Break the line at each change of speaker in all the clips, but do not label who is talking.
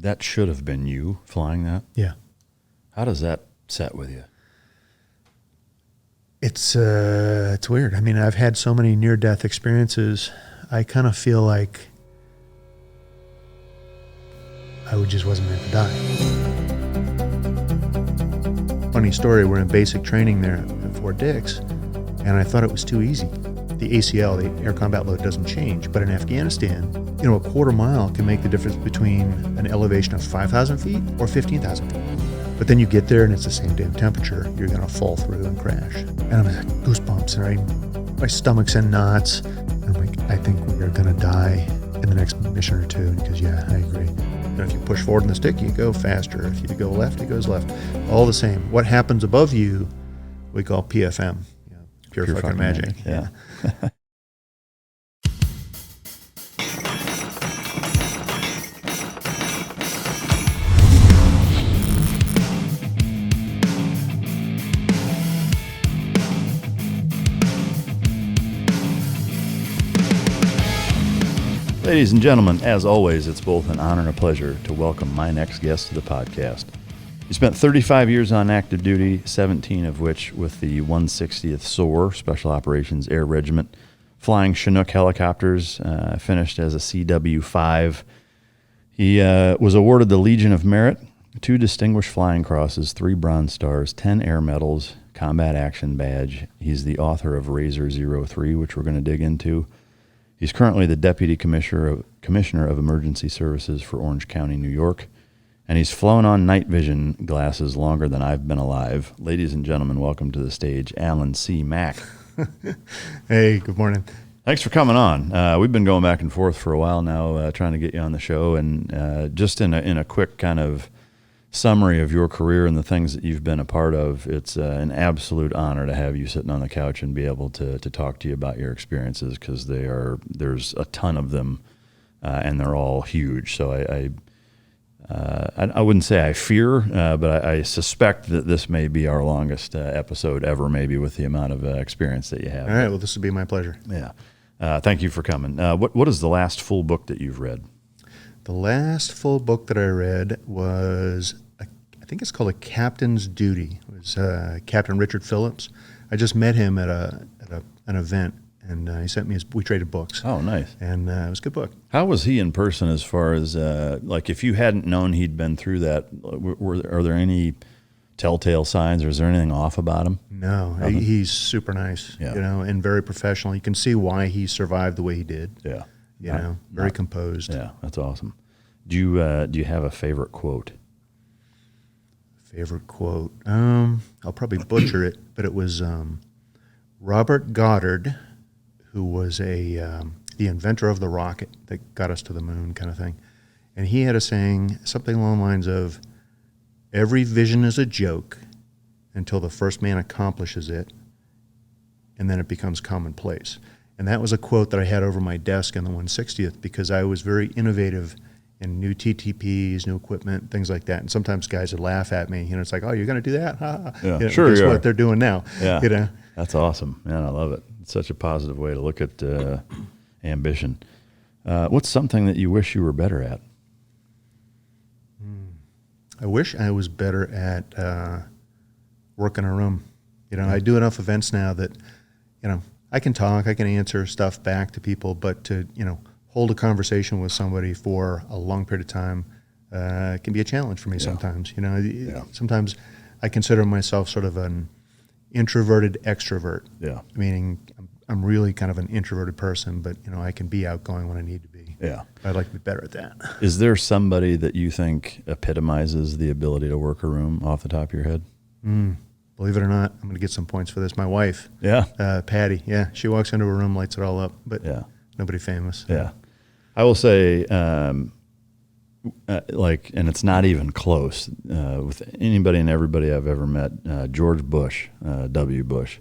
that should have been you flying that?
Yeah.
How does that set with you?
It's weird. I mean, I've had so many near-death experiences. I kind of feel like I just wasn't meant to die. Funny story, we're in basic training there at Fort Dix, and I thought it was too easy. The ACL, the air combat load, doesn't change. But in Afghanistan, a quarter mile can make the difference between an elevation of 5,000 feet or 15,000 feet. But then you get there and it's the same damn temperature. You're going to fall through and crash. And I'm like, goosebumps, right? My stomach's in knots. I'm like, I think we're going to die in the next mission or two. Because, yeah, I agree. And if you push forward on the stick, you go faster. If you go left, it goes left. All the same. What happens above you, we call PFM. Pure fucking magic.
Yeah. Ladies and gentlemen, as always, it's both an honor and a pleasure to welcome my next guest to the podcast. He spent 35 years on active duty, 17 of which with the 160th SOAR, Special Operations Air Regiment, flying Chinook helicopters, finished as a CW5. He was awarded the Legion of Merit, 2 Distinguished Flying Crosses, 3 Bronze Stars, 10 Air Medals, Combat Action Badge. He's the author of Razor 03, which we're going to dig into. He's currently the Deputy Commissioner of Emergency Services for Orange County, New York. And he's flown on night vision glasses longer than I've been alive. Ladies and gentlemen, welcome to the stage, Alan C. Mack.
Hey, good morning.
Thanks for coming on. We've been going back and forth for a while now, trying to get you on the show. And just in a quick kind of summary of your career and the things that you've been a part of, it's an absolute honor to have you sitting on the couch and be able to talk to you about your experiences, because there's a ton of them, and they're all huge. So I wouldn't say I fear, but I suspect that this may be our longest episode ever, maybe, with the amount of experience that you have.
All right, well, this would be my pleasure.
Yeah. Thank you for coming. What is the last full book that you've read?
The last full book that I read was, I think it's called A Captain's Duty. It was Captain Richard Phillips. I just met him at an event, and he sent me we traded books.
Oh, nice.
And it was a good book.
How was he in person as far as, like, if you hadn't known he'd been through that, are there any telltale signs, or is there anything off about him?
No, he's super nice, and very professional. You can see why he survived the way he did.
Yeah.
Very composed.
Yeah, that's awesome. Do you have a favorite quote?
Favorite quote? I'll probably butcher it, but it was Robert Goddard, who was the inventor of the rocket that got us to the moon, kind of thing. And he had a saying, something along the lines of, every vision is a joke until the first man accomplishes it, and then it becomes commonplace. And that was a quote that I had over my desk in the 160th, because I was very innovative in new TTPs, new equipment, things like that. And sometimes guys would laugh at me. It's like, oh, you're going to do that?
Yeah, sure.
Guess what they're doing now.
Yeah, that's awesome, man. I love it. It's such a positive way to look at ambition. What's something that you wish you were better at?
I wish I was better at working a room. I do enough events now that, I can talk, I can answer stuff back to people, but to, hold a conversation with somebody for a long period of time can be a challenge for me sometimes. Sometimes I consider myself sort of an introverted extrovert.
Yeah.
Meaning I'm really kind of an introverted person, but, I can be outgoing when I need to be.
Yeah.
I'd like to be better at that.
Is there somebody that you think epitomizes the ability to work a room off the top of your head?
Believe it or not, I'm going to get some points for this. My wife, Patty, she walks into a room, lights it all up, but nobody famous.
Yeah. I will say, and it's not even close, with anybody and everybody I've ever met, George Bush, W. Bush,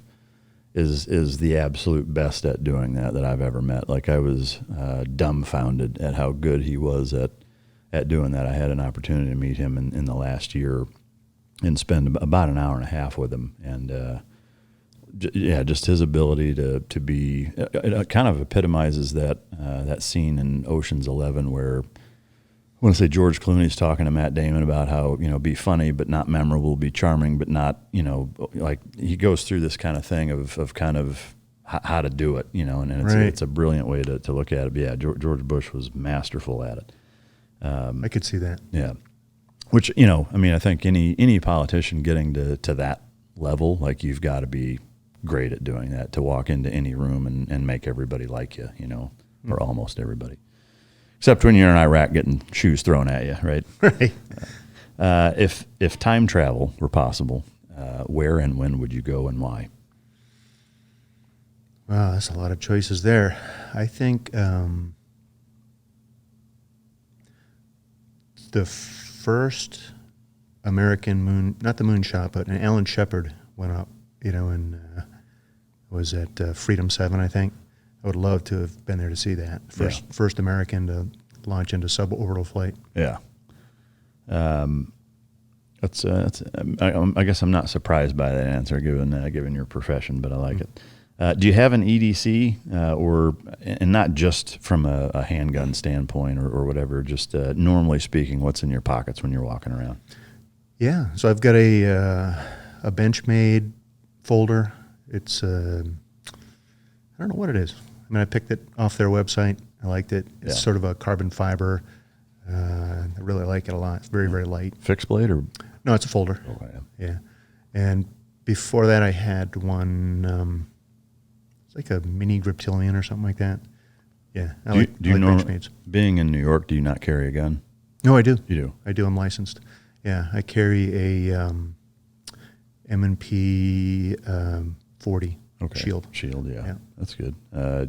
is the absolute best at doing that I've ever met. Like, I was dumbfounded at how good he was at doing that. I had an opportunity to meet him in the last year and spend about an hour and a half with him. And just his ability to be, it kind of epitomizes that scene in Ocean's 11 where want to say George Clooney's talking to Matt Damon about how, be funny but not memorable, be charming but not, like he goes through this kind of thing of kind of how to do it, and it's a brilliant way to look at it. But yeah, George Bush was masterful at it.
I could see that.
Yeah. Which, I think any politician getting to that level, like you've got to be great at doing that, to walk into any room and make everybody like you, or almost everybody. Except when you're in Iraq getting shoes thrown at you, right?
Right.
If time travel were possible, where and when would you go and why?
Wow, that's a lot of choices there. I think the first American moon, not the moon shot, but an Alan Shepard went up, and was at Freedom 7, I think. I would love to have been there to see that. First American to launch into suborbital flight.
Yeah. That's I guess I'm not surprised by that answer, given your profession, but I like it. Do you have an EDC, and not just from a handgun standpoint or whatever, just normally speaking, what's in your pockets when you're walking around?
Yeah, so I've got a Benchmade folder. It's I don't know what it is. I mean, I picked it off their website. I liked it. It's sort of a carbon fiber. I really like it a lot. It's very, very light.
Fixed blade or?
No, it's a folder.
Oh,
yeah. And before that, I had one. It's like a mini reptilian or something like that. Yeah, I like Benchmades.
Being in New York, do you not carry a gun?
No, I do.
You do?
I do. I'm licensed. Yeah, I carry a M&P 40 shield.
Shield, yeah. That's good. Are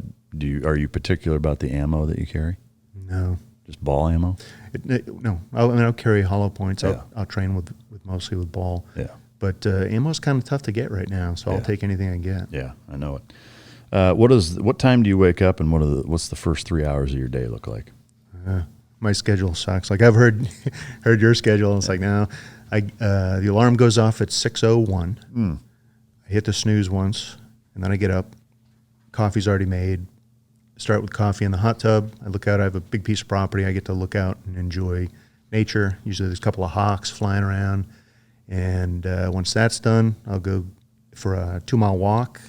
you particular about the ammo that you carry?
No.
Just ball ammo?
No. I'll carry hollow points. I'll train mostly with ball.
Yeah.
But ammo's kind of tough to get right now, so I'll take anything I get.
Yeah, I know it. What time do you wake up, and what's the first 3 hours of your day look like?
My schedule sucks. Like I've heard your schedule, and it's like, no, the alarm goes off at 6:01. I hit the snooze once, and then I get up. Coffee's already made. Start with coffee in the hot tub. I look out. I have a big piece of property. I get to look out and enjoy nature. Usually there's a couple of hawks flying around. And once that's done, I'll go for a 2-mile walk.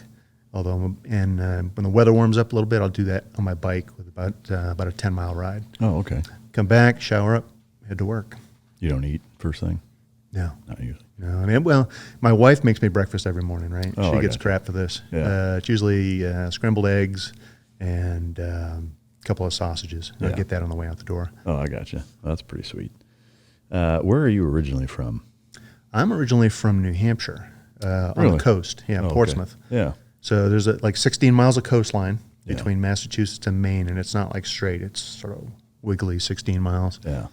When the weather warms up a little bit, I'll do that on my bike with about a 10-mile ride.
Oh, okay.
Come back, shower up, head to work.
You don't eat first thing?
No.
Not usually.
No, I mean, well, my wife makes me breakfast every morning, right?
Oh,
she gets crap for this.
Yeah.
It's usually scrambled eggs and a couple of sausages. I get that on the way out the door.
Oh, I gotcha. Well, that's pretty sweet. Where are you originally from?
I'm originally from New Hampshire, on the coast. Yeah, Portsmouth.
Okay. Yeah.
So there's like 16 miles of coastline between Massachusetts and Maine, and it's not like straight. It's sort of wiggly 16 miles.
Yeah.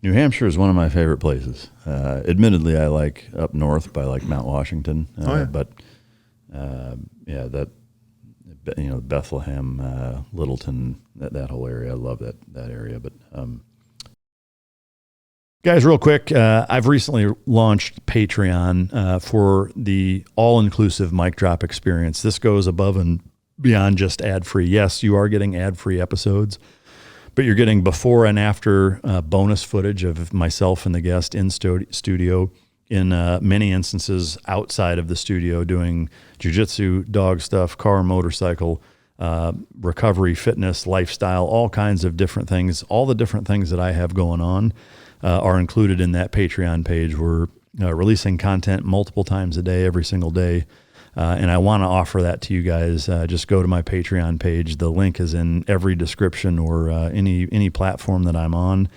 New Hampshire is one of my favorite places. Admittedly, I like up north by like Mount Washington. But that Bethlehem, Littleton, that whole area. I love that area. But guys, real quick, I've recently launched Patreon for the all-inclusive mic drop experience. This goes above and beyond just ad-free. Yes, you are getting ad-free episodes, but you're getting before and after bonus footage of myself and the guest in studio, in many instances outside of the studio, doing jiu-jitsu, dog stuff, car, motorcycle, recovery, fitness, lifestyle, all kinds of different things. All the different things that I have going on are included in that Patreon page. We're releasing content multiple times a day, every single day. And I want to offer that to you guys. Just go to my Patreon page. The link is in every description or any platform that I'm on,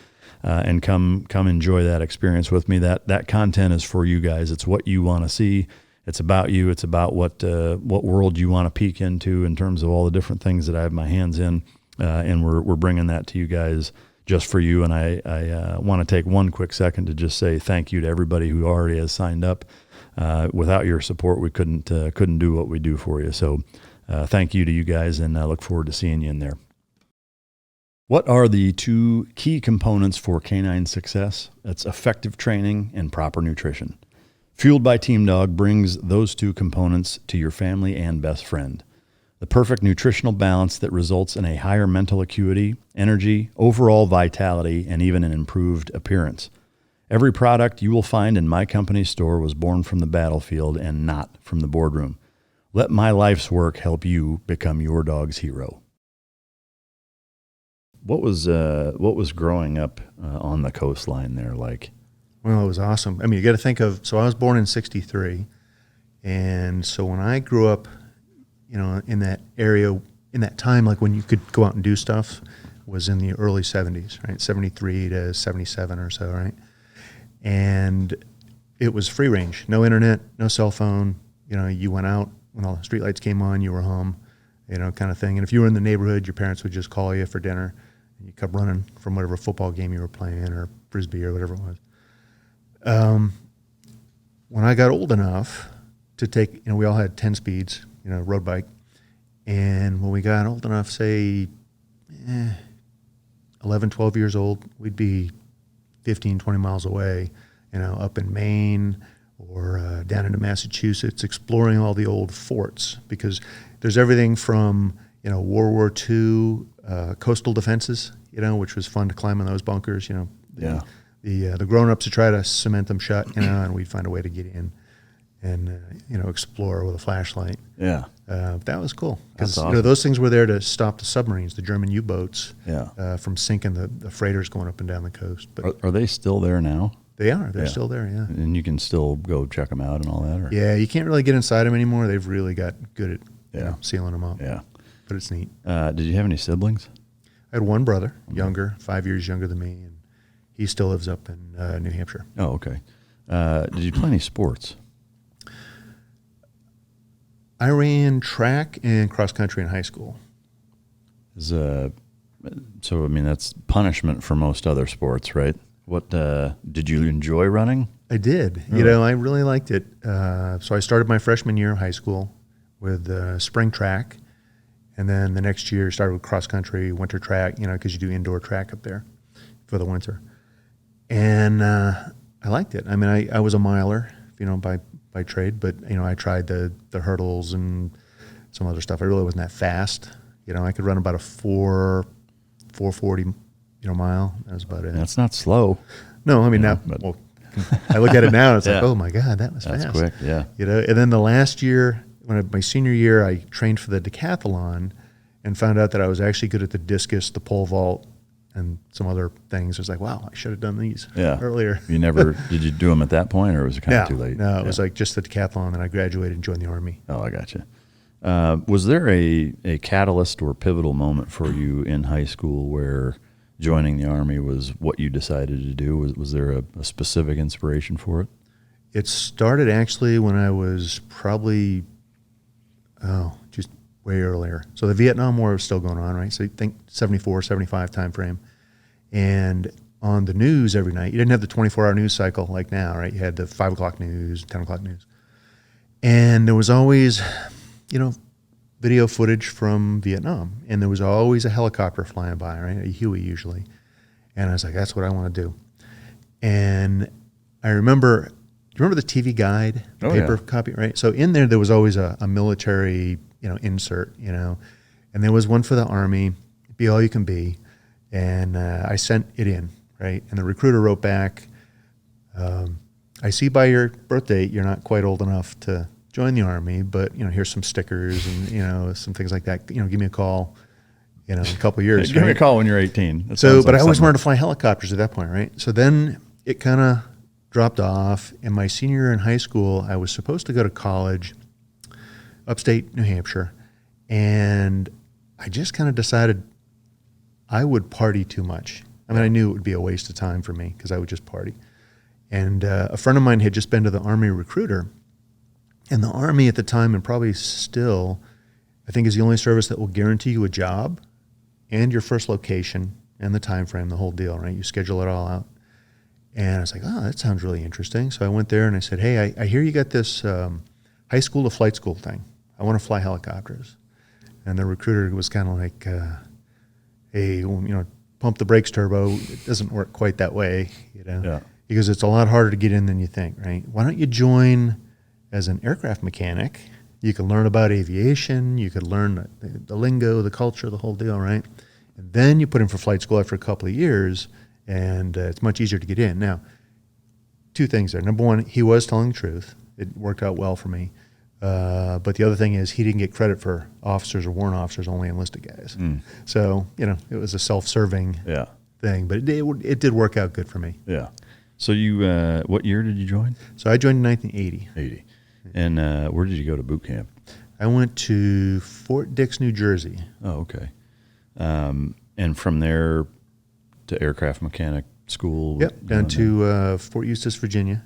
and come enjoy that experience with me. That content is for you guys. It's what you want to see. It's about you. It's about what world you want to peek into in terms of all the different things that I have my hands in, and we're bringing that to you guys just for you. And I want to take one quick second to just say thank you to everybody who already has signed up. Without your support, we couldn't do what we do for you. So thank you to you guys, and I look forward to seeing you in there. What are the two key components for canine success? That's effective training and proper nutrition. Fueled by Team Dog brings those two components to your family and best friend. The perfect nutritional balance that results in a higher mental acuity, energy, overall vitality, and even an improved appearance. Every product you will find in my company's store was born from the battlefield and not from the boardroom. Let my life's work help you become your dog's hero. What was growing up on the coastline there like?
Well, it was awesome. I mean, you got to think of, so I was born in 63. And so when I grew up, you know, in that area, in that time, like when you could go out and do stuff, was in the early 70s, right? 73 to 77 or so, right? And it was free range, no internet, no cell phone. You know, you went out when all the streetlights came on, you were home, you know, kind of thing. And if you were in the neighborhood, your parents would just call you for dinner. And you kept running from whatever football game you were playing or Frisbee or whatever it was. When I got old enough to take, you know, we all had 10 speeds, you know, road bike. And when we got old enough, say 11, 12 years old, we'd be 15, 20 miles away, you know, up in Maine or down into Massachusetts, exploring all the old forts, because there's everything from, you know, World War II coastal defenses, you know, which was fun to climb in those bunkers, you know.
Yeah.
The grown-ups would try to cement them shut, you know, and we'd find a way to get in and, you know, explore with a flashlight.
Yeah.
That was cool. Because,
awesome.
you know, those things were there to stop the submarines, the German U-boats,
Yeah.
from sinking the freighters going up and down the coast. But
Are they still there now?
they are. They're still there, yeah.
And you can still go check them out and all that? Or?
Yeah, you can't really get inside them anymore. They've really got good at you know, sealing them up.
Yeah.
But it's neat.
Did you have any siblings?
I had one brother, younger, 5 years younger than me, and he still lives up in New Hampshire.
Oh, okay. Did you play any sports?
I ran track and cross country in high school.
So, I mean, that's punishment for most other sports, right? What did you enjoy running?
I did.
Really?
You know, I really liked it. So I started my freshman year of high school with spring track, and then the next year started with cross country, winter track, you know, because you do indoor track up there for the winter. And I liked it. I mean, I was a miler, you know, by trade, but, you know, I tried the hurdles and some other stuff. I really wasn't that fast. You know, I could run about a 440, you know, mile. That was about it.
That's not slow.
No, I mean, now, well, I look at it now and it's
Yeah.
like, oh my God, that was
That's
fast.
quick, yeah.
You know, and then the last year, my senior year, I trained for the decathlon and found out that I was actually good at the discus, the pole vault, and some other things. I was like, wow, I should have done these earlier.
You never, did you do them at that point, or was it kind of too late?
No, it was like just the decathlon, and I graduated and joined the Army.
Oh, I got you. Was there a catalyst or pivotal moment for you in high school where joining the Army was what you decided to do? Was there a specific inspiration for it?
It started actually when I was probably, just way earlier. So the Vietnam War was still going on, right? So you think 74, 75 time frame. And on the news every night, you didn't have the 24-hour news cycle like now, right? You had the 5 o'clock news, 10 o'clock news. And there was always, you know, video footage from Vietnam. And there was always a helicopter flying by, right? A Huey usually. And I was like, that's what I want to do. And I remember, do you remember the TV guide, the paper copy, right? So in there was always a military, you know, insert, you know. And there was one for the Army, be all you can be. And I sent it in, right? And the recruiter wrote back, I see by your birth date you're not quite old enough to join the Army, but, you know, here's some stickers and, you know, some things like that. You know, give me a call, you know, in a couple of years.
Give me a call when you're 18.
But I always wanted to fly helicopters at that point, right? So then it kind of dropped off. In my senior year in high school, I was supposed to go to college, upstate New Hampshire, and I just kind of decided I would party too much. I mean, I knew it would be a waste of time for me because I would just party. And a friend of mine had just been to the Army recruiter, and the Army at the time, and probably still, I think is the only service that will guarantee you a job and your first location and the time frame, the whole deal, right? You schedule it all out. And I was like, oh, that sounds really interesting. So I went there and I said, hey, I hear you got this high school to flight school thing. I want to fly helicopters. And the recruiter was kind of like, hey, you know, pump the brakes turbo. It doesn't work quite that way, you know.
Yeah.
Because it's a lot harder to get in than you think, right? Why don't you join as an aircraft mechanic, You can learn about aviation. You could learn the lingo, the culture, the whole deal, right? And then you put him for flight school after a couple of years, and it's much easier to get in. Now, two things there. Number one, he was telling the truth. It worked out well for me. But the other thing is he didn't get credit for officers or warrant officers, only enlisted guys. So, it was a self-serving thing, but it did work out good for me.
Yeah. So you, what year did you join?
So I joined in 1980.
80. And where did you go to boot camp?
I went to Fort Dix, New Jersey.
Oh, okay. And from there to aircraft mechanic school?
Yep, down to Fort Eustis, Virginia.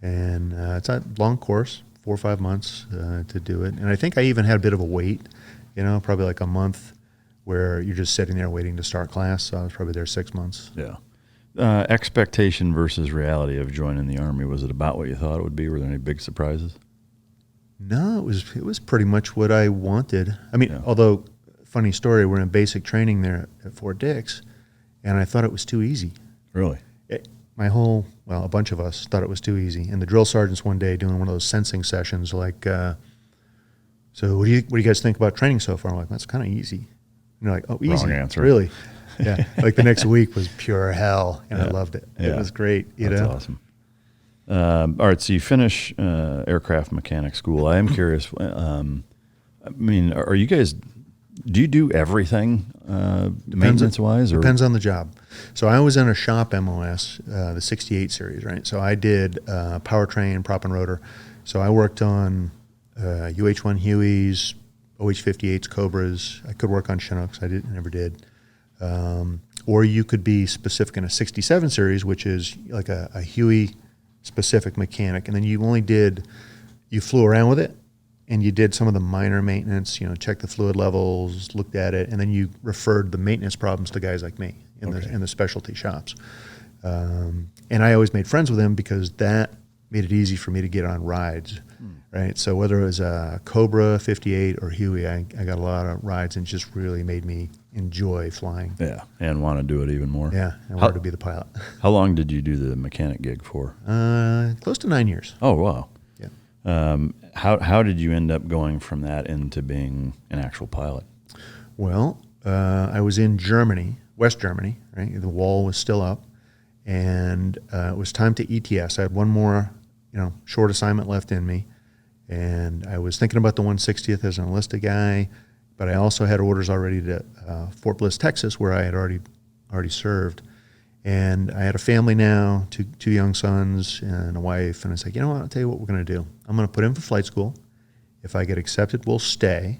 And it's a long course, 4 or 5 months to do it. And I think I even had a bit of a wait, probably like a month where you're just sitting there waiting to start class. So I was probably there 6 months.
Yeah. Expectation versus reality of joining the Army, was it about what you thought it would be? Were there any big surprises?
No, it was pretty much what I wanted. I mean, although, funny story, we're in basic training there at Fort Dix, and I thought it was too easy.
Really?
A bunch of us thought it was too easy. And the drill sergeants one day doing one of those sensing sessions, like, so what do you guys think about training so far? I'm like, that's kind of easy. And they're like, oh, easy.
Wrong answer.
Really? Yeah. Like the next week was pure hell, and I loved it.
Yeah.
It was great.
That's awesome. All right, so you finish aircraft mechanic school. I am curious. Are you guys? Do you do everything maintenance-wise?
Depends on the job. So I was in a shop MOS, the 68 series, right? So I did powertrain, prop and rotor. So I worked on UH-1 Hueys, OH-58s, Cobras. I could work on Chinooks. I never did. Or you could be specific in a 67 series, which is like a Huey specific mechanic, and then you flew around with it, and you did some of the minor maintenance, checked the fluid levels, looked at it, and then you referred the maintenance problems to guys like me in the specialty shops. And I always made friends with them because that made it easy for me to get on rides, right? So whether it was a Cobra, 58, or Huey, I got a lot of rides, and it just really made me enjoy flying.
Yeah, and want to do it even more.
Yeah, I wanted to be the pilot.
How long did you do the mechanic gig for?
Close to 9 years.
Oh, wow.
Yeah.
How did you end up going from that into being an actual pilot?
Well, I was in Germany, West Germany, right? The wall was still up, and it was time to ETS. I had one more, short assignment left in me, and I was thinking about the 160th as an enlisted guy, but I also had orders already to Fort Bliss, Texas, where I had already served. And I had a family now, two young sons and a wife, and I said, I'll tell you what we're going to do. I'm going to put him for flight school. If I get accepted, we'll stay.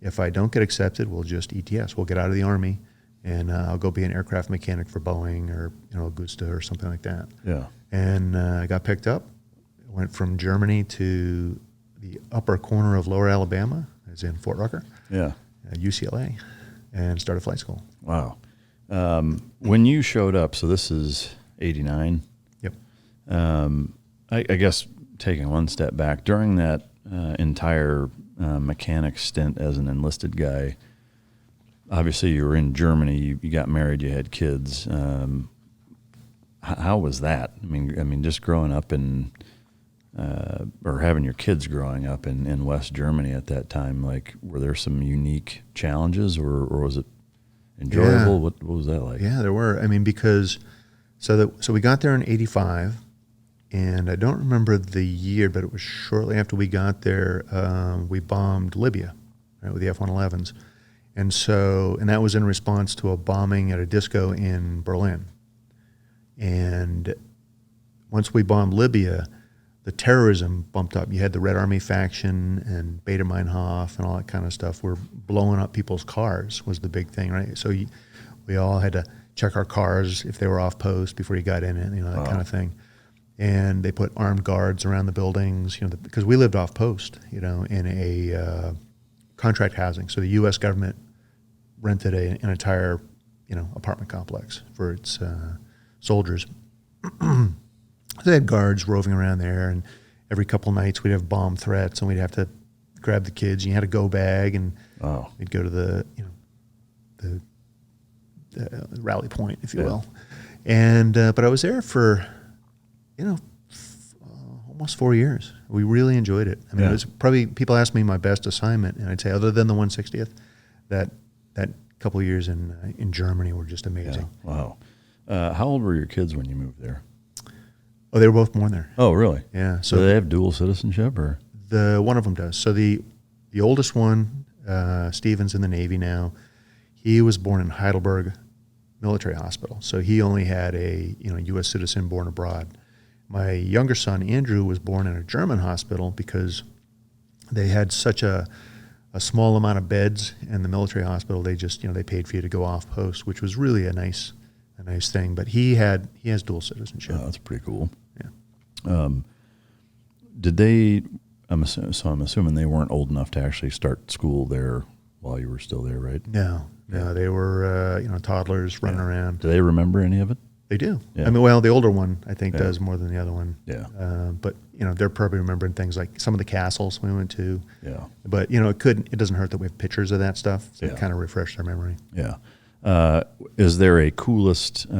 If I don't get accepted, we'll just ETS. We'll get out of the Army, and I'll go be an aircraft mechanic for Boeing or Augusta or something like that. Yeah. And I got picked up. Went from Germany to the upper corner of Lower Alabama, as in Fort Rucker. Yeah. UCLA, and started flight school.
Wow. When you showed up, so this is 89.
Yep.
I guess taking one step back, during that entire mechanic stint as an enlisted guy, obviously you were in Germany, you got married, you had kids. How was that? I mean, just growing up in, or having your kids growing up in West Germany at that time, like, were there some unique challenges, or was it enjoyable?
Yeah.
What was that like?
Yeah, there were. Because so we got there in 85, and I don't remember the year, but it was shortly after we got there. We bombed Libya, right, with the F-111s, and that was in response to a bombing at a disco in Berlin. And once we bombed Libya, the terrorism bumped up. You had the Red Army faction and Baader Meinhof and all that kind of stuff. We're blowing up people's cars was the big thing, right? So we all had to check our cars if they were off post before you got in it, that kind of thing. And they put armed guards around the buildings, because we lived off post, in a contract housing. So the U.S. government rented an entire, apartment complex for its soldiers. They had guards roving around there, and every couple nights we'd have bomb threats, and we'd have to grab the kids. And you had a go bag, and we'd go to the rally point, if you will. And but I was there for almost almost 4 years. We really enjoyed it. I mean, it was probably, people ask me my best assignment, and I'd say other than the 160th, that couple of years in Germany were just amazing.
Yeah. Wow. How old were your kids when you moved there?
Oh, they were both born there.
Oh, really?
Yeah.
So do they have dual citizenship, or?
One of them does. So the oldest one, Steven's in the Navy now. He was born in Heidelberg Military Hospital. So he only had a U.S. citizen born abroad. My younger son, Andrew, was born in a German hospital because they had such a small amount of beds in the military hospital. They just, they paid for you to go off post, which was really a nice thing. But he has dual citizenship.
Oh, that's pretty cool.
Yeah.
Did they? I'm assuming they weren't old enough to actually start school there while you were still there, right?
No, they were toddlers running around.
Do they remember any of it?
They do.
Yeah.
I mean, well, the older one I think does more than the other one.
Yeah.
But they're probably remembering things like some of the castles we went to.
Yeah.
But it doesn't hurt that we have pictures of that stuff. So it kind of refreshed our memory.
Yeah. Is there a coolest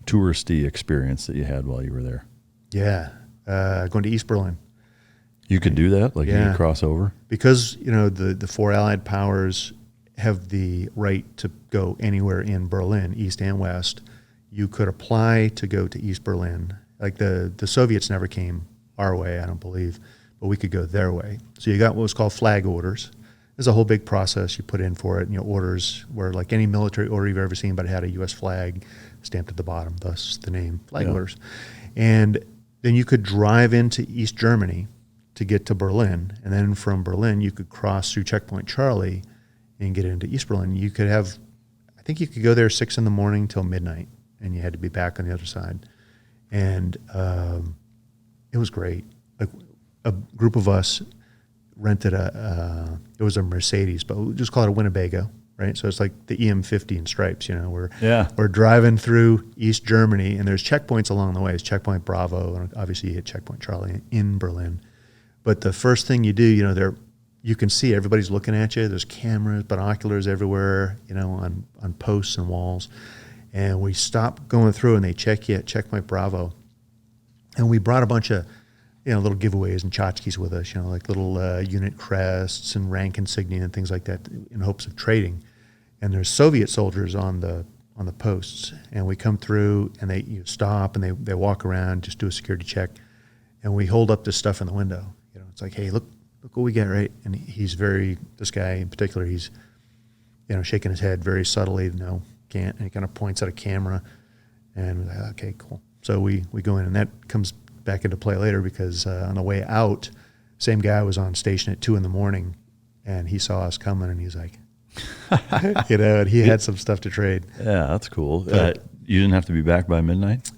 touristy experience that you had while you were there?
Yeah. Going to East Berlin.
You could do that? Like you could cross over?
Because, the four Allied powers have the right to go anywhere in Berlin, east and west. You could apply to go to East Berlin. Like the Soviets never came our way, I don't believe, but we could go their way. So you got what was called flag orders. There's a whole big process you put in for it. Orders where like any military order you've ever seen, but it had a U.S. flag stamped at the bottom, thus the name flag orders. And then you could drive into East Germany to get to Berlin, and then from Berlin you could cross through Checkpoint Charlie and get into East Berlin. You could I think you could go there 6 a.m. till midnight, and you had to be back on the other side. And it was great. Like a group of us rented it was a Mercedes, but we'll just call it a Winnebago, right? So it's like the EM50 in stripes, We're driving through East Germany, and there's checkpoints along the way. It's Checkpoint Bravo, and obviously you hit Checkpoint Charlie in Berlin. But the first thing you do, you can see everybody's looking at you. There's cameras, binoculars everywhere, on posts and walls. And we stop going through, and they check you at Checkpoint Bravo. And we brought a bunch of, little giveaways and tchotchkes with us, like little unit crests and rank insignia and things like that in hopes of trading. And there's Soviet soldiers on the posts. And we come through, and they stop, and they walk around, just do a security check. And we hold up this stuff in the window. It's like, hey, look what we got, right? And this guy in particular, he's, shaking his head very subtly, no, can't. And he kind of points at a camera, and we're like, okay, cool. So we go in, and that comes back into play later because on the way out, same guy was on station at 2 a.m, and he saw us coming, and he's like, and he had some stuff to trade.
Yeah, that's cool. You didn't have to be back by midnight?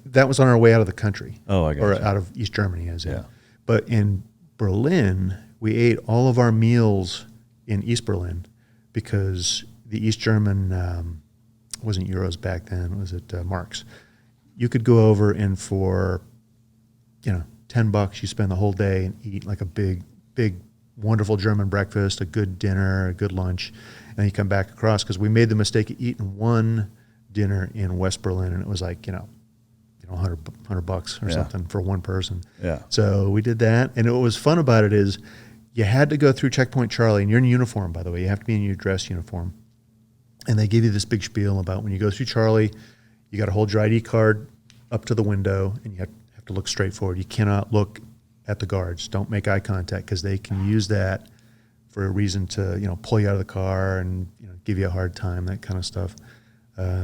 That was on our way out of the country.
Oh, I got
Or
you.
out of East Germany, as in.
Yeah.
But in Berlin, we ate all of our meals in East Berlin because the East German wasn't euros back then. Was it marks? You could go over, and for $10, you spend the whole day and eat like a big, wonderful German breakfast, a good dinner, a good lunch, and you come back across because we made the mistake of eating one dinner in West Berlin, and it was like $100 or something for one person.
Yeah.
So we did that, and what was fun about it is you had to go through Checkpoint Charlie, and you're in uniform, by the way. You have to be in your dress uniform, and they give you this big spiel about when you go through Charlie, you got to hold your ID card up to the window, and you have to look straight forward. You cannot look at the guards. Don't make eye contact because they can use that for a reason to pull you out of the car and give you a hard time, that kind of stuff.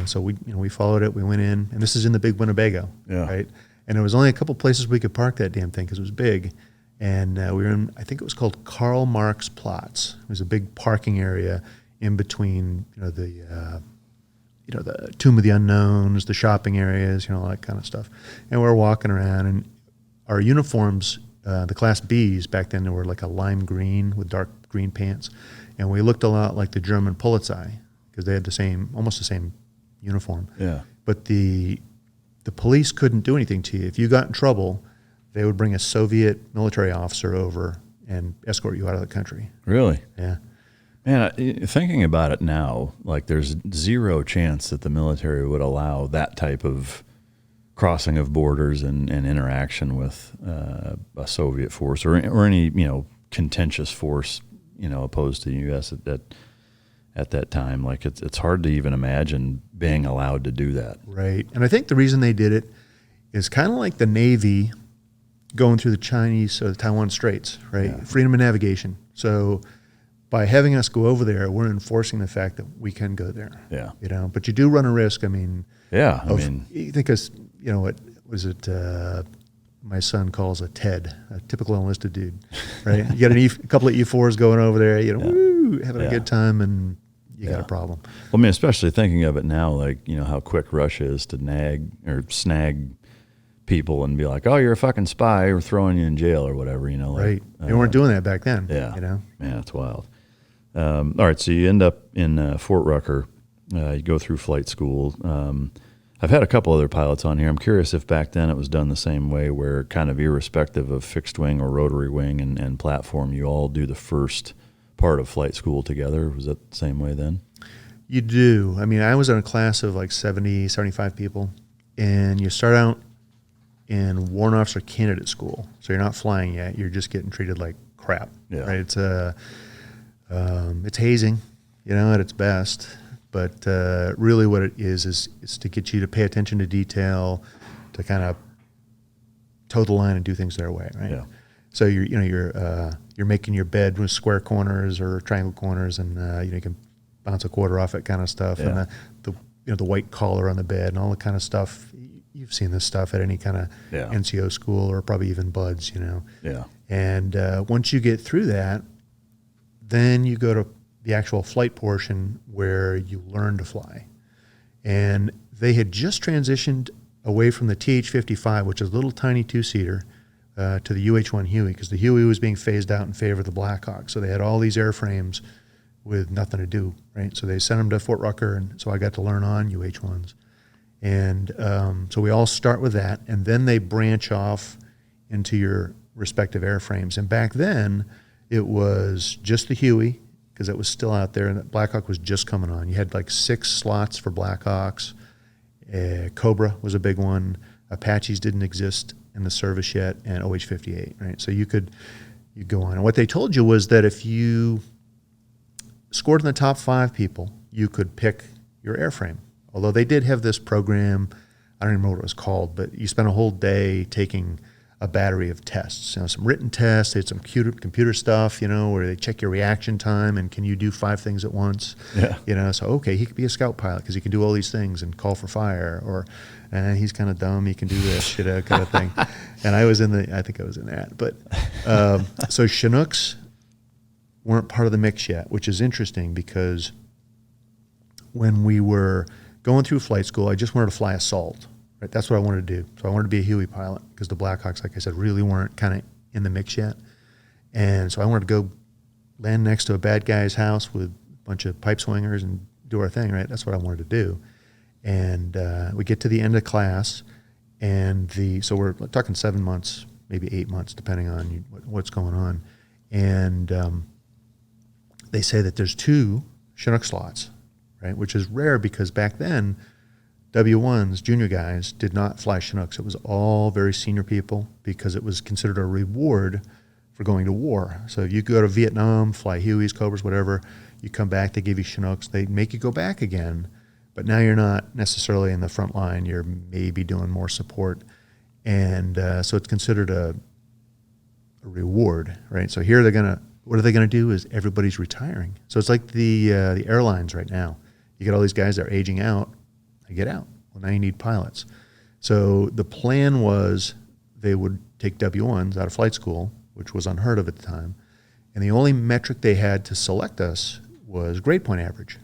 So we followed it. We went in, and this is in the big Winnebago, right? And there was only a couple places we could park that damn thing because it was big. And we were in, I think it was called Karl Marx Platz. It was a big parking area in between, the Tomb of the Unknowns, the shopping areas, all that kind of stuff. And we were walking around, and our uniforms, the Class Bs back then, they were like a lime green with dark green pants, and we looked a lot like the German Polizei because they had almost the same uniform.
Yeah.
But the police couldn't do anything to you. If you got in trouble, they would bring a Soviet military officer over and escort you out of the country.
Really?
Yeah.
Man, thinking about it now, like there's zero chance that the military would allow that type of crossing of borders and interaction with a Soviet force or any contentious force opposed to the U.S. at that time. Like it's hard to even imagine being allowed to do that.
Right, and I think the reason they did it is kind of like the Navy going through the Chinese or the Taiwan Straits, right?
Yeah.
Freedom of navigation. So by having us go over there, we're enforcing the fact that we can go there.
Yeah.
But you do run a risk. I mean, you think what was it? My son calls a TED, a typical enlisted dude, right? You got a couple of E4s going over there, woo, having a good time, and you got a problem.
Well, I mean, especially thinking of it now, like how quick Russia is to nag or snag people and be like, "Oh, you're a fucking spy," or throwing you in jail or whatever.
Right? They weren't doing that back then.
Yeah.
Yeah,
it's wild. All right, so you end up in Fort Rucker. You go through flight school. I've had a couple other pilots on here. I'm curious if back then it was done the same way, where kind of irrespective of fixed wing or rotary wing and platform, you all do the first part of flight school together. Was that the same way then?
You do. I mean, I was in a class of like 70, 75 people, and you start out in warrant officer candidate school. So you're not flying yet. You're just getting treated like crap.
Yeah.
Right? It's hazing, at its best. But really what it is to get you to pay attention to detail, to kind of toe the line and do things their way, right?
Yeah.
So you're making your bed with square corners or triangle corners, and you can bounce a quarter off it, kind of stuff,
Yeah.
and the white collar on the bed and all the kind of stuff. You've seen this stuff at any kind of NCO school or probably even BUDS,
Yeah.
And once you get through that, then you go to the actual flight portion where you learn to fly. And they had just transitioned away from the TH-55, which is a little tiny two-seater, to the UH-1 Huey, because the Huey was being phased out in favor of the Blackhawk. So they had all these airframes with nothing to do, right? So they sent them to Fort Rucker, and so I got to learn on UH-1s. And so we all start with that, and then they branch off into your respective airframes. And back then, it was just the Huey, because it was still out there, and the Blackhawk was just coming on. You had like 6 slots for Blackhawks. Cobra was a big one. Apaches didn't exist in the service yet, and OH-58, right? So you go on. And what they told you was that if you scored in the top 5 people, you could pick your airframe. Although they did have this program, I don't even remember what it was called, but you spent a whole day taking a battery of tests, some written tests, they had some computer stuff, where they check your reaction time and can you do 5 things at once?
Yeah.
So okay, he could be a scout pilot because he can do all these things and call for fire, or he's kind of dumb, he can do this, kind of thing. And I think I was in that. But so Chinooks weren't part of the mix yet, which is interesting because when we were going through flight school, I just wanted to fly assault. Right, that's what I wanted to do. So I wanted to be a Huey pilot because the Blackhawks, like I said, really weren't kind of in the mix yet. And so I wanted to go land next to a bad guy's house with a bunch of pipe swingers and do our thing, right? That's what I wanted to do. And we get to the end of class, and so we're talking 7 months, maybe 8 months, depending on what's going on. And they say that there's 2 Chinook slots, right? Which is rare because back then, W1s, junior guys, did not fly Chinooks. It was all very senior people because it was considered a reward for going to war. So if you go to Vietnam, fly Hueys, Cobras, whatever, you come back, they give you Chinooks, they make you go back again, but now you're not necessarily in the front line, you're maybe doing more support. And so it's considered a reward, right? So here what are they gonna do is everybody's retiring. So it's like the airlines right now. You get all these guys that are aging out, they get out. Well, now you need pilots. So the plan was they would take W1s out of flight school, which was unheard of at the time, and the only metric they had to select us was grade point average.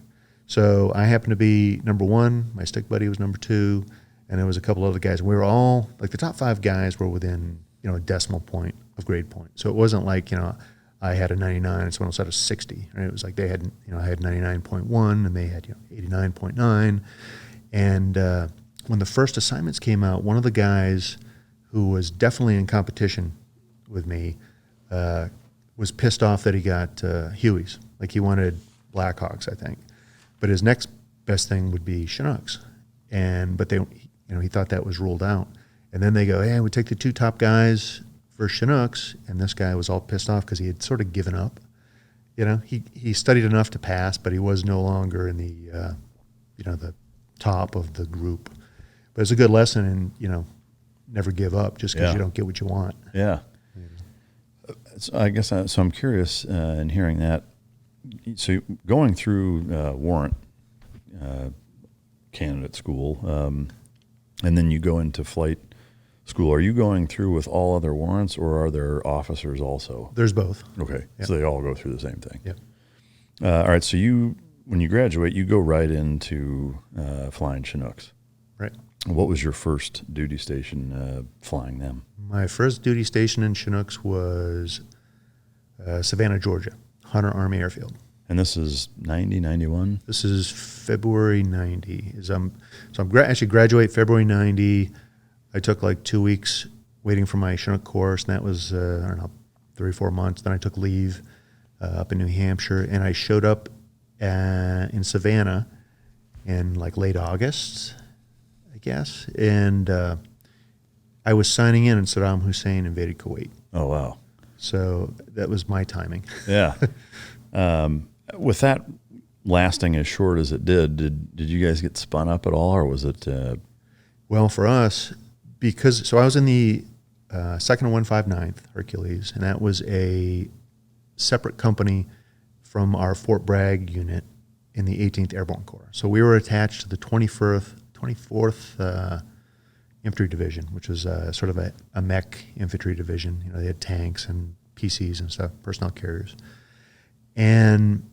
So I happened to be number 1, my stick buddy was number 2, and there was a couple other guys. We were all, like the top 5 guys were within, a decimal point of grade point. So it wasn't like, I had a 99 and someone else had a 60. Right? It was like they had, I had 99.1 and they had 89.9. And when the first assignments came out, one of the guys who was definitely in competition with me was pissed off that he got Hueys. Like he wanted Blackhawks, I think. But his next best thing would be Chinooks. But He thought that was ruled out. And then they go, hey, we take the 2 top guys for Chinooks, and this guy was all pissed off because he had sort of given up. He studied enough to pass, but he was no longer in the the top of the group. But it's a good lesson in never give up just because you don't get what you want.
Yeah. So I guess so. I'm curious in hearing that. So going through warrant candidate school, and then you go into flight school. Are you going through with all other warrants, or are there officers also?
There's both.
Okay,
Yep.
so they all go through the same thing.
Yep.
All right, so when you graduate, you go right into flying Chinooks.
Right.
What was your first duty station flying them?
My first duty station in Chinooks was Savannah, Georgia, Hunter Army Airfield.
And this is 90, 91?
This is February 90. Actually graduate February 90. I took like 2 weeks waiting for my Chinook course, and that was, 3 or 4 months. Then I took leave up in New Hampshire, and I showed up in Savannah in like late August, I guess. And I was signing in, and Saddam Hussein invaded Kuwait.
Oh, wow.
So that was my timing.
Yeah. With that lasting as short as it did you guys get spun up at all, or was it?
Well, for us, so I was in the 2nd and 159th Hercules, and that was a separate company from our Fort Bragg unit in the 18th Airborne Corps. So we were attached to the 24th Infantry Division, which was sort of a Mack infantry division. They had tanks and PCs and stuff, personnel carriers. And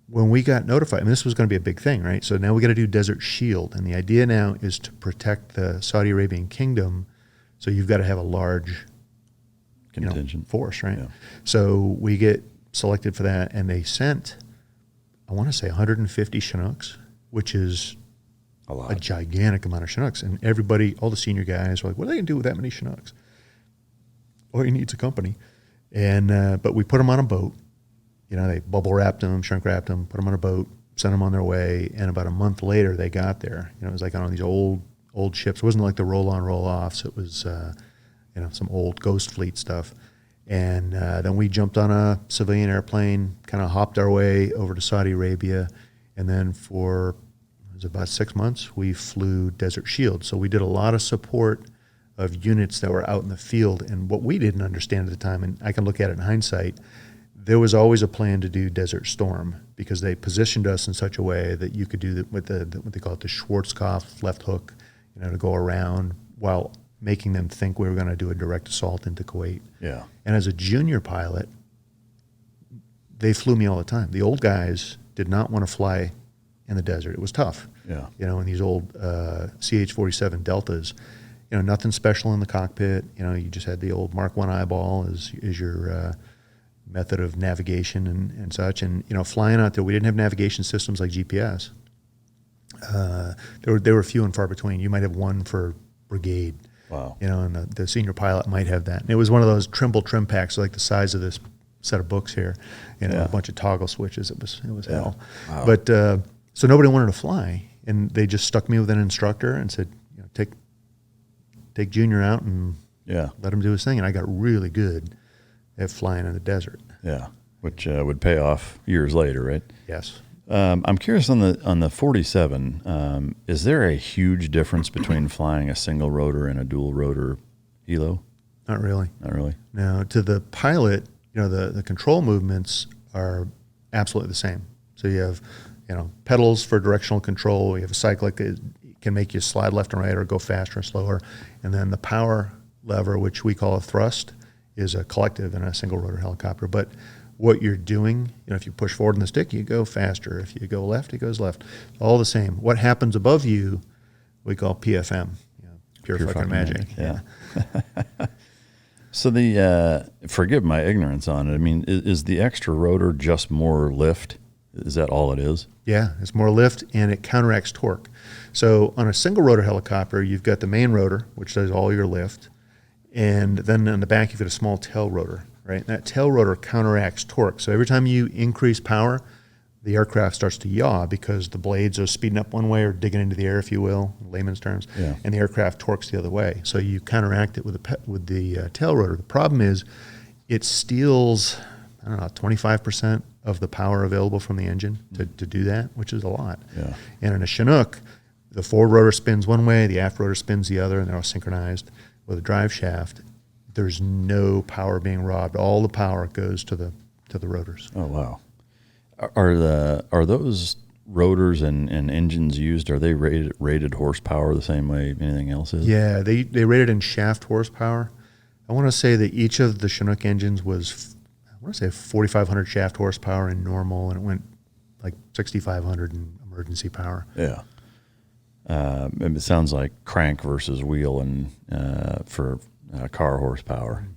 when we got notified, and this was going to be a big thing, right? So now we got to do Desert Shield, and the idea now is to protect the Saudi Arabian kingdom. So you've got to have a large
contingent
force, right?
Yeah.
So we get selected for that, and they sent, I want to say, 150 Chinooks, which is a gigantic amount of Chinooks. And everybody, all the senior guys, were like, "What are they going to do with that many Chinooks?" All you need is a company, and but we put them on a boat. They bubble wrapped them, shrink wrapped them, put them on a boat, sent them on their way, and about a month later they got there. It was like on these old ships. It wasn't like the roll-on, roll-offs. It was, some old Ghost Fleet stuff. And then we jumped on a civilian airplane, kind of hopped our way over to Saudi Arabia, and then for about 6 months we flew Desert Shield. So we did a lot of support of units that were out in the field. And what we didn't understand at the time, and I can look at it in hindsight, there was always a plan to do Desert Storm because they positioned us in such a way that you could do what they call it the Schwarzkopf left hook, to go around while making them think we were going to do a direct assault into Kuwait.
Yeah.
And as a junior pilot, they flew me all the time. The old guys did not want to fly in the desert. It was tough.
Yeah.
In these old CH-47 Deltas, nothing special in the cockpit. You just had the old Mark I eyeball as your method of navigation and such. And, flying out there, we didn't have navigation systems like GPS. They were few and far between. You might have one for brigade.
Wow.
And the senior pilot might have that. And it was one of those trim packs, like the size of this set of books here, a bunch of toggle switches. It was hell.
Wow.
But so nobody wanted to fly, and they just stuck me with an instructor and said, take Junior out and let him do his thing. And I got really good at flying in the desert.
Yeah, which would pay off years later, right?
Yes.
I'm curious on the 47. Is there a huge difference between flying a single rotor and a dual rotor helo?
Not really.
Not really.
No, to the pilot, the control movements are absolutely the same. So you have, pedals for directional control. You have a cyclic that can make you slide left and right or go faster or slower, and then the power lever, which we call a thrust, is a collective in a single rotor helicopter. But what you're doing, if you push forward in the stick, you go faster. If you go left, it goes left. All the same. What happens above you, we call PFM, pure fucking magic.
Yeah. So forgive my ignorance on it. I mean, is the extra rotor just more lift? Is that all it is? Yeah,
it's more lift and it counteracts torque. So on a single rotor helicopter, you've got the main rotor, which does all your lift. And then on the back, you've got a small tail rotor, right? And that tail rotor counteracts torque. So every time you increase power, the aircraft starts to yaw because the blades are speeding up one way or digging into the air, if you will, in layman's terms, and the aircraft torques the other way. So you counteract it with the tail rotor. The problem is it steals, 25% of the power available from the engine to do that, which is a lot.
Yeah.
And in a Chinook, the forward rotor spins one way, the aft rotor spins the other, and they're all synchronized. With a drive shaft, there's no power being robbed. All the power goes to the rotors.
Oh, wow. Are those rotors and engines used, are they rated horsepower the same way anything else is?
Yeah, they rated in shaft horsepower. I want to say that each of the Chinook engines was, 4,500 shaft horsepower in normal, and it went like 6,500 in emergency power.
Yeah. It sounds like crank versus wheel and for car horsepower,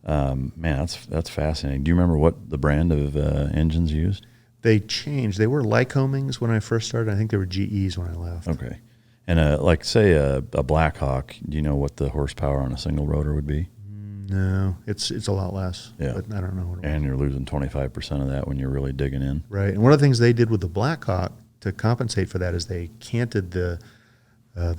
Man, that's fascinating. Do you remember what the brand of engines used?
They changed. They were Lycomings when I first started. I think they were GEs when I left.
Okay. And like say a Blackhawk, do you know what the horsepower on a single rotor would be?
No, it's a lot less.
Yeah.
But I don't know what it was.
And you're losing 25% of that when you're really digging in.
Right. And one of the things they did with the Blackhawk to compensate for that is they canted the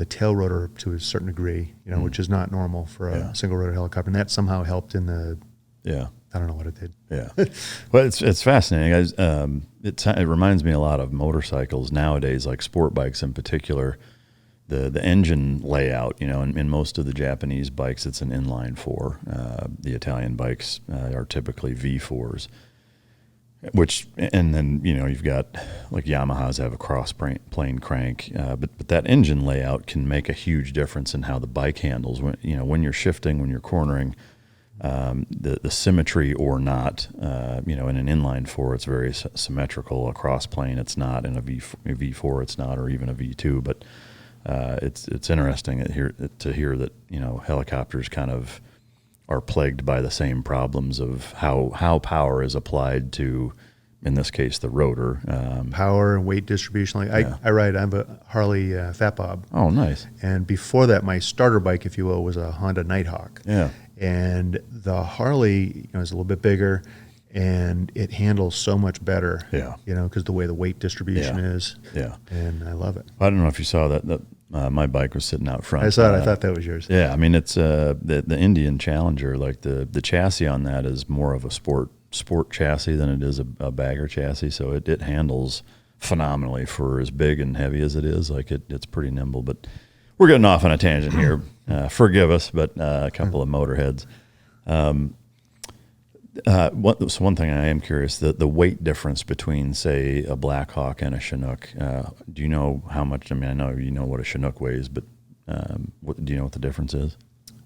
tail rotor to a certain degree, which is not normal for a single rotor helicopter. And that somehow helped in the, I don't know what it did.
Yeah. Well, it's fascinating, guys. It reminds me a lot of motorcycles nowadays, like sport bikes in particular. The engine layout, in most of the Japanese bikes, it's an inline four. The Italian bikes are typically V4s. And then you've got like Yamahas have a cross plane crank, but that engine layout can make a huge difference in how the bike handles when you're shifting, when you're cornering, the symmetry or not. In an inline four, it's very symmetrical. A cross plane, it's not. In a V4, it's not, or even a V2. But it's interesting to hear that helicopters kind of are plagued by the same problems of how power is applied to, in this case, the rotor.
Power and weight distribution. I have a Harley Fat Bob.
Oh, nice.
And before that, my starter bike, if you will, was a Honda Nighthawk.
Yeah.
And the Harley, is a little bit bigger, and it handles so much better. Yeah. Because the way the weight distribution is. Yeah. And I love it.
I don't know if you saw that my bike was sitting out front.
I saw it. I thought that was yours.
Yeah. I mean, it's the Indian Challenger. Like the chassis on that is more of a sport chassis than it is a bagger chassis. So it handles phenomenally for as big and heavy as it is. Like it's pretty nimble. But we're getting off on a tangent here. Forgive us, but a couple of motorheads. One thing I am curious, the weight difference between, say, a Blackhawk and a Chinook. Do you know how much? I mean, I know you know what a Chinook weighs, but do you know what the difference is?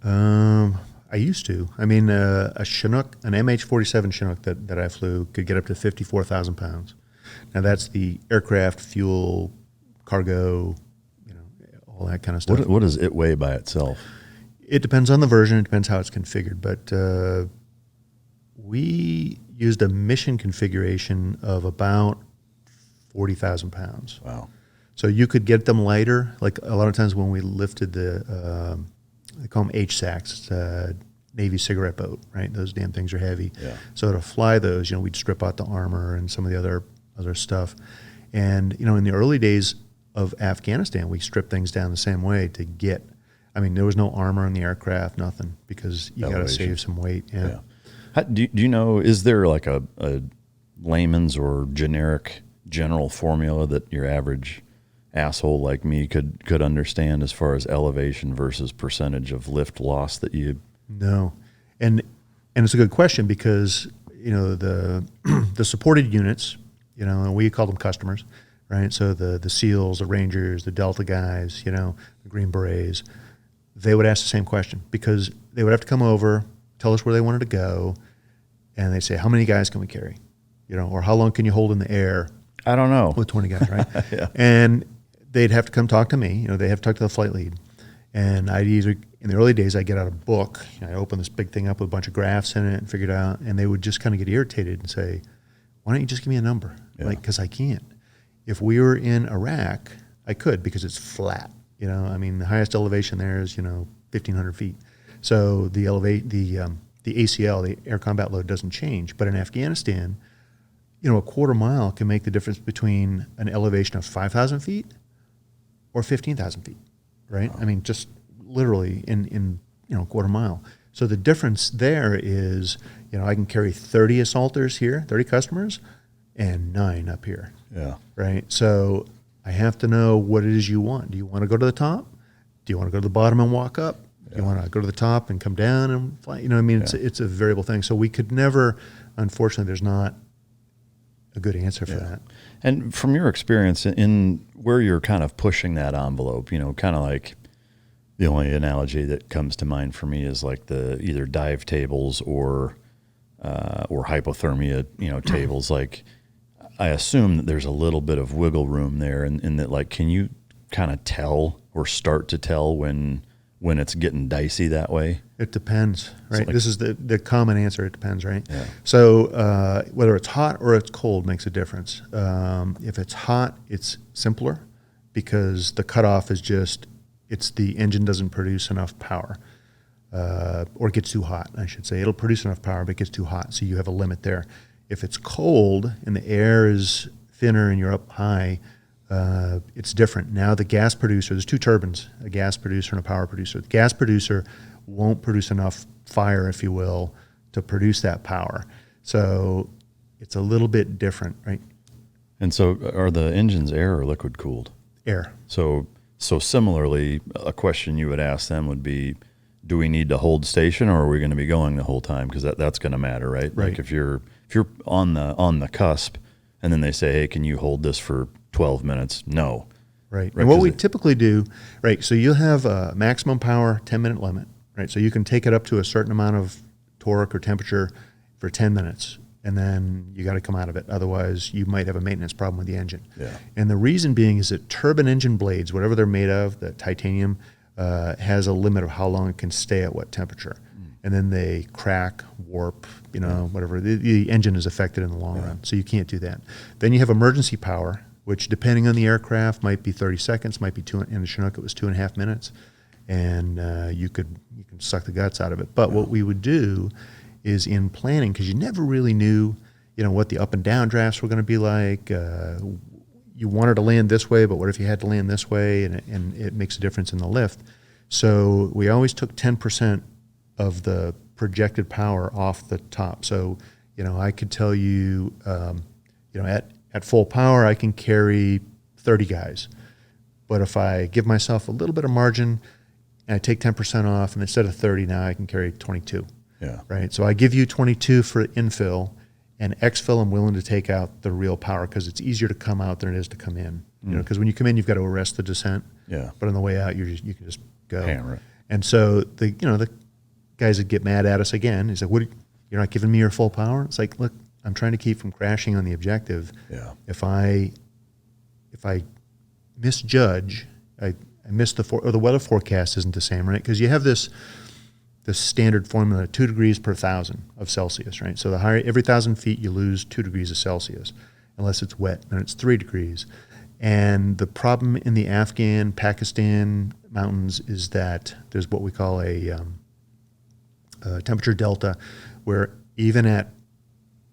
I used to. I mean, a Chinook, an MH-47 Chinook that I flew could get up to 54,000 pounds. Now that's the aircraft, fuel, cargo, all that kind of stuff.
What does it weigh by itself?
It depends on the version. It depends how it's configured, but we used a mission configuration of about 40,000 pounds.
Wow.
So you could get them lighter. Like a lot of times when we lifted they call them HSACs, Navy cigarette boat, right? Those damn things are heavy.
Yeah.
So to fly those, we'd strip out the armor and some of the other stuff. And, in the early days of Afghanistan, we stripped things down the same way to get, there was no armor on the aircraft, nothing, because you got to save some weight. Yeah.
Do you know, is there like a layman's or general formula that your average asshole like me could understand as far as elevation versus percentage of lift loss that you...
No. And it's a good question because, the supported units, and we call them customers, right? So the SEALs, the Rangers, the Delta guys, the Green Berets, they would ask the same question because they would have to come over, tell us where they wanted to go, and they'd say, how many guys can we carry? Or how long can you hold in the air?
I don't know.
With 20 guys, right?
Yeah.
And they'd have to come talk to me. They have to talk to the flight lead. And I'd either, in the early days, I'd get out a book. I open this big thing up with a bunch of graphs in it and figure it out. And they would just kind of get irritated and say, why don't you just give me a number?
Yeah.
Because I can't. If we were in Iraq, I could because it's flat. The highest elevation there is, 1,500 feet. So the ACL, the air combat load, doesn't change. But in Afghanistan, a quarter mile can make the difference between an elevation of 5,000 feet or 15,000 feet, right?
Wow.
I mean, just literally in a quarter mile. So the difference there is, I can carry 30 assaulters here, 30 customers, and 9 up here.
Yeah.
Right. So I have to know what it is you want. Do you want to go to the top? Do you want to go to the bottom and walk up?
Yeah.
Do you want to go to the top and come down and fly? It's a variable thing. So we could never, unfortunately, there's not a good answer for that.
And from your experience in where you're kind of pushing that envelope, kind of like the only analogy that comes to mind for me is like the either dive tables or hypothermia, tables. Like I assume that there's a little bit of wiggle room there, and that like, can you kind of tell or start to tell when it's getting dicey that way?
It depends, right?
So like,
this is the common answer. It depends, right?
Yeah.
So whether it's hot or it's cold makes a difference. If it's hot, it's simpler because the cutoff is the engine doesn't produce enough power, or it gets too hot, I should say. It'll produce enough power, but it gets too hot, so you have a limit there. If it's cold and the air is thinner and you're up high, it's different. Now the gas producer, there's 2 turbines, a gas producer and a power producer. The gas producer won't produce enough fire, if you will, to produce that power. So it's a little bit different, right?
And so are the engines air or liquid cooled?
Air.
So similarly, a question you would ask them would be, do we need to hold station or are we going to be going the whole time? Because that's going to matter, right?
Right.
Like if you're on the cusp and then they say, hey, can you hold this for 12 minutes? No.
Right. And what we typically do, right, so you'll have a maximum power 10-minute limit, right? So you can take it up to a certain amount of torque or temperature for 10 minutes, and then you got to come out of it. Otherwise, you might have a maintenance problem with the engine.
Yeah.
And the reason being is that turbine engine blades, whatever they're made of, the titanium, has a limit of how long it can stay at what temperature. And then they crack, warp, whatever. The engine is affected in the long run, so you can't do that. Then you have emergency power, which depending on the aircraft might be 30 seconds, might be in the Chinook it was 2.5 minutes, and you can suck the guts out of it. But what we would do is in planning, because you never really knew, what the up and down drafts were going to be like. You wanted to land this way, but what if you had to land this way, and it makes a difference in the lift. So we always took 10% of the projected power off the top. So, I could tell you, at full power, I can carry 30 guys. But if I give myself a little bit of margin and I take 10% off, and instead of 30 now, I can carry 22.
Yeah.
Right. So I give you 22 for infill, and exfill I'm willing to take out the real power because it's easier to come out than it is to come in. Because when you come in, you've got to arrest the descent.
Yeah.
But on the way out, you can just go.
Hammer it.
And so the guys that get mad at us again, he's like, "What? You're not giving me your full power?" It's like, look, I'm trying to keep from crashing on the objective.
Yeah.
If I misjudge, I miss the weather forecast isn't the same, right? Because you have this standard formula, 2 degrees per 1,000 of Celsius, right? So the higher, every 1,000 feet you lose 2 degrees of Celsius, unless it's wet, and it's 3 degrees. And the problem in the Afghan, Pakistan mountains is that there's what we call a temperature delta, where even at,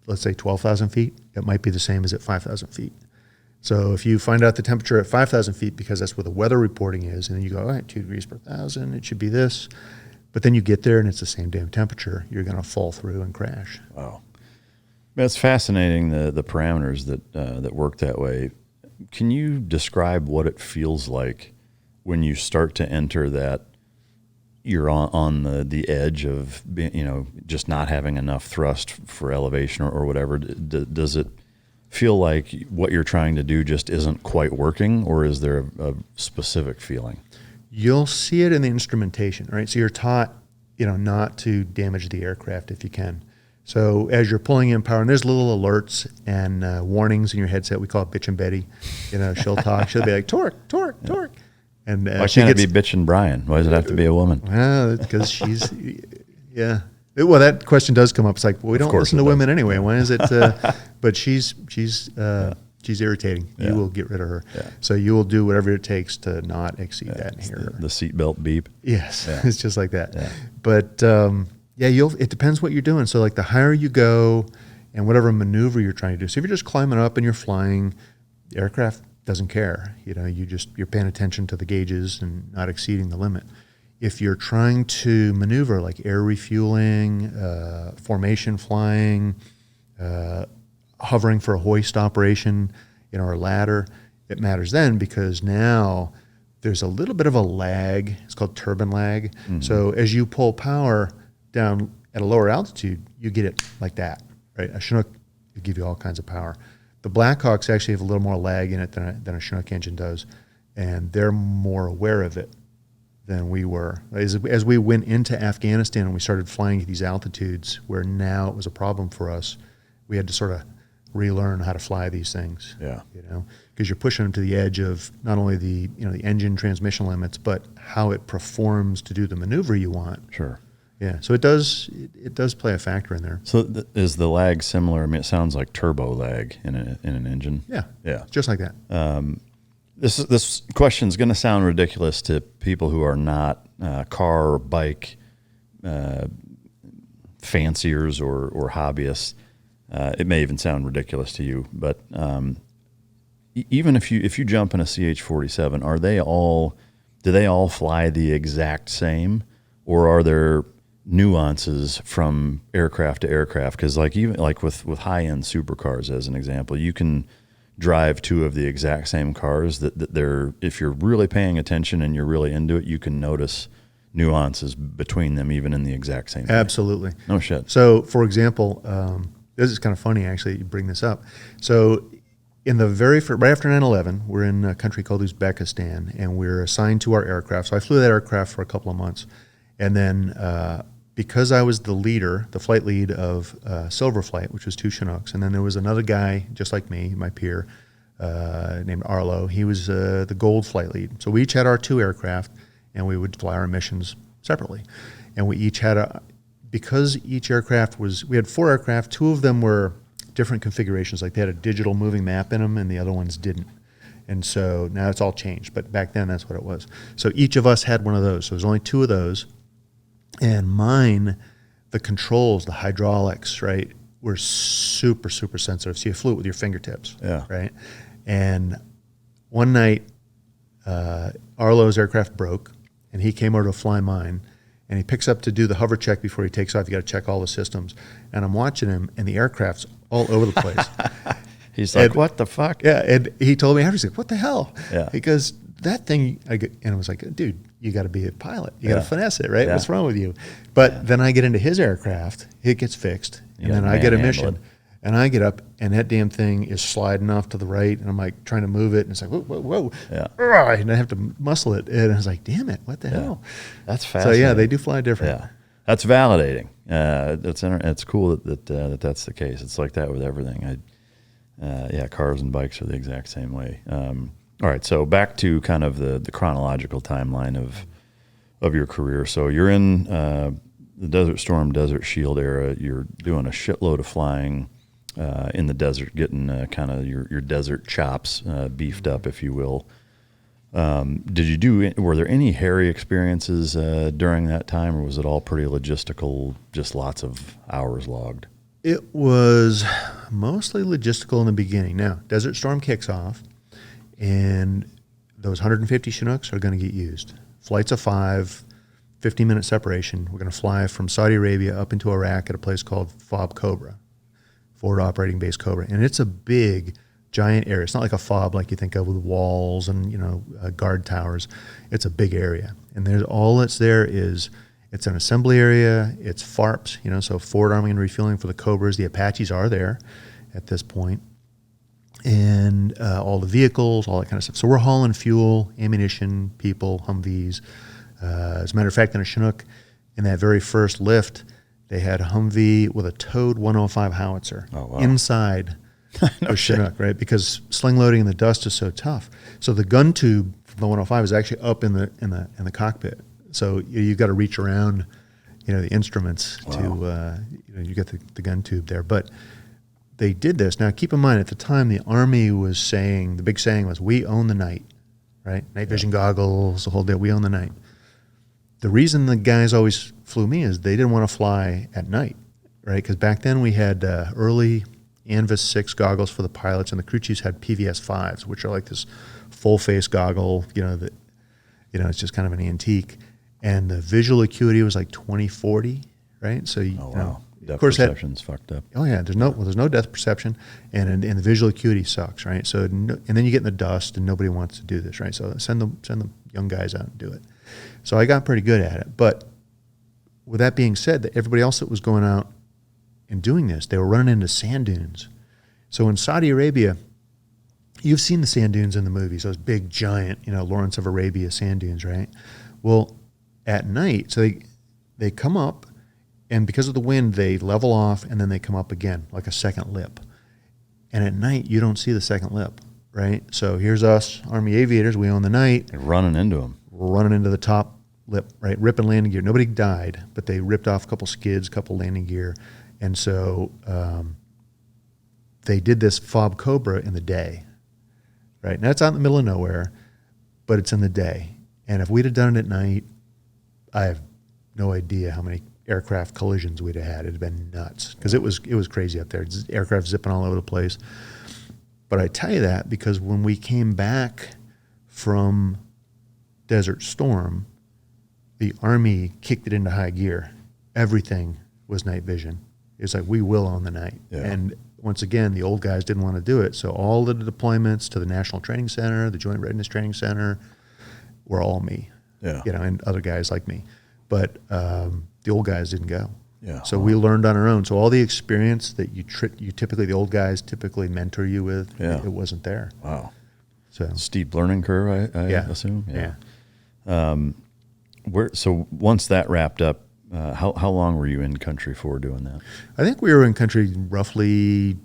let's say, 12,000 feet, it might be the same as at 5,000 feet. So if you find out the temperature at 5,000 feet, because that's where the weather reporting is, and then you go, all right, 2 degrees per 1,000, it should be this. But then you get there and it's the same damn temperature, you're going to fall through and crash.
Wow. That's fascinating, the parameters that work that way. Can you describe what it feels like when you start to enter that you're on the edge of just not having enough thrust for elevation or whatever? Does it feel like what you're trying to do just isn't quite working, or is there a specific feeling?
You'll see it in the instrumentation, right? So you're taught, not to damage the aircraft if you can. So as you're pulling in power, and there's little alerts and warnings in your headset. We call it Bitch and Betty. She'll talk. She'll be like, torque, torque, torque. And
why can't it be Bitch and Brian? Why does it have to be a woman?
Well, because she's, yeah. Well, that question does come up. It's like, well, we don't listen to women anyway. Why is it? But she's irritating.
Yeah.
You will get rid of her.
Yeah.
So you will do whatever it takes to not exceed that and hear her.
The seatbelt beep.
Yes,
Yeah.
it's just like that.
Yeah.
But it depends what you're doing. So like the higher you go, and whatever maneuver you're trying to do. So if you're just climbing up and you're flying, the aircraft doesn't care. You're paying attention to the gauges and not exceeding the limit. If you're trying to maneuver like air refueling, formation flying, hovering for a hoist operation, or ladder, it matters then, because now there's a little bit of a lag. It's called turbine lag. Mm-hmm. So as you pull power down at a lower altitude, you get it like that, right? A Chinook will give you all kinds of power. The Blackhawks actually have a little more lag in it than a Chinook engine does, and they're more aware of it than we were. As we went into Afghanistan and we started flying at these altitudes where now it was a problem for us, we had to sort of relearn how to fly these things.
Yeah.
Because you're pushing them to the edge of not only the engine transmission limits, but how it performs to do the maneuver you want.
Sure.
Yeah. So it does play a factor in there.
So is the lag similar? I mean, it sounds like turbo lag in an engine.
Yeah.
Yeah.
Just like that.
This question is going to sound ridiculous to people who are not car or bike fanciers or hobbyists. It may even sound ridiculous to you, but even if you jump in a CH-47, do they all fly the exact same, or are there nuances from aircraft to aircraft? Because even with high-end supercars, as an example, you can drive two of the exact same cars that they're, if you're really paying attention and you're really into it, you can notice nuances between them even in the exact same thing.
Absolutely.
No shit.
So, for example, this is kind of funny actually you bring this up. So in the right after 9/11, we're in a country called Uzbekistan, and we're assigned to our aircraft. So I flew that aircraft for a couple of months. And then because I was the leader, the flight lead of Silver Flight, which was 2 Chinooks, and then there was another guy just like me, my peer, named Arlo. He was the gold flight lead. So we each had our 2 aircraft, and we would fly our missions separately. And we each had because each aircraft we had 4 aircraft, 2 of them were different configurations, like they had a digital moving map in them and the other ones didn't. And so now it's all changed, but back then that's what it was. So each of us had one of those. So there's only 2 of those. And mine, the controls, the hydraulics, right, were super, super sensitive. So you flew it with your fingertips, right? And one night, Arlo's aircraft broke, and he came over to fly mine, and he picks up to do the hover check before he takes off. You got to check all the systems. And I'm watching him, and the aircraft's all over the place.
He's like, what the fuck?
Yeah, and he told me after, he's like, what the hell?
Yeah.
Because that thing, and I was like, dude, you got to be a pilot. You got to finesse it, right?
Yeah.
What's wrong with you? But then I get into his aircraft, it gets fixed, and then I get a mission. And I get up, and that damn thing is sliding off to the right, and I'm like trying to move it, and it's like, whoa, whoa, whoa.
Yeah.
And I have to muscle it. And I was like, damn it, what the hell?
That's fascinating.
So, yeah, they do fly different.
Yeah. That's validating. It's cool that that's the case. It's like that with everything. Cars and bikes are the exact same way. All right, so back to kind of the chronological timeline of your career. So you're in the Desert Storm, Desert Shield era. You're doing a shitload of flying in the desert, getting kind of your desert chops beefed up, if you will. Were there any hairy experiences during that time, or was it all pretty logistical, just lots of hours logged?
It was mostly logistical in the beginning. Now, Desert Storm kicks off, and those 150 Chinooks are going to get used. Flights of 5, 15-minute separation. We're going to fly from Saudi Arabia up into Iraq at a place called FOB Cobra, Forward Operating Base Cobra. And it's a big, giant area. It's not like a FOB like you think of with walls and guard towers. It's a big area. And there's all that's there is it's an assembly area. It's FARPs, so forward arming and refueling for the Cobras. The Apaches are there at this point. And all the vehicles, all that kind of stuff. So we're hauling fuel, ammunition, people, Humvees. As a matter of fact, in a Chinook, in that very first lift, they had a Humvee with a towed 105 howitzer inside the Chinook, right? Because sling loading in the dust is so tough. So the gun tube from the 105 is actually up in the cockpit. So you've got to reach around, the instruments to you get the gun tube there. But they did this. Now, keep in mind, at the time, the Army was saying, the big saying was, we own the night, right? Night vision goggles, the whole deal, we own the night. The reason the guys always flew me is they didn't want to fly at night, right? Because back then we had early Anvis 6 goggles for the pilots, and the crew chiefs had PVS 5s, which are like this full face goggle, that it's just kind of an antique. And the visual acuity was like 20/40, right? So
depth perception's fucked up.
Oh yeah, there's no depth perception, and the visual acuity sucks, right? So and then you get in the dust, and nobody wants to do this, right? So send the young guys out and do it. So I got pretty good at it, but with that being said, that everybody else that was going out and doing this, they were running into sand dunes. So in Saudi Arabia, you've seen the sand dunes in the movies, those big, giant, Lawrence of Arabia sand dunes, right? Well, at night, so they come up, and because of the wind, they level off, and then they come up again, like a second lip. And at night, you don't see the second lip, right? So here's us, Army aviators, we own the night.
They're running into them.
We're running into the top lip, right? Ripping landing gear. Nobody died, but they ripped off a couple skids, a couple landing gear. And so they did this fob cobra in the day, right? Now it's out in the middle of nowhere, but it's in the day. And if we'd have done it at night, I have no idea how many aircraft collisions we'd have had. It'd been nuts because it was crazy up there. Aircraft zipping all over the place. But I tell you that because when we came back from Desert Storm, the Army kicked it into high gear. Everything was night vision. It's like, we will own the night.
Yeah.
And once again, the old guys didn't want to do it. So all the deployments to the National Training Center, the Joint Readiness Training Center, were all me.
Yeah.
And other guys like me. But the old guys didn't go.
Yeah.
So we learned on our own. So all the experience that you typically, the old guys typically mentor you with, it wasn't there.
Wow.
So
steep learning curve, I assume.
Yeah.
So once that wrapped up, how long were you in country for doing that?
I think we were in country roughly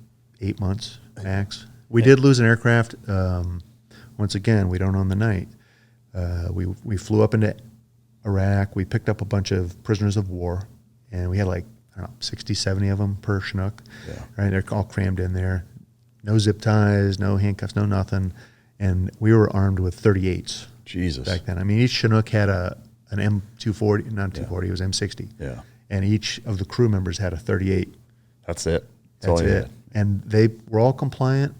8 months max. We did lose an aircraft. Once again, we don't own the night. We flew up into Iraq. We picked up a bunch of prisoners of war, and we had 60, 70 of them per Chinook.
Yeah. Right,
they're all crammed in there. No zip ties, no handcuffs, no nothing. And we were armed with 38s.
Jesus.
Back then. I mean, each Chinook had an M240, not 240, it was M60.
Yeah.
And each of the crew members had a 38.
That's it.
That's it. And they were all compliant.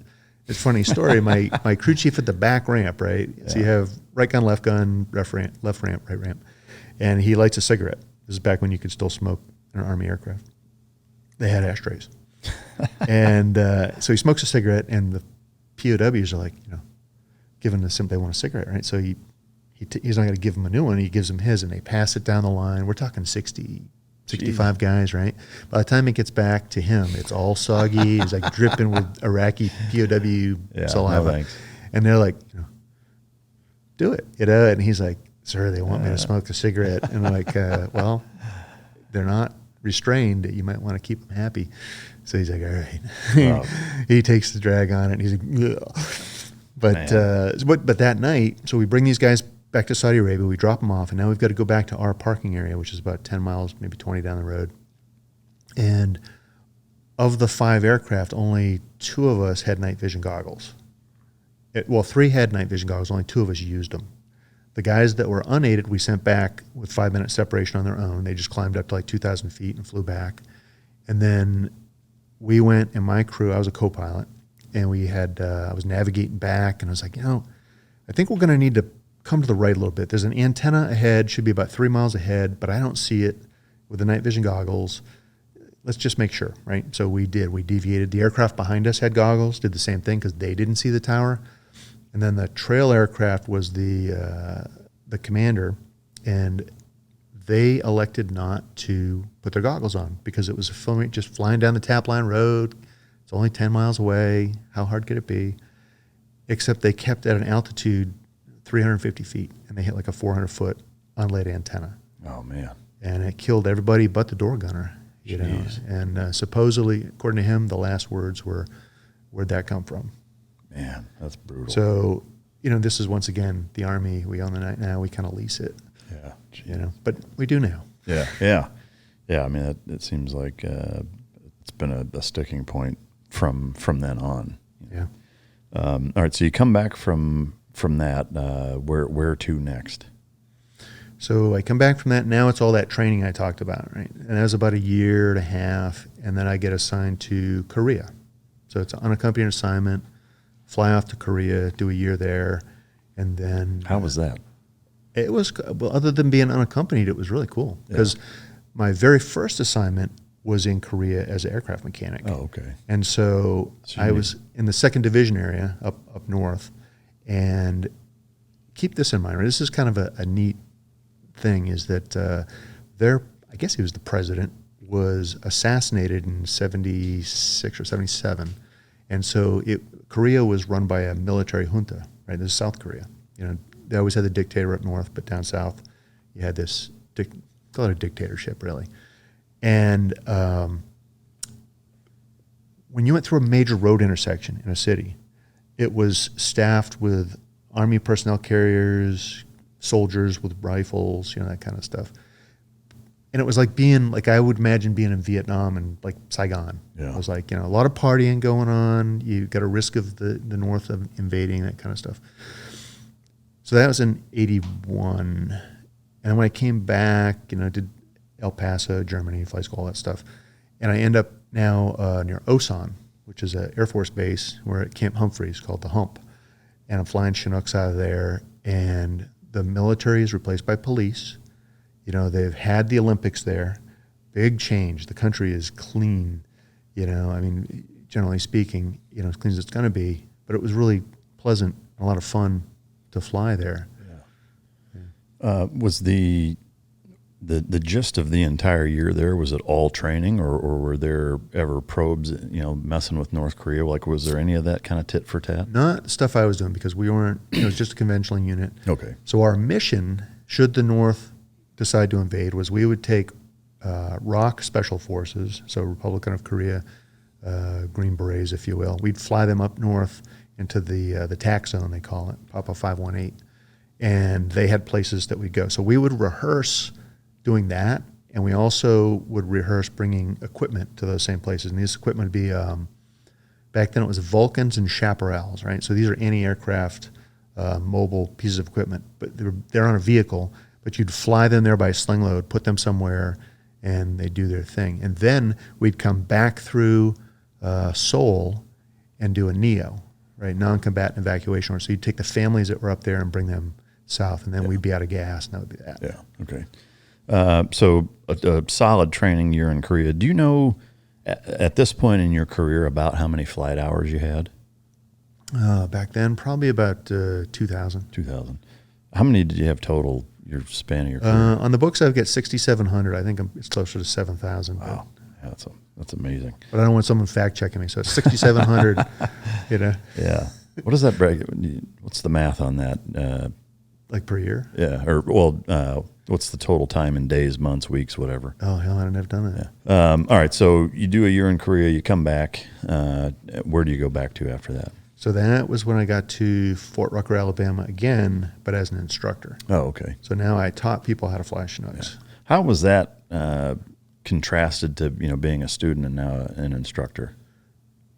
It's a funny story. My crew chief at the back ramp, right? Yeah. So you have right gun, left left ramp, right ramp. And he lights a cigarette. This is back when you could still smoke in an Army aircraft. They had ashtrays. And so he smokes a cigarette, and the POWs are like, giving they want a cigarette, right? So he's not going to give them a new one. He gives them his, and they pass it down the line. We're talking 60, 65 guys, right? By the time it gets back to him, it's all soggy. He's like dripping with Iraqi POW saliva.
No,
and they're like, do it. And he's like, sir, they want me to smoke the cigarette. And I'm like, well, they're not restrained. You might want to keep them happy. So he's like, all right. Wow. He takes the drag on it, and he's like, ugh. But that night, so we bring these guys back to Saudi Arabia, we drop them off, and now we've got to go back to our parking area, which is about 10 miles, maybe 20 down the road. And of the 5 aircraft, only 2 of us had night vision goggles. 3 had night vision goggles, only 2 of us used them. The guys that were unaided, we sent back with 5-minute separation on their own. They just climbed up to 2,000 feet and flew back. And then we went, and my crew, I was a co-pilot, and we had, I was navigating back, and I was like, I think we're going to need to come to the right a little bit. There's an antenna ahead, should be about 3 miles ahead, but I don't see it with the night vision goggles. Let's just make sure, right? So we did. We deviated. The aircraft behind us had goggles, did the same thing because they didn't see the tower. And then the trail aircraft was the commander, and they elected not to put their goggles on because it was just flying down the tap line road. It's only 10 miles away. How hard could it be? Except they kept at an altitude 350 feet, and they hit a 400-foot unlaid antenna.
Oh, man.
And it killed everybody but the door gunner. And supposedly, according to him, the last words were, "Where'd that come from?"
Man, that's brutal.
So, this is once again the Army. We own the night now. We kind of lease it.
Yeah.
But we do now.
Yeah. I mean, it seems like it's been a sticking point from then on.
Yeah.
All right. So you come back from that. Where to next?
So I come back from that. Now it's all that training I talked about, right? And that was about a year and a half. And then I get assigned to Korea. So it's an unaccompanied assignment, fly off to Korea, do a year there. And then...
How was that?
It was, well, other than being unaccompanied, it was really cool. Because my very first assignment was in Korea as an aircraft mechanic.
Oh, okay.
And so I was in the 2nd Division area up north. And keep this in mind, right? This is kind of a neat thing, is that I guess he was the president, was assassinated in 76 or 77. And so Korea was run by a military junta, right? This is South Korea. You know, they always had the dictator up north, but down south, you had this, call it a dictatorship, really. And when you went through a major road intersection in a city, it was staffed with Army personnel carriers, soldiers with rifles, you know, that kind of stuff. And it was like I would imagine being in Vietnam and like Saigon.
Yeah.
It was like, you know, a lot of partying going on. You got a risk of the North of invading, that kind of stuff. So that was in 81. And when I came back, you know, I did El Paso, Germany, flight school, all that stuff. And I end up now near Osan, which is an Air Force base. We're at Camp Humphreys, called the Hump. And I'm flying Chinooks out of there. And the military is replaced by police. You know, they've had the Olympics there. Big change. The country is clean. You know, I mean, generally speaking, you know, as clean as it's going to be. But it was really pleasant, a lot of fun to fly there.
Yeah. Was the gist of the entire year there, was it all training, or were there ever probes, you know, messing with North Korea? Like, was there any of that kind of tit for tat?
Not stuff I was doing, because we weren't, you know, it was just a conventional unit.
Okay.
So our mission, should the North decide to invade, was we would take ROK Special Forces, so Republican of Korea, Green Berets, if you will. We'd fly them up north into the TAC zone, they call it, Papa 518. And they had places that we'd go. So we would rehearse doing that, and we also would rehearse bringing equipment to those same places. And this equipment would be, back then it was Vulcans and Chaparrals, right? So these are anti-aircraft mobile pieces of equipment, but they're on a vehicle, but you'd fly them there by sling load, put them somewhere, and they do their thing. And then we'd come back through Seoul and do a NEO, right? Non-combatant evacuation order. So you'd take the families that were up there and bring them south, and then we'd be out of gas, and that would be that.
Yeah, okay. So a solid training year in Korea. Do you know at this point in your career about how many flight hours you had?
Back then, probably about 2,000.
2,000. How many did you have total your span of your career?
On the books, I've got 6,700. I think it's closer to 7,000.
Wow, yeah, that's amazing.
But I don't want someone fact checking me, so it's 6,700. You know.
Yeah. What does that break? What's the math on that?
Like per year?
Yeah. Or well, what's the total time in days, months, weeks, whatever?
Oh hell, I've never done that.
Yeah. All right. So you do a year in Korea, you come back. Where do you go back to after that?
So that was when I got to Fort Rucker, Alabama again, but as an instructor.
Oh, okay.
So now I taught people how to fly Chinooks.
Yeah. How was that contrasted to, you know, being a student and now an instructor?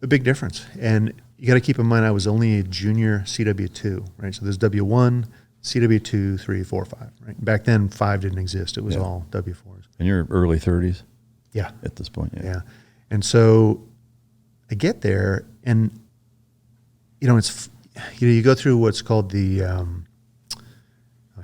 A big difference. And you got to keep in mind, I was only a junior CW2, right? So there's W1, CW2, 3, 4, 5, right? Back then, 5 didn't exist. It was all W4s.
In your early 30s?
Yeah.
At this point,
yeah. And so I get there, and, you know, it's, you know, you go through what's called the,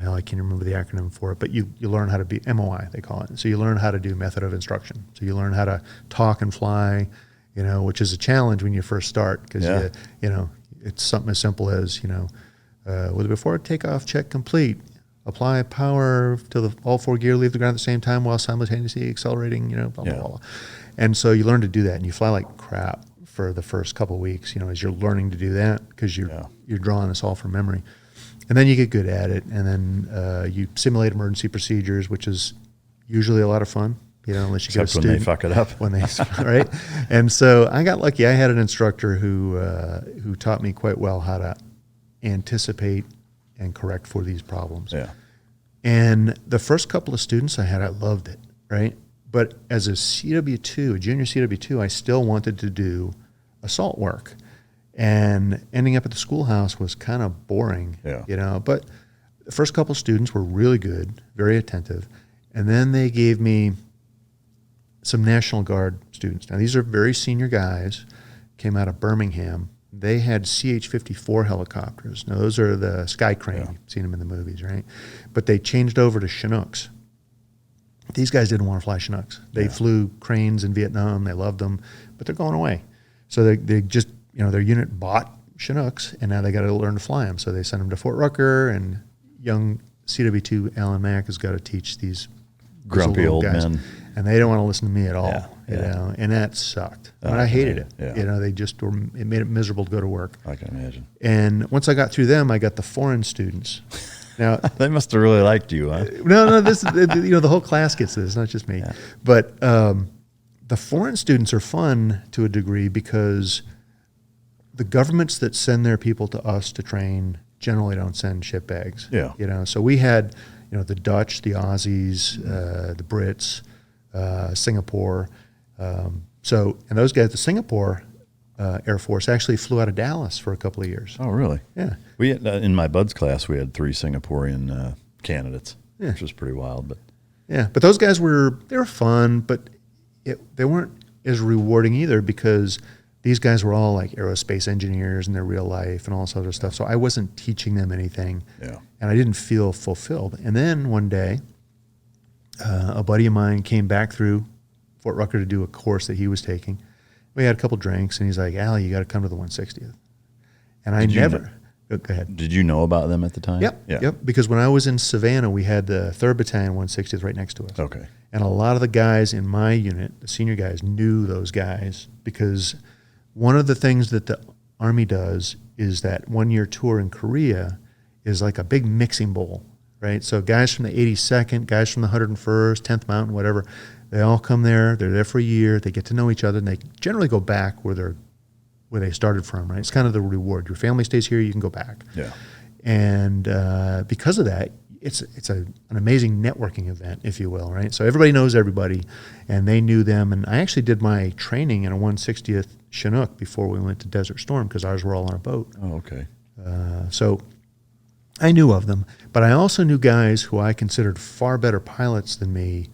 hell, I can't remember the acronym for it, but you learn how to be, MOI, they call it. So you learn how to do method of instruction. So you learn how to talk and fly, you know, which is a challenge when you first start, because, you know, it's something as simple as, you know, with a before takeoff check complete, apply power till all 4 gear leave the ground at the same time while simultaneously accelerating, you know, blah, blah, blah. And so you learn to do that, and you fly like crap for the first couple of weeks, you know, as you're learning to do that, because you're drawing this all from memory. And then you get good at it, and then you simulate emergency procedures, which is usually a lot of fun, you know, unless you get a student.
When they fuck it up.
When they, right? And so I got lucky. I had an instructor who taught me quite well how to anticipate and correct for these problems.
Yeah.
And the first couple of students I had, I loved it, right? But as a CW2, a junior CW2, I still wanted to do assault work. And ending up at the schoolhouse was kind of boring, you know. But the first couple students were really good, very attentive. And then they gave me some National Guard students. Now, these are very senior guys, came out of Birmingham. They had CH-54 helicopters. Now, those are the Sky Crane.
Yeah.
You've seen them in the movies, right? But they changed over to Chinooks. These guys didn't want to fly Chinooks. They flew Cranes in Vietnam. They loved them, but they're going away. So they just, their unit bought Chinooks, and now they got to learn to fly them. So they sent them to Fort Rucker, and young CW5 Alan Mack has got to teach these
grumpy old
guys.
men.
And they don't want to listen to me at all,
Yeah.
and that sucked. And I hated it.
Yeah.
They just were, it made it miserable to go to work.
I can imagine.
And once I got through them, I got the foreign students. Now,
They must have really liked you, huh?
no, this the whole class gets this, not just me.
Yeah.
But the foreign students are fun to a degree because the governments that send their people to us to train generally don't send shitbags.
Yeah.
So we had, the Dutch, the Aussies, the Brits, Singapore. And those guys, the Singapore Air Force actually flew out of Dallas for a couple of years.
Oh, really?
Yeah.
We had, in my buds class, we had 3 Singaporean candidates, which was pretty wild. But
Yeah, but those guys were fun, but they weren't as rewarding either because these guys were all like aerospace engineers in their real life and all this other stuff. So I wasn't teaching them anything, and I didn't feel fulfilled. And then one day, a buddy of mine came back through Fort Rucker to do a course that he was taking. We had a couple drinks, and he's like, "Al, you got to come to the 160th." And I never. Go ahead.
Did you know about them at the time?
Yep. Because when I was in Savannah, we had the 3rd Battalion 160th right next to us.
Okay.
And a lot of the guys in my unit, the senior guys, knew those guys because one of the things that the Army does is that 1-year tour in Korea is like a big mixing bowl, right? So guys from the 82nd, guys from the 101st, 10th Mountain, whatever, they all come there. They're there for a year. They get to know each other, and they generally go back where they started from, right? It's kind of the reward. Your family stays here, you can go back.
Yeah.
And because of that, it's an amazing networking event, if you will, right? So everybody knows everybody, and they knew them. And I actually did my training in a 160th Chinook before we went to Desert Storm because ours were all on a boat.
Oh, okay.
So I knew of them, but I also knew guys who I considered far better pilots than me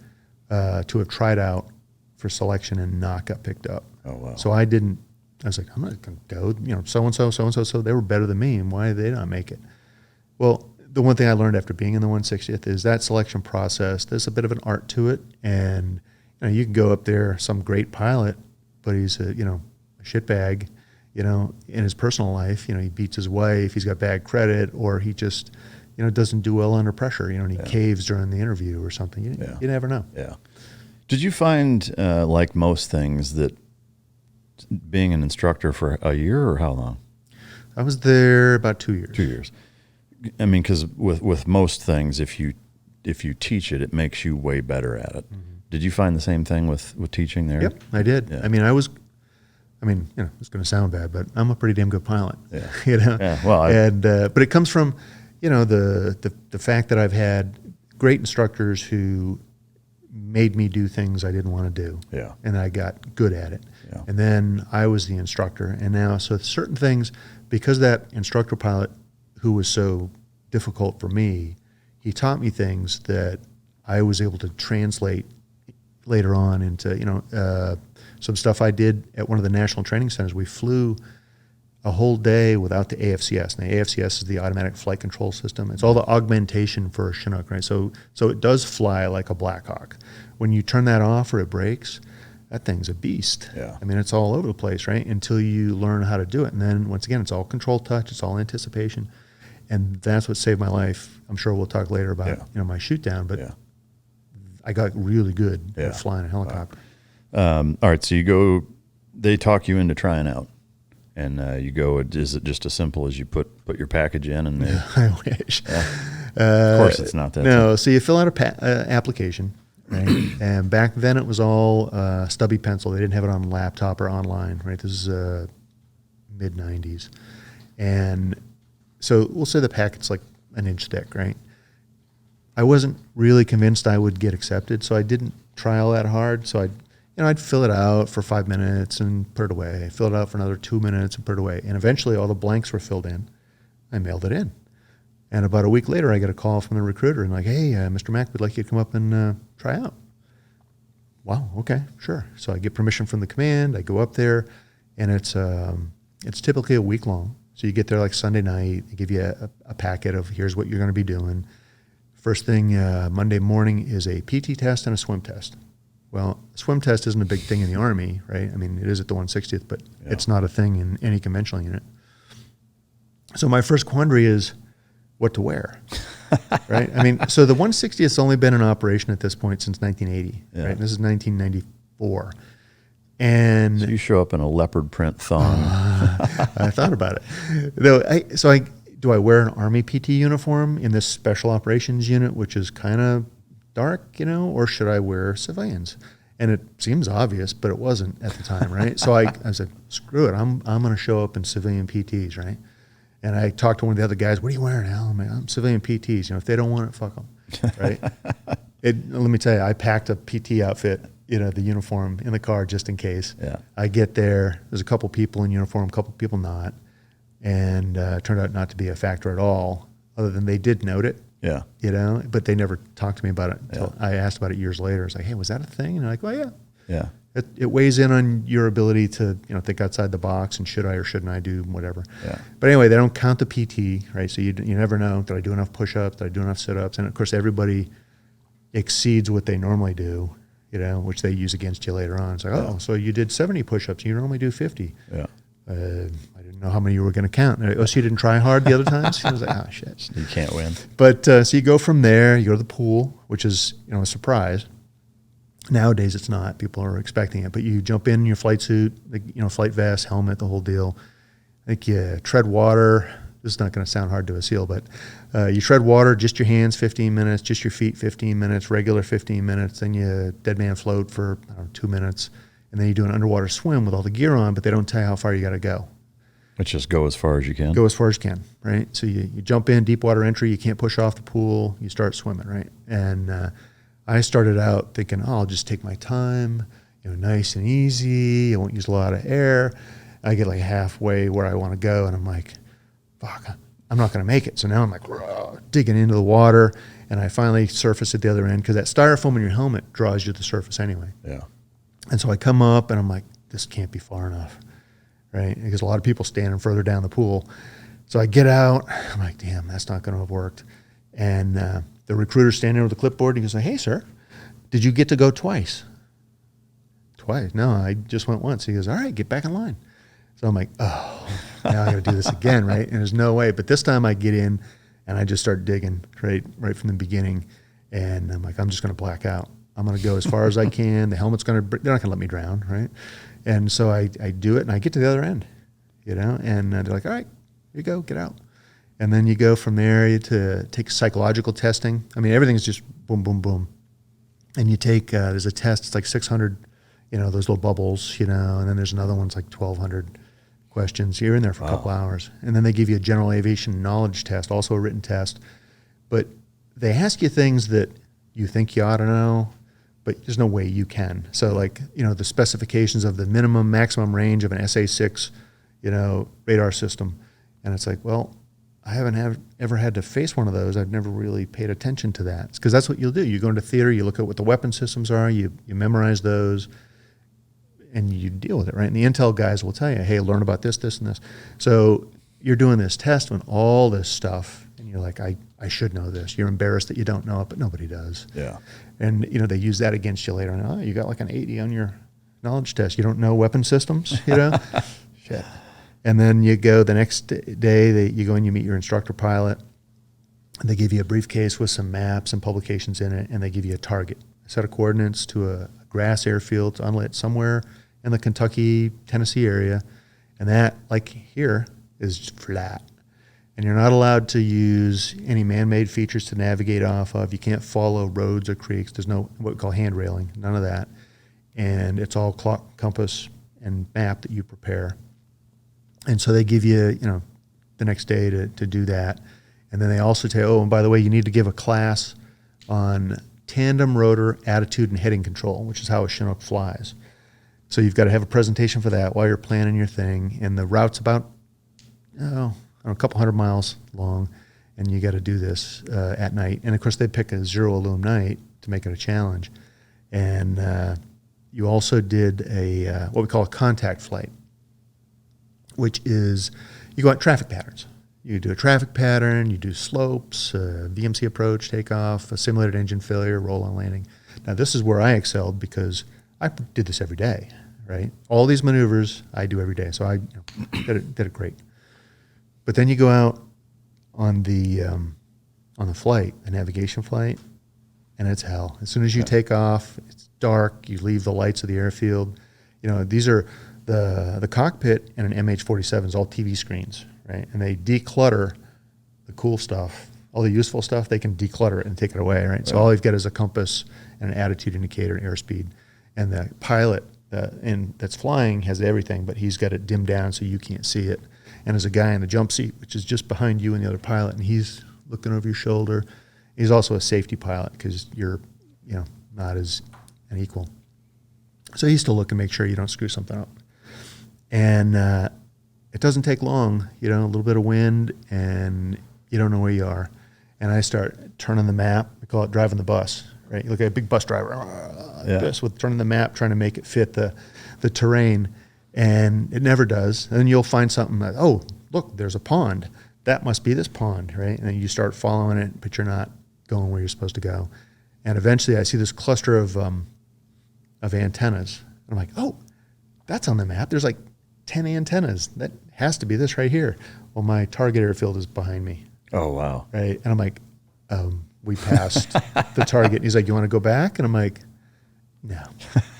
to have tried out for selection and not got picked up.
Oh, wow.
So I was like, I'm not going to go, so-and-so, so they were better than me, and why did they not make it? Well, the one thing I learned after being in the 160th is that selection process, there's a bit of an art to it, and you can go up there, some great pilot, but he's a shitbag, in his personal life, he beats his wife, he's got bad credit, or he just, doesn't do well under pressure, and he caves during the interview or something. You never know.
Yeah. Did you find, like most things, that being an instructor for a year or how long?
I was there about 2 years.
2 years. I mean, because with most things, if you teach it, it makes you way better at it. Mm-hmm. Did you find the same thing with teaching there?
Yep, I did. Yeah. It's going to sound bad, but I'm a pretty damn good pilot.
Yeah.
Yeah. Well, but it comes from, the fact that I've had great instructors who made me do things I didn't want to do.
Yeah.
And I got good at it.
Yeah.
And then I was the instructor. And now, so certain things, because that instructor pilot who was so difficult for me, he taught me things that I was able to translate later on into, some stuff I did at one of the national training centers. We flew a whole day without the AFCS. And the AFCS is the automatic flight control system. It's all the augmentation for a Chinook, right? So it does fly like a Black Hawk. When you turn that off or it breaks, that thing's a beast.
Yeah.
I mean, it's all over the place, right? Until you learn how to do it. And then once again, it's all control touch, it's all anticipation. And that's what saved my life. I'm sure we'll talk later about my shoot down, but I got really good at flying a helicopter.
All right, so you go, they talk you into trying out. And you go, is it just as simple as you put your package in? And
I wish.
Of course it's not that
No, so you fill out a application, right? And back then it was all stubby pencil. They didn't have it on laptop or online, right? This is mid-90s. And so we'll say the packet's like an inch thick, right? I wasn't really convinced I would get accepted, so I didn't try all that hard. So I'd fill it out for 5 minutes and put it away. Fill it out for another 2 minutes and put it away. And eventually all the blanks were filled in. I mailed it in. And about a week later, I get a call from the recruiter and like, hey, Mr. Mack, we'd like you to come up and try out. Wow, okay, sure. So I get permission from the command. I go up there, and it's typically a week long. So you get there like Sunday night. They give you a packet of here's what you're going to be doing. First thing Monday morning is a PT test and a swim test. Well, a swim test isn't a big thing in the Army, right? I mean, it is at the 160th, but it's not a thing in any conventional unit. So my first quandary is what to wear, right? I mean, so the 160th's only been in operation at this point since 1980, right? This is 1994. And
so you show up in a leopard print thong.
I thought about it. Do I wear an Army PT uniform in this special operations unit, which is kind of dark, or should I wear civilians? And it seems obvious, but it wasn't at the time, right? So I said, screw it. I'm going to show up in civilian PTs, right? And I talked to one of the other guys. What are you wearing, Al? I'm civilian PTs. If they don't want it, fuck them, right? Let me tell you, I packed a PT outfit, the uniform in the car just in case.
Yeah.
I get there. There's a couple people in uniform, a couple people not, and turned out not to be a factor at all. Other than they did note it.
Yeah.
But they never talked to me about it until I asked about it years later. It's like, hey, was that a thing? And they're like, well, yeah.
Yeah.
It weighs in on your ability to, think outside the box and should I or shouldn't I do whatever.
Yeah.
But anyway, they don't count the PT, right? So you never know, did I do enough push-ups? Did I do enough sit-ups? And of course, everybody exceeds what they normally do, which they use against you later on. It's like, oh, so you did 70 push-ups. You normally do 50.
Yeah.
I didn't know how many you were going to count. Oh, so you didn't try hard the other times? I was like, oh, shit.
You can't win.
But so you go from there, you go to the pool, which is, a surprise. Nowadays it's not. People are expecting it. But you jump in your flight suit, flight vest, helmet, the whole deal. I think you tread water. This is not going to sound hard to a SEAL, but you tread water, just your hands, 15 minutes, just your feet, 15 minutes, regular 15 minutes. Then you dead man float for 2 minutes. And then you do an underwater swim with all the gear on, but they don't tell you how far you got to go.
But just go as far as you can.
Go as far as you can, right? So you jump in, deep water entry, you can't push off the pool, you start swimming, right? And I started out thinking, I'll just take my time, nice and easy. I won't use a lot of air. I get like halfway where I want to go, and I'm like, fuck, I'm not going to make it. So now I'm like digging into the water, and I finally surface at the other end because that styrofoam in your helmet draws you to the surface anyway.
Yeah.
And so I come up, and I'm like, this can't be far enough, right? Because a lot of people standing further down the pool. So I get out. I'm like, damn, that's not going to have worked. And the recruiter's standing there with the clipboard. And he goes, hey, sir, did you get to go twice? Twice? No, I just went once. He goes, all right, get back in line. So I'm like, oh, now I got to do this again, right? And there's no way. But this time I get in, and I just start digging right from the beginning. And I'm like, I'm just going to black out. I'm going to go as far as I can. The helmet's they're not going to let me drown, right? And so I do it, and I get to the other end, and they're like, all right, here you go, get out. And then you go from there to take psychological testing. I mean, everything's just boom, boom, boom. And you take, there's a test, it's like 600, those little bubbles, and then there's another one, it's like 1,200 questions. You're in there for a couple hours. And then they give you a general aviation knowledge test, also a written test. But they ask you things that you think you ought to know, but there's no way you can. So like, the specifications of the minimum, maximum range of an SA-6, radar system. And it's like, well, I haven't ever had to face one of those. I've never really paid attention to that. Because that's what you'll do. You go into theater, you look at what the weapon systems are, you memorize those, and you deal with it, right? And the intel guys will tell you, hey, learn about this, this, and this. So you're doing this test on all this stuff, and you're like, I should know this. You're embarrassed that you don't know it, but nobody does.
Yeah.
And, they use that against you later. And, oh, you got like an 80 on your knowledge test. You don't know weapon systems, Shit. And then you go the next day, you go and you meet your instructor pilot. And they give you a briefcase with some maps and publications in it, and they give you a target, a set of coordinates to a grass airfield unlit somewhere in the Kentucky, Tennessee area. And that, like here, is flat. And you're not allowed to use any man-made features to navigate off of. You can't follow roads or creeks. There's no what we call hand railing, none of that. And it's all clock, compass, and map that you prepare. And so they give you, the next day to do that. And then they also tell you, oh, and by the way, you need to give a class on tandem rotor attitude and heading control, which is how a Chinook flies. So you've got to have a presentation for that while you're planning your thing. And the route's about, a couple hundred miles long. and you got to do this at night. And of course, they pick a zero illume night to make it a challenge. And you also did a what we call a contact flight, which is you go out traffic patterns. You do a traffic pattern, you do slopes, VMC approach, takeoff, a simulated engine failure, roll-on landing. Now, this is where I excelled because I did this every day, right? All these maneuvers I do every day, so I did it great. But then you go out on the flight, the navigation flight, and it's hell. As soon as you take off, it's dark. You leave the lights of the airfield. You know, these are the cockpit and an MH-47 is all TV screens, right? And they declutter the cool stuff, all the useful stuff. They can declutter it and take it away, right? So all you've got is a compass and an attitude indicator and airspeed. And the pilot that's flying has everything, but he's got it dimmed down so you can't see it. And there's a guy in the jump seat, which is just behind you and the other pilot, and he's looking over your shoulder. He's also a safety pilot because you're, not as an equal. So he's still looking to make sure you don't screw something up. And it doesn't take long, a little bit of wind, and you don't know where you are. And I start turning the map. We call it driving the bus, right? You look at a big bus driver, this with turning the map, trying to make it fit the terrain. And it never does. And then you'll find something that, oh, look, there's a pond. That must be this pond, right? And then you start following it, but you're not going where you're supposed to go. And eventually I see this cluster of antennas. I'm like, oh, that's on the map. There's like 10 antennas. That has to be this right here. Well, my target airfield is behind me.
Oh, wow.
Right? And I'm like, we passed the target. And he's like, you want to go back? And I'm like, no,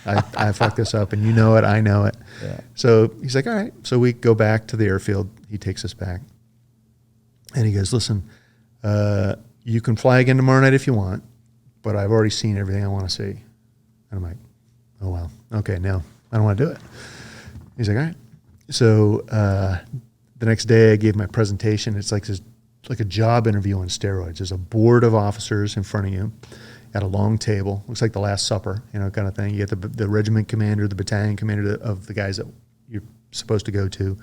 I fucked this up, and you know it, I know it.
Yeah.
So he's like, all right. So we go back to the airfield. He takes us back. And he goes, listen, you can fly again tomorrow night if you want, but I've already seen everything I want to see. And I'm like, oh, well, okay, no, I don't want to do it. He's like, all right. So the next day I gave my presentation. It's like a job interview on steroids. There's a board of officers in front of you at a long table. Looks like the Last Supper, kind of thing. You get the regiment commander, the battalion commander of the guys that you're supposed to go to,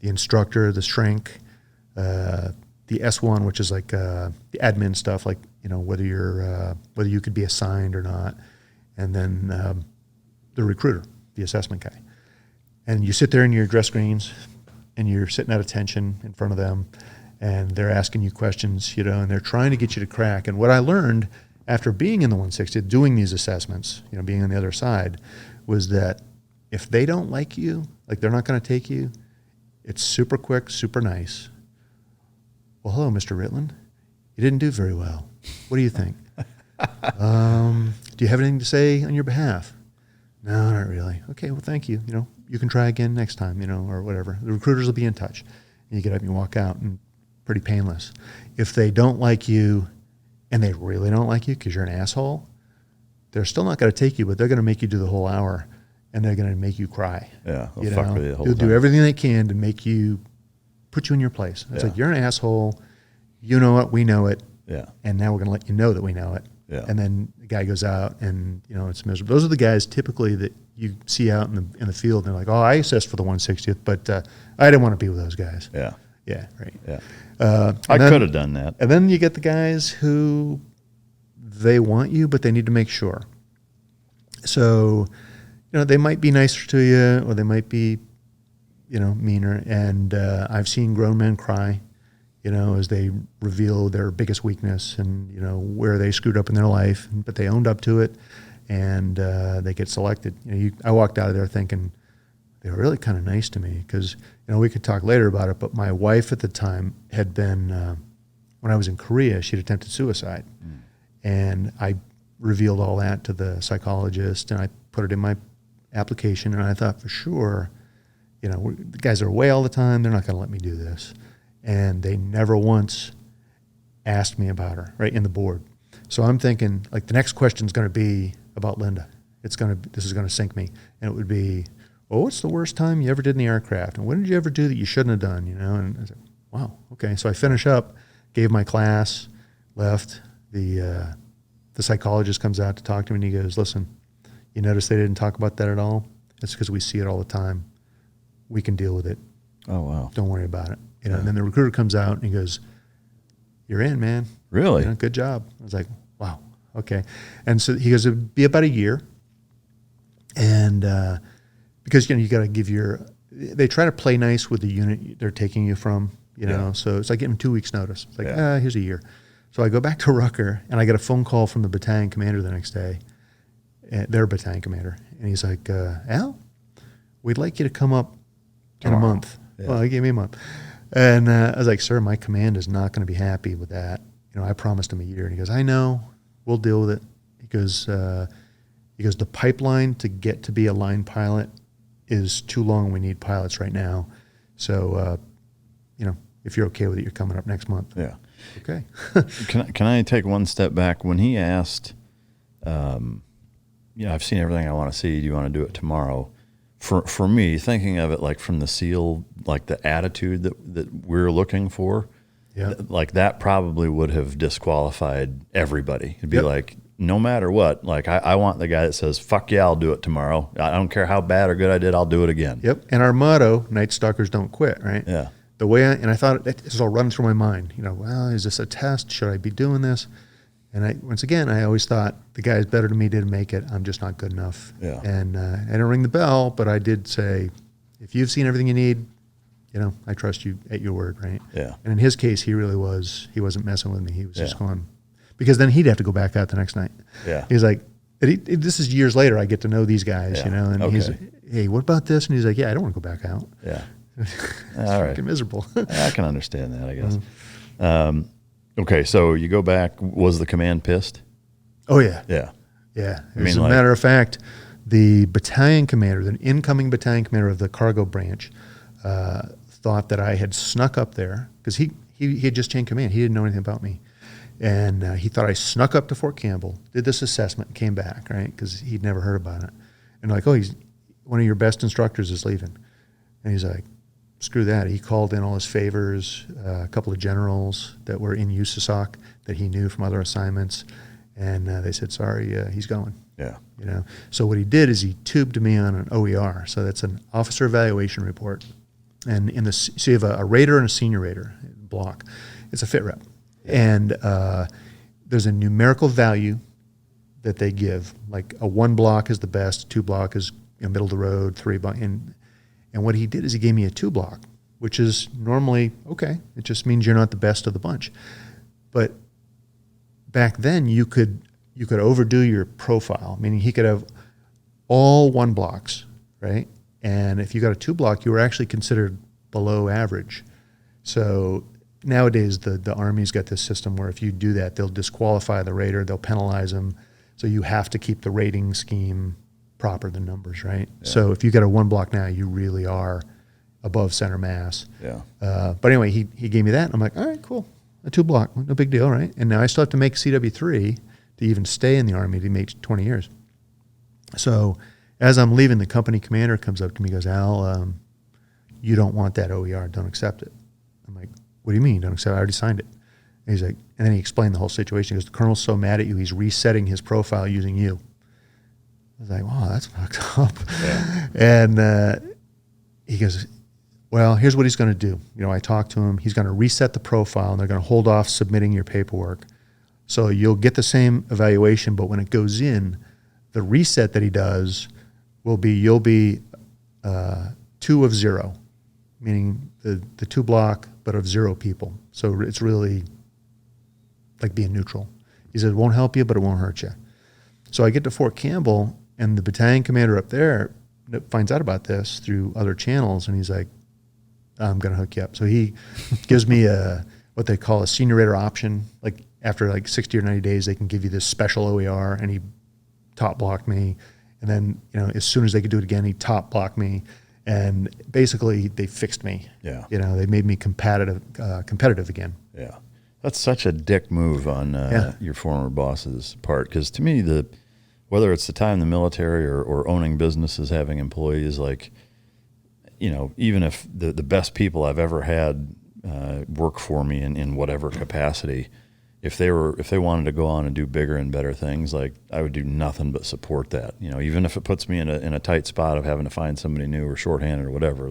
the instructor, the shrink, the S1, which is like the admin stuff, like whether you could be assigned or not, and then the recruiter, the assessment guy. And you sit there in your dress greens, and you're sitting at attention in front of them, and they're asking you questions, and they're trying to get you to crack. And what I learned after being in the 160, doing these assessments, being on the other side, was that if they don't like you, like they're not going to take you, it's super quick, super nice. Well, hello, Mr. Ritland. You didn't do very well. What do you think? Do you have anything to say on your behalf? No, not really. Okay, well, thank you. You can try again next time, or whatever. The recruiters will be in touch. And you get up and you walk out, and pretty painless. If they don't like you, and they really don't like you because you're an asshole, they're still not going to take you, but they're going to make you do the whole hour, and they're going to make you cry.
Yeah, they'll fuck with you the whole
They'll
time.
do everything they can to make you, put you in your place. It's like, you're an asshole, you know it, we know it, and now we're going to let you know that we know it.
Yeah.
And then the guy goes out, and it's miserable. Those are the guys typically that you see out in the field, and they're like, oh, I assessed for the 160th, but I didn't want to be with those guys.
Yeah.
Yeah, right.
Yeah. I could have done that.
And then you get the guys who they want you, but they need to make sure. So, they might be nicer to you, or they might be, meaner. And I've seen grown men cry, as they reveal their biggest weakness and, where they screwed up in their life, but they owned up to it, and they get selected. I walked out of there thinking they were really kind of nice to me because, we could talk later about it, but my wife at the time had been, when I was in Korea, she'd attempted suicide. Mm. And I revealed all that to the psychologist, and I put it in my application, and I thought for sure, the guys are away all the time, they're not going to let me do this. And they never once asked me about her, right, in the board. So I'm thinking, like, the next question is going to be about Linda. This is going to sink me. And it would be, well, what's the worst time you ever did in the aircraft? And what did you ever do that you shouldn't have done, And I said, wow, okay. So I finish up, gave my class, left. The psychologist comes out to talk to me, and he goes, listen, you notice they didn't talk about that at all? It's because we see it all the time. We can deal with it.
Oh, wow.
Don't worry about it. And then the recruiter comes out, and he goes, you're in, man.
Really?
Good job. I was like, wow, okay. And so he goes, it'd be about a year. And because, you got to give they try to play nice with the unit they're taking you from, so it's like getting 2 weeks notice. It's like, here's a year. So I go back to Rucker, and I get a phone call from the battalion commander the next day, their battalion commander. And he's like, Al, we'd like you to come up in a month. Yeah. Well, he gave me a month. And I was like, sir, my command is not going to be happy with that. I promised him a year. And he goes, I know, we'll deal with it. He goes, the pipeline to get to be a line pilot is too long. We need pilots right now. So, if you're okay with it, you're coming up next month.
Yeah.
Okay.
Can I take one step back? When he asked, I've seen everything I want to see. Do you want to do it tomorrow? For me, thinking of it like from the SEAL, like the attitude that we're looking for, like that probably would have disqualified everybody. It'd be like, no matter what, like I want the guy that says, fuck yeah, I'll do it tomorrow. I don't care how bad or good I did, I'll do it again.
Yep. And our motto, Night Stalkers don't quit, right?
Yeah.
The way I thought, this is all running through my mind, well, is this a test? Should I be doing this? And once again, I always thought the guy's better than me, didn't make it. I'm just not good enough.
Yeah.
And I didn't ring the bell, but I did say, if you've seen everything you need, I trust you at your word, right?
Yeah.
And in his case, he wasn't messing with me. He was just going, because then he'd have to go back out the next night.
Yeah.
He's like, this is years later, I get to know these guys, and he's, hey, what about this? And he's like, yeah, I don't want to go back out.
Yeah.
It's
all right.
freaking miserable.
I can understand that, I guess. Okay, so you go back. Was the command pissed?
Oh, yeah.
Yeah.
Yeah. As a matter of fact, the battalion commander, the incoming battalion commander of the cargo branch, thought that I had snuck up there because he had just changed command. He didn't know anything about me. And he thought I snuck up to Fort Campbell, did this assessment, and came back, right? Because he'd never heard about it. And like, he's one of your best instructors is leaving. And he's like, screw that. He called in all his favors, a couple of generals that were in USASOC that he knew from other assignments. And they said, sorry, he's going.
Yeah.
So what he did is he tubed me on an OER. So that's an officer evaluation report. And so you have a rater and a senior rater block. It's a fit rep. And there's a numerical value that they give. Like a 1 block is the best, 2 block is middle of the road, 3 block. And what he did is he gave me a 2 block, which is normally okay. It just means you're not the best of the bunch. But back then you could overdo your profile, meaning he could have all 1 blocks, right? And if you got a 2 block, you were actually considered below average. So nowadays the Army's got this system where if you do that, they'll disqualify the rater, they'll penalize them. So you have to keep the rating scheme proper, the numbers, right? Yeah. So if you got a 1 block now, you really are above center mass.
Yeah.
But anyway, he gave me that, and I'm like, all right, cool, a 2 block, no big deal, right? And now I still have to make CW3 to even stay in the Army to make 20 years. So as I'm leaving, the company commander comes up to me and goes, Al, you don't want that OER, don't accept it. I'm like, what do you mean, don't accept it? I already signed it. And he's like, and then he explained the whole situation. He goes, the colonel's so mad at you, he's resetting his profile using you. I was like, wow, that's fucked up. Yeah. And he goes, well, here's what he's going to do. I talked to him. He's going to reset the profile, and they're going to hold off submitting your paperwork. So you'll get the same evaluation, but when it goes in, the reset that he does will be, you'll be 2 of 0, meaning the 2 block, but of 0 people. So it's really like being neutral. He said, it won't help you, but it won't hurt you. So I get to Fort Campbell, and the battalion commander up there finds out about this through other channels, and he's like, I'm going to hook you up. So he gives me what they call a senior rater option. Like after 60 or 90 days, they can give you this special OER, and he top blocked me. And then, as soon as they could do it again, he top blocked me. And basically, they fixed me.
Yeah.
They made me competitive again.
Yeah. That's such a dick move on your former boss's part. Because to me, whether it's the time in the military or owning businesses, having employees, even if the best people I've ever had work for me in whatever capacity, if they wanted to go on and do bigger and better things, I would do nothing but support that. Even if it puts me in a tight spot of having to find somebody new or shorthanded or whatever,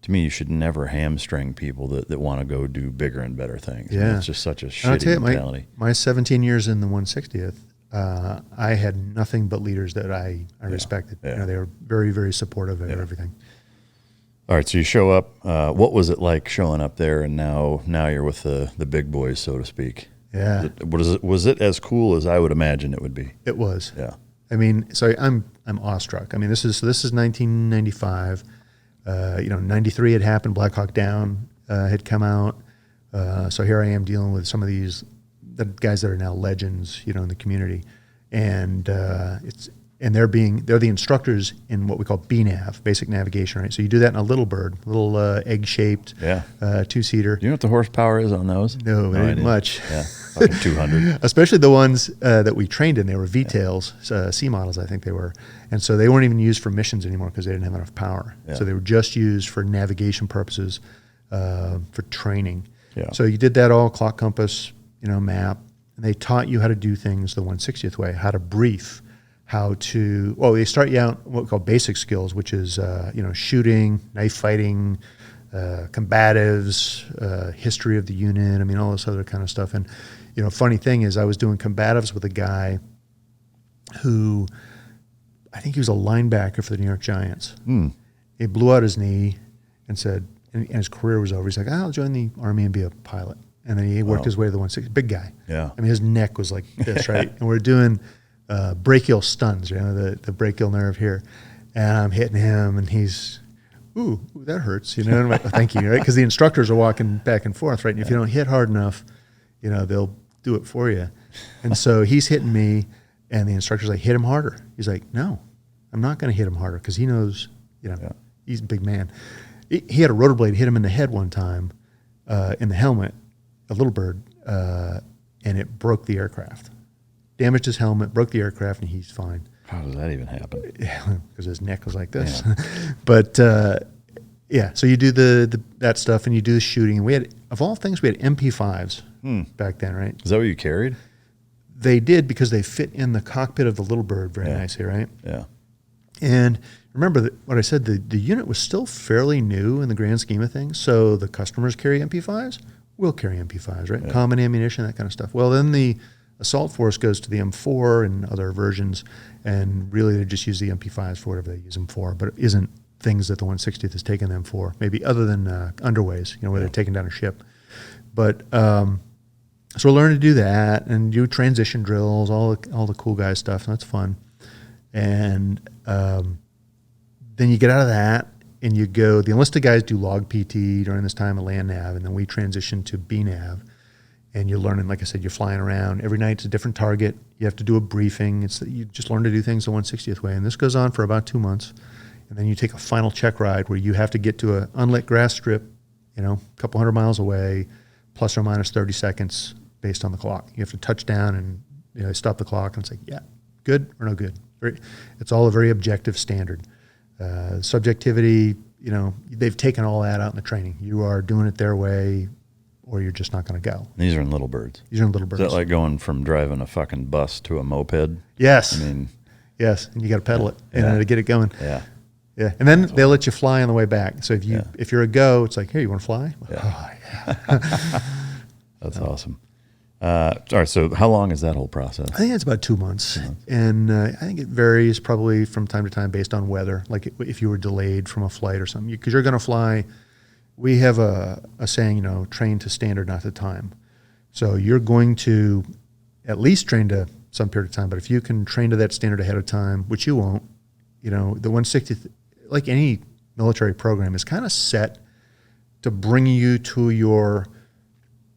to me, you should never hamstring people that want to go do bigger and better things.
Yeah.
I mean, it's just such a
I'll tell
shitty
you,
mentality.
my 17 years in the 160th, I had nothing but leaders that I respected.
Yeah.
You know, they were very, very supportive of everything.
All right, so you show up. What was it like showing up there, and now you're with the big boys, so to speak?
Yeah.
Was it as cool as I would imagine it would be?
It was.
Yeah.
I mean, so I'm awestruck. I mean, this is 1995. 93 had happened. Black Hawk Down had come out. So here I am dealing with some of the guys that are now legends, in the community, and they're the instructors in what we call BNAV, basic navigation, right? So you do that in a little bird, little egg-shaped, 2-seater.
Do you know what the horsepower is on those?
No, it ain't much.
Yeah, fucking 200.
Especially the ones that we trained in. They were V-tails, C models, I think they were. And so they weren't even used for missions anymore because they didn't have enough power.
Yeah.
So they were just used for navigation purposes, for training.
Yeah.
So you did that all, clock, compass, map. And they taught you how to do things the 160th way, how to brief, they start you out what we call basic skills, which is, shooting, knife fighting, combatives, history of the unit. I mean, all this other kind of stuff. And, funny thing is I was doing combatives with a guy who, I think he was a linebacker for the New York Giants. He blew out his knee and said, and his career was over. He's like, I'll join the Army and be a pilot. And then he worked his way to the 160. Big guy.
Yeah.
I mean, his neck was like this, right? And we're doing brachial stuns, the brachial nerve here. And I'm hitting him, and he's, ooh, that hurts, And I'm like, thank you, right? Because the instructors are walking back and forth, right? And if you don't hit hard enough, they'll do it for you. And so he's hitting me, and the instructor's like, hit him harder. He's like, no, I'm not going to hit him harder, because he knows, he's a big man. He had a rotor blade hit him in the head one time, in the helmet, a little bird, and it broke the aircraft. Damaged his helmet, broke the aircraft, and he's fine.
How does that even happen?
Yeah, because his neck was like this.
Yeah.
But so you do that stuff, and you do the shooting. And we had, of all things, we had MP5s back then, right?
Is that what you carried?
They did, because they fit in the cockpit of the little bird very nicely, right?
Yeah.
And remember what I said, the unit was still fairly new in the grand scheme of things. So the customers carry MP5s, we'll carry MP5s, right? Yeah. Common ammunition, that kind of stuff. Well, then the assault force goes to the M4 and other versions, and really they just use the MP5s for whatever they use them for, but it isn't things that the 160th has taken them for, maybe other than underways, where they're taking down a ship. But so we're learning to do that and do transition drills, all the cool guy stuff, and that's fun. And then you get out of that, and you go, the enlisted guys do log PT during this time of land nav, and then we transition to BNAV. And you're learning, like I said, you're flying around. Every night it's a different target. You have to do a briefing. You just learn to do things the 160th way. And this goes on for about 2 months. And then you take a final check ride where you have to get to an unlit grass strip, a couple 100 miles away, plus or minus 30 seconds based on the clock. You have to touch down and stop the clock and it's like, yeah, good or no good. It's all a very objective standard. Subjectivity, they've taken all that out in the training. You are doing it their way, or you're just not going to go.
These are in little birds.
These are in little birds.
Is that like going from driving a fucking bus to a moped?
Yes.
I mean,
yes, and you got to pedal it to get it going.
Yeah.
Yeah, and then they'll let you fly on the way back. So if you're a go, it's like, hey, you want to fly?
Yeah.
Oh, yeah.
That's awesome. All right, so how long is that whole process?
I think it's about 2 months. And I think it varies probably from time to time based on weather, like if you were delayed from a flight or something. Because you're going to fly, we have a saying, train to standard, not to time. So you're going to at least train to some period of time, but if you can train to that standard ahead of time, which you won't, the 160th, like any military program, is kind of set to bring you to your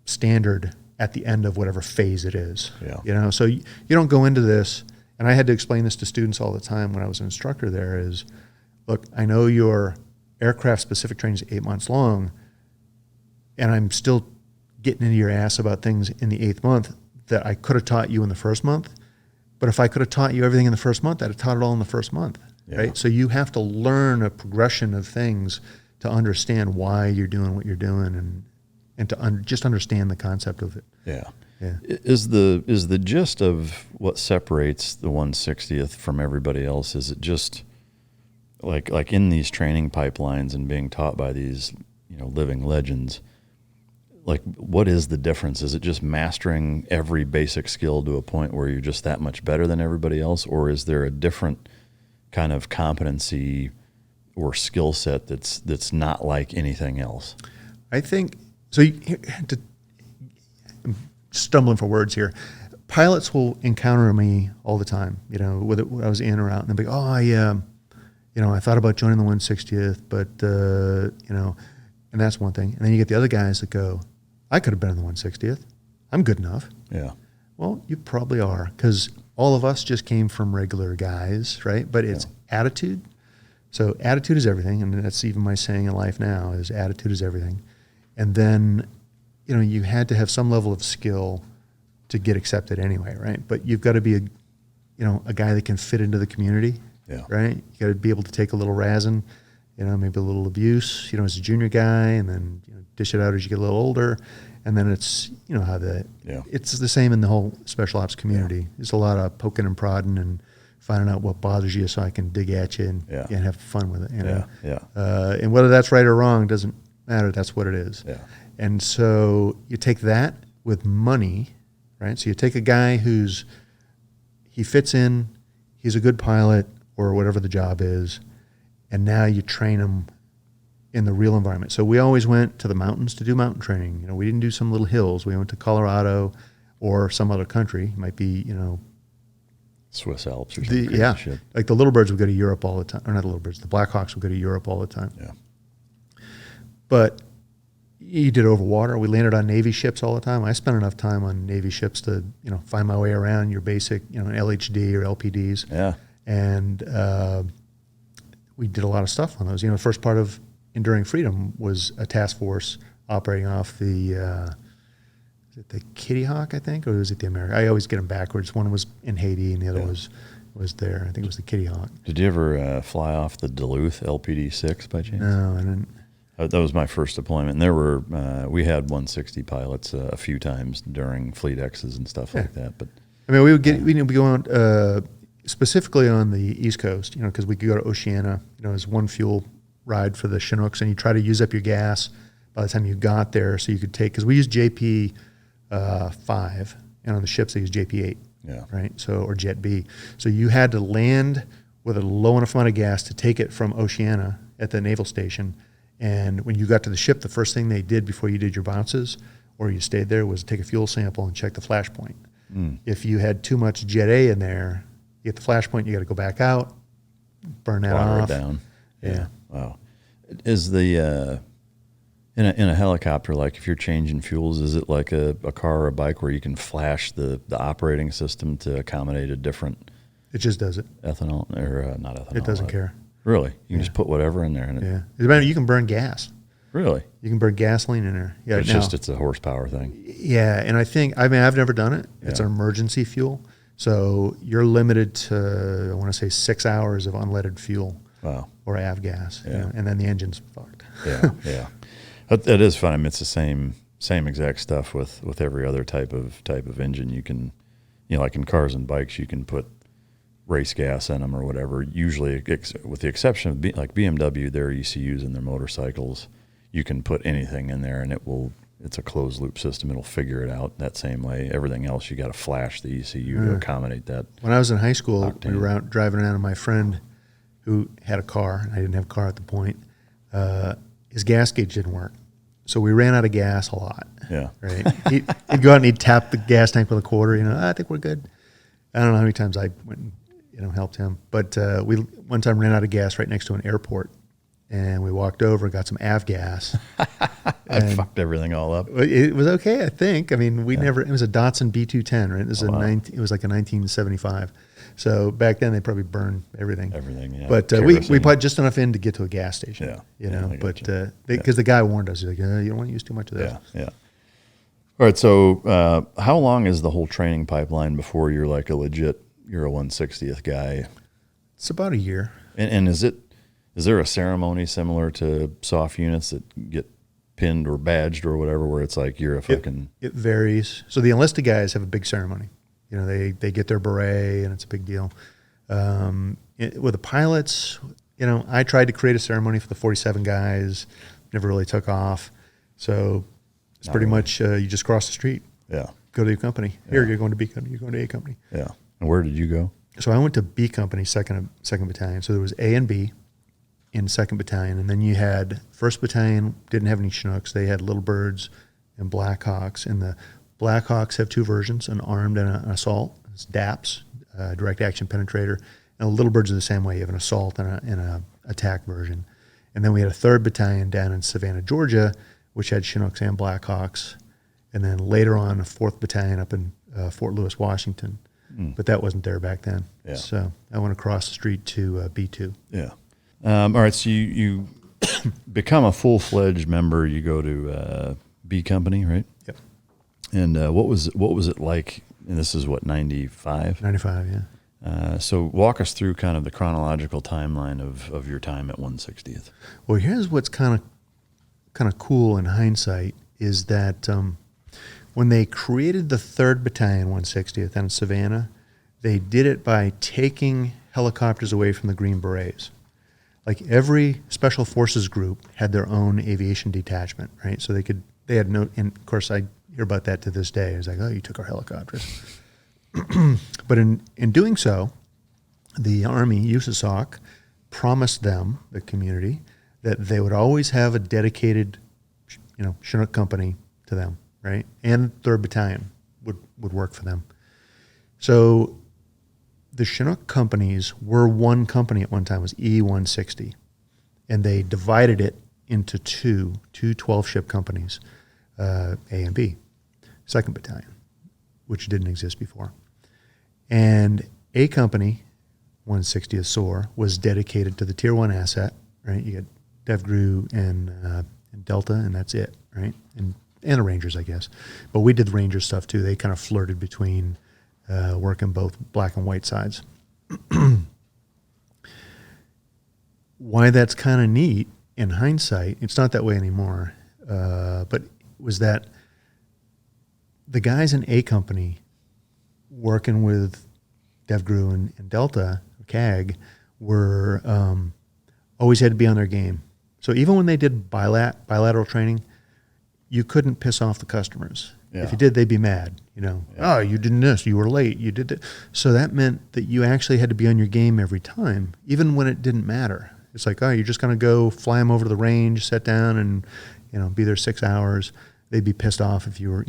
standard at the end of whatever phase it is.
Yeah.
So you don't go into this, and I had to explain this to students all the time when I was an instructor there is, look, I know your aircraft-specific training is 8 months long, and I'm still getting into your ass about things in the 8th month that I could have taught you in the first month. But if I could have taught you everything in the first month, I'd have taught it all in the first month, right? So you have to learn a progression of things to understand why you're doing what you're doing and to just understand the concept of it.
Yeah.
Yeah.
Is the gist of what separates the 160th from everybody else, is it just like in these training pipelines and being taught by these, living legends, like what is the difference? Is it just mastering every basic skill to a point where you're just that much better than everybody else? Or is there a different kind of competency or skill set that's not like anything else?
I think, so I'm stumbling for words here. Pilots will encounter me all the time, whether I was in or out, and they'll be, I thought about joining the 160th, but, and that's one thing. And then you get the other guys that go, I could have been in the 160th. I'm good enough.
Yeah.
Well, you probably are, because all of us just came from regular guys, right? But it's attitude. So attitude is everything, and that's even my saying in life now is attitude is everything. And then, you had to have some level of skill to get accepted anyway, right? But you've got to be a guy that can fit into the community, right? You got to be able to take a little razzing, maybe a little abuse, as a junior guy, and then dish it out as you get a little older. And then it's, it's the same in the whole special ops community. There's a lot of poking and prodding and finding out what bothers you so I can dig at you and have fun with it. And whether that's right or wrong doesn't matter. That's what it is. Yeah. And so you take that with money, right? So you take a guy he fits in, he's a good pilot or whatever the job is, and now you train him in the real environment. So we always went to the mountains to do mountain training. We didn't do some little hills. We went to Colorado or some other country. It might be,
Swiss Alps or something. Shit.
Like the Little Birds would go to Europe all the time. Or not the Little Birds, the Blackhawks would go to Europe all the time. Yeah. But you did over water. We landed on Navy ships all the time. I spent enough time on Navy ships to, find my way around your basic, LHD or LPDs. Yeah. And we did a lot of stuff on those. The first part of Enduring Freedom was a task force operating off the, is it the Kitty Hawk, I think, or was it the American? I always get them backwards. One was in Haiti and the other was there. I think it was the Kitty Hawk.
Did you ever fly off the Duluth LPD-6 by chance?
No, I didn't.
That was my first deployment. And there were, we had 160 pilots a few times during fleet X's and stuff like that. But
I mean, we would be going specifically on the East Coast, because we could go to Oceana, as one fuel ride for the Chinooks, and you try to use up your gas by the time you got there, so you could take, because we used JP 5, and on the ships they use JP 8, right? So, or Jet B. So you had to land with a low enough amount of gas to take it from Oceana at the naval station. And when you got to the ship, the first thing they did before you did your bounces or you stayed there was take a fuel sample and check the flash point. If you had too much Jet A in there, you get the flash point, you got to go back out, burn that off.
Water it down. Yeah. Wow. Is the in a helicopter, like if you're changing fuels, is it like a car or a bike where you can flash the operating system to accommodate a different?
It just does it.
Ethanol or not ethanol?
It doesn't care.
Really? You can just put whatever in there. And
you can burn gas.
Really?
You can burn gasoline in there. Yeah,
it's a horsepower thing.
Yeah, and I've never done it. It's an emergency fuel. So you're limited to, I want to say, 6 hours of unleaded fuel. Wow. Or avgas.
Yeah.
And then the engine's fucked.
Yeah. That is fun. I mean, it's the same exact stuff with every other type of engine. You can, like in cars and bikes, you can put race gas in them or whatever. Usually, with the exception of like BMW, their ECUs and their motorcycles, you can put anything in there and it's a closed loop system. It'll figure it out that same way. Everything else, you got to flash the ECU to accommodate that.
When I was in high school, we were out driving around with my friend who had a car, and I didn't have a car at the point. His gas gauge didn't work. So we ran out of gas a lot. Yeah. Right. He'd go out and he'd tap the gas tank with a quarter, I think we're good. I don't know how many times I went and, helped him. But we one time ran out of gas right next to an airport, and we walked over and got some avgas.
I fucked everything all up.
It was okay, I think. I mean, it was a Datsun B210, right? It was it was like a 1975. So back then they probably burned everything.
Yeah.
But we put just enough in to get to a gas station. Because the guy warned us, he's like, you don't want to use too much of this.
Yeah. All right. So how long is the whole training pipeline before you're like you're a 160th guy?
It's about a year.
And is there a ceremony similar to soft units that get pinned or badged or whatever, where it's like you're a fucking...
It varies. So the enlisted guys have a big ceremony. They get their beret and it's a big deal. With the pilots, I tried to create a ceremony for the 47 guys, never really took off. So it's pretty much you just cross the street.
Yeah.
Go to your company. Here, you're going to B company. You're going to A company.
Yeah. And where did you go?
So I went to B company, second battalion. So there was A and B in 2nd Battalion. And then you had 1st Battalion, didn't have any Chinooks. They had Little Birds and Blackhawks. And the Blackhawks have 2 versions, an armed and an assault. It's DAPS, direct action penetrator. And the Little Birds are the same way. You have an assault and an attack version. And then we had a 3rd Battalion down in Savannah, Georgia, which had Chinooks and Blackhawks. And then later on, a 4th Battalion up in Fort Lewis, Washington. But that wasn't there back then.
Yeah.
So I went across the street to B2.
Yeah. All right, so you become a full-fledged member. You go to B company, right?
Yep.
And what was it like? And this is what, 95?
95, yeah.
So walk us through kind of the chronological timeline of your time at 160th.
Well, here's what's kind of cool in hindsight is that when they created the 3rd Battalion, 160th, in Savannah, they did it by taking helicopters away from the Green Berets. Like every special forces group had their own aviation detachment, right? So they had no, and of course I hear about that to this day. It's like, oh, you took our helicopters. But in doing so, the Army, USASOC, promised them, the community, that they would always have a dedicated, Chinook company to them, right? And 3rd Battalion would work for them. So the Chinook companies were one company at one time, it was E-160. And they divided it into two 12-ship companies, A and B, 2nd Battalion, which didn't exist before. And A company, 160th SOAR, was dedicated to the Tier 1 asset, right? You got DevGru and Delta, and that's it, right? And the Rangers, I guess. But we did the Ranger stuff too. They kind of flirted between working both black and white sides. Why that's kind of neat in hindsight, it's not that way anymore, but was that the guys in A company working with DevGru and Delta, CAG, were always had to be on their game. So even when they did bilateral training, you couldn't piss off the customers. Yeah. If you did, they'd be mad. Oh, you did this, you were late, you did it. So that meant that you actually had to be on your game every time, even when it didn't matter. It's like, oh, you're just going to go fly them over to the range, sit down, and be there 6 hours. They'd be pissed off if you were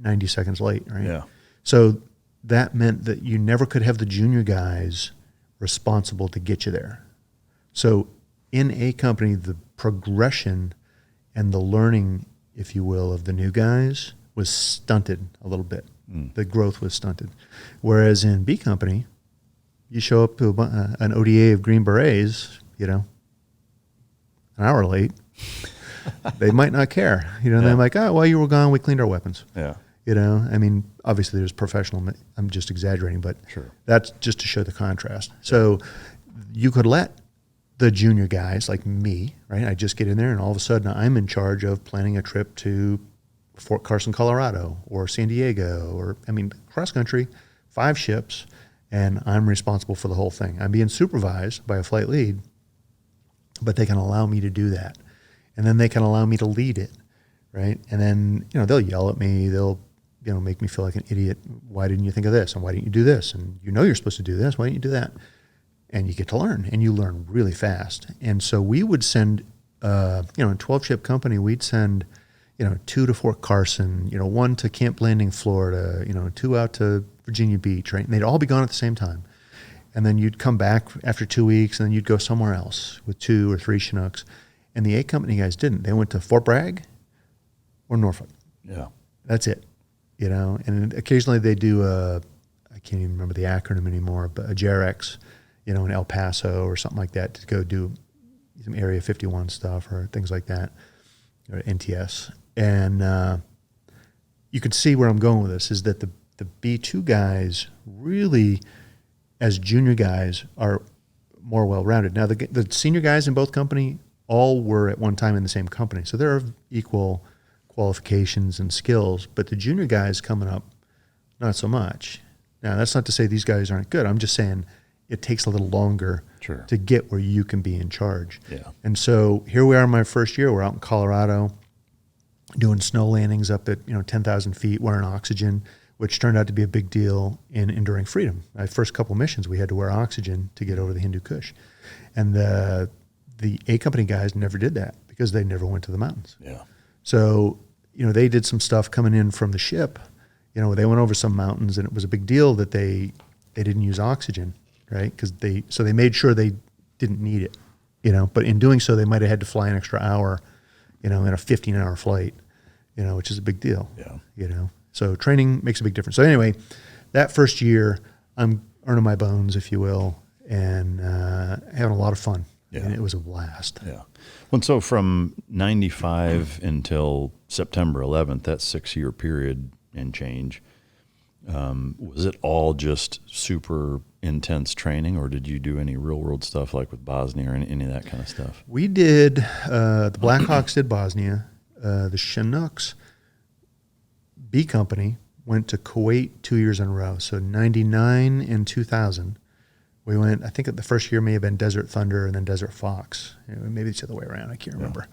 90 seconds late, right?
Yeah.
So that meant that you never could have the junior guys responsible to get you there. So in A company, the progression and the learning, if you will, of the new guys was stunted a little bit. The growth was stunted. Whereas in B company, you show up to an ODA of Green Berets, an hour late, they might not care. They're like, oh, while you were gone, we cleaned our weapons.
Yeah.
Obviously there's professional, I'm just exaggerating, but
sure.
That's just to show the contrast. So you could let the junior guys like me, right? I just get in there and all of a sudden I'm in charge of planning a trip to Fort Carson, Colorado, or San Diego, or cross country, 5 ships, and I'm responsible for the whole thing. I'm being supervised by a flight lead, but they can allow me to do that. And then they can allow me to lead it, right? And then, they'll yell at me, they'll, make me feel like an idiot. Why didn't you think of this? And why didn't you do this? And you're supposed to do this. Why didn't you do that? And you get to learn, and you learn really fast. And so we would send, in 12-ship company, we'd send, 2 to Fort Carson, 1 to Camp Landing, Florida, 2 out to Virginia Beach, right? And they'd all be gone at the same time. And then you'd come back after 2 weeks, and then you'd go somewhere else with 2 or 3 Chinooks. And the A company guys didn't. They went to Fort Bragg or Norfolk.
Yeah.
That's it, And occasionally they do I can't even remember the acronym anymore, but a JRX, in El Paso or something like that to go do some Area 51 stuff or things like that, or NTS. And you could see where I'm going with this is that the B2 guys really, as junior guys, are more well-rounded. Now, the senior guys in both company all were at one time in the same company, so they're of equal qualifications and skills, but the junior guys coming up, not so much. Now, that's not to say these guys aren't good. I'm just saying it takes a little longer
Sure.
to get where you can be in charge.
Yeah.
And so here we are in my first year. We're out in Colorado doing snow landings up at 10,000 feet, wearing oxygen, which turned out to be a big deal in Enduring Freedom. My first couple missions, we had to wear oxygen to get over the Hindu Kush. And the A Company guys never did that because they never went to the mountains.
Yeah.
So, they did some stuff coming in from the ship. They went over some mountains, and it was a big deal that they didn't use oxygen, right? Because they made sure they didn't need it, But in doing so, they might have had to fly an extra hour, in a 15-hour flight, which is a big deal.
Yeah.
So training makes a big difference. So anyway, that first year, I'm earning my bones, if you will, and having a lot of fun.
Yeah.
And it was a blast.
Yeah. Well, so from 95 until September 11th, that 6-year period and change, was it all just super intense training, or did you do any real-world stuff like with Bosnia or any of that kind of stuff?
We did, the Blackhawks did Bosnia. The Chinooks B Company went to Kuwait 2 years in a row. So 99 and 2000, we went, I think the first year may have been Desert Thunder and then Desert Fox. Maybe it's the other way around, I can't remember.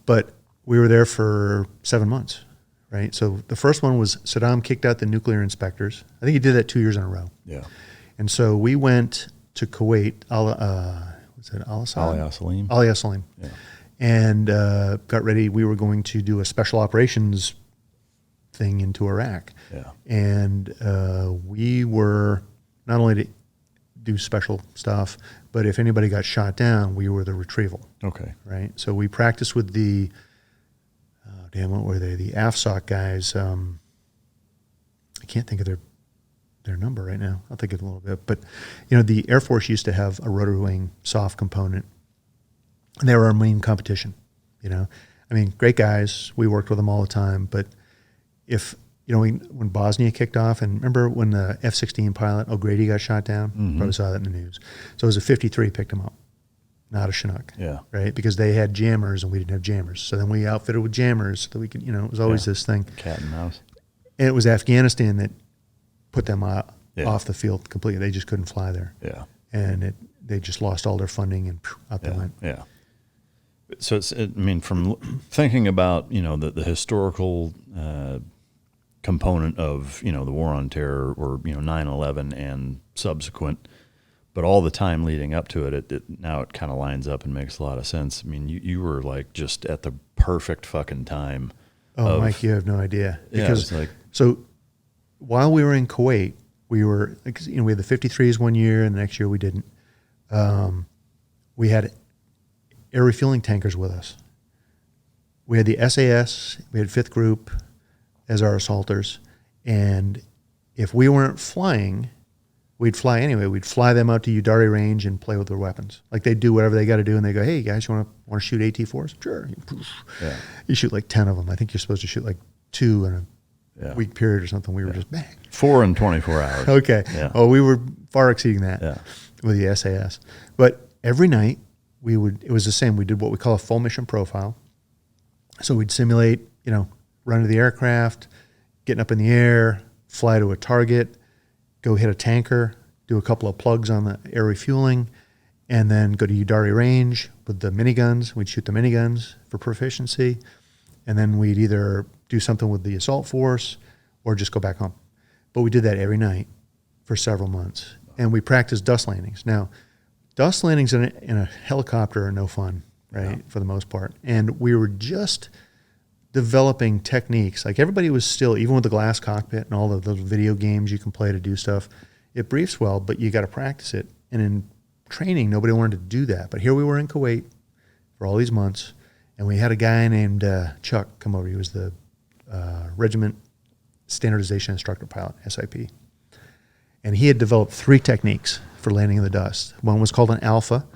But we were there for 7 months, right? So the first one was Saddam kicked out the nuclear inspectors. I think he did that 2 years in a row.
Yeah.
And so we went to Kuwait, what's it,
Ali Salim.
Ali Salim.
Yeah.
And got ready. We were going to do a special operations thing into Iraq.
Yeah.
And we were not only to do special stuff, but if anybody got shot down, we were the retrieval.
Okay.
Right? So we practiced with the, what were they? The AFSOC guys. I can't think of their number right now. I'll think of it a little bit. But, the Air Force used to have a rotary wing soft component, and they were our main competition, Great guys. We worked with them all the time. But if, when Bosnia kicked off, and remember when the F-16 pilot O'Grady got shot down?
Mm-hmm.
Probably saw that in the news. So it was a 53 picked him up, not a Chinook.
Yeah.
Right? Because they had jammers and we didn't have jammers. So then we outfitted with jammers so that we could, it was always this thing.
Cat and mouse.
And it was Afghanistan that put them off the field completely. They just couldn't fly there.
Yeah.
And they just lost all their funding and out they went.
Yeah. So from thinking about, the historical component of, the war on terror or, 9/11 and subsequent, but all the time leading up to it, now it kind of lines up and makes a lot of sense. You were like just at the perfect fucking time.
Oh, Mike, you have no idea. Because
so
while we were in Kuwait, we were, we had the 53s one year and the next year we didn't. We had air refueling tankers with us. We had the SAS, we had 5th Group as our assaulters, and if we weren't flying, we'd fly anyway. We'd fly them out to Udari Range and play with their weapons. Like they do whatever they got to do, and they go, "Hey guys, you want to shoot AT-4s? Sure."
Yeah.
You shoot like 10 of them. I think you're supposed to shoot like 2 in a week period or something. We were just bang.
4 in 24 hours.
Okay.
Yeah.
Oh, we were far exceeding that with the SAS. But every night it was the same. We did what we call a full mission profile. So we'd simulate, run to the aircraft, getting up in the air, fly to a target, go hit a tanker, do a couple of plugs on the air refueling, and then go to Udari Range with the miniguns. We'd shoot the miniguns for proficiency, and then we'd either do something with the assault force or just go back home. But we did that every night for several months, and we practiced dust landings. Now, dust landings in a helicopter are no fun, right, for the most part. And we were just developing techniques. Like everybody was still, even with the glass cockpit and all the little video games you can play to do stuff, it briefs well, but you got to practice it. And in training, nobody wanted to do that. But here we were in Kuwait for all these months, and we had a guy named Chuck come over. He was the Regiment Standardization Instructor Pilot, SIP. And he had developed 3 techniques for landing in the dust. One was called an alpha.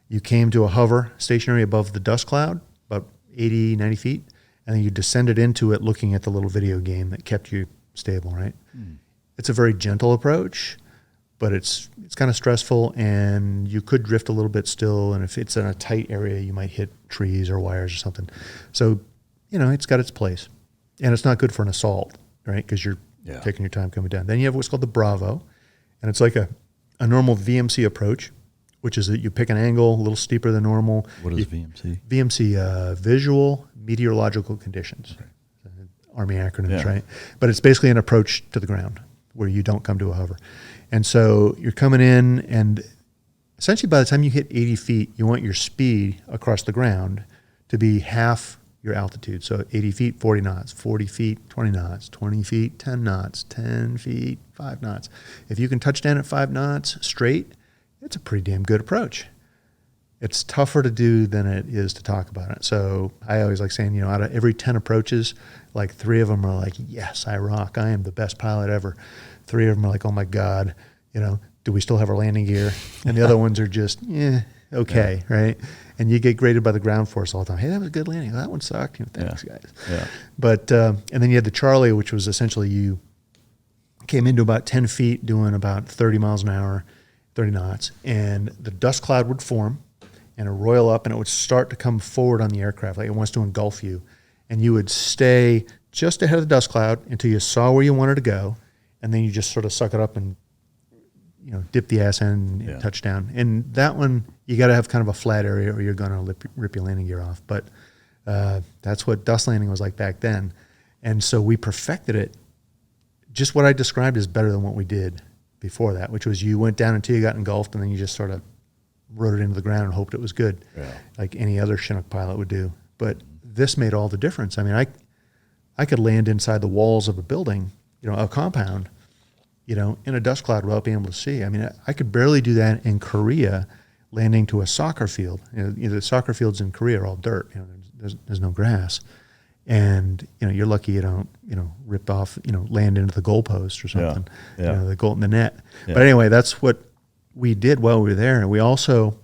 You came to a hover stationary above the dust cloud, about 80, 90 feet, and then you descended into it looking at the little video game that kept you stable, right? It's a very gentle approach, but it's kind of stressful, and you could drift a little bit still, and if it's in a tight area, you might hit trees or wires or something. So, it's got its place. And it's not good for an assault, right? Because you're taking your time coming down. Then you have what's called the Bravo, and it's like a normal VMC approach which is that you pick an angle a little steeper than normal.
What is VMC?
VMC, Visual Meteorological Conditions.
Okay.
Army acronyms, right? But it's basically an approach to the ground where you don't come to a hover. And so you're coming in, and essentially by the time you hit 80 feet, you want your speed across the ground to be half your altitude. So 80 feet, 40 knots, 40 feet, 20 knots, 20 feet, 10 knots, 10 feet, 5 knots. If you can touch down at 5 knots straight, it's a pretty damn good approach. It's tougher to do than it is to talk about it. So I always like saying, out of every 10 approaches, like 3 of them are like, yes, I rock. I am the best pilot ever. 3 of them are like, oh my God, do we still have our landing gear? And the other ones are just, okay, right? And you get graded by the ground force all the time. Hey, that was a good landing. That one sucked. Thanks, guys.
Yeah.
But, and then you had the Charlie, which was essentially you came into about 10 feet doing about 30 miles an hour, 30 knots, and the dust cloud would form and it would roil up, and it would start to come forward on the aircraft, like it wants to engulf you. And you would stay just ahead of the dust cloud until you saw where you wanted to go, and then you just sort of suck it up and dip the ass in and touch down. And that one, you got to have kind of a flat area or you're going to rip your landing gear off. But that's what dust landing was like back then. And so we perfected it. Just what I described is better than what we did before that, which was you went down until you got engulfed, and then you just sort of rode it into the ground and hoped it was good, like any other Chinook pilot would do. But this made all the difference. I mean, I could land inside the walls of a building, a compound, in a dust cloud without being able to see. I mean, I could barely do that in Korea, landing to a soccer field. The soccer fields in Korea are all dirt. There's no grass. And, you're lucky you don't, rip off, land into the goalpost or something, the goal in the net. Yeah. But anyway, that's what we did while we were there. And we also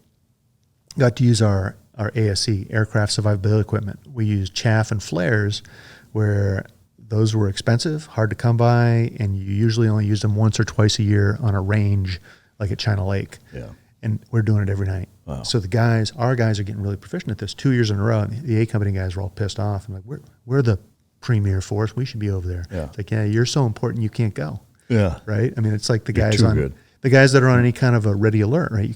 got to use our ASE, aircraft survivability equipment. We used chaff and flares, where those were expensive, hard to come by, and you usually only used them once or twice a year on a range like at China Lake. Yeah. And we're doing it every night. Wow. So our guys are getting really proficient at this 2 years in a row. And the A Company guys were all pissed off. I'm like, we're the premier force. We should be over there. Yeah. It's like, you're so important you can't go. Yeah. Right? I mean, it's like the guys that are on any kind of a ready alert, right? You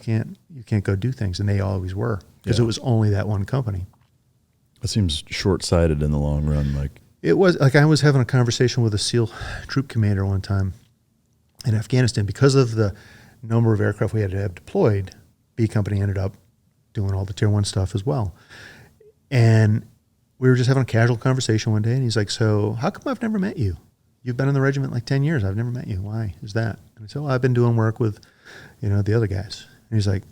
can't go do things, and they always were, because it was only that one company.
It seems short-sighted in the long run, Mike.
It was. Like, I was having a conversation with a SEAL troop commander one time in Afghanistan. Because of the number of aircraft we had to have deployed, B Company ended up doing all the Tier 1 stuff as well. And we were just having a casual conversation one day, and he's like, so how come I've never met you? You've been in the regiment like 10 years. I've never met you. Why is that? And I said, well, I've been doing work with, the other guys. And he's like,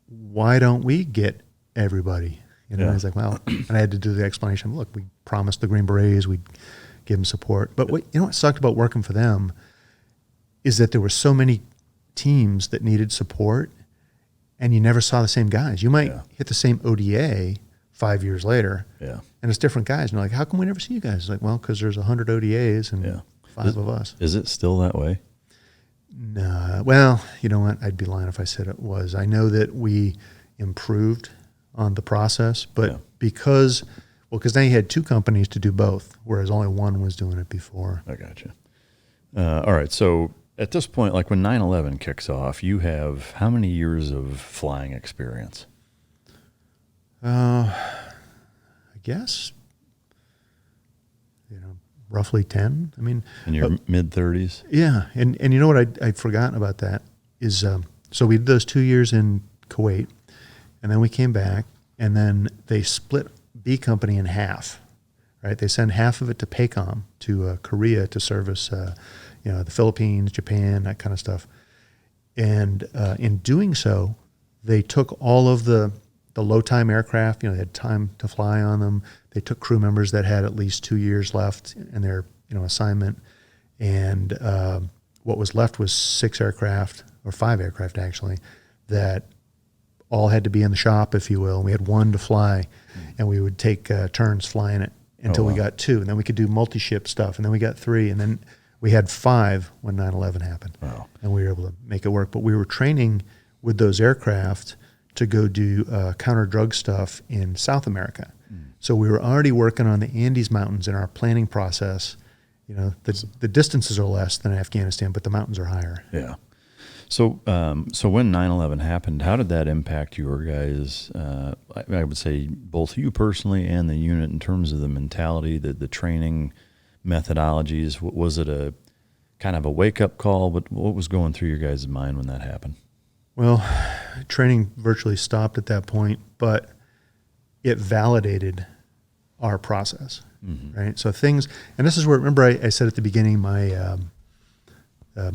why don't we get everybody? He's like, well, and I had to do the explanation. Look, we promised the Green Berets we'd give them support. But what sucked about working for them is that there were so many teams that needed support, and you never saw the same guys. You might hit the same ODA 5 years later, and it's different guys. And you're like, how come we never see you guys? It's like, well, because there's 100 ODAs and 5 of us.
Is it still that way?
No. Well, you know what? I'd be lying if I said it was. I know that we improved on the process, but because now you had 2 companies to do both, whereas only one was doing it before.
I gotcha. All right. So at this point, like when 9/11 kicks off, you have how many years of flying experience?
I guess, roughly 10. I mean,
in your mid-30s?
Yeah. And you know what I'd forgotten about that is, so we did those 2 years in Kuwait, and then we came back, and then they split B Company in half, right? They send half of it to PACOM, to Korea, to service, the Philippines, Japan, that kind of stuff. And in doing so, they took all of the low-time aircraft, they had time to fly on them. They took crew members that had at least 2 years left in their, assignment. And what was left was 6 aircraft, or 5 aircraft actually, that all had to be in the shop, if you will. And we had 1 to fly, and we would take turns flying it until we got 2. And then we could do multi-ship stuff, and then we got 3. And then we had 5 when 9/11 happened. Wow. And we were able to make it work. But we were training with those aircraft to go do counter-drug stuff in South America. So we were already working on the Andes Mountains in our planning process. The distances are less than Afghanistan, but the mountains are higher.
Yeah. So when 9/11 happened, how did that impact your guys? I would say both you personally and the unit in terms of the mentality, the training methodologies. Was it a kind of a wake-up call? What was going through your guys' mind when that happened?
Well, training virtually stopped at that point, but it validated our process, right? So things, and this is where, remember I said at the beginning, my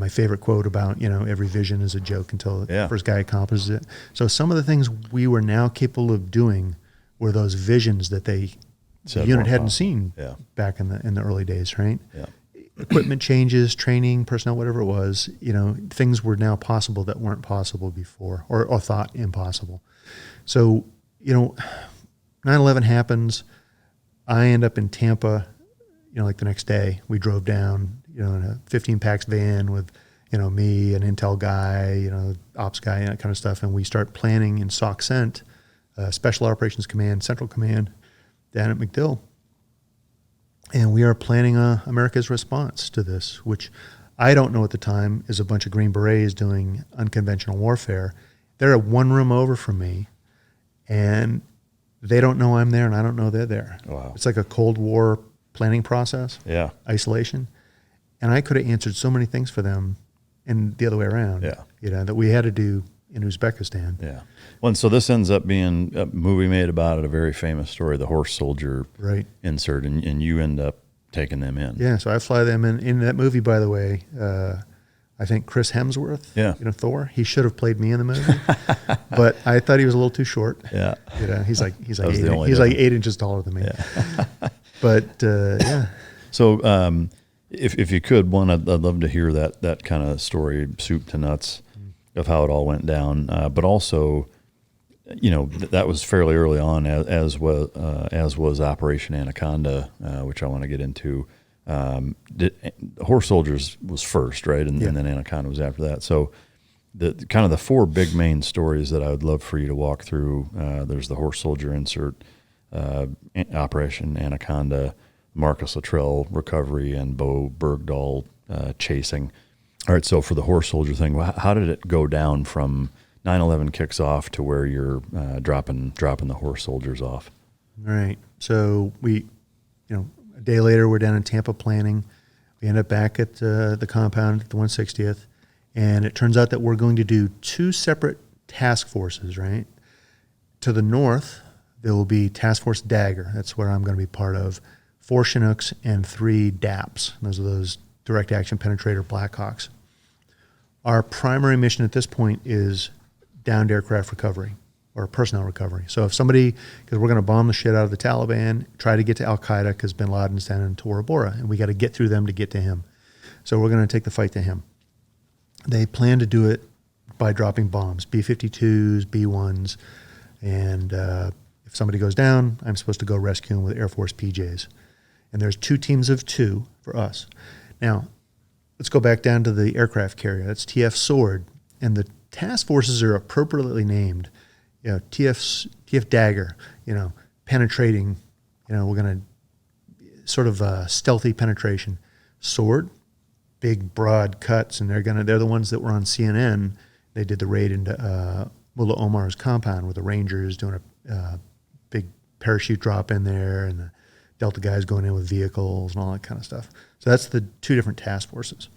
favorite quote about, every vision is a joke until the first guy accomplishes it. So some of the things we were now capable of doing were those visions that the unit hadn't seen back in the early days, right?
Yeah.
Equipment changes, training, personnel, whatever it was, things were now possible that weren't possible before or thought impossible. So, 9/11 happens. I end up in Tampa, like the next day. We drove down, in a 15-packs van with, me, an intel guy, ops guy, that kind of stuff. And we start planning in SOC CENT, Special Operations Command, Central Command, down at MacDill. And we are planning America's response to this, which I don't know at the time is a bunch of Green Berets doing unconventional warfare. They're one room over from me, and they don't know I'm there, and I don't know they're there.
Wow.
It's like a Cold War planning process, isolation. And I could have answered so many things for them, and the other way around, that we had to do in Uzbekistan.
Yeah. Well, and so this ends up being a movie made about it, a very famous story, the horse soldier insert, and you end up taking them in.
Yeah, so I fly them in. In that movie, by the way, I think Chris Hemsworth, Thor, he should have played me in the movie, but I thought he was a little too short.
Yeah.
He's like 8 inches taller than me. Yeah. But
So if you could, one, I'd love to hear that kind of story, soup to nuts, of how it all went down. But also, that was fairly early on, as was Operation Anaconda, which I want to get into. Horse Soldiers was first, right, and then Anaconda was after that. So the kind of the four big main stories that I would love for you to walk through. There's the Horse Soldier insert, Operation Anaconda, Marcus Luttrell recovery, and Bowe Bergdahl chasing. All right, so for the horse soldier thing, how did it go down from 9/11 kicks off to where you're dropping the horse soldiers off?
All right. So we, a day later, we're down in Tampa planning. We end up back at the compound at the 160th, and it turns out that we're going to do two separate task forces, right? To the north, there will be Task Force Dagger. That's where I'm going to be part of. 4 Chinooks and 3 DAPs. Those are those direct action penetrator Blackhawks. Our primary mission at this point is downed aircraft recovery or personnel recovery. So if somebody, because we're going to bomb the shit out of the Taliban, try to get to Al-Qaeda because bin Laden's down in Tora Bora, and we got to get through them to get to him. So we're going to take the fight to him. They plan to do it by dropping bombs, B-52s, B-1s, and if somebody goes down, I'm supposed to go rescue him with Air Force PJs. And there's 2 teams of 2 for us. Now, let's go back down to the aircraft carrier. That's TF Sword. And the task forces are appropriately named. TF Dagger, penetrating, we're going to sort of stealthy penetration. Sword, big, broad cuts, and they're the ones that were on CNN. They did the raid into Mullah Omar's compound with the Rangers doing a big parachute drop in there, and the Delta guys going in with vehicles and all that kind of stuff. So that's the 2 different task forces.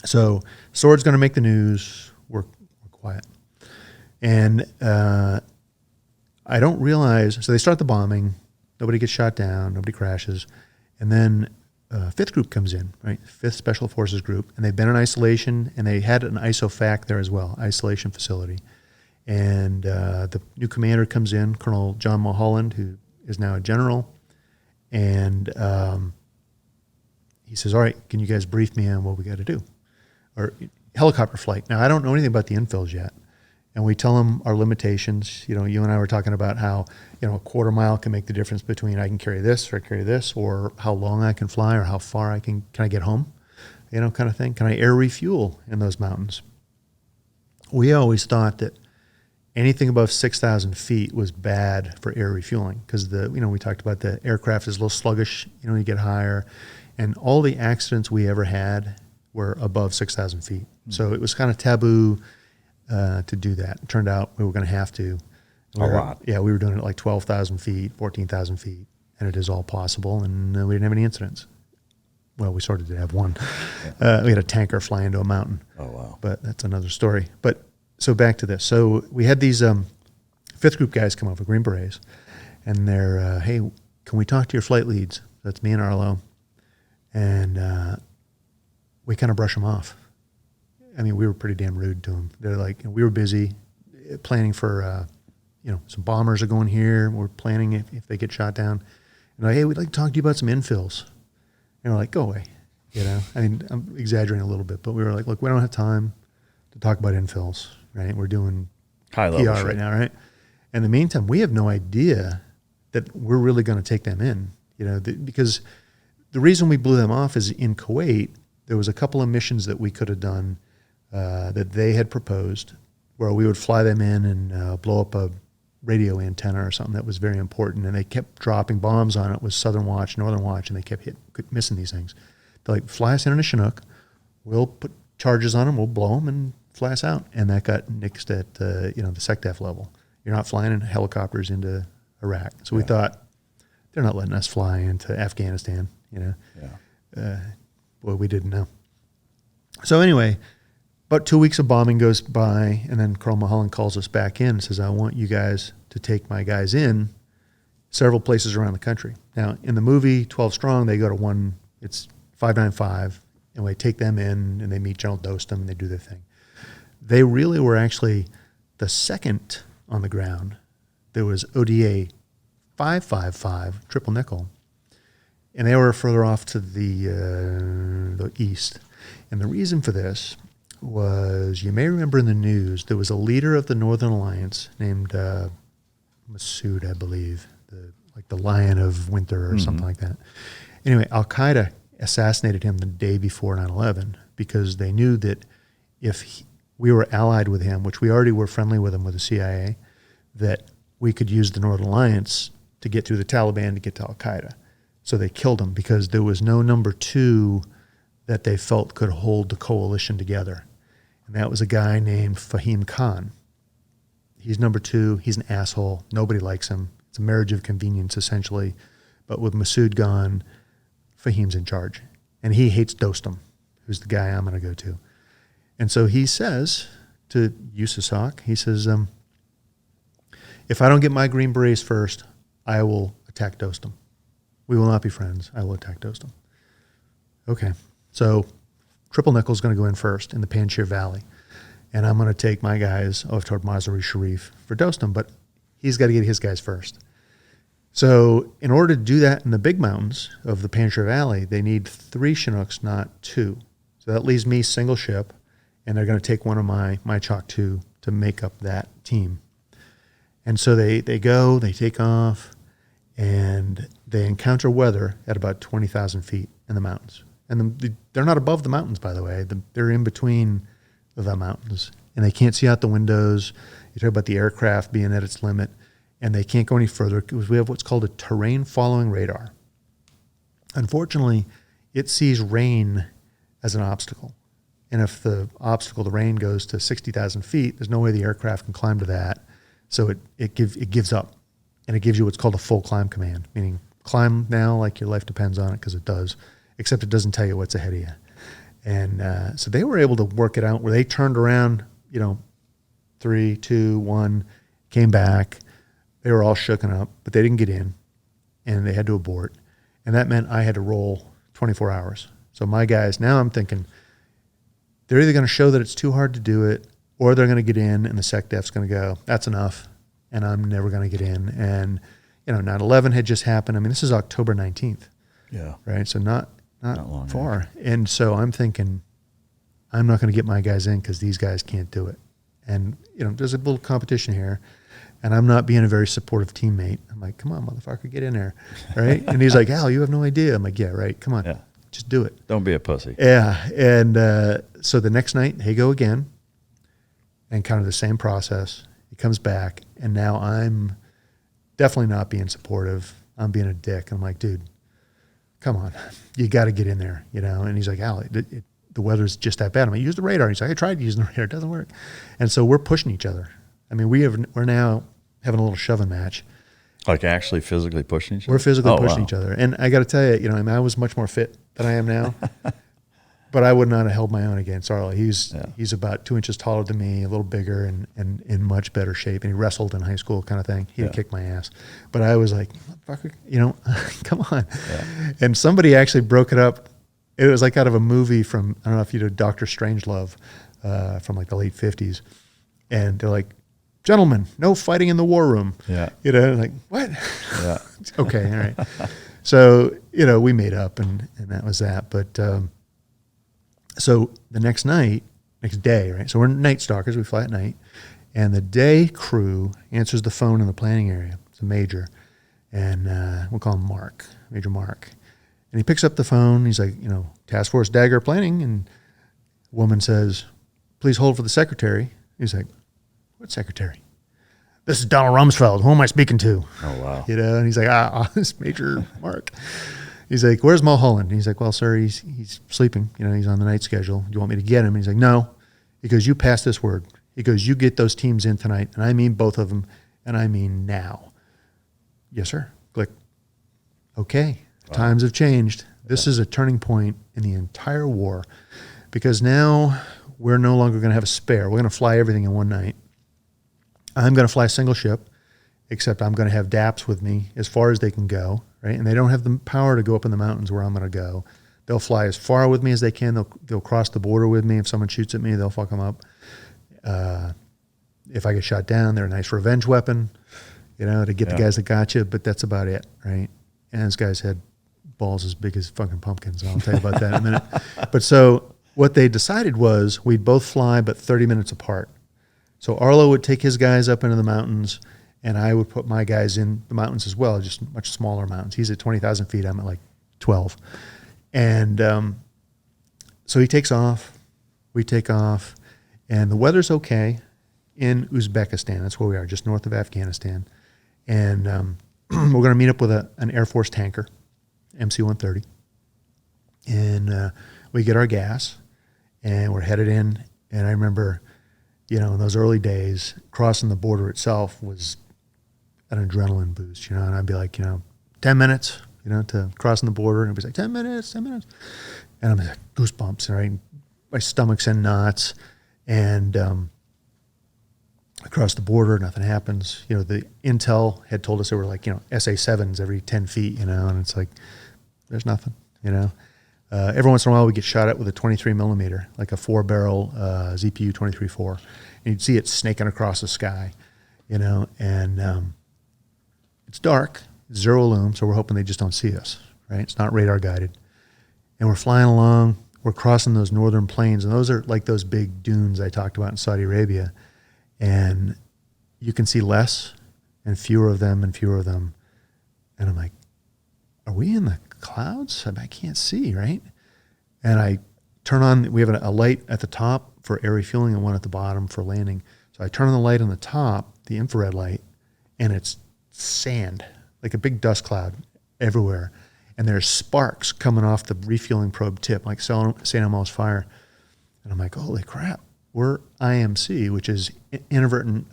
So Sword's going to make the news. We're quiet. And I don't realize, so they start the bombing. Nobody gets shot down. Nobody crashes. And then 5th group comes in, right? 5th Special Forces Group. And they've been in isolation, and they had an ISOFAC there as well, isolation facility. And the new commander comes in, Colonel John Mulholland, who is now a general. And he says, all right, can you guys brief me on what we got to do? Or helicopter flight. Now, I don't know anything about the infils yet. And we tell them our limitations. You and I were talking about how, a quarter mile can make the difference between I can carry this or I carry this, or how long I can fly, or how far can I get home, kind of thing. Can I air refuel in those mountains? We always thought that anything above 6,000 feet was bad for air refueling because we talked about the aircraft is a little sluggish, you get higher. And all the accidents we ever had were above 6,000 feet. So it was kind of taboo to do that. It turned out we were going to have to.
A lot.
Yeah, we were doing it like 12,000 feet, 14,000 feet, and it is all possible, and we didn't have any incidents. Well, we sort of did have one. We had a tanker fly into a mountain.
Oh, wow.
But that's another story. But so back to this. So we had these fifth group guys come over, Green Berets, and they're, hey, can we talk to your flight leads? That's me and Arlo. And we kind of brush them off. I mean, we were pretty damn rude to them. They're like, we were busy planning for, some bombers are going here. We're planning if they get shot down. And like, hey, we'd like to talk to you about some infills. And we're like, go away. I mean, I'm exaggerating a little bit, but we were like, look, we don't have time to talk about infills, right? We're doing
high level
PR right now, right? And in the meantime, we have no idea that we're really going to take them in, because the reason we blew them off is in Kuwait, there was a couple of missions that we could have done that they had proposed where we would fly them in and blow up a radio antenna or something that was very important, and they kept dropping bombs on it with Southern Watch, Northern Watch, and they kept missing these things. They're like, fly us in a Chinook, we'll put charges on them, we'll blow them and fly us out. And that got nixed at the SecDef level. You're not flying in helicopters into Iraq. So we thought, they're not letting us fly into Afghanistan, Boy, we didn't know. So anyway, about 2 weeks of bombing goes by, and then Colonel Mulholland calls us back in and says, I want you guys to take my guys in several places around the country. Now, in the movie 12 Strong, they go to it's 595, and we take them in, and they meet General Dostum, and they do their thing. They really were actually the second on the ground. There was ODA 555, Triple Nickel, and they were further off to the east. And the reason for this was, you may remember in the news, there was a leader of the Northern Alliance named Masood, I believe, the Lion of Winter or something like that. Anyway, Al-Qaeda assassinated him the day before 9/11 because they knew that if we were allied with him, which we already were friendly with him with the CIA, that we could use the Northern Alliance to get through the Taliban to get to Al-Qaeda. So they killed him because there was no number two that they felt could hold the coalition together. And that was a guy named Fahim Khan. He's number two. He's an asshole. Nobody likes him. It's a marriage of convenience, essentially. But with Masood gone, Fahim's in charge. And he hates Dostum, who's the guy I'm going to go to. And so he says to USASOC, he says, if I don't get my Green Berets first, I will attack Dostum. We will not be friends. I will attack Dostum. Okay. So Triple Nickel's going to go in first in the Panjshir Valley. And I'm going to take my guys over toward Mazar-e Sharif for Dostum, but he's got to get his guys first. So in order to do that in the big mountains of the Panjshir Valley, they need 3 Chinooks, not 2. So that leaves me single ship, and they're going to take one of my Chalk 2 to make up that team. And so they go, they take off, and they encounter weather at about 20,000 feet in the mountains. And they're not above the mountains, by the way. They're in between the mountains, and they can't see out the windows. You talk about the aircraft being at its limit, and they can't go any further because we have what's called a terrain following radar. Unfortunately, it sees rain as an obstacle. And if the rain goes to 60,000 feet, there's no way the aircraft can climb to that. So it gives up, and it gives you what's called a full climb command, meaning climb now like your life depends on it, because it does, except it doesn't tell you what's ahead of you. And so they were able to work it out where they turned around, 3, 2, 1, came back. They were all shooken up, but they didn't get in, and they had to abort. And that meant I had to roll 24 hours. So my guys, now I'm thinking, they're either going to show that it's too hard to do it, or they're going to get in, and the SecDef's going to go, that's enough, and I'm never going to get in. And 9/11 had just happened. I mean, this is October 19th.
Yeah.
Right? So not
long
far.
after.
And so I'm thinking, I'm not going to get my guys in because these guys can't do it. And, there's a little competition here, and I'm not being a very supportive teammate. I'm like, come on, motherfucker, get in there. Right? And he's like, Al, you have no idea. I'm like, yeah, right. Come on.
Yeah.
Just do it.
Don't be a pussy.
Yeah. And so the next night, they go again, and kind of the same process. He comes back, and now I'm definitely not being supportive. I'm being a dick. I'm like, dude, come on, you got to get in there, And he's like, Al, the weather's just that bad. I'm like, use the radar. He's like, I tried using the radar. It doesn't work. And so we're pushing each other. I mean, we're now having a little shoving match.
Like actually physically pushing each other?
We're physically pushing each other. And I got to tell you, you know, I mean, I was much more fit than I am now. But I would not have held my own against Arlo. He's about 2 inches taller than me, a little bigger, and in much better shape. And he wrestled in high school, kind of thing. He'd kick my ass. But I was like, motherfucker, you know, come on. Yeah. And somebody actually broke it up. It was like out of a movie from, I don't know if you know Dr. Strangelove, from like the late 50s. And they're like, gentlemen, no fighting in the war room. Yeah. You know, like, what? Yeah. Okay, all right. So, you know, we made up, and that was that. But so the next day, right? So we're night stalkers. We fly at night. And the day crew answers the phone in the planning area. It's a major. And we'll call him Mark, Major Mark. And he picks up the phone. He's like, you know, Task Force Dagger Planning. And the woman says, please hold for the secretary. He's like, what secretary? This is Donald Rumsfeld. Who am I speaking to?
Oh, wow.
You know, and he's like, it's Major Mark. He's like, where's Mulholland? And he's like, well, sir, he's sleeping. You know, he's on the night schedule. Do you want me to get him? And he's like, no. He goes, you pass this word. He goes, you get those teams in tonight. And I mean both of them. And I mean now. Yes, sir. Click. Okay. Wow. Times have changed. This is a turning point in the entire war, because now we're no longer going to have a spare. We're going to fly everything in one night. I'm going to fly a single ship, except I'm going to have DAPs with me as far as they can go, right? And they don't have the power to go up in the mountains where I'm going to go. They'll fly as far with me as they can. They'll cross the border with me. If someone shoots at me, they'll fuck them up. If I get shot down, they're a nice revenge weapon, you know, to get the guys that got you. But that's about it, right? And this guy's had balls as big as fucking pumpkins. I'll tell you about that in a minute. But so what they decided was we'd both fly, but 30 minutes apart. So Arlo would take his guys up into the mountains, and I would put my guys in the mountains as well, just much smaller mountains. He's at 20,000 feet. I'm at like 12. And so he takes off. We take off. And the weather's okay in Uzbekistan. That's where we are, just north of Afghanistan. And we're going to meet up with an Air Force tanker, MC-130. And we get our gas, and we're headed in. And I remember, you know, in those early days, crossing the border itself was an adrenaline boost, you know, and I'd be like, you know, 10 minutes, you know, to crossing the border, and it'd be like, 10 minutes. And I'm like, goosebumps, right? My stomach's in knots, and across the border, nothing happens. You know, the intel had told us there were like, you know, SA-7s every 10 feet, you know, and it's like, there's nothing, you know. Every once in a while, we get shot at with a 23 millimeter, like a 4-barrel ZPU 23-4, and you'd see it snaking across the sky, you know. And it's dark, zero lume, so we're hoping they just don't see us, right? It's not radar guided, and we're flying along. We're crossing those northern plains, and those are like those big dunes I talked about in Saudi Arabia, and you can see less and fewer of them, and I'm like, are we in the clouds? I can't see, right? And I turn on, we have a light at the top for air refueling and one at the bottom for landing. So I turn on the light on the top, the infrared light, and it's sand, like a big dust cloud everywhere. And there's sparks coming off the refueling probe tip, like St. Elmo's fire. And I'm like, holy crap, we're IMC, which is inadvertent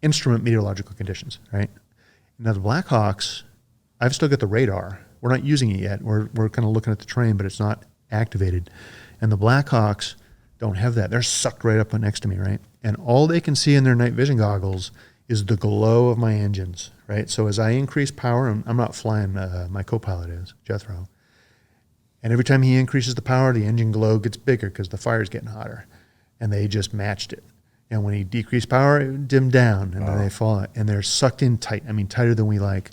instrument meteorological conditions, right? Now the Blackhawks, I've still got the radar. We're not using it yet. We're kind of looking at the terrain, but it's not activated. And the Blackhawks don't have that. They're sucked right up next to me, right? And all they can see in their night vision goggles is the glow of my engines, right? So as I increase power, I'm not flying, my co-pilot is, Jethro. And every time he increases the power, the engine glow gets bigger because the fire's getting hotter. And they just matched it. And when he decreased power, it would dim down, and then they fall. And they're sucked in tight. I mean, tighter than we like.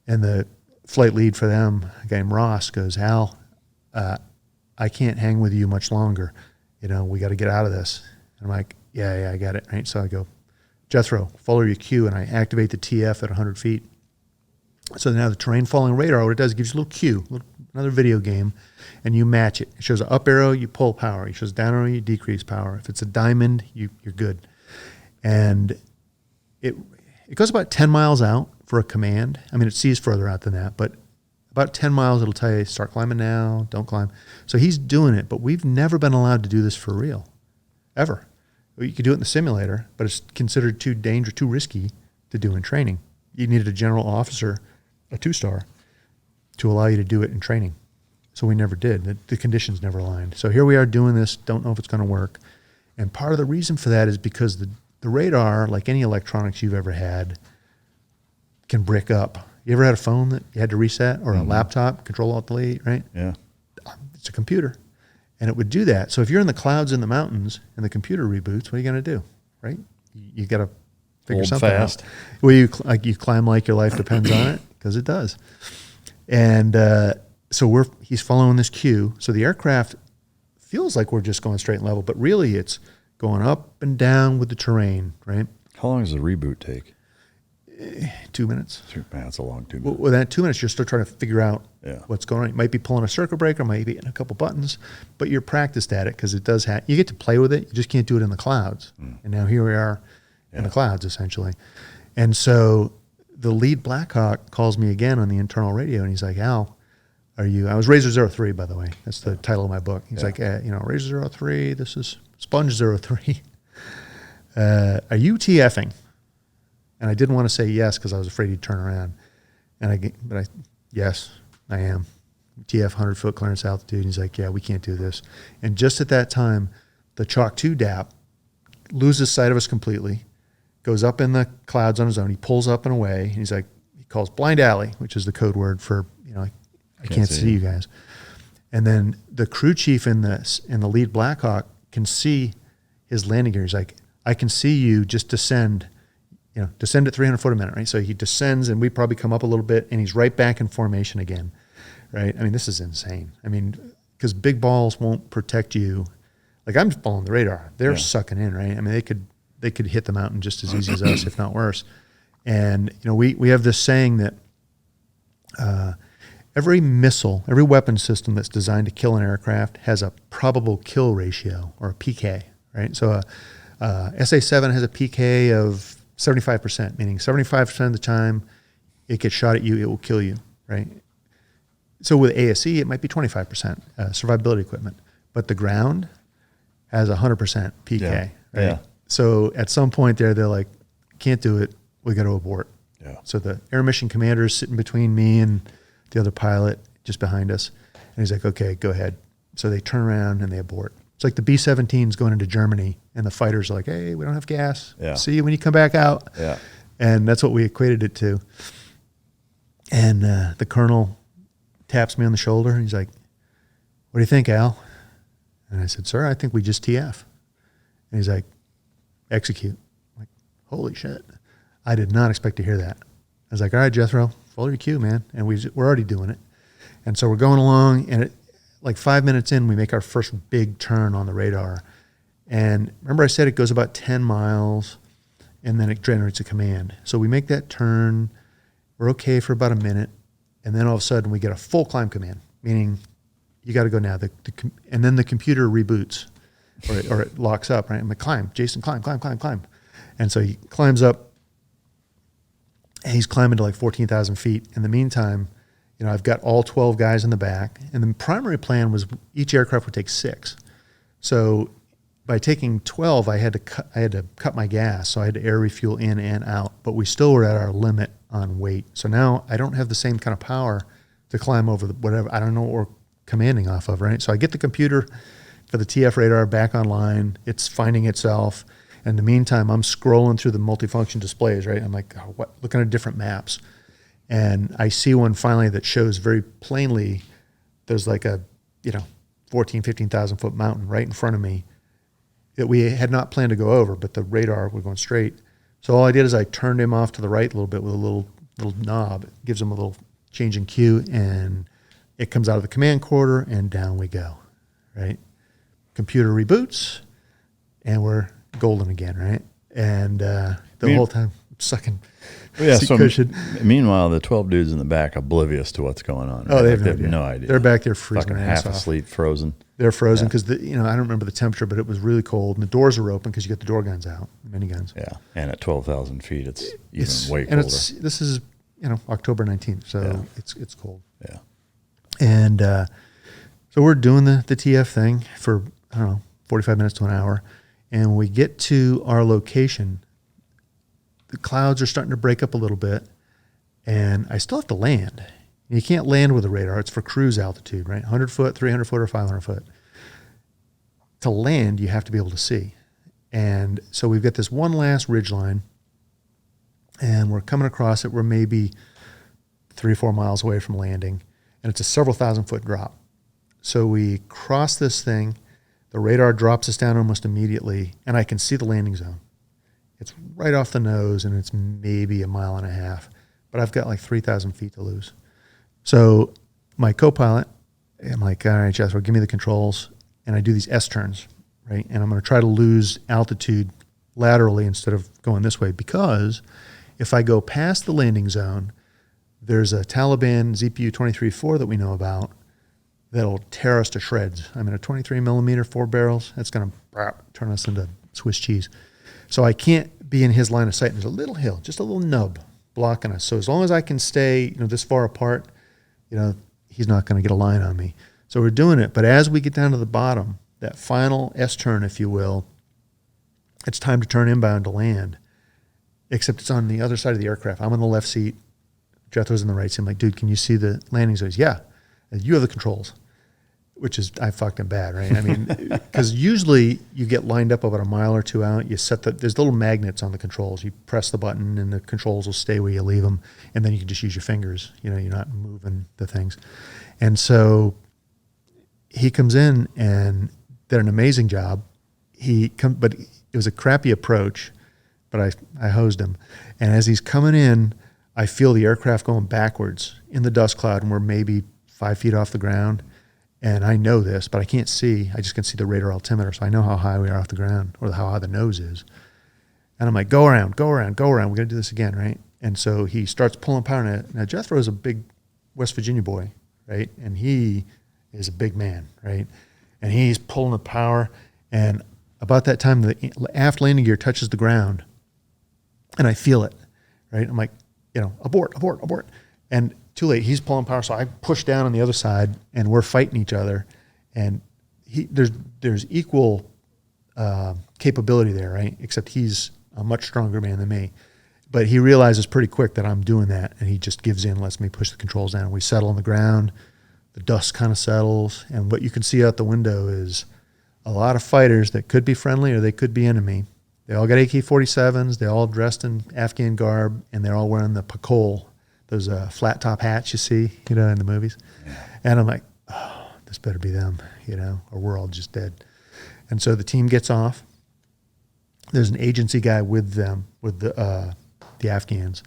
And the flight lead for them, a guy named Ross, goes, Al, I can't hang with you much longer. You know, we got to get out of this. And I'm like, yeah, I got it. Right. So I go, Jethro, follow your cue, and I activate the TF at 100 feet. So now the terrain following radar, what it does, it gives you a little cue, another video game, and you match it. It shows an up arrow, you pull power. It shows down arrow, you decrease power. If it's a diamond, you're good. And it goes about 10 miles out for a command. I mean, it sees further out than that, but About 10 miles, it'll tell you, start climbing now, don't climb. So he's doing it, but we've never been allowed to do this for real, ever. You could do it in the simulator, but it's considered too risky to do in training. You needed a general officer, a 2-star, to allow you to do it in training. So we never did. The conditions never aligned. So here we are doing this, don't know if it's going to work. And part of the reason for that is because the radar, like any electronics you've ever had, can brick up. You ever had a phone that you had to reset, or a laptop, Control-Alt-Delete, right?
Yeah.
It's a computer, and it would do that. So if you're in the clouds in the mountains and the computer reboots, what are you going to do, right? You got to figure something
fast.
out. Well, you climb like your life depends on it, because it does. And so he's following this cue. So the aircraft feels like we're just going straight and level, but really it's going up and down with the terrain, right?
How long does the reboot take?
2 minutes.
That's a long 2 minutes.
Well, that 2 minutes, you're still trying to figure out what's going on. You might be pulling a circuit breaker, might be hitting a couple buttons, but you're practiced at it, because it does you get to play with it. You just can't do it in the clouds. And now here we are in the clouds, essentially. And so the lead Blackhawk calls me again on the internal radio, and he's like, Al, I was Razor 03, by the way. That's the title of my book. He's like, Razor 03, this is Sponge 03. Are you TFing? And I didn't want to say yes, because I was afraid he'd turn around. Yes, I am. TF 100-foot clearance altitude. And he's like, yeah, we can't do this. And just at that time, the Chalk 2 DAP loses sight of us completely, goes up in the clouds on his own. He pulls up and away. And he's like, he calls blind alley, which is the code word for, I can't see you guys. And then the crew chief in the lead Blackhawk can see his landing gear. He's like, I can see you just descend at 300 foot a minute, right? So he descends, and we probably come up a little bit, and he's right back in formation again, right? I mean, this is insane. I mean, because big balls won't protect you. Like, I'm following the radar. They're sucking in, right? I mean, they could hit the mountain just as easy as us, if not worse. And, we have this saying that every missile, every weapon system that's designed to kill an aircraft has a probable kill ratio, or a PK, right? So SA-7 has a PK of 75%, meaning 75% of the time it gets shot at you, it will kill you, right? So with ASE, it might be 25% survivability equipment, but the ground has 100% PK, right?
Yeah.
So at some point they're like, can't do it, we got to abort.
Yeah. So
the air mission commander is sitting between me and the other pilot just behind us, and he's like, okay, go ahead. So they turn around and they abort. It's like the B-17s going into Germany, and the fighters are like, hey, we don't have gas.
Yeah.
See you when you come back out.
Yeah.
And that's what we equated it to. And the colonel taps me on the shoulder, and he's like, what do you think, Al? And I said, sir, I think we just TF. And he's like, execute. I'm like, holy shit. I did not expect to hear that. I was like, all right, Jethro, follow your cue, man. And we're already doing it. And so we're going along, and like 5 minutes in, we make our first big turn on the radar. And remember I said it goes about 10 miles, and then it generates a command. So we make that turn. We're okay for about a minute. And then all of a sudden, we get a full climb command, meaning you got to go now. And then the computer reboots, or it locks up, right? I'm like, climb, Jason, climb. And so he climbs up, and he's climbing to like 14,000 feet. In the meantime, I've got all 12 guys in the back, and the primary plan was each aircraft would take 6. So by taking 12, I had to cut my gas, so I had to air refuel in and out. But we still were at our limit on weight. So now I don't have the same kind of power to climb over whatever. I don't know what we're commanding off of, right? So I get the computer for the TF radar back online. It's finding itself. And in the meantime, I'm scrolling through the multifunction displays, right? I'm like, looking at different maps. And I see one finally that shows very plainly there's like a, 14, 15,000 foot mountain right in front of me that we had not planned to go over, but the radar was going straight. So all I did is I turned him off to the right a little bit with a little knob. It gives him a little change in cue, and it comes out of the command quarter, and down we go, right? Computer reboots, and we're golden again, right? And whole time sucking.
Yeah, so meanwhile, the 12 dudes in the back oblivious to what's going on. Right?
Oh, they have
no idea.
They're back there freezing
fucking
their ass
half
off.
asleep, frozen.
They're frozen because I don't remember the temperature, but it was really cold, and the doors are open because you get the door guns out, the miniguns.
Yeah, and at 12,000 feet, it's way colder.
And this is October 19th, so it's cold.
Yeah.
And so we're doing the TF thing for, 45 minutes to an hour. And when we get to our location, the clouds are starting to break up a little bit, and I still have to land. You can't land with a radar. It's for cruise altitude, right? 100 foot, 300 foot, or 500 foot. To land, you have to be able to see. And so we've got this one last ridge line, and we're coming across it. We're maybe 3 or 4 miles away from landing, and it's a several thousand foot drop. So we cross this thing. The radar drops us down almost immediately, and I can see the landing zone. It's right off the nose, and it's maybe 1.5 miles, but I've got like 3,000 feet to lose. So my co-pilot, I'm like, all right, Jethro, give me the controls, and I do these S-turns, right? And I'm going to try to lose altitude laterally instead of going this way, because if I go past the landing zone, there's a Taliban ZPU-23-4 that we know about that'll tear us to shreds. I mean, a 23 millimeter, 4 barrels, that's going to turn us into Swiss cheese. So I can't be in his line of sight. There's a little hill, just a little nub blocking us. So as long as I can stay, this far apart, he's not going to get a line on me. So we're doing it. But as we get down to the bottom, that final S-turn, if you will, it's time to turn inbound to land, except it's on the other side of the aircraft. I'm on the left seat. Jethro's in the right seat. I'm like, dude, can you see the landing zones? Yeah. You have the controls, which is, I fucked him bad, right? I mean, because usually you get lined up about 1 mile or 2 out. You set there's little magnets on the controls. You press the button and the controls will stay where you leave them. And then you can just use your fingers. You're not moving the things. And so he comes in and did an amazing job. But it was a crappy approach, but I hosed him. And as he's coming in, I feel the aircraft going backwards in the dust cloud, and we're maybe 5 feet off the ground. And I know this, but I can't see. I just can see the radar altimeter, so I know how high we are off the ground, or how high the nose is. And I'm like, go around, go around, go around. We're going to do this again, right? And so he starts pulling power. Now, Jethro is a big West Virginia boy, right? And he is a big man, right? And he's pulling the power. And about that time, the aft landing gear touches the ground, and I feel it, right? I'm like, abort, abort, abort. And too late. He's pulling power, so I push down on the other side, and we're fighting each other. And there's equal capability there, right? Except he's a much stronger man than me. But he realizes pretty quick that I'm doing that, and he just gives in, lets me push the controls down. We settle on the ground. The dust kind of settles, and what you can see out the window is a lot of fighters that could be friendly or they could be enemy. They all got AK-47s. They're all dressed in Afghan garb, and they're all wearing the pakol, those flat top hats you see, in the movies. Yeah. And I'm like, oh, this better be them, or we're all just dead. And so the team gets off. There's an agency guy with them, with the Afghans.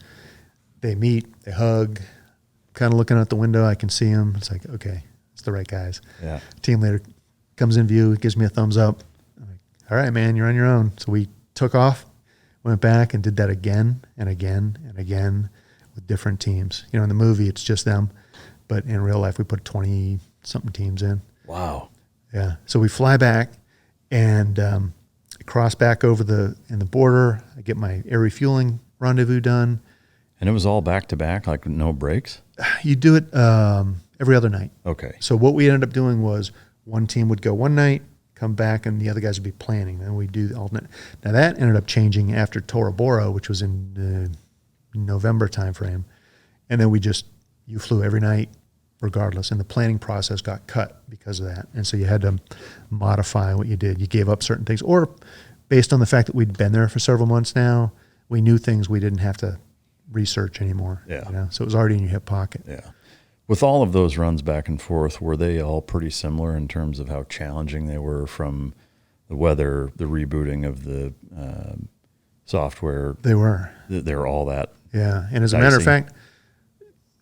They meet, they hug, kind of looking out the window. I can see them. It's like, okay, it's the right guys. Yeah. Team leader comes in view, gives me a thumbs up. I'm like, all right, man, you're on your own. So we took off, went back and did that again and again and again with different teams. In the movie, it's just them. But in real life, we put 20-something teams in.
Wow.
Yeah. So we fly back and cross back over the border. I get my air refueling rendezvous done.
And it was all back-to-back, like no breaks?
You do it every other night.
Okay.
So what we ended up doing was one team would go one night, come back, and the other guys would be planning. Then we do the alternate. Now that ended up changing after Tora Bora, which was in the November timeframe. And then you flew every night regardless. And the planning process got cut because of that. And so you had to modify what you did. You gave up certain things. Or based on the fact that we'd been there for several months now, we knew things we didn't have to research anymore.
Yeah.
So it was already in your hip pocket.
Yeah. With all of those runs back and forth, were they all pretty similar in terms of how challenging they were, from the weather, the rebooting of the software?
They were.
They were all that.
Yeah. And as a matter of fact,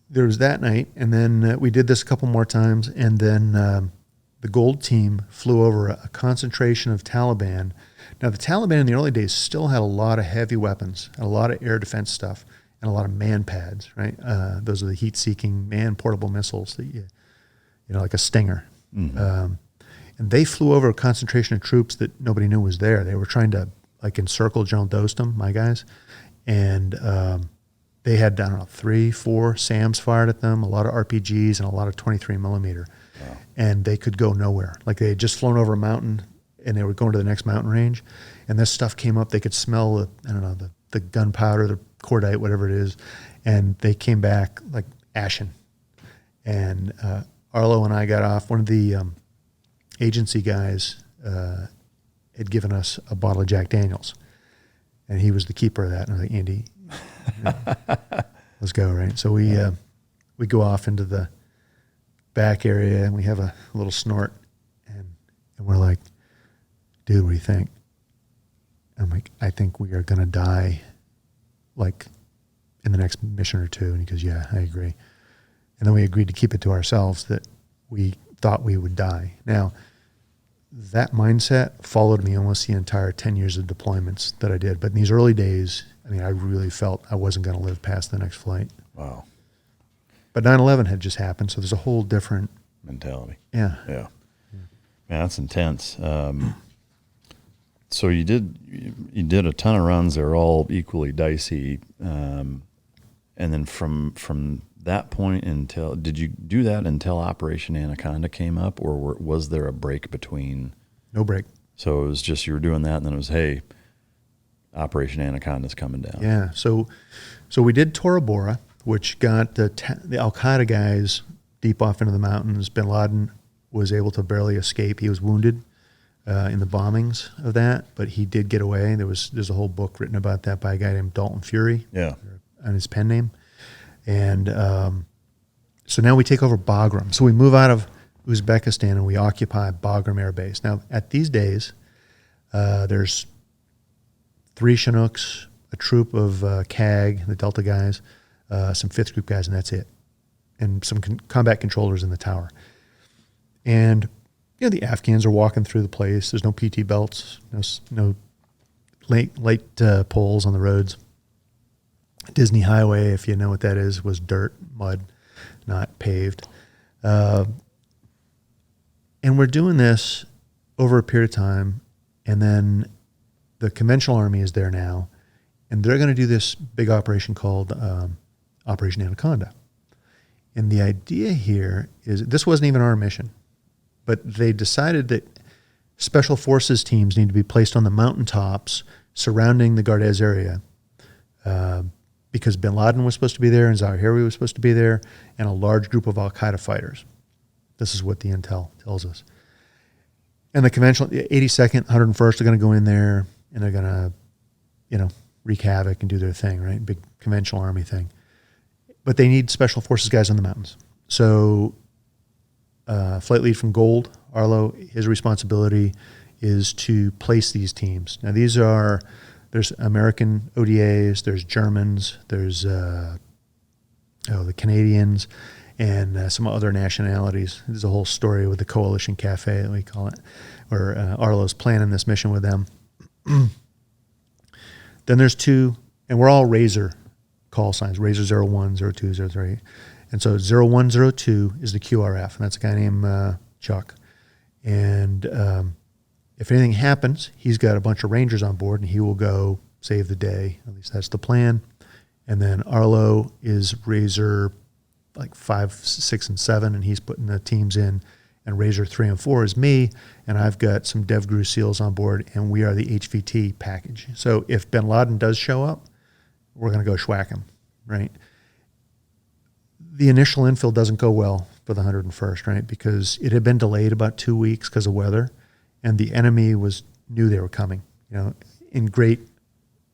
there was that night, and then we did this a couple more times, and then the Gold team flew over a concentration of Taliban. Now, the Taliban in the early days still had a lot of heavy weapons, and a lot of air defense stuff, and a lot of man pads, right? Those are the heat-seeking man-portable missiles that like a Stinger. Mm-hmm. And they flew over a concentration of troops that nobody knew was there. They were trying to encircle General Dostum, my guys, and they had, I don't know, 3, 4 SAMs fired at them, a lot of RPGs, and a lot of 23 millimeter.
Wow.
And they could go nowhere. Like they had just flown over a mountain, and they were going to the next mountain range, and this stuff came up. They could smell the gunpowder, the cordite, whatever it is, and they came back like ashen. And Arlo and I got off. One of the agency guys had given us a bottle of Jack Daniels, and he was the keeper of that. And I was like, Andy, let's go, right? So we go off into the back area, and we have a little snort, and we're like, dude, what do you think? I'm like, I think we are going to die, like, in the next mission or two. And he goes, yeah, I agree. And then we agreed to keep it to ourselves that we thought we would die. Now, that mindset followed me almost the entire 10 years of deployments that I did. But in these early days, I mean, I really felt I wasn't going to live past the next flight.
Wow.
But 9/11 had just happened, so there's a whole different
mentality.
Yeah.
Man, that's intense. So you did a ton of runs. They're all equally dicey. And then from that point until, did you do that until Operation Anaconda came up, or was there a break between?
No break.
So it was just you were doing that, and then it was, hey, Operation Anaconda's coming down.
Yeah. So we did Tora Bora, which got the Al Qaeda guys deep off into the mountains. Bin Laden was able to barely escape. He was wounded in the bombings of that, but he did get away. There's a whole book written about that by a guy named Dalton Fury.
Yeah.
On his pen name. And so now we take over Bagram. So we move out of Uzbekistan and we occupy Bagram Air Base. Now, at these days, there's 3 Chinooks, a troop of CAG, the Delta guys, some 5th Group guys, and that's it. And some combat controllers in the tower. And, you know, the Afghans are walking through the place. There's no PT belts, no light poles on the roads. Disney Highway, if you know what that is, was dirt, mud, not paved. And we're doing this over a period of time, and then the conventional army is there now, and they're going to do this big operation called Operation Anaconda. And the idea here is, this wasn't even our mission, but they decided that special forces teams need to be placed on the mountaintops surrounding the Gardez area, because Bin Laden was supposed to be there, and Zawahiri was supposed to be there, and a large group of Al-Qaeda fighters. This is what the intel tells us. And the conventional 82nd, 101st are going to go in there, and they're going to, wreak havoc and do their thing, right? Big conventional army thing. But they need special forces guys on the mountains. So flight lead from Gold, Arlo, his responsibility is to place these teams. Now, there's American ODAs, there's Germans, there's the Canadians, and some other nationalities. There's a whole story with the Coalition Cafe, that we call it, where Arlo's planning this mission with them. Then there's 2, and we're all Razor call signs, Razor 01, 02, 03. And so 0102 is the QRF, and that's a guy named Chuck. And if anything happens, he's got a bunch of Rangers on board, and he will go save the day. At least that's the plan. And then Arlo is Razor like 5, 6, and 7, and he's putting the teams in. And Razor 3 and 4 is me, and I've got some DevGru SEALs on board, and we are the HVT package. So if Bin Laden does show up, we're going to go schwack him, right? The initial infill doesn't go well for the 101st, right? Because it had been delayed about 2 weeks because of weather, and the enemy knew they were coming. In great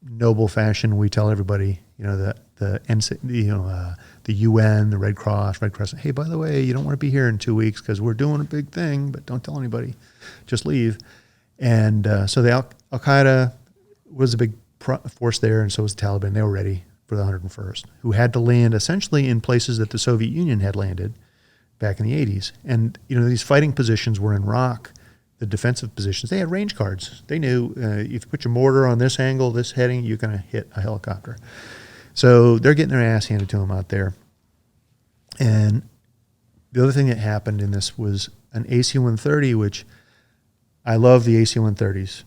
noble fashion, we tell everybody, that the UN, the Red Cross, hey, by the way, you don't want to be here in 2 weeks because we're doing a big thing, but don't tell anybody, just leave. And so the Al-Qaeda was a big force there, and so was the Taliban. They were ready for the 101st, who had to land essentially in places that the Soviet Union had landed back in the 80s. And, these fighting positions were in rock, the defensive positions. They had range cards. They knew if you put your mortar on this angle, this heading, you're going to hit a helicopter. So they're getting their ass handed to them out there. And the other thing that happened in this was an AC-130, which I love the AC-130s,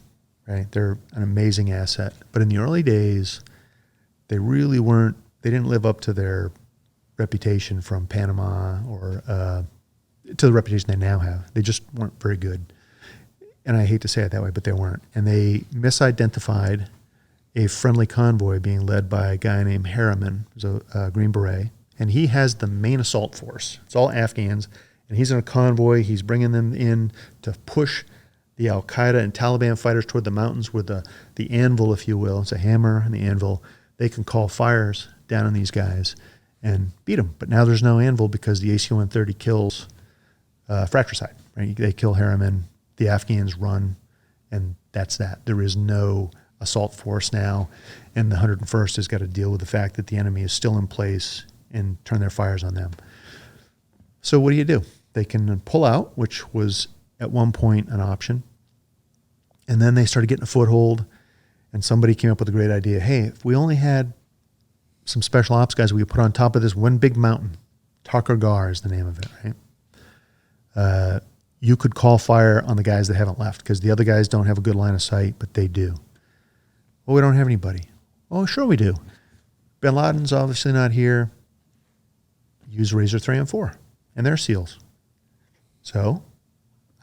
right? They're an amazing asset. But in the early days, they really weren't they didn't live up to their reputation from Panama or to the reputation they now have. They just weren't very good. And I hate to say it that way, but they weren't. And they misidentified a friendly convoy being led by a guy named Harriman, who's a Green Beret. And he has the main assault force. It's all Afghans. And he's in a convoy. He's bringing them in to push the Al-Qaeda and Taliban fighters toward the mountains with the anvil, if you will. It's a hammer and the anvil. They can call fires down on these guys and beat them. But now there's no anvil because the AC-130 kills fratricide. Right? They kill Harriman. The Afghans run, and that's that. There is no assault force now, and the 101st has got to deal with the fact that the enemy is still in place and turn their fires on them. So what do? They can pull out, which was at one point an option, and then they started getting a foothold, and somebody came up with a great idea. Hey, if we only had some special ops guys we could put on top of this one big mountain, Tucker Gar is the name of it, right? You could call fire on the guys that haven't left because the other guys don't have a good line of sight, but they do. Well, we don't have anybody. Oh, sure we do. Bin Laden's obviously not here. Use Razor 3 and 4 and their SEALs. So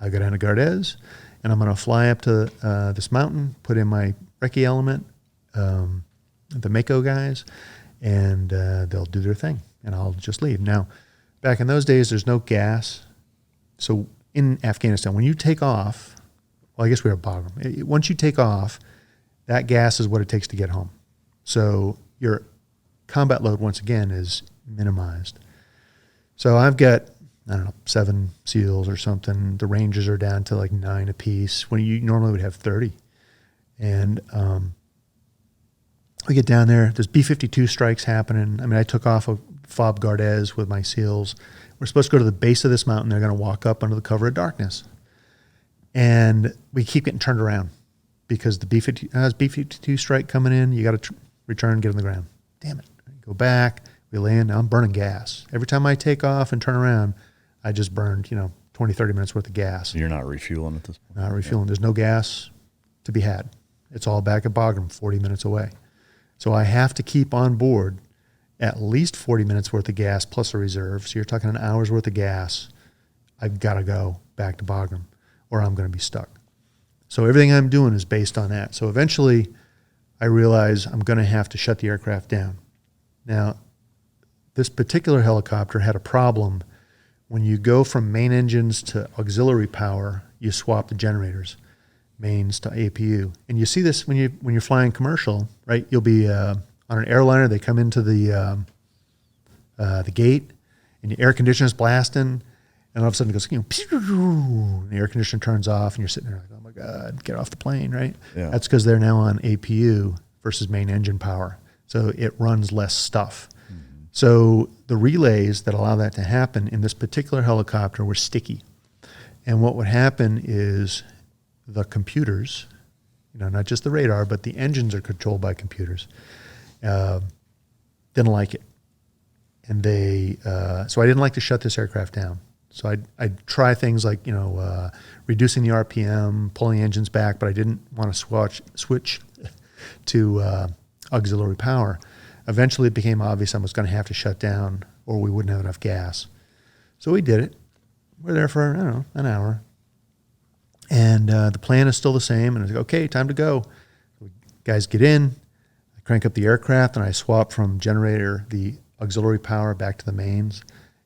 I go down to Gardez, and I'm going to fly up to this mountain, put in my recce element, the Mako guys, and they'll do their thing, and I'll just leave. Now, back in those days, there's no gas. So in Afghanistan, when you take off, well, I guess we were at Bagram. Once you take off, that gas is what it takes to get home. So your combat load, once again, is minimized. So I've got, 7 SEALs or something. The Rangers are down to like 9 apiece when you normally would have 30. And we get down there. There's B-52 strikes happening. I mean, I took off of Fob Gardez with my SEALs. We're supposed to go to the base of this mountain. They're going to walk up under the cover of darkness. And we keep getting turned around because the B-52 strike coming in. You got to return, get on the ground. Damn it. Go back. We land. Now I'm burning gas. Every time I take off and turn around, I just burned, 20, 30 minutes worth of gas.
You're not refueling at this point?
Not refueling. There's no gas to be had. It's all back at Bagram, 40 minutes away. So I have to keep on board at least 40 minutes worth of gas plus a reserve. So you're talking an hour's worth of gas. I've got to go back to Bagram or I'm going to be stuck. So everything I'm doing is based on that. So eventually I realize I'm going to have to shut the aircraft down. Now, this particular helicopter had a problem. When you go from main engines to auxiliary power, you swap the generators, mains to APU. And you see this when you're flying commercial, right? You'll be on an airliner, they come into the gate, and your air conditioner's blasting, and all of a sudden it goes, and the air conditioner turns off, and you're sitting there like, oh my God, get off the plane, right?
Yeah.
That's because they're now on APU versus main engine power. So it runs less stuff. Mm-hmm. So the relays that allow that to happen in this particular helicopter were sticky. And what would happen is the computers, not just the radar, but the engines are controlled by computers. Didn't like it. And so I didn't like to shut this aircraft down. So I'd try things like, reducing the RPM, pulling the engines back, but I didn't want to switch to auxiliary power. Eventually it became obvious I was going to have to shut down or we wouldn't have enough gas. So we did it. We're there for, an hour. And the plan is still the same. And I was like, okay, time to go. Guys get in. Crank up the aircraft, and I swap from the auxiliary power back to the mains,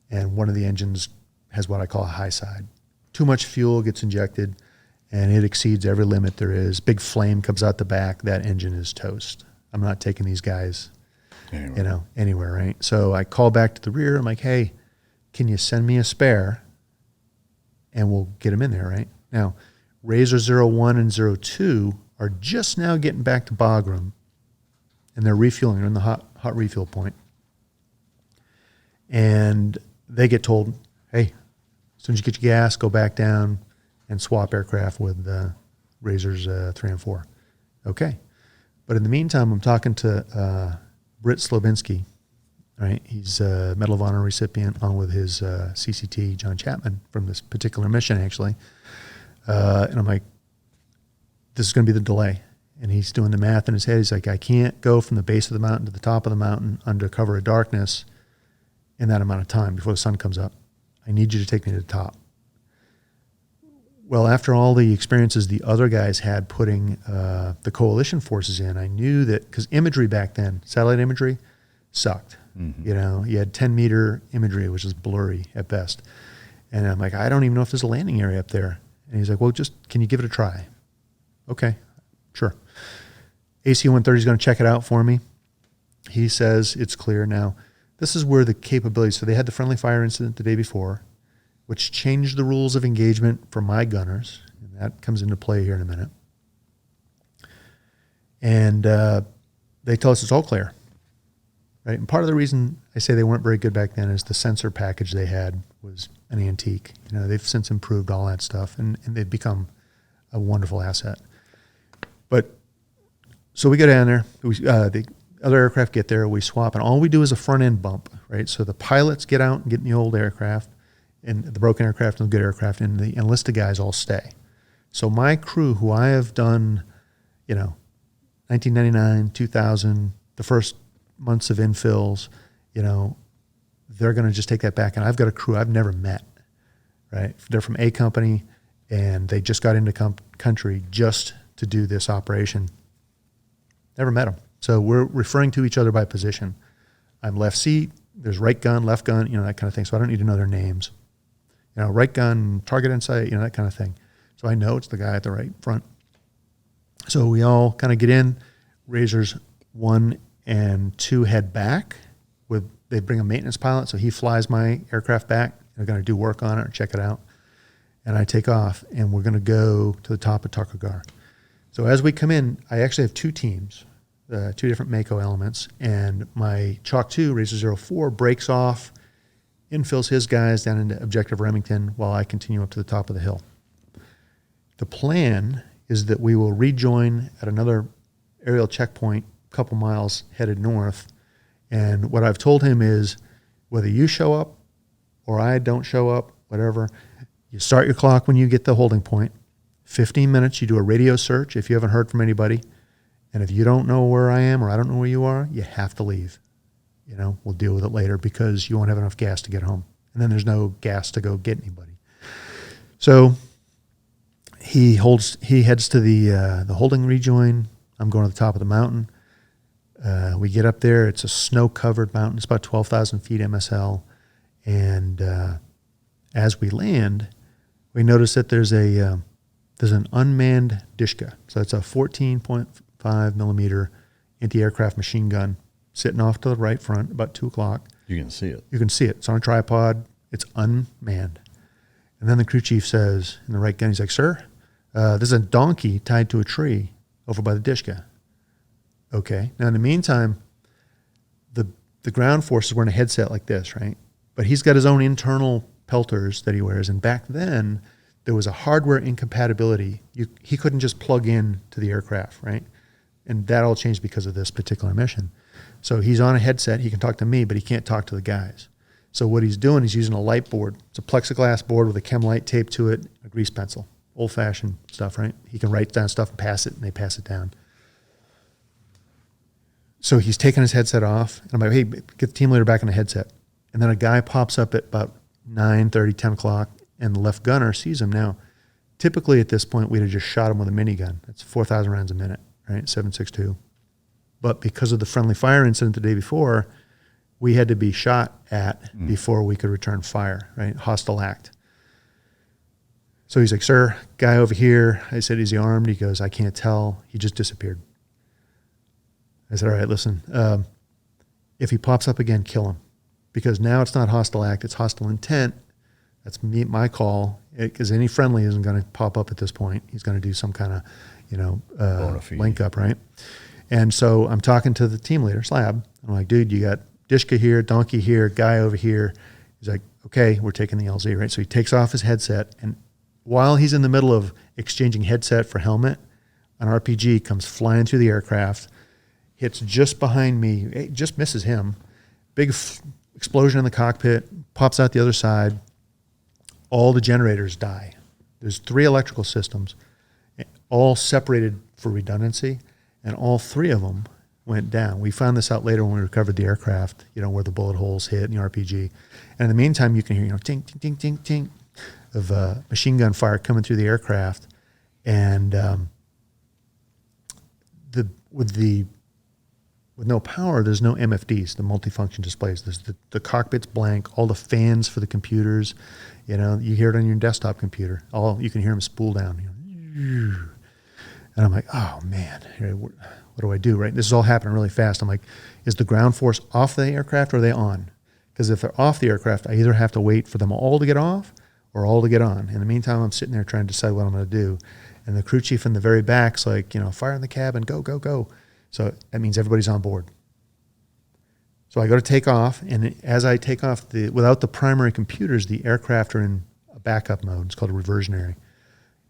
and one of the engines has what I call a high side. Too much fuel gets injected, and it exceeds every limit there is. Big flame comes out the back. That engine is toast. I'm not taking these guys, anywhere, right? So I call back to the rear. I'm like, hey, can you send me a spare, and we'll get them in there, right? Now, Razor 01 and 02 are just now getting back to Bagram, and they're refueling. They're in the hot refuel point. And they get told, hey, as soon as you get your gas, go back down and swap aircraft with Razors 3 and 4. Okay. But in the meantime, I'm talking to Britt Slobinski, right? He's a Medal of Honor recipient along with his CCT, John Chapman, from this particular mission, actually. And I'm like, this is going to be the delay. And he's doing the math in his head. He's like, I can't go from the base of the mountain to the top of the mountain under cover of darkness in that amount of time before the sun comes up. I need you to take me to the top. Well, after all the experiences the other guys had putting the coalition forces in, I knew that, because imagery back then, satellite imagery, sucked.
Mm-hmm.
You know, you had 10-meter imagery, which is blurry at best. And I'm like, I don't even know if there's a landing area up there. And he's like, well, just, can you give it a try? Okay, sure. AC-130 is going to check it out for me. He says it's clear. Now, this is where the capabilities, so they had the friendly fire incident the day before, which changed the rules of engagement for my gunners. And that comes into play here in a minute. And they tell us it's all clear. Right? And part of the reason I say they weren't very good back then is the sensor package they had was an antique. You know, they've since improved all that stuff, and they've become a wonderful asset. But so we go down there, the other aircraft get there, we swap, and all we do is a front end bump, right? So the pilots get out and get in the old aircraft, and the broken aircraft and the good aircraft, and the enlisted guys all stay. So my crew, who I have done, 1999, 2000, the first months of infills, they're going to just take that back. And I've got a crew I've never met, right? They're from A company, and they just got into country just to do this operation. Never met them. So we're referring to each other by position. I'm left seat, there's right gun, left gun, that kind of thing. So I don't need to know their names. Right gun, target in sight, that kind of thing. So I know it's the guy at the right front. So we all kind of get in. Razors 1 and 2 head back. They bring a maintenance pilot, so he flies my aircraft back. They're going to do work on it or check it out. And I take off, and we're going to go to the top of Tuckergar. So as we come in, I actually have two teams, 2 different Mako elements, and my Chalk 2, Razor 04, breaks off, infills his guys down into Objective Remington while I continue up to the top of the hill. The plan is that we will rejoin at another aerial checkpoint a couple miles headed north. And what I've told him is, whether you show up or I don't show up, whatever, you start your clock when you get the holding point. 15 minutes, you do a radio search if you haven't heard from anybody. And if you don't know where I am or I don't know where you are, you have to leave. We'll deal with it later because you won't have enough gas to get home. And then there's no gas to go get anybody. So he heads to the holding rejoin. I'm going to the top of the mountain. We get up there. It's a snow-covered mountain. It's about 12,000 feet MSL. And as we land, we notice that there's an unmanned Dishka. So it's a 14.5 millimeter anti-aircraft machine gun sitting off to the right front, about 2 o'clock.
You can see it.
You can see it. It's on a tripod. It's unmanned. And then the crew chief says, in the right gun, he's like, sir, there's a donkey tied to a tree over by the Dishka. Okay. Now, in the meantime, the ground force is wearing a headset like this, right? But he's got his own internal pelters that he wears. And back then, there was a hardware incompatibility. He couldn't just plug in to the aircraft, right? And that all changed because of this particular mission. So he's on a headset. He can talk to me, but he can't talk to the guys. So what he's doing, he's using a light board. It's a plexiglass board with a chem light taped to it, a grease pencil. Old-fashioned stuff, right? He can write down stuff and pass it, and they pass it down. So he's taking his headset off, and I'm like, hey, get the team leader back on the headset. And then a guy pops up at about 9:30, 10 o'clock, and the left gunner sees him. Now, typically at this point, we'd have just shot him with a minigun. That's 4,000 rounds a minute, right? 7.62. But because of the friendly fire incident the day before, we had to be shot at before we could return fire, right? Hostile act. So he's like, sir, guy over here. I said, is he armed? He goes, I can't tell. He just disappeared. I said, all right, listen, if he pops up again, kill him. Because now it's not hostile act, it's hostile intent. That's my call, because any friendly isn't going to pop up at this point. He's going to do some kind of, link up, right? And so I'm talking to the team leader, Slab. I'm like, dude, you got Dishka here, donkey here, guy over here. He's like, okay, we're taking the LZ, right? So he takes off his headset, and while he's in the middle of exchanging headset for helmet, an RPG comes flying through the aircraft, hits just behind me, it just misses him. Big explosion in the cockpit, pops out the other side. All the generators die. There's 3 electrical systems, all separated for redundancy. and all 3 of them went down. We found this out later when we recovered the aircraft, where the bullet holes hit in the RPG. And in the meantime, you can hear, tink, tink, tink, tink, tink of machine gun fire coming through the aircraft. And with no power, there's no MFDs, the multifunction displays. There's the cockpit's blank, all the fans for the computers. You hear it on your desktop computer. You can hear them spool down. And I'm like, oh man, what do I do, right? This is all happening really fast. I'm like, is the ground force off the aircraft or are they on? Because if they're off the aircraft, I either have to wait for them all to get off or all to get on. In the meantime, I'm sitting there trying to decide what I'm going to do. And the crew chief in the very back's like, fire in the cabin, go, go, go. So that means everybody's on board. So I go to take off, and as I take off, without the primary computers, the aircraft are in a backup mode. It's called a reversionary.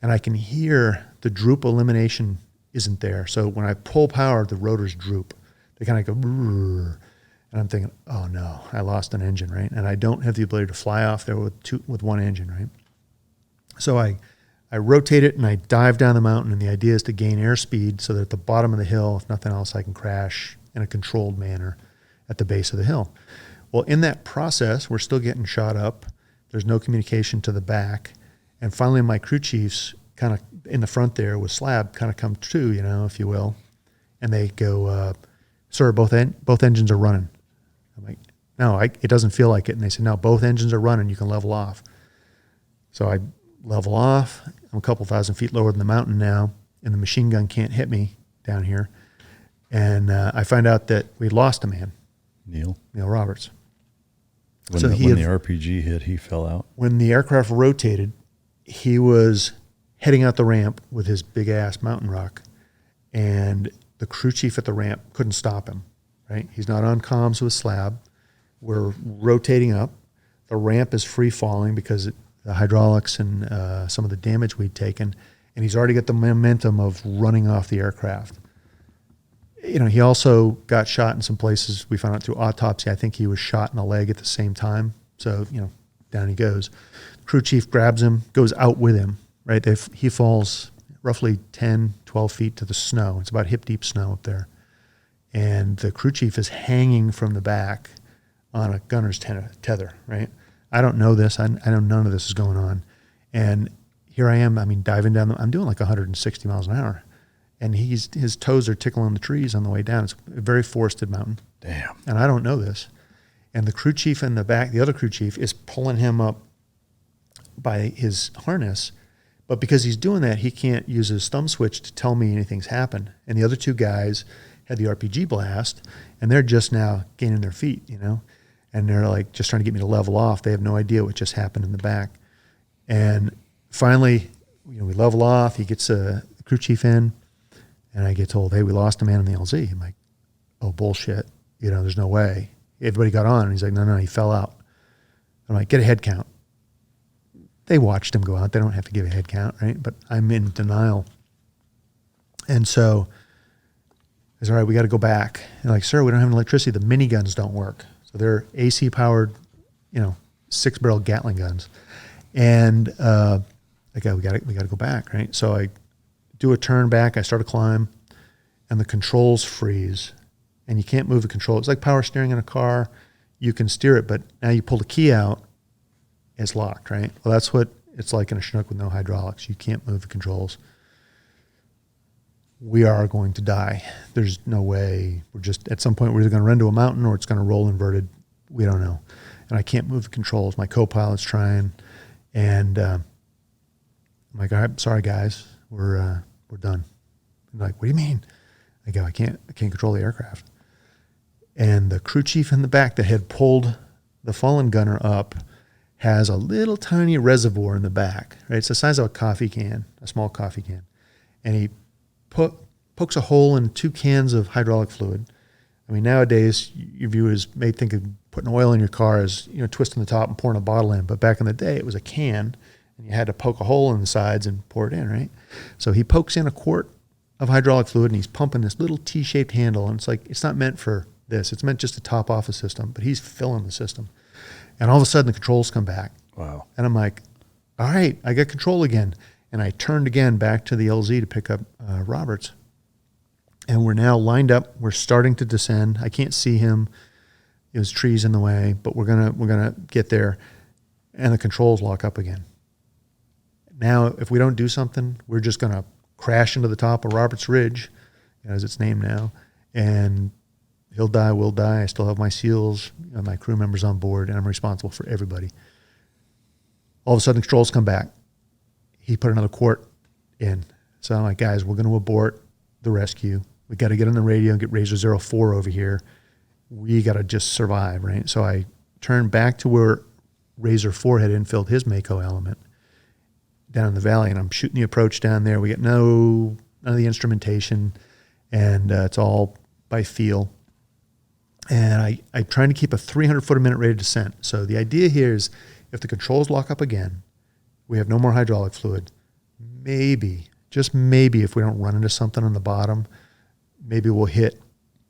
And I can hear the droop elimination isn't there. So when I pull power, the rotors droop. They kind of go, brrr. And I'm thinking, oh no, I lost an engine, right? And I don't have the ability to fly off there with one engine, right? So I rotate it and I dive down the mountain, and the idea is to gain airspeed so that at the bottom of the hill, if nothing else, I can crash in a controlled manner at the base of the hill. Well, in that process, we're still getting shot up. There's no communication to the back. And finally, my crew chiefs kind of in the front there with Slab kind of come to, if you will. And they go, sir, both engines are running. I'm like, no, it doesn't feel like it. And they said, no, both engines are running. You can level off. So I level off. I'm a couple thousand feet lower than the mountain now, and the machine gun can't hit me down here. And I find out that we lost a man. Neil Roberts.
When the RPG hit, he fell out? When
the aircraft rotated, he was heading out the ramp with his big-ass mountain rock, and the crew chief at the ramp couldn't stop him, right? He's not on comms with Slab. We're rotating up. The ramp is free-falling because the hydraulics and some of the damage we'd taken, and he's already got the momentum of running off the aircraft. He also got shot in some places. We found out through autopsy, I think he was shot in the leg at the same time. So, down he goes. Crew chief grabs him, goes out with him, right? He falls roughly 10, 12 feet to the snow. It's about hip-deep snow up there. And the crew chief is hanging from the back on a gunner's tether, right? I don't know this. I know none of this is going on. And here I am, diving down. I'm doing like 160 miles an hour. And his toes are tickling the trees on the way down. It's a very forested mountain.
Damn.
And I don't know this. And the crew chief in the back, the other crew chief, is pulling him up by his harness. But because he's doing that, he can't use his thumb switch to tell me anything's happened. And the other 2 guys had the RPG blast, and they're just now gaining their feet, And they're like just trying to get me to level off. They have no idea what just happened in the back. And finally, we level off. He gets the crew chief in. And I get told, hey, we lost a man in the LZ. I'm like, oh, bullshit. There's no way. Everybody got on. And he's like, no, he fell out. I'm like, get a head count. They watched him go out. They don't have to give a head count, right? But I'm in denial. And so I said, all right, we got to go back. And like, sir, we don't have any electricity. The miniguns don't work. So they're AC-powered, 6-barrel Gatling guns. And we got to go back, right? So I do a turn back, I start to climb, and the controls freeze, and you can't move the control. It's like power steering in a car. You can steer it, but now you pull the key out, it's locked, right? Well, that's what it's like in a Chinook with no hydraulics. You can't move the controls. We are going to die. There's no way. We're just, at some point, we're either going to run to a mountain or it's going to roll inverted. We don't know. And I can't move the controls. My co-pilot's trying, and I'm like, all right, sorry, guys. We're done. And they're like, what do you mean? I go, I can't control the aircraft. And the crew chief in the back that had pulled the fallen gunner up has a little tiny reservoir in the back, right? It's the size of a coffee can, a small coffee can. And he pokes a hole in 2 cans of hydraulic fluid. Nowadays, your viewers may think of putting oil in your car as, twisting the top and pouring a bottle in. But back in the day, it was a can, and you had to poke a hole in the sides and pour it in, right? So he pokes in a quart of hydraulic fluid, and he's pumping this little T-shaped handle. And it's like, it's not meant for this. It's meant just to top off a system, but he's filling the system. And all of a sudden, the controls come back.
Wow.
And I'm like, all right, I got control again. And I turned again back to the LZ to pick up Roberts. And we're now lined up. We're starting to descend. I can't see him. There's trees in the way, but we're gonna get there. And the controls lock up again. Now, if we don't do something, we're just gonna crash into the top of Roberts Ridge, as it's named now, and he'll die, we'll die. I still have my SEALs, my crew members on board, and I'm responsible for everybody. All of a sudden, the controls come back. He put another quart in. So I'm like, guys, we're going to abort the rescue. We got to get on the radio and get Razor 04 over here. We got to just survive, right? So I turned back to where Razor 4 had infilled his Mako element down in the valley, and I'm shooting the approach down there. We get none of the instrumentation, and it's all by feel. And I'm trying to keep a 300 foot a minute rate of descent. So the idea here is if the controls lock up again, we have no more hydraulic fluid. Maybe, just maybe, if we don't run into something on the bottom, maybe we'll hit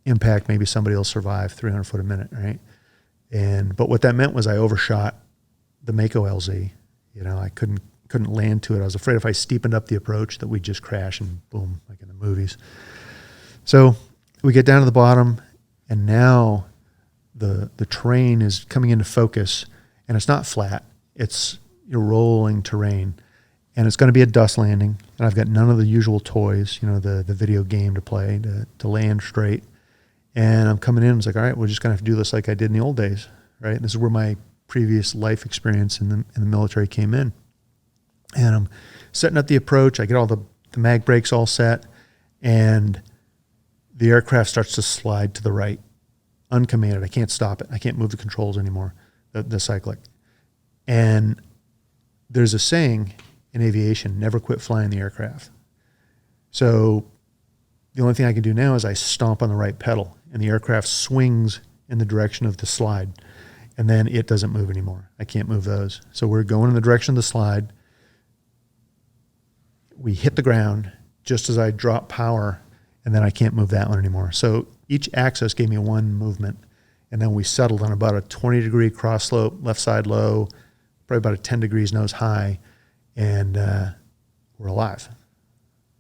impact. Maybe somebody will survive 300 foot a minute, right? But what that meant was I overshot the Mako LZ. I couldn't land to it. I was afraid if I steepened up the approach that we'd just crash and boom, like in the movies. So we get down to the bottom. And now the terrain is coming into focus, and it's not flat. It's rolling terrain, and it's going to be a dust landing. And I've got none of the usual toys, the video game to play to land straight. And I'm coming in. It's like, all right, we're just going to have to do this like I did in the old days, right? And this is where my previous life experience in the military came in. And I'm setting up the approach. I get all the mag brakes all set, and the aircraft starts to slide to the right, uncommanded. I can't stop it. I can't move the controls anymore, the cyclic. And there's a saying in aviation, never quit flying the aircraft. So the only thing I can do now is I stomp on the right pedal, and the aircraft swings in the direction of the slide, and then it doesn't move anymore. I can't move those. So we're going in the direction of the slide. We hit the ground just as I drop power, and then I can't move that one anymore. So each axis gave me one movement, and then we settled on about a 20-degree cross slope, left side low, probably about a 10 degrees nose high, and we're alive.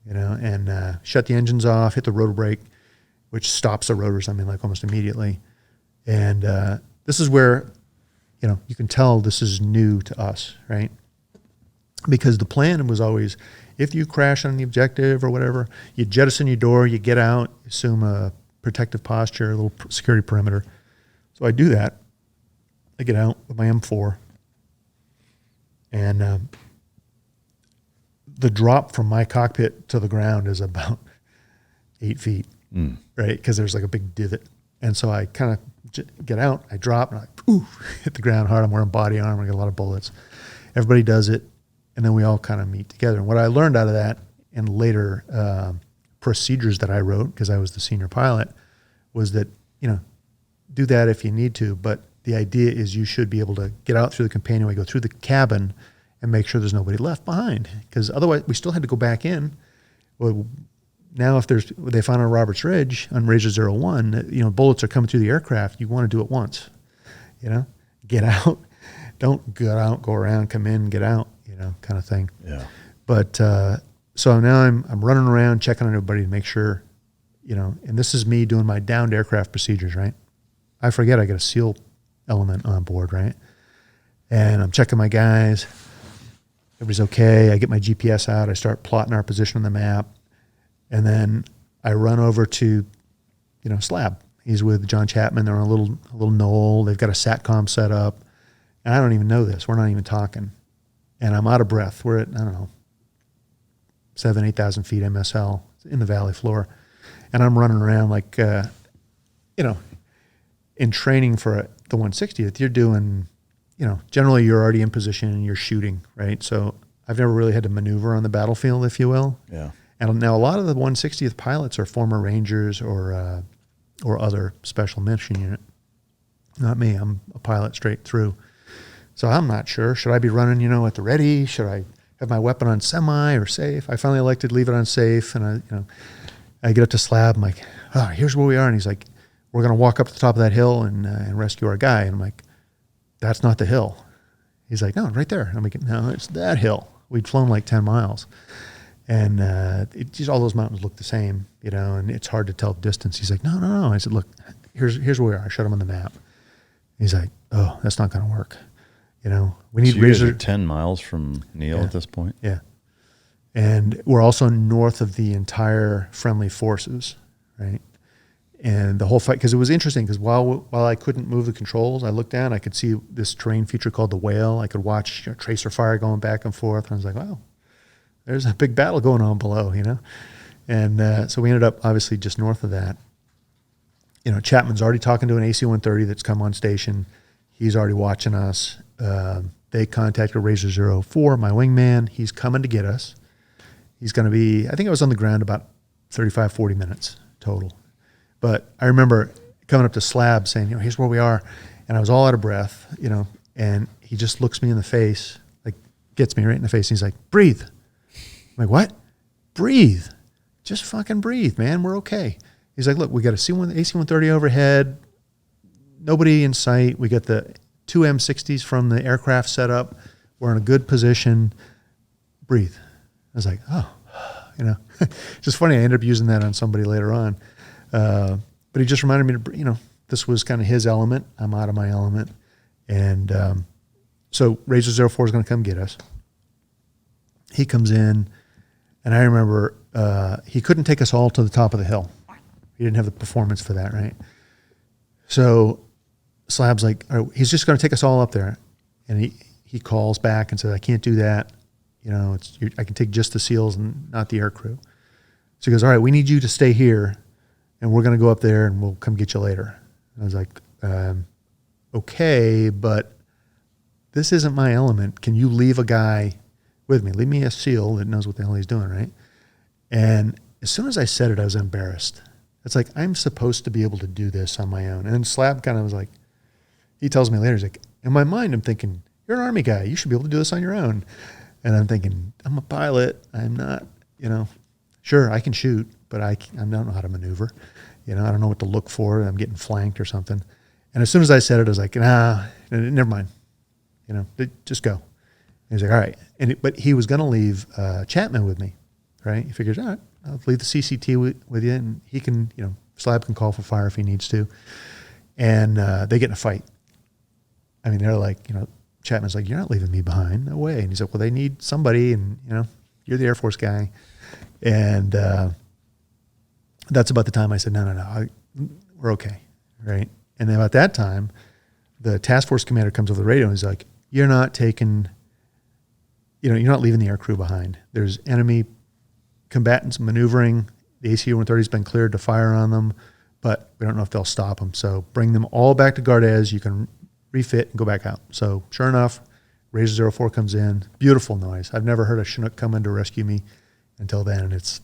And shut the engines off, hit the rotor brake, which stops the rotors, like almost immediately. And this is where, you can tell this is new to us, right? Because the plan was always, if you crash on the objective or whatever, you jettison your door, you get out, assume a protective posture, a little security perimeter. So I do that. I get out with my M4. And the drop from my cockpit to the ground is about 8 feet, right? Because there's like a big divot. And so I kind of get out, I drop, and I hit the ground hard. I'm wearing body armor, I get a lot of bullets. Everybody does it. And then we all kind of meet together. And what I learned out of that in later procedures that I wrote, because I was the senior pilot, was that, do that if you need to. But the idea is you should be able to get out through the companionway, go through the cabin, and make sure there's nobody left behind. Because otherwise, we still had to go back in. Well, now if they found on Roberts Ridge on Razor 01, bullets are coming through the aircraft. You want to do it once, get out. Don't get out, go around, come in, get out. Kind of thing.
Yeah.
But so now I'm running around checking on everybody to make sure, and this is me doing my downed aircraft procedures, right? I forget I got a SEAL element on board, right? And I'm checking my guys. Everybody's okay. I get my GPS out. I start plotting our position on the map. And then I run over to, Slab. He's with John Chapman. They're on a little knoll. They've got a SATCOM set up. And I don't even know this. We're not even talking. And I'm out of breath. We're at, 7,000, 8,000 feet MSL in the valley floor. And I'm running around like, in training for the 160th, you're doing, generally you're already in position and you're shooting, right? So I've never really had to maneuver on the battlefield, if you will.
Yeah.
And now a lot of the 160th pilots are former Rangers or other special mission unit. Not me. I'm a pilot straight through. So I'm not sure. Should I be running, at the ready? Should I have my weapon on semi or safe? I finally elected to leave it on safe. And I get up to Slab. I'm like, here's where we are. And he's like, we're going to walk up to the top of that hill and rescue our guy. And I'm like, that's not the hill. He's like, no, right there. And I'm like, no, it's that hill. We'd flown like 10 miles. And just all those mountains look the same, you know, and it's hard to tell distance. He's like, no. I said, look, here's where we are. I showed him on the map. He's like, oh, that's not going to work. You know, we need
so you guys
razor.
are 10 miles from Neil at this point?
Yeah. And we're also north of the entire friendly forces, right? And the whole fight, because it was interesting, because while I couldn't move the controls, I looked down, I could see this terrain feature called the Whale. I could watch tracer fire going back and forth. And I was like, wow, there's a big battle going on below, you know? And so we ended up obviously just north of that. You know, Chapman's already talking to an AC-130 that's come on station. He's already watching us. They contacted Razor 04, my wingman. He's coming to get us. He's going to be, I think I was on the ground about 35, 40 minutes total. But I remember coming up to Slab saying, you know, here's where we are. And I was all out of breath, you know, and he just looks me in the face, like gets me right in the face. And he's like, breathe. I'm like, what? Breathe. Just fucking breathe, man. We're okay. He's like, look, we got a AC-130 overhead. Nobody in sight. We got the 2 M60s from the aircraft set up. We're in a good position. Breathe. I was like, oh, you know. It's just funny. I ended up using that on somebody later on. But he just reminded me to, you know, this was kind of his element. I'm out of my element. And so Razor 04 is going to come get us. He comes in, and I remember he couldn't take us all to the top of the hill. He didn't have the performance for that, right? So Slab's like, all right, he's just going to take us all up there. And he calls back and says, I can't do that. You know, I can take just the SEALs and not the air crew. So he goes, all right, we need you to stay here, and we're going to go up there, and we'll come get you later. I was like, okay, but this isn't my element. Can you leave a guy with me? Leave me a SEAL that knows what the hell he's doing, right? And as soon as I said it, I was embarrassed. It's like, I'm supposed to be able to do this on my own. And then Slab kind of was like, he tells me later, he's like, in my mind, I'm thinking, you're an Army guy. You should be able to do this on your own. And I'm thinking, I'm a pilot. I'm not, you know, sure, I can shoot, but I don't know how to maneuver. You know, I don't know what to look for. I'm getting flanked or something. And as soon as I said it, I was like, nah, never mind. You know, just go. And he's like, all right. But he was going to leave Chapman with me, right? He figures, all right, I'll leave the CCT with you, and he can, you know, Slab can call for fire if he needs to. And they get in a fight. I mean, they're like, you know, Chapman's like, you're not leaving me behind. No way. And he's like, well, they need somebody, and, you know, you're the Air Force guy. And that's about the time I said, no, we're okay, right? And then about that time, the task force commander comes over the radio, and he's like, you're not taking, you know, you're not leaving the air crew behind. There's enemy combatants maneuvering. The AC-130 has been cleared to fire on them, but we don't know if they'll stop them. So bring them all back to Gardez. You can refit and go back out. So sure enough, Razor 04 comes in. Beautiful noise. I've never heard a Chinook come in to rescue me until then, and it's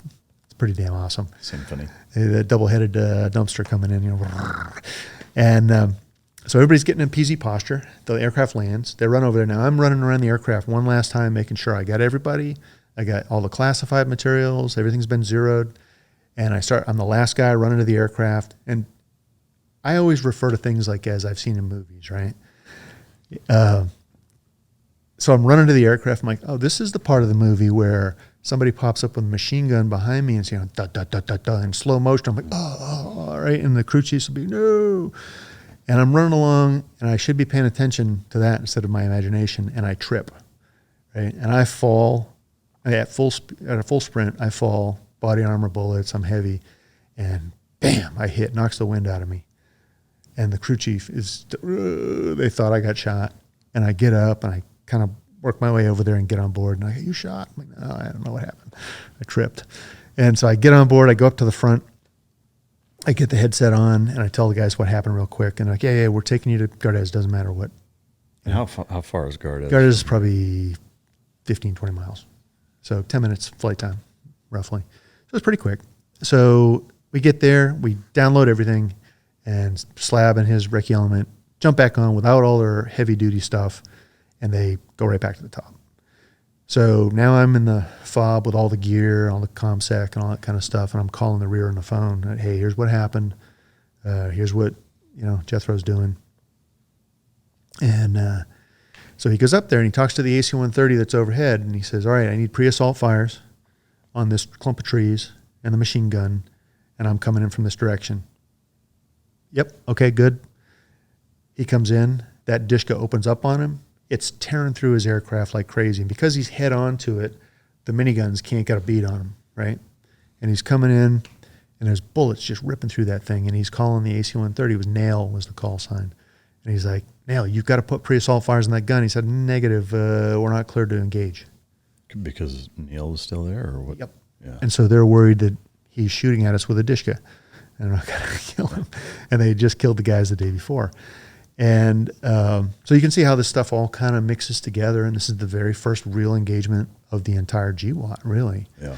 pretty damn awesome.
Symphony.
The double-headed dumpster coming in, you know. And so everybody's getting in PZ posture. The aircraft lands. They run over there. Now I'm running around the aircraft one last time, making sure I got everybody. I got all the classified materials. Everything's been zeroed. And I'm the last guy running to the aircraft. And I always refer to things like as I've seen in movies, right? So I'm running to the aircraft. I'm like, oh, this is the part of the movie where somebody pops up with a machine gun behind me and it's, you know, da, da, da, da, da, in slow motion. I'm like, oh, right. And the crew chiefs will be, no. And I'm running along, and I should be paying attention to that instead of my imagination, and I trip, right? And I fall at a full sprint. I fall, body armor bullets. I'm heavy, and bam, I hit, knocks the wind out of me. And the crew chief they thought I got shot. And I get up, and I kind of work my way over there and get on board. And I go, you shot? I'm like, no, I don't know what happened. I tripped. And so I get on board. I go up to the front. I get the headset on, and I tell the guys what happened real quick. And they're like, yeah, we're taking you to Gardez. Doesn't matter what.
And how far is Gardez?
Gardez is probably 15, 20 miles. So 10 minutes flight time, roughly. So it's pretty quick. So we get there. We download everything. And Slab and his recce element jump back on without all their heavy-duty stuff, and they go right back to the top. So now I'm in the fob with all the gear, all the ComSec and all that kind of stuff, and I'm calling the rear on the phone. Hey, here's what happened. Here's what, you know, Jethro's doing. And so he goes up there and he talks to the AC-130 that's overhead, and he says, all right, I need pre-assault fires. on this clump of trees and the machine gun, and I'm coming in from this direction. Yep, okay, good. He comes in, that Dishka opens up on him. It's tearing through his aircraft like crazy. And because he's head on to it, the miniguns can't get a beat on him, right? And he's coming in, and there's bullets just ripping through that thing. And he's calling the AC-130. It was Nail was the call sign. And he's like, Nail, you've got to put pre-assault fires in that gun. He said, negative, we're not cleared to engage.
Because Neil was still there, or what?
Yep.
Yeah.
And so they're worried that he's shooting at us with a Dishka. And they're not going to kill him. And they just killed the guys the day before. And so you can see how this stuff all kind of mixes together. And this is the very first real engagement of the entire GWAT, really.
Yeah.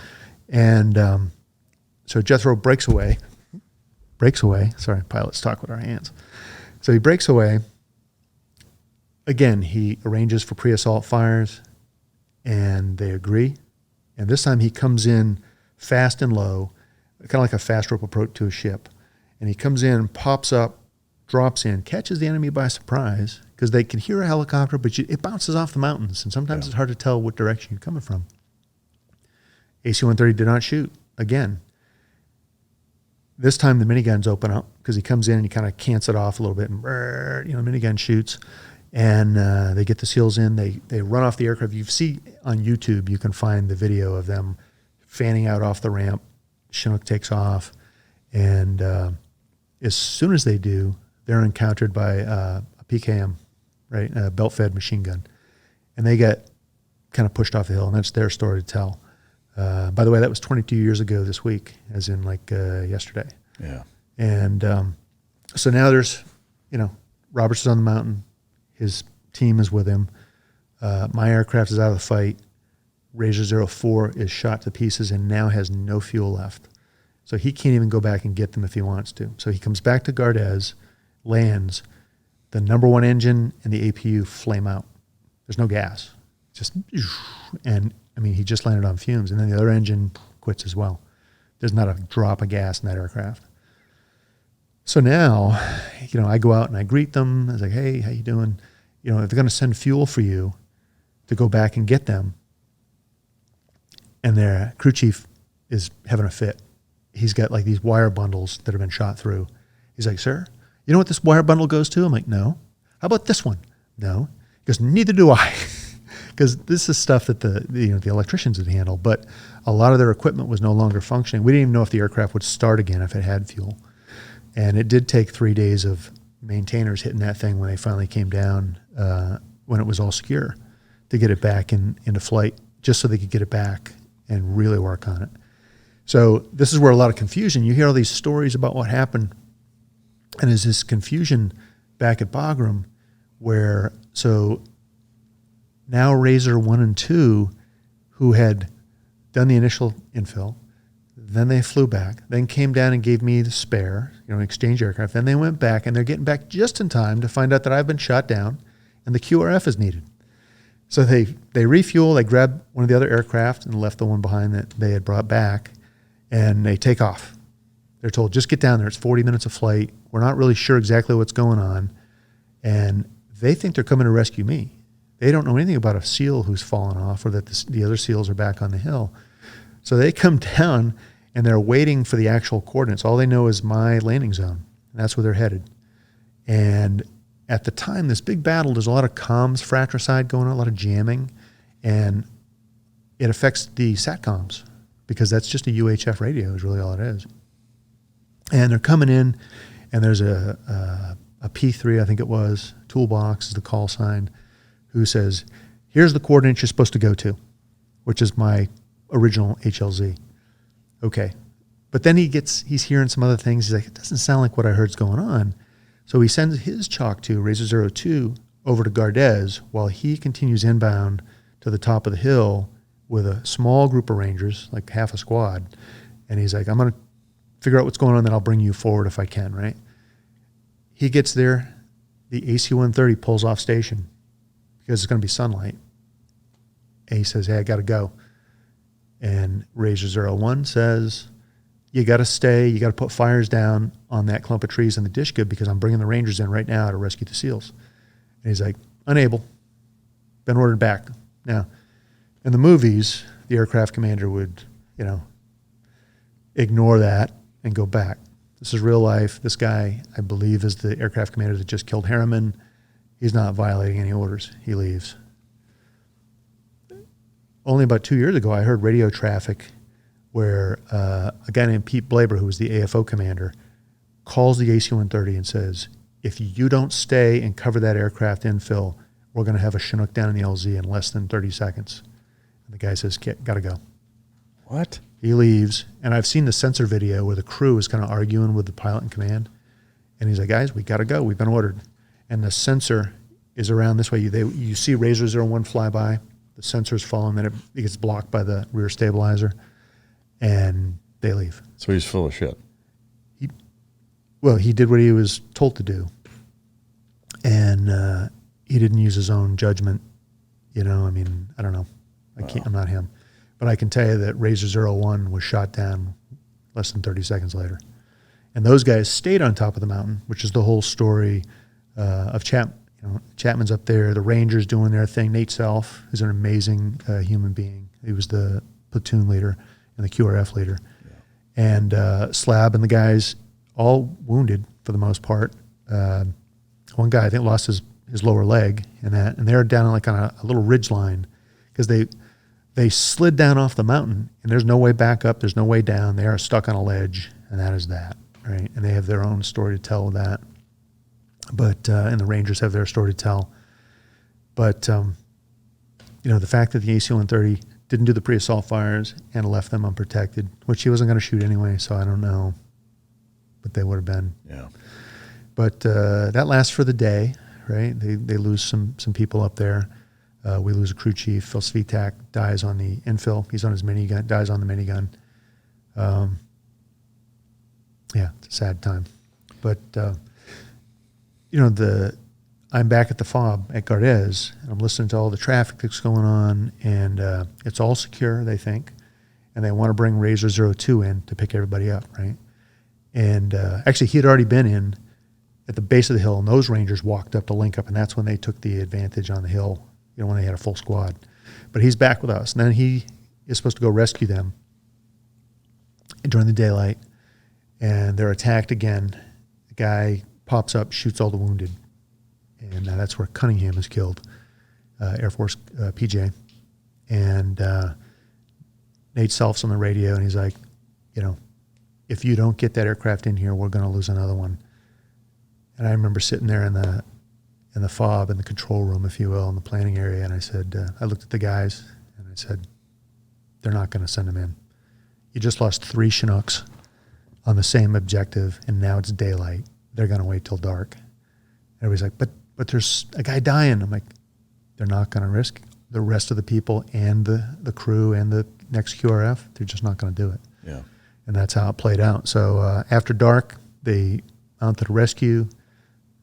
And so Jethro breaks away. Sorry, pilots talk with our hands. So he breaks away. Again, he arranges for pre-assault fires, and they agree. And this time he comes in fast and low, kind of like a fast rope approach to a ship. And he comes in, pops up, drops in, catches the enemy by surprise, because they can hear a helicopter, but it bounces off the mountains, and sometimes it's hard to tell what direction you're coming from. AC-130 did not shoot again. This time the miniguns open up, because he comes in and he kind of cants it off a little bit, and minigun shoots, and they get the SEALs in. They run off the aircraft. You see on YouTube, you can find the video of them fanning out off the ramp. Chinook takes off, and as soon as they do, they're encountered by a PKM, right, a belt-fed machine gun, and they get kind of pushed off the hill, and that's their story to tell. By the way, that was 22 years ago this week, as in yesterday.
Yeah.
And so now there's, Roberts is on the mountain. His team is with him. My aircraft is out of the fight. Razor 04 is shot to pieces and now has no fuel left. So he can't even go back and get them if he wants to. So he comes back to Gardez, lands. The number one engine and the APU flame out. There's no gas. And he just landed on fumes. And then the other engine quits as well. There's not a drop of gas in that aircraft. So now, I go out and I greet them. I was like, hey, how you doing? If they're going to send fuel for you to go back and get them, and their crew chief is having a fit. He's got these wire bundles that have been shot through. He's like, sir, you know what this wire bundle goes to? I'm like, no. How about this one? No. He goes, neither do I. Because this is stuff that the electricians would handle, but a lot of their equipment was no longer functioning. We didn't even know if the aircraft would start again if it had fuel. And it did take 3 days of maintainers hitting that thing when they finally came down, when it was all secure, to get it back into flight, just so they could get it back and really work on it. So this is where a lot of confusion, you hear all these stories about what happened, and there's this confusion back at Bagram where, so now Razor 1 and 2, who had done the initial infill, then they flew back, then came down and gave me the spare, exchange aircraft. Then they went back, and they're getting back just in time to find out that I've been shot down and the QRF is needed. So they refuel, they grab one of the other aircraft and left the one behind that they had brought back, and they take off. They're told, just get down there. It's 40 minutes of flight. We're not really sure exactly what's going on. And they think they're coming to rescue me. They don't know anything about a SEAL who's fallen off or that the other SEALs are back on the hill. So they come down, and they're waiting for the actual coordinates. All they know is my landing zone, and that's where they're headed. And at the time, this big battle, there's a lot of comms fratricide going on, a lot of jamming, and it affects the SATCOMs because that's just a UHF radio is really all it is. And they're coming in, and there's a P3, I think it was, toolbox is the call sign, who says, here's the coordinates you're supposed to go to, which is my original HLZ. Okay. But then he's hearing some other things. He's like, it doesn't sound like what I heard's going on. So he sends his Chalk 2, Razor 02, over to Gardez while he continues inbound to the top of the hill with a small group of Rangers, like half a squad. And he's like, I'm going to figure out what's going on, then I'll bring you forward if I can, right? He gets there. The AC-130 pulls off station because it's going to be sunlight. And he says, hey, I got to go. And Razor 01 says, you got to stay. You got to put fires down on that clump of trees in the Dishka because I'm bringing the Rangers in right now to rescue the SEALs. And he's like, unable. Been ordered back. Now, in the movies, the aircraft commander would, ignore that and go back. This is real life. This guy, I believe, is the aircraft commander that just killed Harriman. He's not violating any orders. He leaves. Only about 2 years ago, I heard radio traffic where a guy named Pete Blaber, who was the AFO commander, calls the AC-130 and says, if you don't stay and cover that aircraft infill, we're going to have a Chinook down in the LZ in less than 30 seconds. And the guy says, got to go.
What?
He leaves, and I've seen the sensor video where the crew is kind of arguing with the pilot in command. And he's like, guys, we got to go. We've been ordered. And the sensor is around this way. You see Razor 01 fly by. The sensor's falling, then it gets blocked by the rear stabilizer, and they leave.
So he's full of shit.
He did what he was told to do. And he didn't use his own judgment. I don't know. I'm not him. But I can tell you that Razor 01 was shot down less than 30 seconds later. And those guys stayed on top of the mountain, which is the whole story of Chapman's up there, the Rangers doing their thing. Nate Self is an amazing human being. He was the platoon leader and the QRF leader. Yeah. And Slab and the guys all wounded for the most part. One guy, I think, lost his lower leg and they're down on a little ridge line because they slid down off the mountain and there's no way back up, there's no way down. They are stuck on a ledge, and that is that, right? And they have their own story to tell with that. But and the Rangers have their story to tell. But the fact that the AC-130 didn't do the pre-assault fires and left them unprotected, which he wasn't going to shoot anyway, so I don't know what they would have been.
Yeah.
But that lasts for the day, right? They lose some people up there. We lose a crew chief. Phil Svitak dies on the infill. He's on his minigun, dies on the minigun. It's a sad time. But I'm back at the FOB at Gardez, and I'm listening to all the traffic that's going on, and it's all secure, they think, and they want to bring Razor 02 in to pick everybody up, right? And actually, he had already been in at the base of the hill, and those Rangers walked up to link up, and that's when they took the advantage on the hill, when they had a full squad. But he's back with us, and then he is supposed to go rescue them during the daylight, and they're attacked again. The guy pops up, shoots all the wounded, and that's where Cunningham is killed, Air Force PJ. And Nate Self's on the radio, and he's like, if you don't get that aircraft in here, we're going to lose another one. And I remember sitting there in the FOB, in the control room, if you will, in the planning area, and I said, I looked at the guys, and I said, they're not going to send them in. You just lost 3 Chinooks on the same objective, and now it's daylight. They're going to wait till dark. Everybody's like, but there's a guy dying. I'm like, they're not going to risk the rest of the people and the crew and the next QRF. They're just not going to do it.
Yeah.
And that's how it played out. So after dark, they mounted a rescue,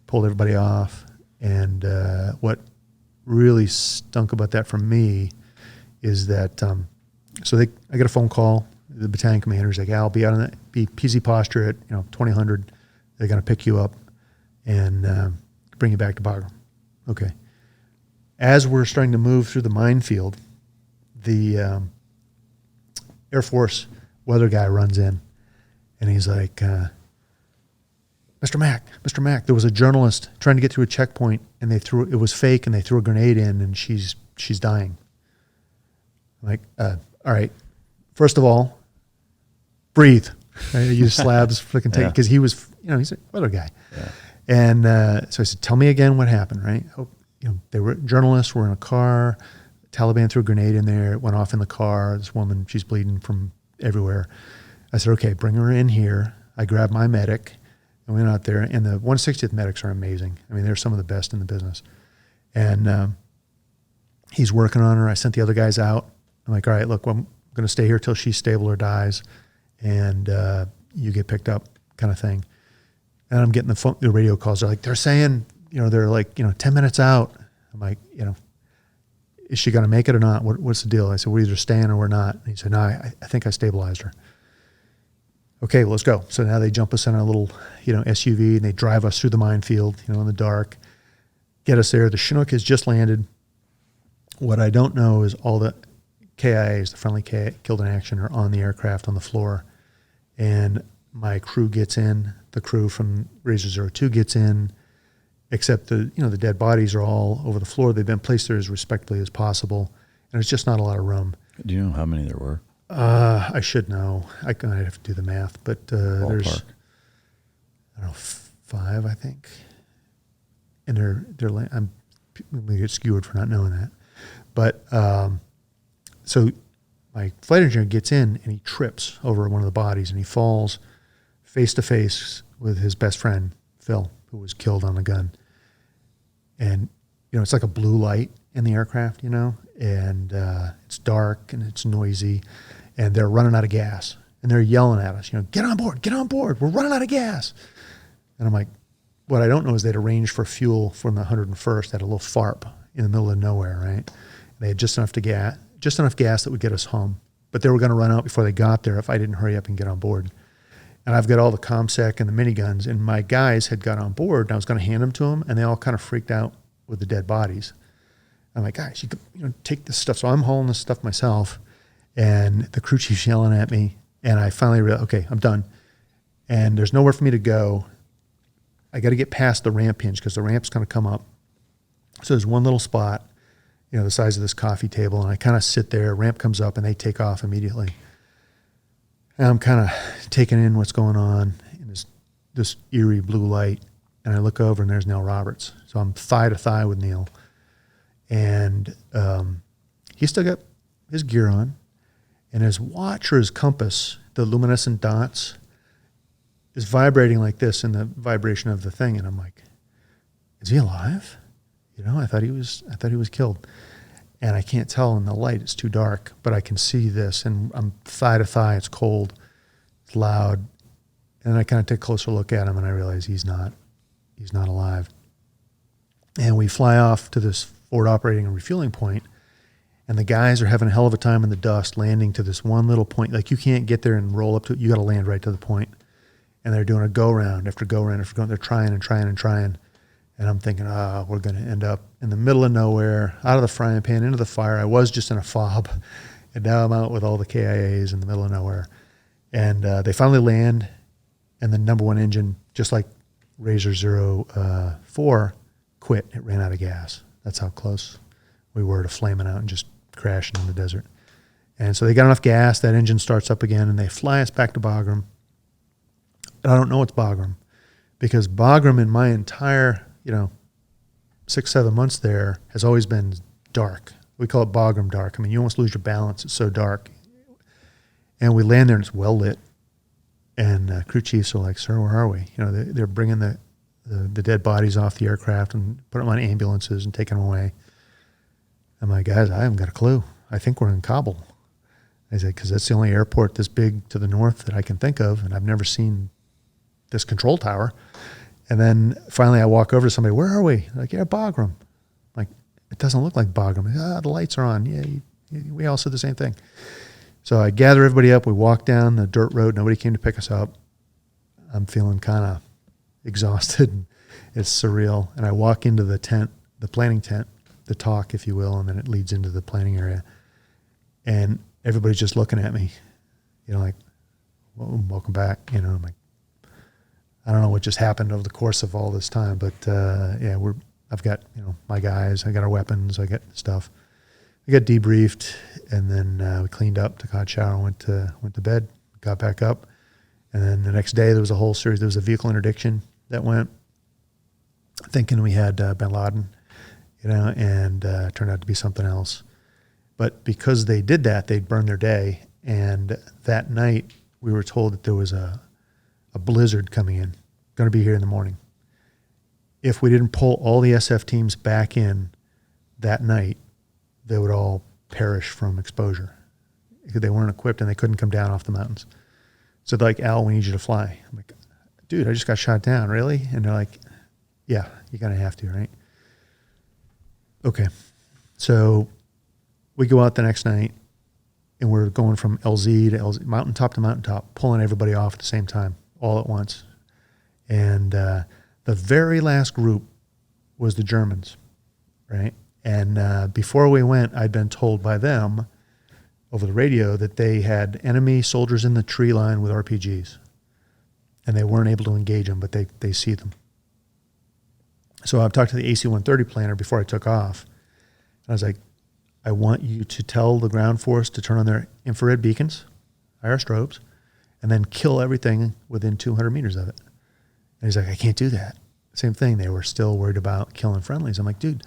pulled everybody off. And what really stunk about that for me is that, I get a phone call. The battalion commander's like, Al, be PZ posture at 2000. They're going to pick you up and bring you back to Bagram. Okay. As we're starting to move through the minefield, the Air Force weather guy runs in, and he's like, Mr. Mack, there was a journalist trying to get through a checkpoint, and it was fake, and they threw a grenade in, and she's dying. I'm like, all right, first of all, breathe. Right? I use Slab's freaking take, because he was, he's a weather guy.
Yeah.
And so I said, tell me again what happened, right? They were journalists, were in a car, Taliban threw a grenade in there, it went off in the car, this woman, she's bleeding from everywhere. I said, okay, bring her in here. I grabbed my medic, and we went out there, and the 160th medics are amazing. I mean, they're some of the best in the business. And he's working on her. I sent the other guys out. I'm like, all right, look, I'm going to stay here till she's stable or dies, and you get picked up kind of thing. And I'm getting the radio calls. They're saying, they're like, 10 minutes out. I'm like, is she going to make it or not? What's the deal? I said, we're either staying or we're not. And he said, no, I think I stabilized her. Okay, well, let's go. So now they jump us in a little, SUV, and they drive us through the minefield, in the dark, get us there. The Chinook has just landed. What I don't know is all the KIAs, the friendly killed in action, are on the aircraft on the floor. And my crew gets in, the crew from Razor 02 gets in, except the dead bodies are all over the floor. They've been placed there as respectfully as possible. And it's just not a lot of room.
Do you know how many there were?
I should know. I'd have to do the math, but there's, I don't know, 5, I think. And I'm going to get skewered for not knowing that. But so my flight engineer gets in and he trips over one of the bodies and he falls face to face with his best friend, Phil, who was killed on the gun. And, it's like a blue light in the aircraft, and it's dark and it's noisy and they're running out of gas and they're yelling at us, get on board, we're running out of gas. And I'm like, what I don't know is they'd arranged for fuel from the 101st at a little FARP in the middle of nowhere, right? And they had just enough gas that would get us home. But they were going to run out before they got there if I didn't hurry up and get on board. And I've got all the ComSec and the miniguns, and my guys had got on board, and I was going to hand them to them, and they all kind of freaked out with the dead bodies. I'm like, guys, you could, take this stuff. So I'm hauling this stuff myself, and the crew chief's yelling at me, and I finally realized, okay, I'm done. And there's nowhere for me to go. I got to get past the ramp hinge because the ramp's going to come up. So there's one little spot, the size of this coffee table, and I kind of sit there, ramp comes up, and they take off immediately. And I'm kind of taking in what's going on in this eerie blue light, and I look over, and there's Neil Roberts. So I'm thigh to thigh with Neil. And he's still got his gear on, and his watch or his compass, the luminescent dots, is vibrating like this in the vibration of the thing. And I'm like, is he alive? I thought he was killed. And I can't tell in the light, it's too dark, but I can see this, and I'm thigh to thigh, it's cold, it's loud. And I kind of take a closer look at him, and I realize he's not alive. And we fly off to this forward operating and refueling point, and the guys are having a hell of a time in the dust landing to this one little point. Like, you can't get there and roll up to it. You got to land right to the point. And they're doing a go-round after go-round after go-round. They're trying and trying and trying. And I'm thinking, we're going to end up in the middle of nowhere, out of the frying pan, into the fire. I was just in a fob, and now I'm out with all the KIAs in the middle of nowhere. And they finally land, and the number one engine, just like Razor 04, quit. It ran out of gas. That's how close we were to flaming out and just crashing in the desert. And so they got enough gas, that engine starts up again, and they fly us back to Bagram. And I don't know it's Bagram, because Bagram in my entire 6-7 months there has always been dark. We call it Bagram dark. I mean, you almost lose your balance. It's so dark. And we land there and it's well lit. And crew chiefs are like, sir, where are we? They're bringing the dead bodies off the aircraft and putting them on ambulances and taking them away. I'm like, guys, I haven't got a clue. I think we're in Kabul. I said, because that's the only airport this big to the north that I can think of, and I've never seen this control tower. And then finally I walk over to somebody, where are we? They're like, yeah, Bagram. I'm like, it doesn't look like Bagram. The lights are on. Yeah, we all said the same thing. So I gather everybody up. We walk down the dirt road. Nobody came to pick us up. I'm feeling kind of exhausted. It's surreal. And I walk into the tent, the planning tent, the talk, if you will, and then it leads into the planning area. And everybody's just looking at me, like, well, welcome back. I'm like, I don't know what just happened over the course of all this time, but I've got, my guys, I got our weapons, I got stuff. We got debriefed, and then we cleaned up, took a hot shower, went to bed, got back up. And then the next day there was a whole series, there was a vehicle interdiction that went, thinking we had bin Laden, and turned out to be something else. But because they did that, they'd burned their day. And that night we were told that there was a blizzard coming in, going to be here in the morning. If we didn't pull all the SF teams back in that night, they would all perish from exposure. They weren't equipped and they couldn't come down off the mountains. So they're like, Al, we need you to fly. I'm like, dude, I just got shot down, really? And they're like, yeah, you're going to have to, right? Okay. So we go out the next night, and we're going from LZ to LZ, mountaintop to mountaintop, pulling everybody off at the same time, all at once. And the very last group was the Germans, right? And before we went, I'd been told by them over the radio that they had enemy soldiers in the tree line with RPGs. And they weren't able to engage them, but they see them. So I've talked to the AC-130 planner before I took off. And I was like, I want you to tell the ground force to turn on their infrared beacons, IR strobes, and then kill everything within 200 meters of it. And he's like, I can't do that. Same thing. They were still worried about killing friendlies. I'm like, dude,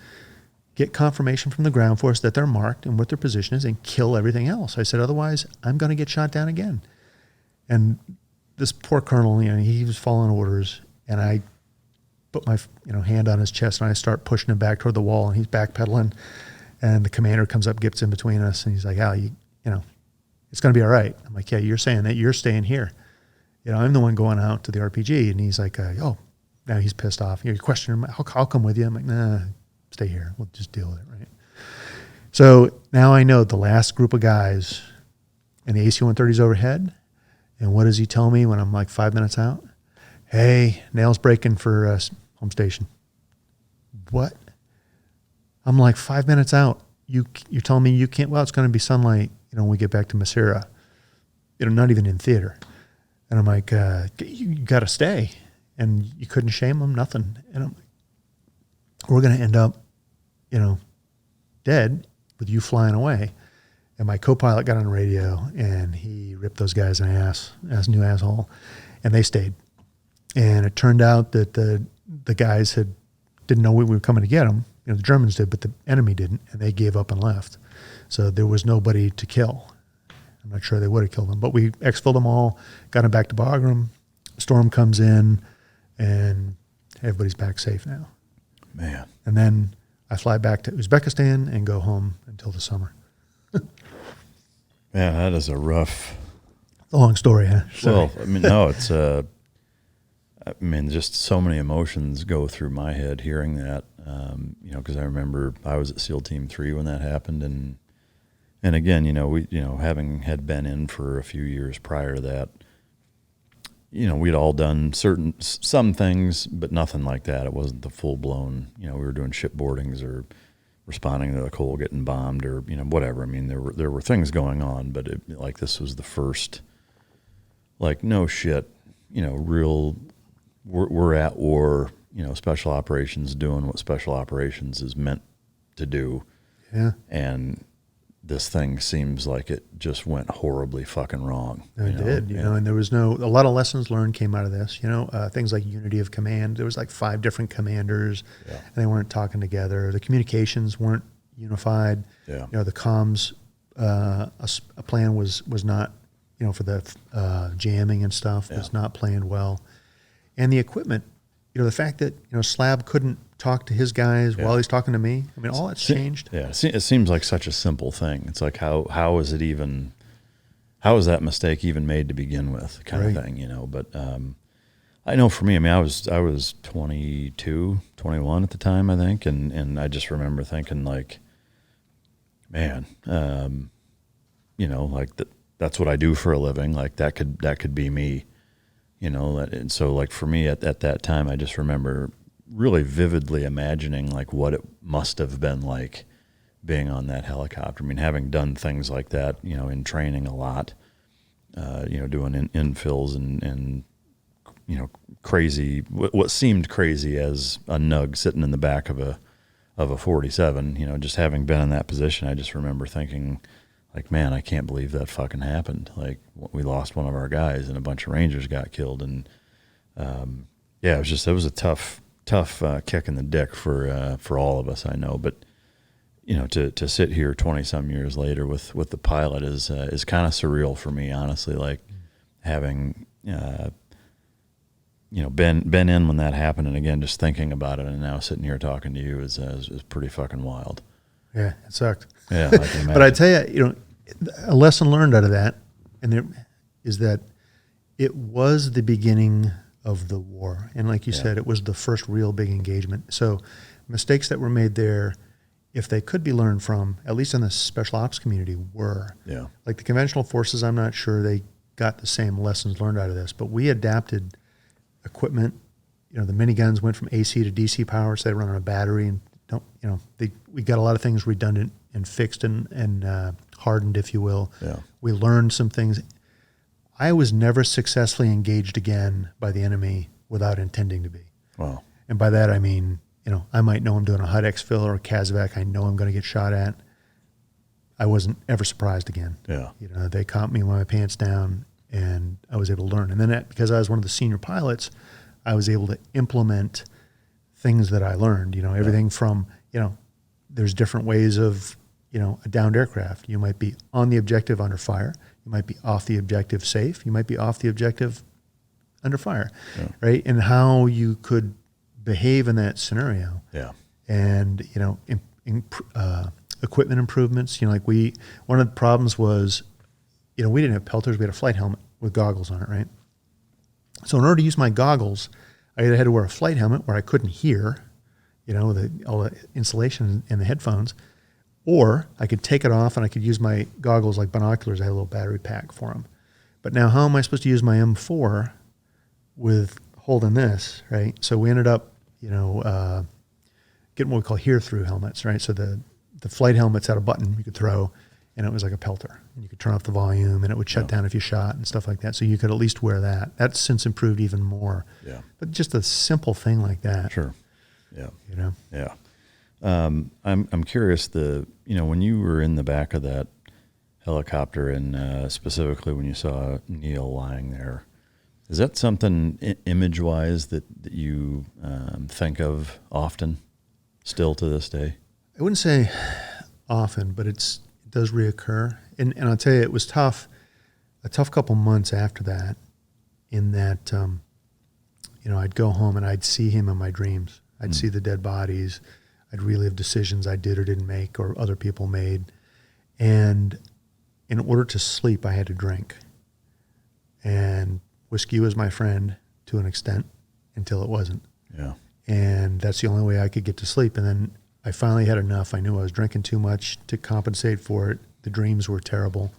get confirmation from the ground force that they're marked and what their position is and kill everything else. I said, otherwise, I'm going to get shot down again. And this poor colonel, he was following orders, and I put my hand on his chest, and I start pushing him back toward the wall, and he's backpedaling, and the commander comes up, gets in between us, and he's like, Al, it's going to be all right. I'm like, yeah, you're saying that. You're staying here. I'm the one going out to the RPG. And he's like, oh, now he's pissed off. You're questioning him. I'll come with you. I'm like, nah, stay here. We'll just deal with it, right? So now I know the last group of guys, and the AC-130's overhead. And what does he tell me when I'm like 5 minutes out? Hey, nails breaking for home station. What? I'm like 5 minutes out. You're telling me you can't? Well, it's going to be sunlight, when we get back to Masira. Not even in theater. And I'm like, you got to stay. And you couldn't shame them, nothing. And I'm like, we're going to end up, dead with you flying away. And my co-pilot got on the radio, and he ripped those guys an ass, as new asshole, and they stayed. And it turned out that the guys didn't know we were coming to get them. The Germans did, but the enemy didn't, and they gave up and left. So there was nobody to kill. I'm not sure they would have killed them, but we exfilled them all, got them back to Bagram. Storm comes in, and everybody's back safe now.
Man.
And then I fly back to Uzbekistan and go home until the summer.
Man, that is a rough...
A long story, huh? Sorry.
Well, no, it's... just so many emotions go through my head hearing that, because I remember I was at SEAL Team 3 when that happened, and again, we, having had been in for a few years prior to that, we'd all done some things, but nothing like that. It wasn't the full blown, we were doing shipboardings or responding to the coal getting bombed or, whatever. There were things going on, but this was the first, no shit, real, we're at war, special operations doing what special operations is meant to do. Yeah. And this thing seems like it just went horribly fucking wrong.
It did, and there was a lot of lessons learned came out of this, things like unity of command. There was 5 different commanders, and they weren't talking together. The communications weren't unified. Yeah. The comms, a plan was not, for the jamming and stuff was not planned well. And the equipment, the fact that, Slab couldn't talk to his guys while he's talking to me. All that's changed. Yeah,
it seems like such a simple thing. It's like, how is that mistake even made to begin with, kind of thing, But I know for me, I was 22, 21 at the time, I think, and I just remember thinking, man, that's what I do for a living. That could be me. And so for me at that time, I just remember really vividly imagining what it must have been like being on that helicopter. Having done things like that, in training a lot, doing infills and crazy, what seemed crazy as a nug sitting in the back of a 47, just having been in that position, I just remember thinking, man, I can't believe that fucking happened. We lost one of our guys and a bunch of Rangers got killed. And, it was a tough kick in the dick for all of us, I know. But, to sit here 20 some years later with the pilot is kind of surreal for me, honestly, having, been in when that happened. And again, just thinking about it and now sitting here talking to you is pretty fucking wild.
Yeah, it sucked.
Yeah, I can imagine.
But I tell you, a lesson learned out of that, is that it was the beginning of the war, and like you said, it was the first real big engagement. So, mistakes that were made there, if they could be learned from, at least in the special ops community, were. Yeah. The conventional forces, I'm not sure they got the same lessons learned out of this, but we adapted equipment. The miniguns went from AC to DC power, so they run on a battery and we got a lot of things redundant and fixed and hardened, if you will.
Yeah.
We learned some things. I was never successfully engaged again by the enemy without intending to be.
Wow.
And by that I mean, I might know I'm doing a HUD exfil or a CASEVAC. I know I'm going to get shot at. I wasn't ever surprised again.
Yeah.
They caught me with my pants down, and I was able to learn. And then because I was one of the senior pilots, I was able to implement things that I learned. Everything from there's different ways of a downed aircraft. You might be on the objective under fire. You might be off the objective safe. You might be off the objective under fire, right? And how you could behave in that scenario.
Yeah.
And equipment improvements. One of the problems was, we didn't have pelters. We had a flight helmet with goggles on it, right? So in order to use my goggles, I either had to wear a flight helmet where I couldn't hear, all the insulation in the headphones, or I could take it off and I could use my goggles like binoculars. I had a little battery pack for them. But now how am I supposed to use my M4 with holding this, right? So we ended up, getting what we call hear-through helmets, right? So the flight helmets had a button you could throw, and it was like a pelter. And you could turn off the volume, and it would shut down if you shot and stuff like that. So you could at least wear that. That's since improved even more.
Yeah.
But just a simple thing like that.
Sure. Yeah.
Yeah.
I'm curious, when you were in the back of that helicopter and specifically when you saw Neil lying there, is that something image-wise that you think of often still to this day?
I wouldn't say often, but it does reoccur. And I'll tell you, it was tough, a tough couple months after that, in that, I'd go home and I'd see him in my dreams. I'd see the dead bodies. I'd relive decisions I did or didn't make or other people made. And in order to sleep, I had to drink. And whiskey was my friend to an extent until it wasn't.
Yeah.
And that's the only way I could get to sleep. And then I finally had enough. I knew I was drinking too much to compensate for it. The dreams were terrible.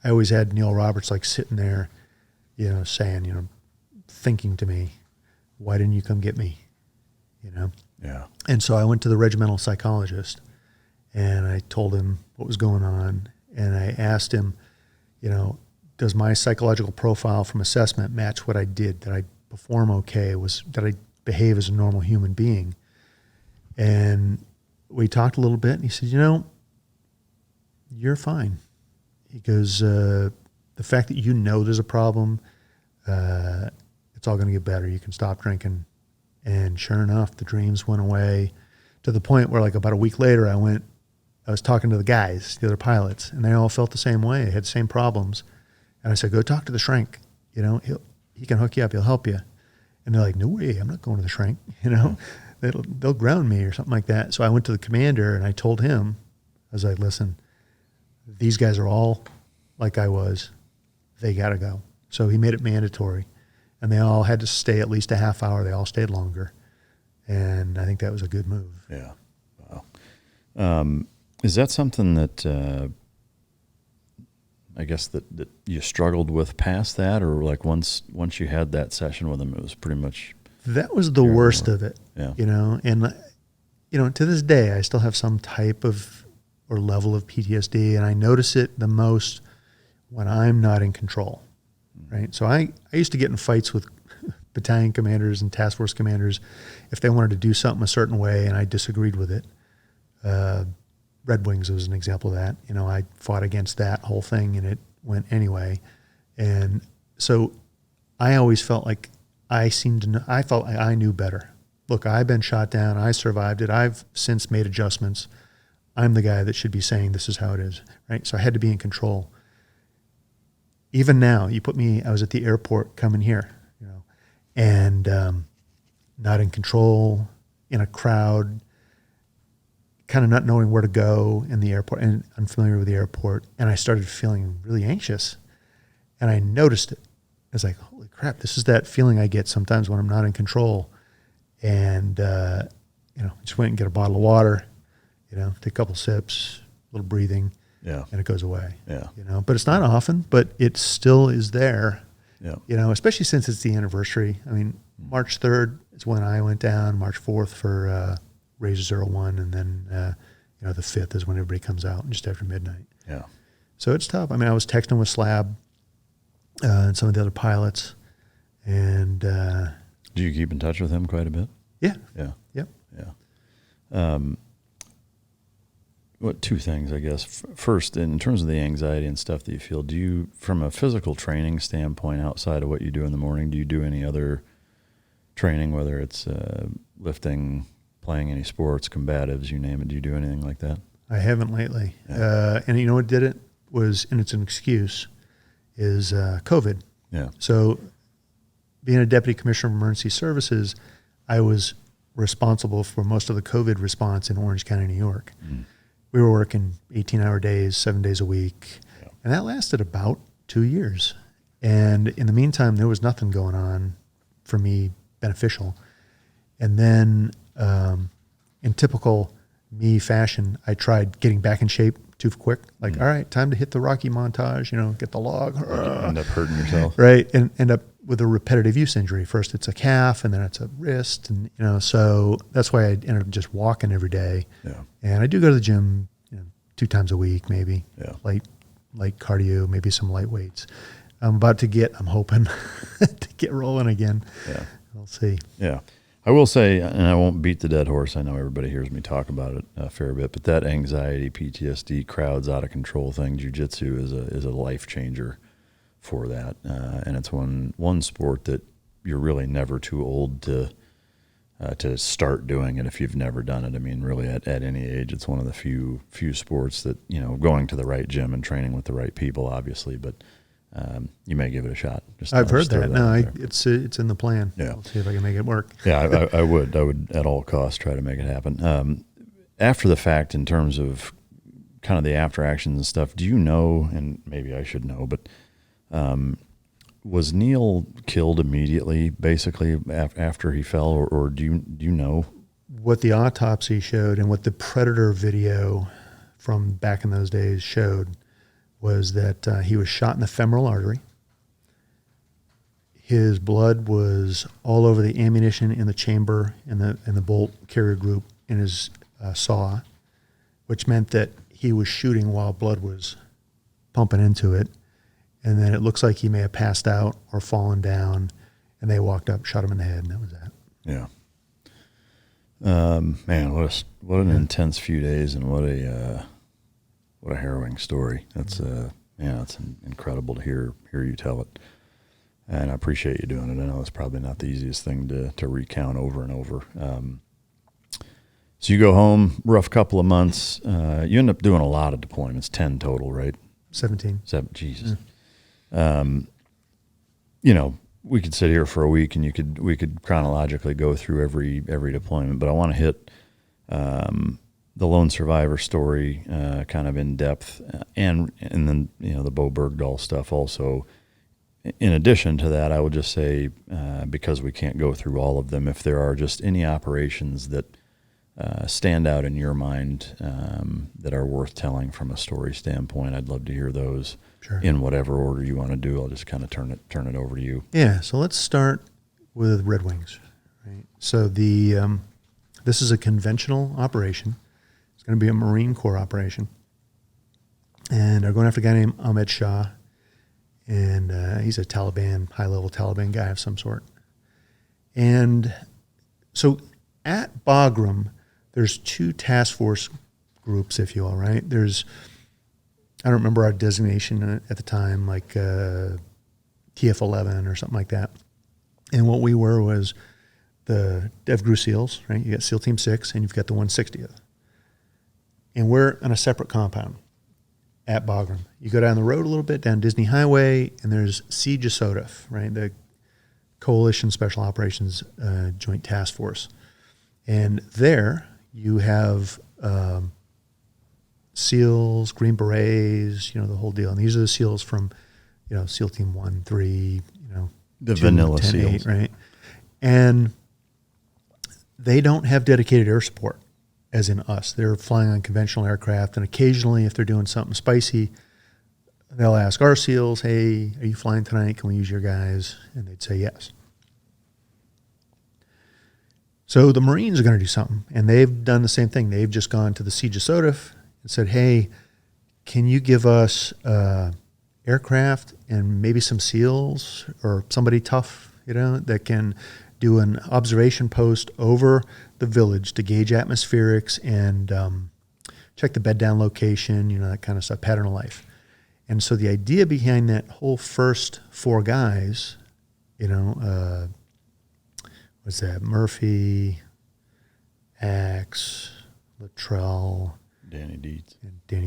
I always had Neil Roberts sitting there, saying, thinking to me, why didn't you come get me?
Yeah.
And so I went to the regimental psychologist and I told him what was going on. And I asked him, does my psychological profile from assessment match what I did? Did I perform okay? Did I behave as a normal human being? And we talked a little bit and he said, you're fine. He goes, the fact that there's a problem, it's all going to get better. You can stop drinking. And sure enough, the dreams went away to the point where about a week later, I was talking to the guys, the other pilots, and they all felt the same way. They had the same problems. And I said, go talk to the shrink. He can hook you up. He'll help you. And they're like, no way, I'm not going to the shrink. They'll ground me or something like that. So I went to the commander and I told him, I was like, listen, these guys are all like I was. They got to go. So he made it mandatory. And they all had to stay at least a half hour. They all stayed longer. And I think that was a good move.
Yeah. Wow. Is that something that I guess that you struggled with past that, or once you had that session with him, it was pretty much...
That was the worst of it.
Yeah.
And, to this day, I still have some type of or level of PTSD, and I notice it the most when I'm not in control. Right. So I used to get in fights with battalion commanders and task force commanders if they wanted to do something a certain way and I disagreed with it. Red Wings was an example of that. I fought against that whole thing and it went anyway. And so I always felt like I felt like I knew better. Look, I've been shot down. I survived it. I've since made adjustments. I'm the guy that should be saying this is how it is. Right. So I had to be in control. Even now, I was at the airport coming here, and not in control, in a crowd, kind of not knowing where to go in the airport, and unfamiliar with the airport. And I started feeling really anxious, and I noticed it. I was like, holy crap, this is that feeling I get sometimes when I'm not in control. And, just went and get a bottle of water, take a couple sips, a little breathing.
Yeah.
And it goes away.
Yeah.
But it's not often, but it still is there.
Yeah.
Especially since it's the anniversary. I mean, March 3rd is when I went down, March 4th for Razor 01, and then, the 5th is when everybody comes out, just after midnight.
Yeah.
So it's tough. I mean, I was texting with Slab and some of the other pilots, and
do you keep in touch with him quite a bit?
Yeah.
Yeah.
Yep.
Yeah. What two things, I guess. First, in terms of the anxiety and stuff that you feel, do you, from a physical training standpoint, outside of what you do in the morning, do you do any other training, whether it's lifting, playing any sports, combatives, you name it? Do you do anything like that?
I haven't lately.
Yeah.
And you know what did it was, and it's an excuse, is COVID.
Yeah.
So being a deputy commissioner of emergency services, I was responsible for most of the COVID response in Orange County, New York. Mm. We were working 18-hour days, 7 days a week, and that lasted about 2 years. And in the meantime, there was nothing going on for me beneficial. And then in typical me fashion, I tried getting back in shape too quick. Like, all right, time to hit the Rocky montage, get the log.
End up hurting yourself.
Right, and end up with a repetitive use injury. First it's a calf, and then it's a wrist, and so that's why I ended up just walking every day.
Yeah.
And I do go to the gym 2 times a week, maybe.
Yeah.
Light cardio, maybe some light weights. I'm hoping to get rolling again.
Yeah.
We'll see.
Yeah. I will say, and I won't beat the dead horse, I know everybody hears me talk about it a fair bit, but that anxiety, PTSD, crowds out of control thing, jiu-jitsu is a life changer for that. And it's one sport that you're really never too old to start doing it if you've never done it. I mean, really at any age, it's one of the few sports that, going to the right gym and training with the right people, obviously, but you may give it a shot.
I've heard that. No, it's in the plan.
Yeah.
I'll see if I can make it work.
Yeah, I would at all costs try to make it happen. After the fact, in terms of kind of the after actions and stuff, do you know, and maybe I should know, but was Neil killed immediately, basically after he fell, or do you know? What
the autopsy showed and what the Predator video from back in those days showed was that he was shot in the femoral artery. His blood was all over the ammunition in the chamber and the bolt carrier group in his saw, which meant that he was shooting while blood was pumping into it. And then it looks like he may have passed out or fallen down, and they walked up, shot him in the head, and that was that.
Yeah. Man, what an intense few days, and what a harrowing story. That's it's incredible to hear you tell it, and I appreciate you doing it. I know it's probably not the easiest thing to recount over and over. So you go home, rough couple of months. You end up doing a lot of deployments, 10 total, right?
17.
Jesus. We could sit here for a week, and we could chronologically go through every deployment, but I want to hit the lone survivor story kind of in depth, and then the Bowe Bergdahl stuff also. In addition to that, I would just say, because we can't go through all of them, if there are just any operations that stand out in your mind that are worth telling from a story standpoint, I'd love to hear those.
Sure.
In whatever order you want to do. I'll just kind of turn it over to you.
Yeah, so let's start with Red Wings. Right. So this is a conventional operation. It's going to be a Marine Corps operation, and they're going after a guy named Ahmed Shah, and he's a high-level Taliban guy of some sort. And so at Bagram, there's 2 task force groups, if you will, right? I don't remember our designation at the time, like TF-11 or something like that. And what we were was the DevGru SEALs, right? You got SEAL Team 6, and you've got the 160th. And we're on a separate compound at Bagram. You go down the road a little bit, down Disney Highway, and there's CW5, right? The Coalition Special Operations Joint Task Force. And there you have SEALs, Green Berets, the whole deal. And these are the SEALs from, SEAL Team 1, 3,
the
2,
vanilla
10,
SEALs,
8, right? And they don't have dedicated air support, as in us. They're flying on conventional aircraft, and occasionally, if they're doing something spicy, they'll ask our SEALs, "Hey, are you flying tonight? Can we use your guys?" And they'd say yes. So the Marines are going to do something, and they've done the same thing. They've just gone to the Siege of Sodif and said, hey, can you give us aircraft and maybe some SEALs or somebody tough, that can do an observation post over the village to gauge atmospherics and check the bed down location, that kind of stuff, pattern of life. And so the idea behind that whole first 4 guys, what's that? Murphy, Axe, Luttrell,
Danny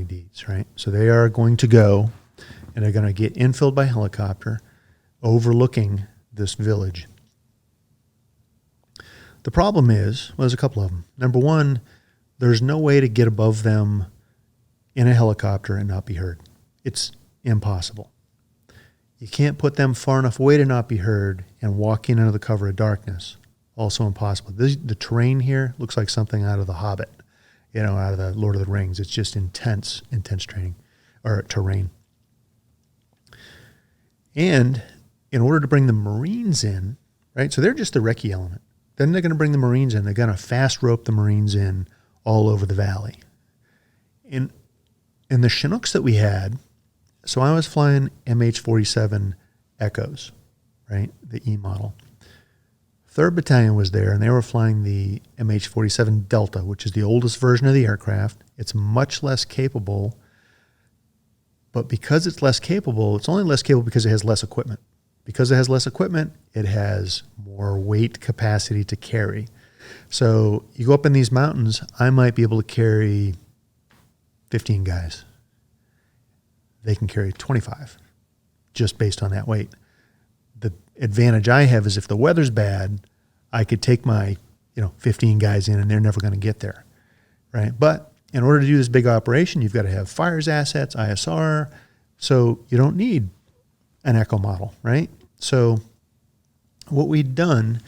Dietz, right? So they are going to go, and they're going to get infilled by helicopter overlooking this village. The problem is, there's a couple of them. Number one, there's no way to get above them in a helicopter and not be heard. It's impossible. You can't put them far enough away to not be heard and walk in under the cover of darkness. Also impossible. The terrain here looks like something out of The Hobbit, out of the Lord of the Rings. It's just intense training or terrain. And in order to bring the Marines in, right? So they're just the recce element. Then they're going to bring the Marines in. They're going to fast rope the Marines in all over the valley. And the Chinooks that we had, so I was flying MH-47 Echoes, right? The E model. 3rd Battalion was there, and they were flying the MH-47 Delta, which is the oldest version of the aircraft. It's much less capable, but because it's less capable, it's only less capable because it has less equipment. Because it has less equipment, it has more weight capacity to carry. So you go up in these mountains, I might be able to carry 15 guys. They can carry 25 just based on that weight. The advantage I have is if the weather's bad, I could take my 15 guys in and they're never going to get there, right? But in order to do this big operation, you've got to have fires assets, ISR, so you don't need an Echo model, right? So what we'd done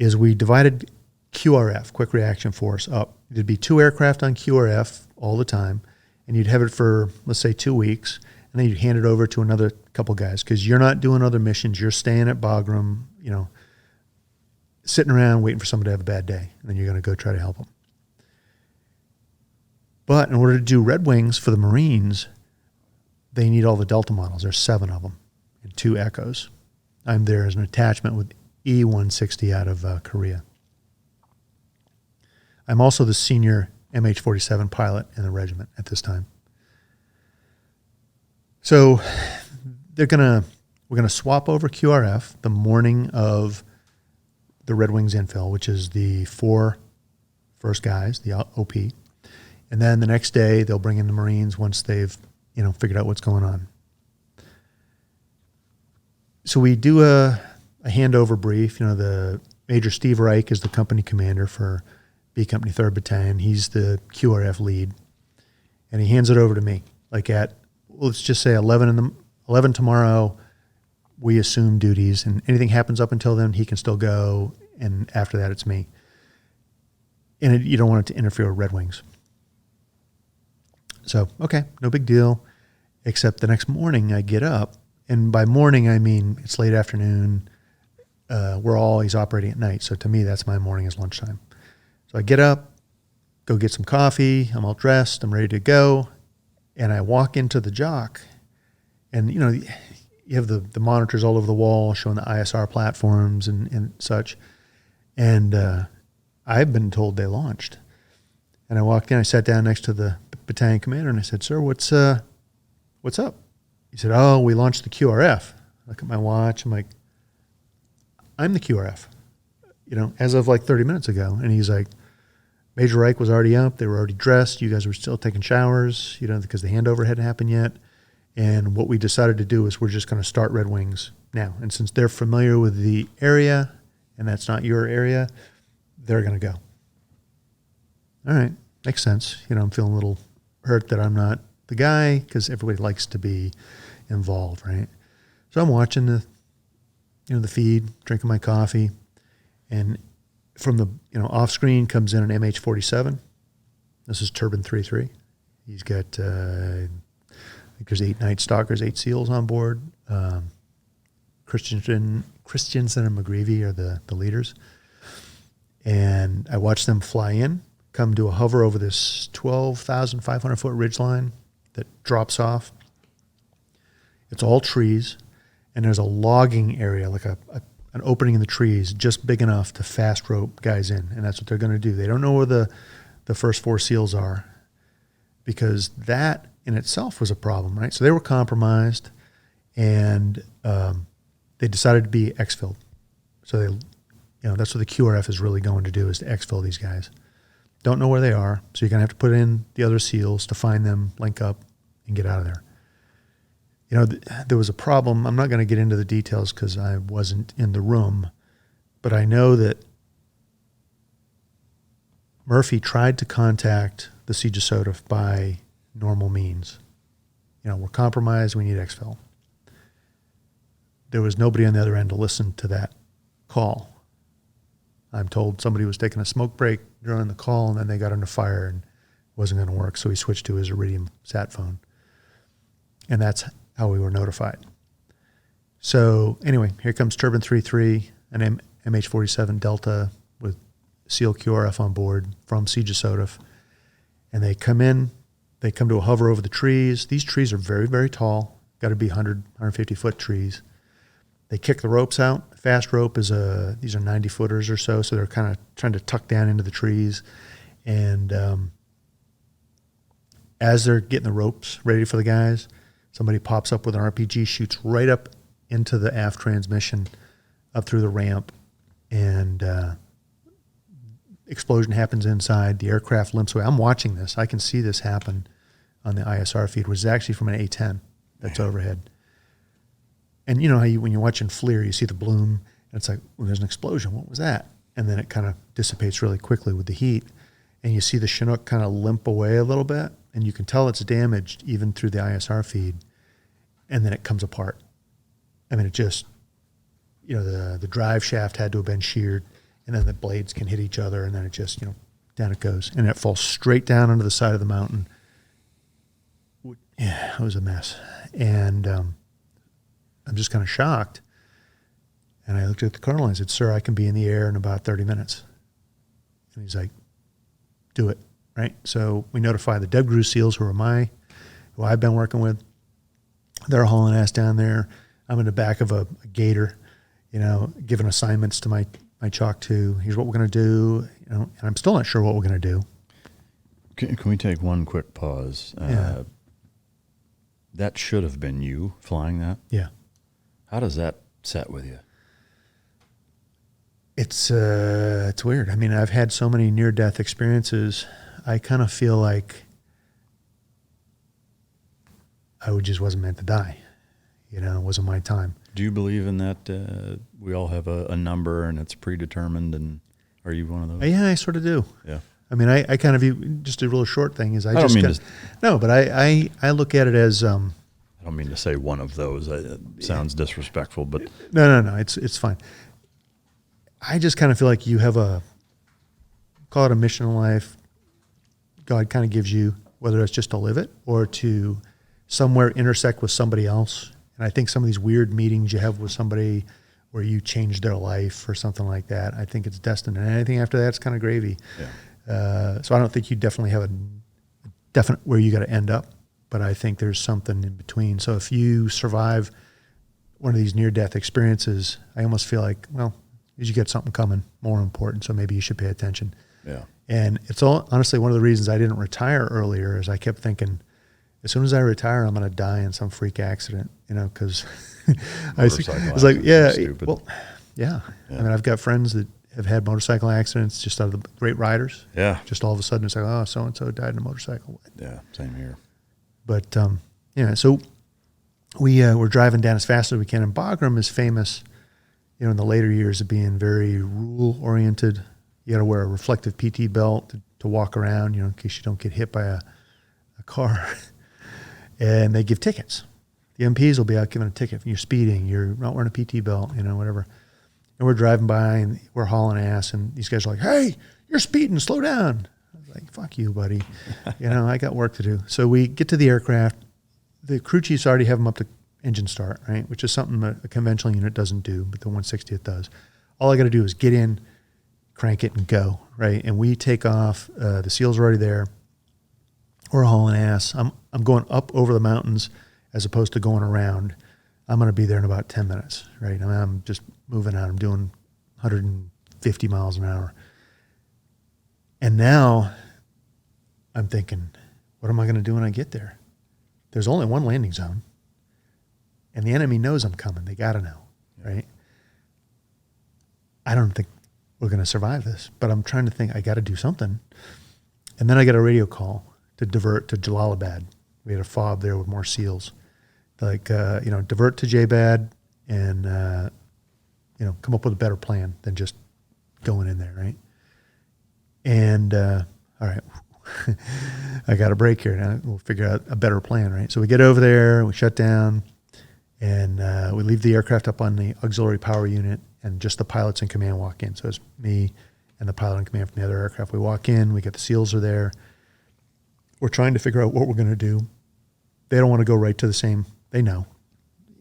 is we divided QRF, Quick Reaction Force, up. It'd be 2 aircraft on QRF all the time, and you'd have it for, let's say, 2 weeks, and then you'd hand it over to another couple guys because you're not doing other missions. You're staying at Bagram, sitting around waiting for somebody to have a bad day, and then you're going to go try to help them. But in order to do Red Wings for the Marines, they need all the Delta models. There's 7 of them and 2 Echoes. I'm there as an attachment with E-160 out of Korea. I'm also the senior MH-47 pilot in the regiment at this time. So we're gonna swap over QRF the morning of the Red Wings infill, which is the 4 first guys, the OP. And then the next day they'll bring in the Marines once they've, figured out what's going on. So we do a handover brief. The Major Steve Reich is the company commander for B Company 3rd Battalion. He's the QRF lead. And he hands it over to me. Like at, let's just say 11 tomorrow, we assume duties. And anything happens up until then, he can still go. And after that, it's me. And you don't want it to interfere with Red Wings. So, okay, no big deal. Except the next morning I get up. And by morning, I mean it's late afternoon. We're always operating at night. So to me, that's my morning is lunchtime. So I get up, go get some coffee. I'm all dressed. I'm ready to go. And I walk into the jock. And, you have the monitors all over the wall showing the ISR platforms and such. And I've been told they launched. And I walked in. I sat down next to the battalion commander. And I said, sir, what's up? He said, oh, we launched the QRF. I look at my watch. I'm like, I'm the QRF, as of like 30 minutes ago. And he's like, Major Reich was already up. They were already dressed. You guys were still taking showers, because the handover hadn't happened yet. And what we decided to do is we're just going to start Red Wings now. And since they're familiar with the area and that's not your area, they're going to go. All right. Makes sense. I'm feeling a little hurt that I'm not the guy because everybody likes to be involved, right? So I'm watching the feed, drinking my coffee, and from the off screen comes in an MH-47. This is Turbine 3-3. He's got I think there's 8 Night Stalkers, 8 SEALs on board. Christensen and McGreevy are the leaders. And I watched them fly in, come to a hover over this 12,500-foot ridgeline that drops off. It's all trees, and there's a logging area, like an opening in the trees, just big enough to fast rope guys in, and that's what they're going to do. They don't know where the first 4 SEALs are, because that in itself was a problem, right? So they were compromised, and they decided to be exfilled. So they, that's what the QRF is really going to do, is to exfil these guys. Don't know where they are, so you're going to have to put in the other SEALs to find them, link up, and get out of there. There was a problem. I'm not going to get into the details because I wasn't in the room, but I know that Murphy tried to contact the CW5 by normal means. We're compromised. We need exfil. There was nobody on the other end to listen to that call. I'm told somebody was taking a smoke break during the call, and then they got under fire and it wasn't going to work, so he switched to his Iridium sat phone. And that's how we were notified. So anyway, here comes Turbine 33, an MH-47 Delta with SEAL QRF on board from CW5, and they come in. They come to a hover over the trees. These trees are very, very tall, got to be 100, 150-foot trees. They kick the ropes out. Fast rope is these are 90-footers or so they're kind of trying to tuck down into the trees. And as they're getting the ropes ready for the guys, somebody pops up with an RPG, shoots right up into the aft transmission, up through the ramp, and explosion happens inside. The aircraft limps away. I'm watching this. I can see this happen on the ISR feed, which is actually from an A-10 that's overhead. And you know how when you're watching FLIR, you see the bloom, and it's like, well, there's an explosion. What was that? And then it kind of dissipates really quickly with the heat. And you see the Chinook kind of limp away a little bit, and you can tell it's damaged even through the ISR feed. And then it comes apart. I mean, it just, the drive shaft had to have been sheared, and then the blades can hit each other, and then it just, down it goes. And it falls straight down onto the side of the mountain. Yeah, it was a mess. And I'm just kind of shocked. And I looked at the colonel and I said, "Sir, I can be in the air in about 30 minutes. And he's like, "Do it." Right? So we notify the DevGru SEALs who I've been working with. They're hauling ass down there. I'm in the back of a gator, giving assignments to my Chalk 2. Here's what we're going to do, and I'm still not sure what we're going to do.
Can we take one quick pause?
Yeah.
That should have been you flying that?
Yeah.
How does that set with you?
It's weird. I mean, I've had so many near-death experiences. I kind of feel like I just wasn't meant to die. It wasn't my time.
Do you believe in that we all have a number and it's predetermined? And are you one of those?
Yeah, I sort of do.
Yeah.
I mean, I kind of view, just a real short thing is I look at it as
I don't mean to say one of those. It sounds disrespectful, but
no, it's fine. I just kind of feel like you have call it a mission in life. God kind of gives you, whether it's just to live it or to somewhere intersect with somebody else. And I think some of these weird meetings you have with somebody where you change their life or something like that, I think it's destined. And anything after that's kind of gravy.
yeah.
So I don't think you definitely have a definite where you got to end up, but I think there's something in between. So if you survive one of these near-death experiences, I almost feel like, well, you get something coming more important, so maybe you should pay attention.
Yeah.
And it's honestly one of the reasons I didn't retire earlier is I kept thinking, as soon as I retire, I'm going to die in some freak accident, because I was like, yeah, well, yeah. I mean, I've got friends that have had motorcycle accidents just out of the great riders.
Yeah.
Just all of a sudden it's like, oh, so-and-so died in a motorcycle.
Yeah, same here.
But, so we're driving down as fast as we can. And Bagram is famous, in the later years of being very rule-oriented. You got to wear a reflective PT belt to walk around, in case you don't get hit by a car. And they give tickets. The MPs will be out giving a ticket. You're speeding. You're not wearing a PT belt, whatever. And we're driving by and we're hauling ass, and these guys are like, "Hey, you're speeding, slow down." I was like, "Fuck you, buddy." I got work to do. So we get to the aircraft. The crew chiefs already have them up to engine start, right? Which is something a conventional unit doesn't do, but the 160th does. All I got to do is get in, crank it and go, right? And we take off. The SEALs are already there. We're hauling ass. I'm going up over the mountains as opposed to going around. I'm going to be there in about 10 minutes, right? I'm just moving out. I'm doing 150 miles an hour. And now I'm thinking, what am I going to do when I get there? There's only one landing zone. And the enemy knows I'm coming. They got to know, right? I don't think we're going to survive this, but I'm trying to think, I got to do something. And then I get a radio call to divert to Jalalabad. We had a FOB there with more SEALs. Like, divert to J-Bad and, come up with a better plan than just going in there, right? And, all right, I got a break here. Now we'll figure out a better plan, right? So we get over there, we shut down, and we leave the aircraft up on the auxiliary power unit, and just the pilots in command walk in. So it's me and the pilot in command from the other aircraft. We walk in, we get the SEALs are there. We're trying to figure out what we're going to do. They don't want to go right to the same. They know.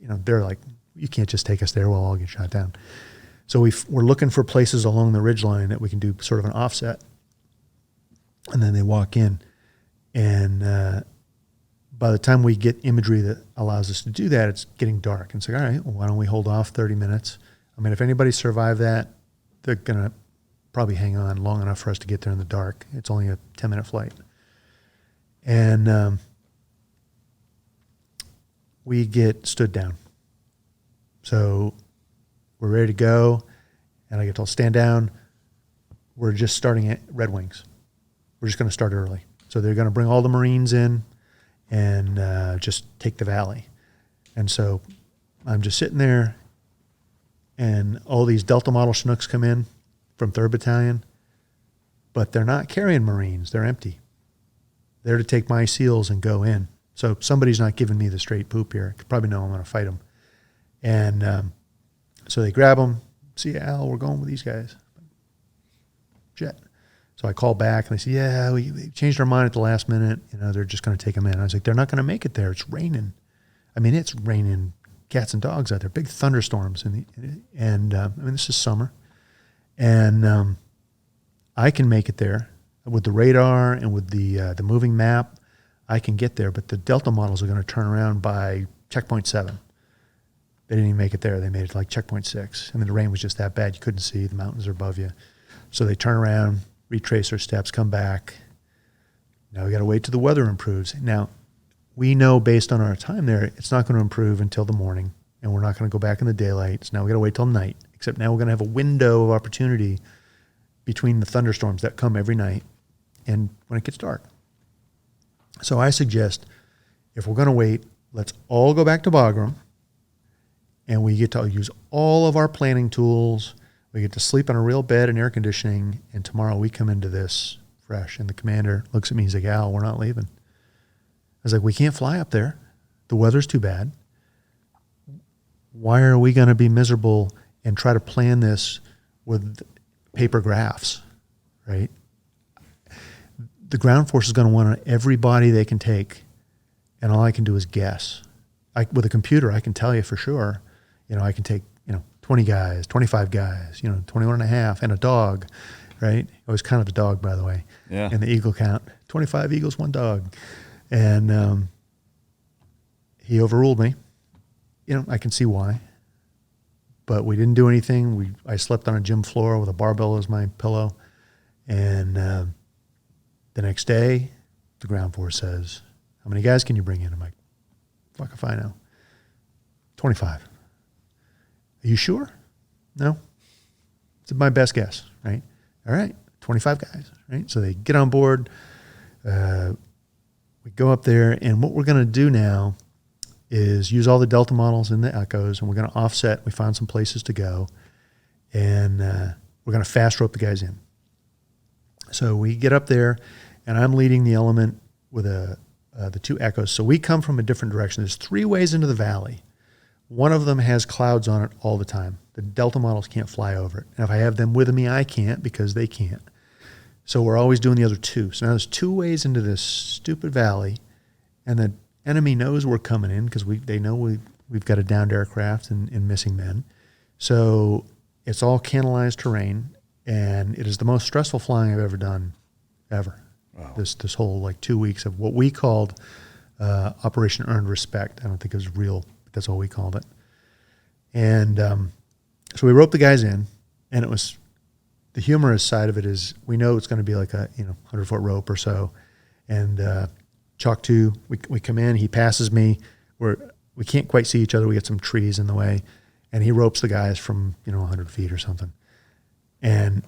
They're like, you can't just take us there. We'll all get shot down. So we're looking for places along the ridgeline that we can do sort of an offset. And then they walk in. And by the time we get imagery that allows us to do that, it's getting dark. And it's like, all right, well, why don't we hold off 30 minutes? I mean, if anybody survived that, they're going to probably hang on long enough for us to get there in the dark. It's only a 10-minute flight. And we get stood down. So we're ready to go, and I get told, stand down. We're just starting at Red Wings. We're just going to start early. So they're going to bring all the Marines in and just take the valley. And so I'm just sitting there, and all these Delta model Chinooks come in from 3rd Battalion, but they're not carrying Marines. They're empty. They're to take my SEALs and go in. So somebody's not giving me the straight poop here. I probably know I'm going to fight them. And so they grab them. See, Al, we're going with these guys. Jet. So I call back, and they say, yeah, we changed our mind at the last minute. They're just going to take them in. I was like, they're not going to make it there. It's raining. I mean, it's raining cats and dogs out there. Big thunderstorms. And this is summer. And I can make it there. With the radar and with the moving map, I can get there. But the Delta models are going to turn around by checkpoint 7. They didn't even make it there. They made it to like checkpoint 6. I mean, the rain was just that bad. You couldn't see. The mountains are above you. So they turn around, retrace their steps, come back. Now we got to wait till the weather improves. Now, we know based on our time there, it's not going to improve until the morning, and we're not going to go back in the daylight. So now we got to wait till night. Except now we're going to have a window of opportunity between the thunderstorms that come every night and when it gets dark. So I suggest, if we're going to wait, let's all go back to Bagram, and we get to use all of our planning tools. We get to sleep on a real bed and air conditioning, and tomorrow we come into this fresh. And the commander looks at me, he's like, Al, we're not leaving. I was like, we can't fly up there. The weather's too bad. Why are we going to be miserable and try to plan this with paper graphs, right? The ground force is going to want everybody they can take, and all I can do is guess. With a computer, I can tell you for sure. I can take 20 guys, 25 guys, 21 and a half, and a dog, right? I was kind of a dog, by the way.
Yeah.
And the eagle count, 25 eagles, 1 dog. And he overruled me. I can see why. But we didn't do anything. I slept on a gym floor with a barbell as my pillow. And the next day, the ground force says, how many guys can you bring in? I'm like, fuck if I know. 25. Are you sure? No. It's my best guess, right? All right, 25 guys, right? So they get on board. We go up there, and what we're going to do now is use all the Delta models and the Echoes, and we're going to offset. We found some places to go, and we're going to fast rope the guys in. So we get up there, and I'm leading the element with the 2 Echoes. So we come from a different direction. There's 3 ways into the valley. One of them has clouds on it all the time. The Delta models can't fly over it. And if I have them with me, I can't because they can't. So we're always doing the other 2. So now there's 2 ways into this stupid valley, and the enemy knows we're coming in because they know we've got a downed aircraft and missing men. So it's all canalized terrain, And it is the most stressful flying I've ever done, ever.
Wow.
This whole like 2 weeks of what we called Operation Earned Respect. I don't think it was real, but that's all we called it. And so we roped the guys in, and it was the humorous side of it is we know it's going to be like a 100-foot rope or so, and chalk two. We come in, he passes me. We can't quite see each other. We get some trees in the way, and he ropes the guys from 100 feet or something. And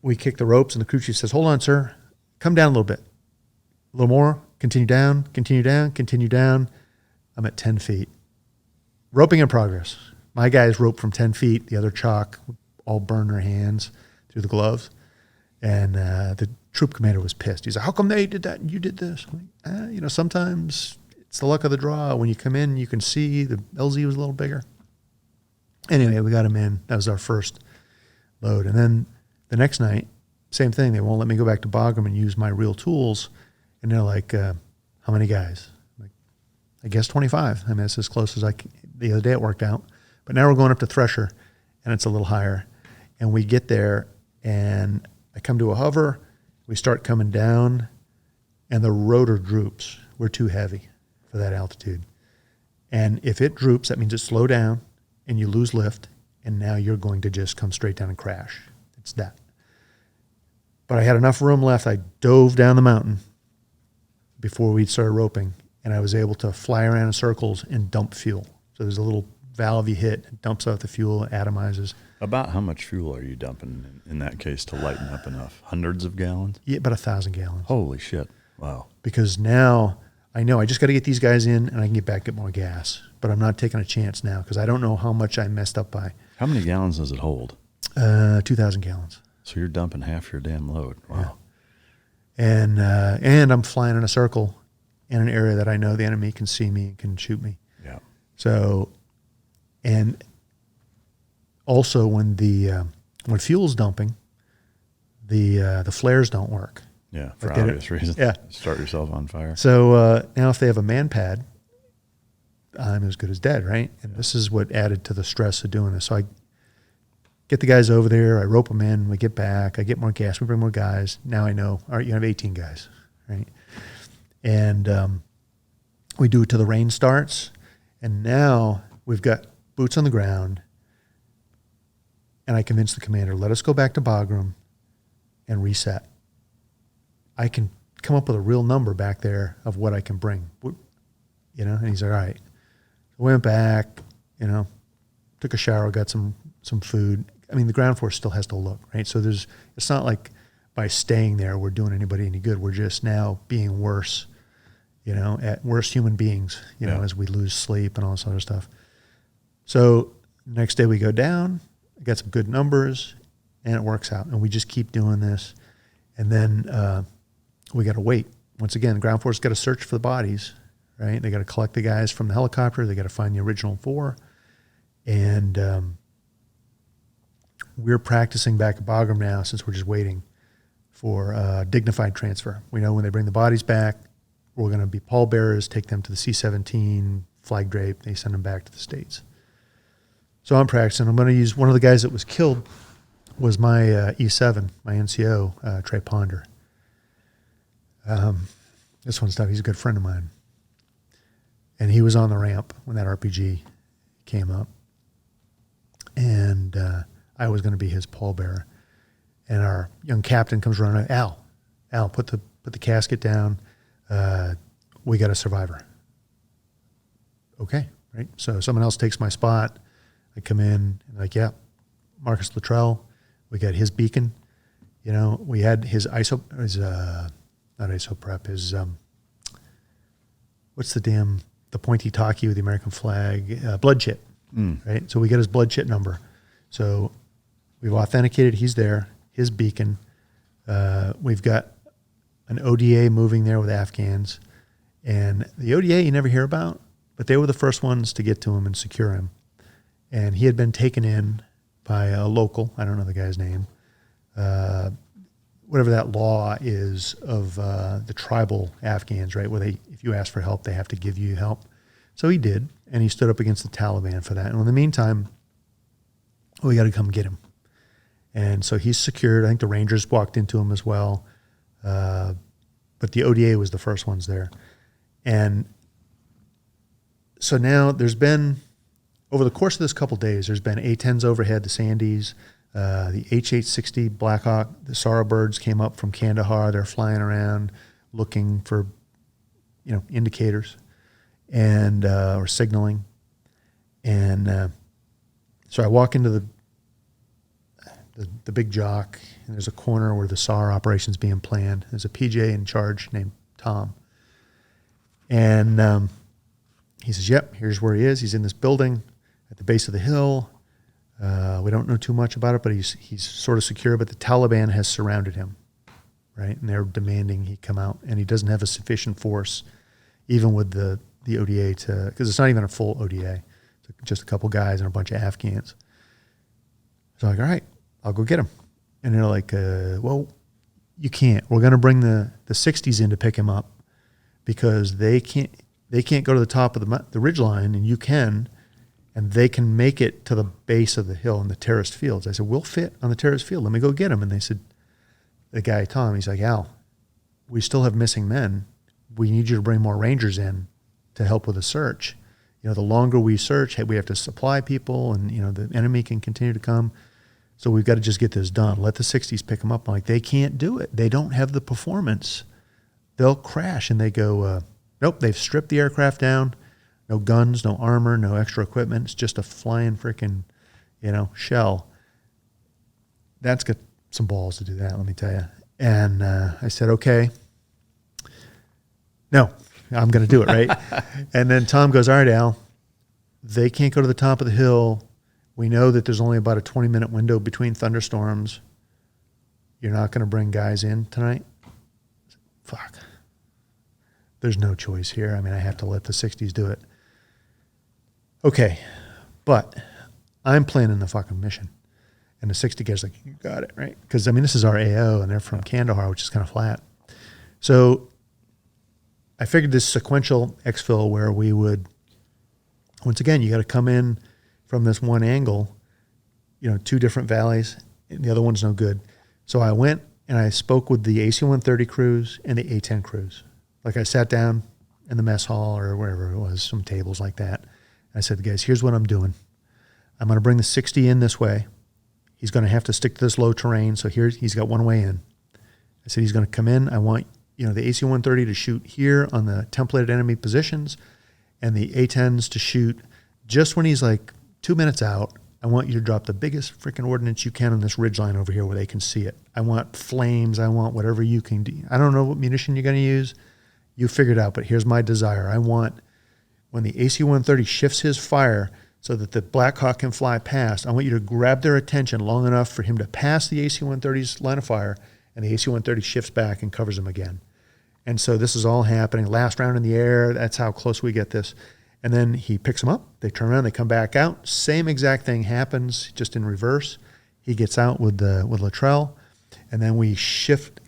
we kick the ropes, and the crew chief says, "Hold on, sir. Come down a little bit. A little more. Continue down, continue down, continue down." I'm at 10 feet. Roping in progress. My guys rope from 10 feet. The other chalk all burned their hands through the gloves. And the troop commander was pissed. He's like, "How come they did that and you did this?" I'm like, sometimes it's the luck of the draw. When you come in, you can see the LZ was a little bigger. Anyway, we got him in. That was our first load. And then the next night, same thing. They won't let me go back to Bagram and use my real tools. And they're like, "How many guys?" I'm like, "I guess 25. I mean, that's as close as I can. The other day it worked out. But now we're going up to Thresher, and it's a little higher. And we get there, and I come to a hover. We start coming down, and the rotor droops. We're too heavy for that altitude. And if it droops, that means it slow down, and you lose lift, and now you're going to just come straight down and crash. It's that. But I had enough room left. I dove down the mountain before we started roping, and I was able to fly around in circles and dump fuel. So there's a little valve you hit, it dumps out the fuel, it atomizes.
About how much fuel are you dumping in that case to lighten up enough? Hundreds of gallons?
Yeah, about 1,000 gallons.
Holy shit. Wow.
Because now I know I just got to get these guys in, and I can get back, get more gas. But I'm not taking a chance now because I don't know how much I messed up by.
How many gallons does it hold?
2,000 gallons.
So you're dumping half your damn load. Wow.
Yeah. And I'm flying in a circle in an area that I know the enemy can see me and can shoot me.
Yeah.
So, and also when fuel's dumping, the flares don't work.
Yeah, for obvious reasons.
Yeah.
Start yourself on fire.
So now if they have a man pad, I'm as good as dead, right? And this is what added to the stress of doing this. So I get the guys over there, I rope them in, we get back, I get more gas, we bring more guys. Now I know, all right, you have 18 guys, right? And we do it till the rain starts. And now we've got boots on the ground. And I convince the commander, let us go back to Bagram and reset. I can come up with a real number back there of what I can bring. And he's like, all right. So we went back, took a shower, got some food. I mean, the ground force still has to look, right? So it's not like by staying there we're doing anybody any good. We're just now being worse, at worse human beings, as we lose sleep and all this other stuff. So next day we go down, I got some good numbers, and it works out. And we just keep doing this. And then we got to wait. Once again, the ground force got to search for the bodies, right? They got to collect the guys from the helicopter. They got to find the original 4. And we're practicing back at Bagram now since we're just waiting for dignified transfer. We know when they bring the bodies back, we're going to be pallbearers, take them to the C-17, flag drape. They send them back to the States. So I'm practicing. I'm going to use one of the guys that was killed was my E7, my NCO, Trey Ponder. This one's tough. He's a good friend of mine. And he was on the ramp when that RPG came up. And I was going to be his pallbearer. And our young captain comes running, Al, put the casket down. We got a survivor. Okay, right? So someone else takes my spot. I come in and like, yeah, Marcus Luttrell. We got his beacon. We had his not ISO prep, his what's the pointy talkie with the American flag, blood chit, right? So we got his blood chit number. So we've authenticated he's there, his beacon. We've got an ODA moving there with Afghans. And the ODA you never hear about, but they were the first ones to get to him and secure him. And he had been taken in by a local, I don't know the guy's name, whatever that law is of the tribal Afghans, right, where if you ask for help, they have to give you help. So he did, and he stood up against the Taliban for that. And in the meantime, we got to come get him. And so he's secured. I think the Rangers walked into him as well. But the ODA was the first ones there. And so now there's been, over the course of this couple days, there's been A-10s overhead, the Sandies, the H-860 Blackhawk, the Sara birds came up from Kandahar. They're flying around looking for, indicators and or signaling. And so I walk into the big jock, and there's a corner where the SAR operation's being planned. There's a PJ in charge named Tom. And he says, yep, here's where he is. He's in this building at the base of the hill. We don't know too much about it, but he's sort of secure, but the Taliban has surrounded him, right? And they're demanding he come out, and he doesn't have a sufficient force, even with the ODA, because it's not even a full ODA. It's just a couple guys and a bunch of Afghans. So I'm like, all right, I'll go get him. And they're like, well, you can't. We're going to bring the 60s in to pick him up because they can't go to the top of the ridgeline, and you can, and they can make it to the base of the hill in the terraced fields. I said, we'll fit on the terraced field. Let me go get him. And they said, the guy, Tom, he's like, Al, we still have missing men. We need you to bring more Rangers in to help with the search. The longer we search, we have to supply people, and, the enemy can continue to come. So we've got to just get this done. Let the 60s pick them up. I'm like, they can't do it. They don't have the performance. They'll crash. And they go, nope, they've stripped the aircraft down. No guns, no armor, no extra equipment. It's just a flying freaking, shell. That's got some balls to do that, let me tell you. And I said, okay. No, I'm going to do it, right? And then Tom goes, all right, Al, they can't go to the top of the hill. We know that there's only about a 20-minute window between thunderstorms. You're not going to bring guys in tonight? Fuck. There's no choice here. I mean, I have to let the 60s do it. Okay, but I'm planning the fucking mission. And the 60 guy's like, you got it, right? Because, this is our AO, and they're from Kandahar, which is kind of flat. So I figured this sequential exfil where we would, once again, you got to come in from this one angle, 2 different valleys, and the other one's no good. So I went and I spoke with the AC-130 crews and the A-10 crews. Like, I sat down in the mess hall or wherever it was, some tables like that. I said, guys, here's what I'm doing. I'm going to bring the 60 in this way. He's going to have to stick to this low terrain, so he's got one way in. I said, he's going to come in. I want, the AC-130 to shoot here on the templated enemy positions, and the A-10s to shoot just when he's like 2 minutes out. I want you to drop the biggest freaking ordnance you can on this ridgeline over here where they can see it. I want flames. I want whatever you can do. I don't know what munition you're going to use. You figure it out, but here's my desire. I want, when the AC-130 shifts his fire so that the Blackhawk can fly past, I want you to grab their attention long enough for him to pass the AC-130's line of fire, and the AC-130 shifts back and covers him again. And so this is all happening. Last round in the air, that's how close we get this. And then he picks them up. They turn around. They come back out. Same exact thing happens, just in reverse. He gets out with Luttrell, and then we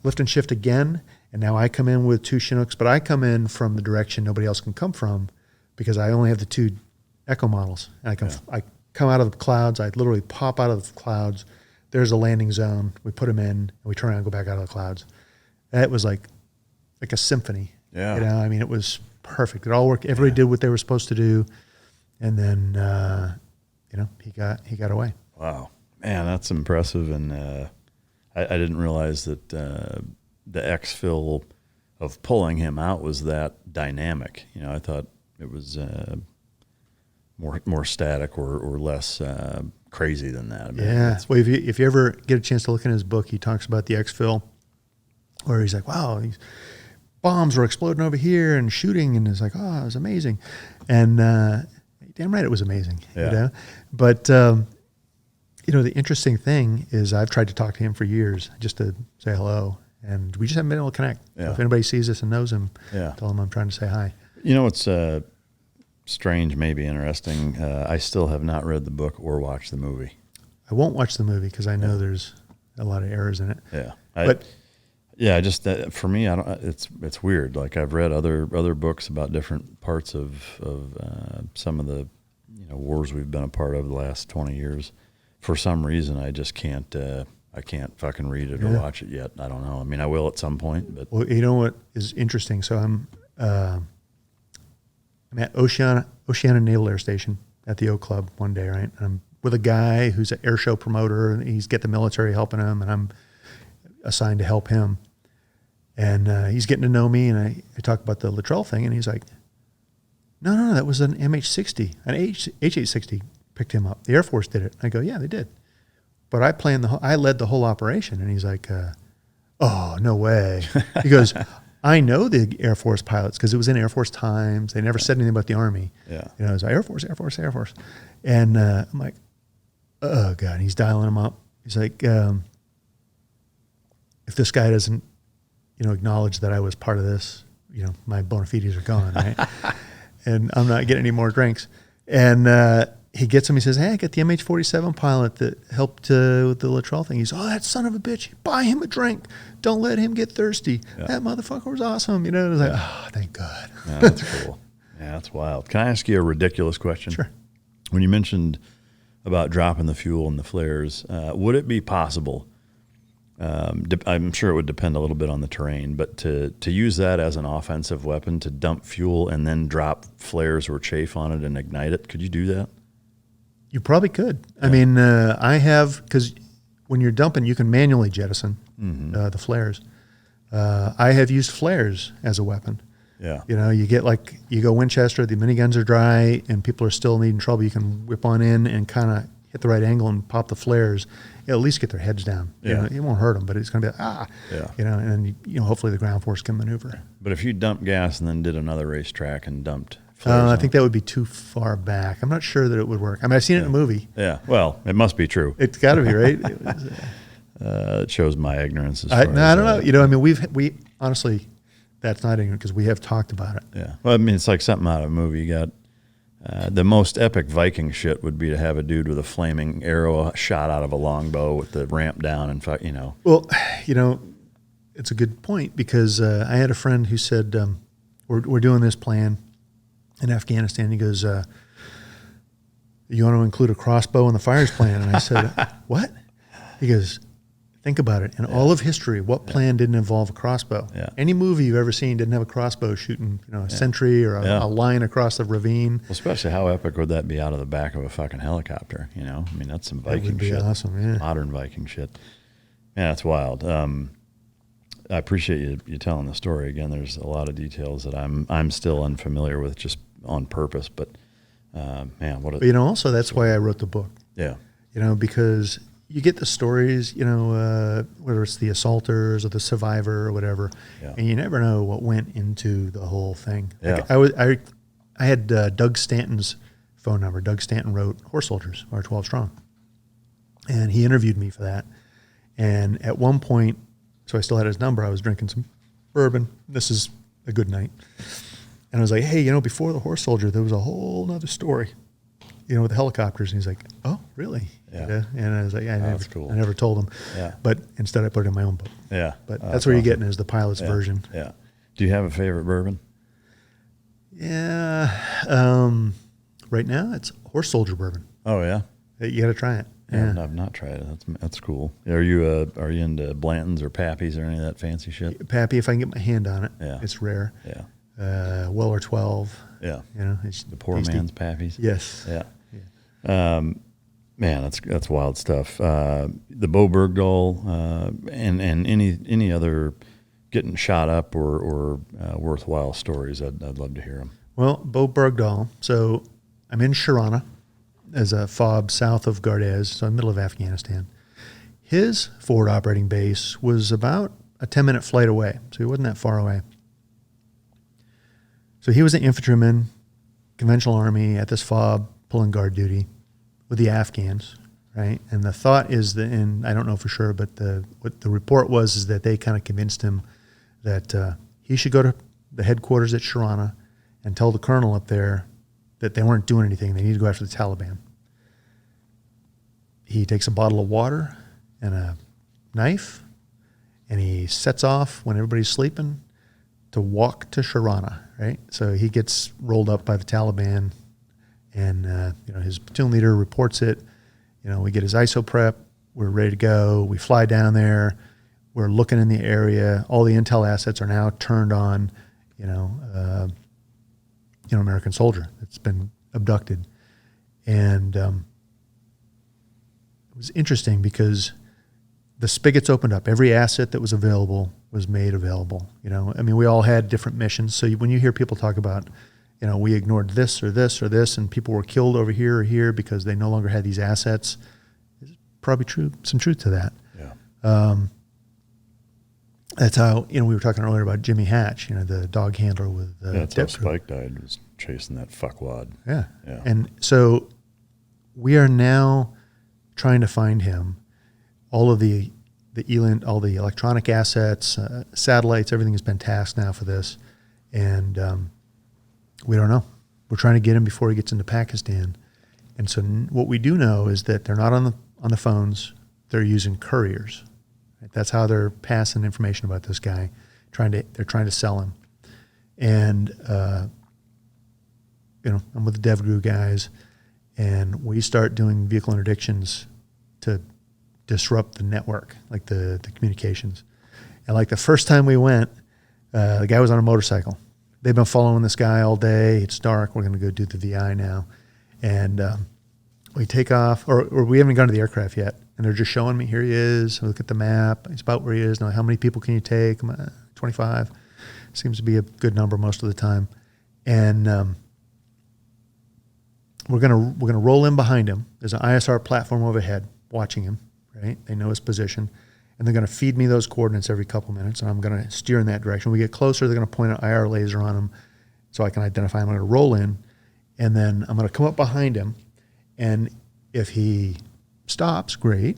lift and shift again. And now I come in with 2 Chinooks, but I come in from the direction nobody else can come from because I only have the 2 Echo models. And I come out of the clouds. I literally pop out of the clouds. There's a landing zone. We put them in, and we turn around and go back out of the clouds. That was like a symphony.
Yeah.
It was perfect. It all worked. Everybody did what they were supposed to do, and then he got away.
Wow, man, that's impressive. And I didn't realize that the exfil of pulling him out was that dynamic. I thought it was more static or less crazy than that.
Well, if you ever get a chance to look in his book, he talks about the exfil, where he's like, wow, these bombs were exploding over here and shooting, and it's like, oh, it was amazing. And damn right it was amazing.
Yeah.
But the interesting thing is I've tried to talk to him for years just to say hello, and we just haven't been able to connect.
Yeah.
So if anybody sees this and knows him,
Yeah.
tell him I'm trying to say hi.
It's strange, maybe interesting. I still have not read the book or watched the movie.
I won't watch the movie because I know there's a lot of errors in it.
Yeah.
But
just for me, I don't. It's weird. Like, I've read other books about different parts of some of the wars we've been a part of the last 20 years, for some reason, I just can't. I can't fucking read it or watch it yet. I don't know. I mean, I will at some point, but
well, you know what is interesting? So I'm at Oceana Naval Air Station at the Oak Club one day, right? And I'm with a guy who's an air show promoter, and he's got the military helping him, and I'm assigned to help him. And he's getting to know me, and I talk about the Luttrell thing, and he's like, no, that was an MH-60, an H-860 picked him up. The Air Force did it. I go, yeah, they did. But I led the whole operation. And he's like, oh, no way. He goes, I know the Air Force pilots because it was in Air Force Times. They never said anything about the Army.
Yeah.
You know, it was Air Force. And I'm like, oh, God. And he's dialing them up. He's like, if this guy doesn't, acknowledge that I was part of this, my bona fides are gone, right? And I'm not getting any more drinks. And he gets him. He says, hey, I got the MH-47 pilot that helped with the Luttrell thing. He's, oh, that son of a bitch. Buy him a drink. Don't let him get thirsty. Yeah. That motherfucker was awesome. And I was like, oh, thank God.
Yeah, that's cool. Yeah, that's wild. Can I ask you a ridiculous question?
Sure.
When you mentioned about dropping the fuel and the flares, would it be possible, I'm sure it would depend a little bit on the terrain, but to use that as an offensive weapon, to dump fuel and then drop flares or chafe on it and ignite it? Could you do that?
You probably could. Yeah. I mean, I have, because when you're dumping, you can manually jettison the flares. I have used flares as a weapon.
Yeah.
You go Winchester, the miniguns are dry, and people are still needing trouble. You can whip on in and kind of hit the right angle and pop the flares. At least get their heads down.
Yeah.
It won't hurt them, but it's going to be and hopefully the ground force can maneuver.
But if you dumped gas and then did another racetrack and dumped
I think that would be too far back. I'm not sure that it would work. I mean, I've seen it in a movie.
Yeah. Well, it must be true.
It's got to be, right?
It shows my ignorance.
I don't know. I mean, we honestly, that's not ignorant because we have talked about it.
Yeah. Well, I mean, it's like something out of a movie. You got the most epic Viking shit would be to have a dude with a flaming arrow shot out of a longbow with the ramp down and
Well, it's a good point because I had a friend who said we're doing this plan in Afghanistan. He goes, you want to include a crossbow in the fires plan? And I said, what? He goes, think about it. In all of history, what plan didn't involve a crossbow?
Yeah.
Any movie you've ever seen didn't have a crossbow shooting, a sentry or a line across the ravine.
Well, especially how epic would that be out of the back of a fucking helicopter? I mean, that's some Viking shit.
That would be awesome, yeah.
Modern Viking shit. Yeah, that's wild. I appreciate you telling the story again. There's a lot of details that I'm still unfamiliar with, just on purpose. But man, what?
Also that's why I wrote the book.
Yeah.
Because you get the stories, whether it's the assaulters or the survivor or whatever, and you never know what went into the whole thing.
Yeah.
Like I had Doug Stanton's phone number. Doug Stanton wrote Horse Soldiers, or 12 Strong, and he interviewed me for that. And at one point, so I still had his number. I was drinking some bourbon. This is a good night. And I was like, hey, before the Horse Soldier, there was a whole nother story, with the helicopters. And he's like, oh, really?
Yeah.
And I was like,
that's cool.
I never told him.
Yeah.
But instead I put it in my own book.
Yeah.
But that's what you're getting is the pilot's version.
Yeah. Do you have a favorite bourbon?
Yeah. Right now it's Horse Soldier bourbon.
Oh, yeah?
You got to try it.
Yeah. I've not tried it. That's cool. Are you into Blanton's or Pappy's or any of that fancy shit?
Pappy, if I can get my hand on it.
Yeah.
It's rare.
Yeah.
Weller 12.
Yeah.
It's
the poor
tasty.
man's Pappy's.
Yes.
Yeah. Man, that's wild stuff. The Bowe Bergdahl and any other getting shot up or worthwhile stories, I'd love to hear them.
Well, Bowe Bergdahl. So I'm in Sharana as a FOB south of Gardez, so in the middle of Afghanistan. His forward operating base was about a 10-minute flight away, so he wasn't that far away. So he was an infantryman, conventional army at this FOB, pulling guard duty with the Afghans, right? And the thought is that, and I don't know for sure, but what the report was is that they kind of convinced him that he should go to the headquarters at Sharana and tell the colonel up there that they weren't doing anything. They need to go after the Taliban. He takes a bottle of water and a knife, and he sets off when everybody's sleeping to walk to Sharana, right? So he gets rolled up by the Taliban, and his platoon leader reports it. We get his ISO prep. We're ready to go. We fly down there. We're looking in the area. All the intel assets are now turned on, American soldier that's been abducted. And it was interesting because the spigots opened up. Every asset that was available was made available. We all had different missions. So when you hear people talk about, we ignored this or this or this, and people were killed over here or here because they no longer had these assets, there's probably some truth to that.
Yeah.
That's how, we were talking earlier about Jimmy Hatch, the dog handler with
that's how Spike died, was chasing that fuckwad.
Yeah. And so we are now trying to find him. All of the electronic assets, satellites, everything has been tasked now for this. And we don't know. We're trying to get him before he gets into Pakistan. And so what we do know is that they're not on the phones. They're using couriers. Right? That's how they're passing information about this guy. They're trying to sell him. And, I'm with the DevGru guys, and we start doing vehicle interdictions to disrupt the network, like the communications. And like the first time we went, the guy was on a motorcycle. They've been following this guy all day. It's dark. We're going to go do the VI now. And we take off, or we haven't gone to the aircraft yet. And they're just showing me, here he is. I look at the map. It's about where he is. Now, how many people can you take? 25. Seems to be a good number most of the time. And we're gonna roll in behind him. There's an ISR platform overhead watching him, right? They know his position. And they're going to feed me those coordinates every couple minutes, and I'm going to steer in that direction. When we get closer, they're going to point an IR laser on him so I can identify him. I'm going to roll in, and then I'm going to come up behind him. And if he stops, great.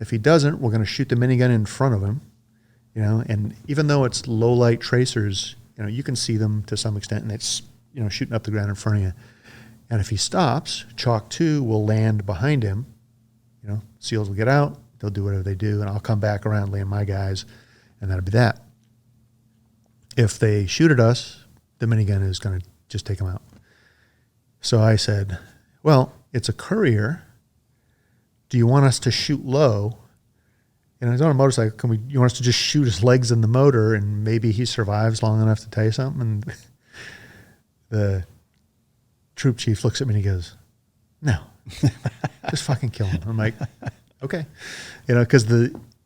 If he doesn't, we're going to shoot the minigun in front of him. And even though it's low light tracers, you can see them to some extent, and it's shooting up the ground in front of you. And if he stops, Chalk 2 will land behind him. SEALs will get out. They'll do whatever they do, and I'll come back around, land my guys, and that'll be that. If they shoot at us, the minigun is going to just take them out. So I said, well, it's a courier. Do you want us to shoot low? And he's on a motorcycle. You want us to just shoot his legs in the motor, and maybe he survives long enough to tell you something? And the troop chief looks at me and he goes, no, just fucking kill him. I'm like, okay. Because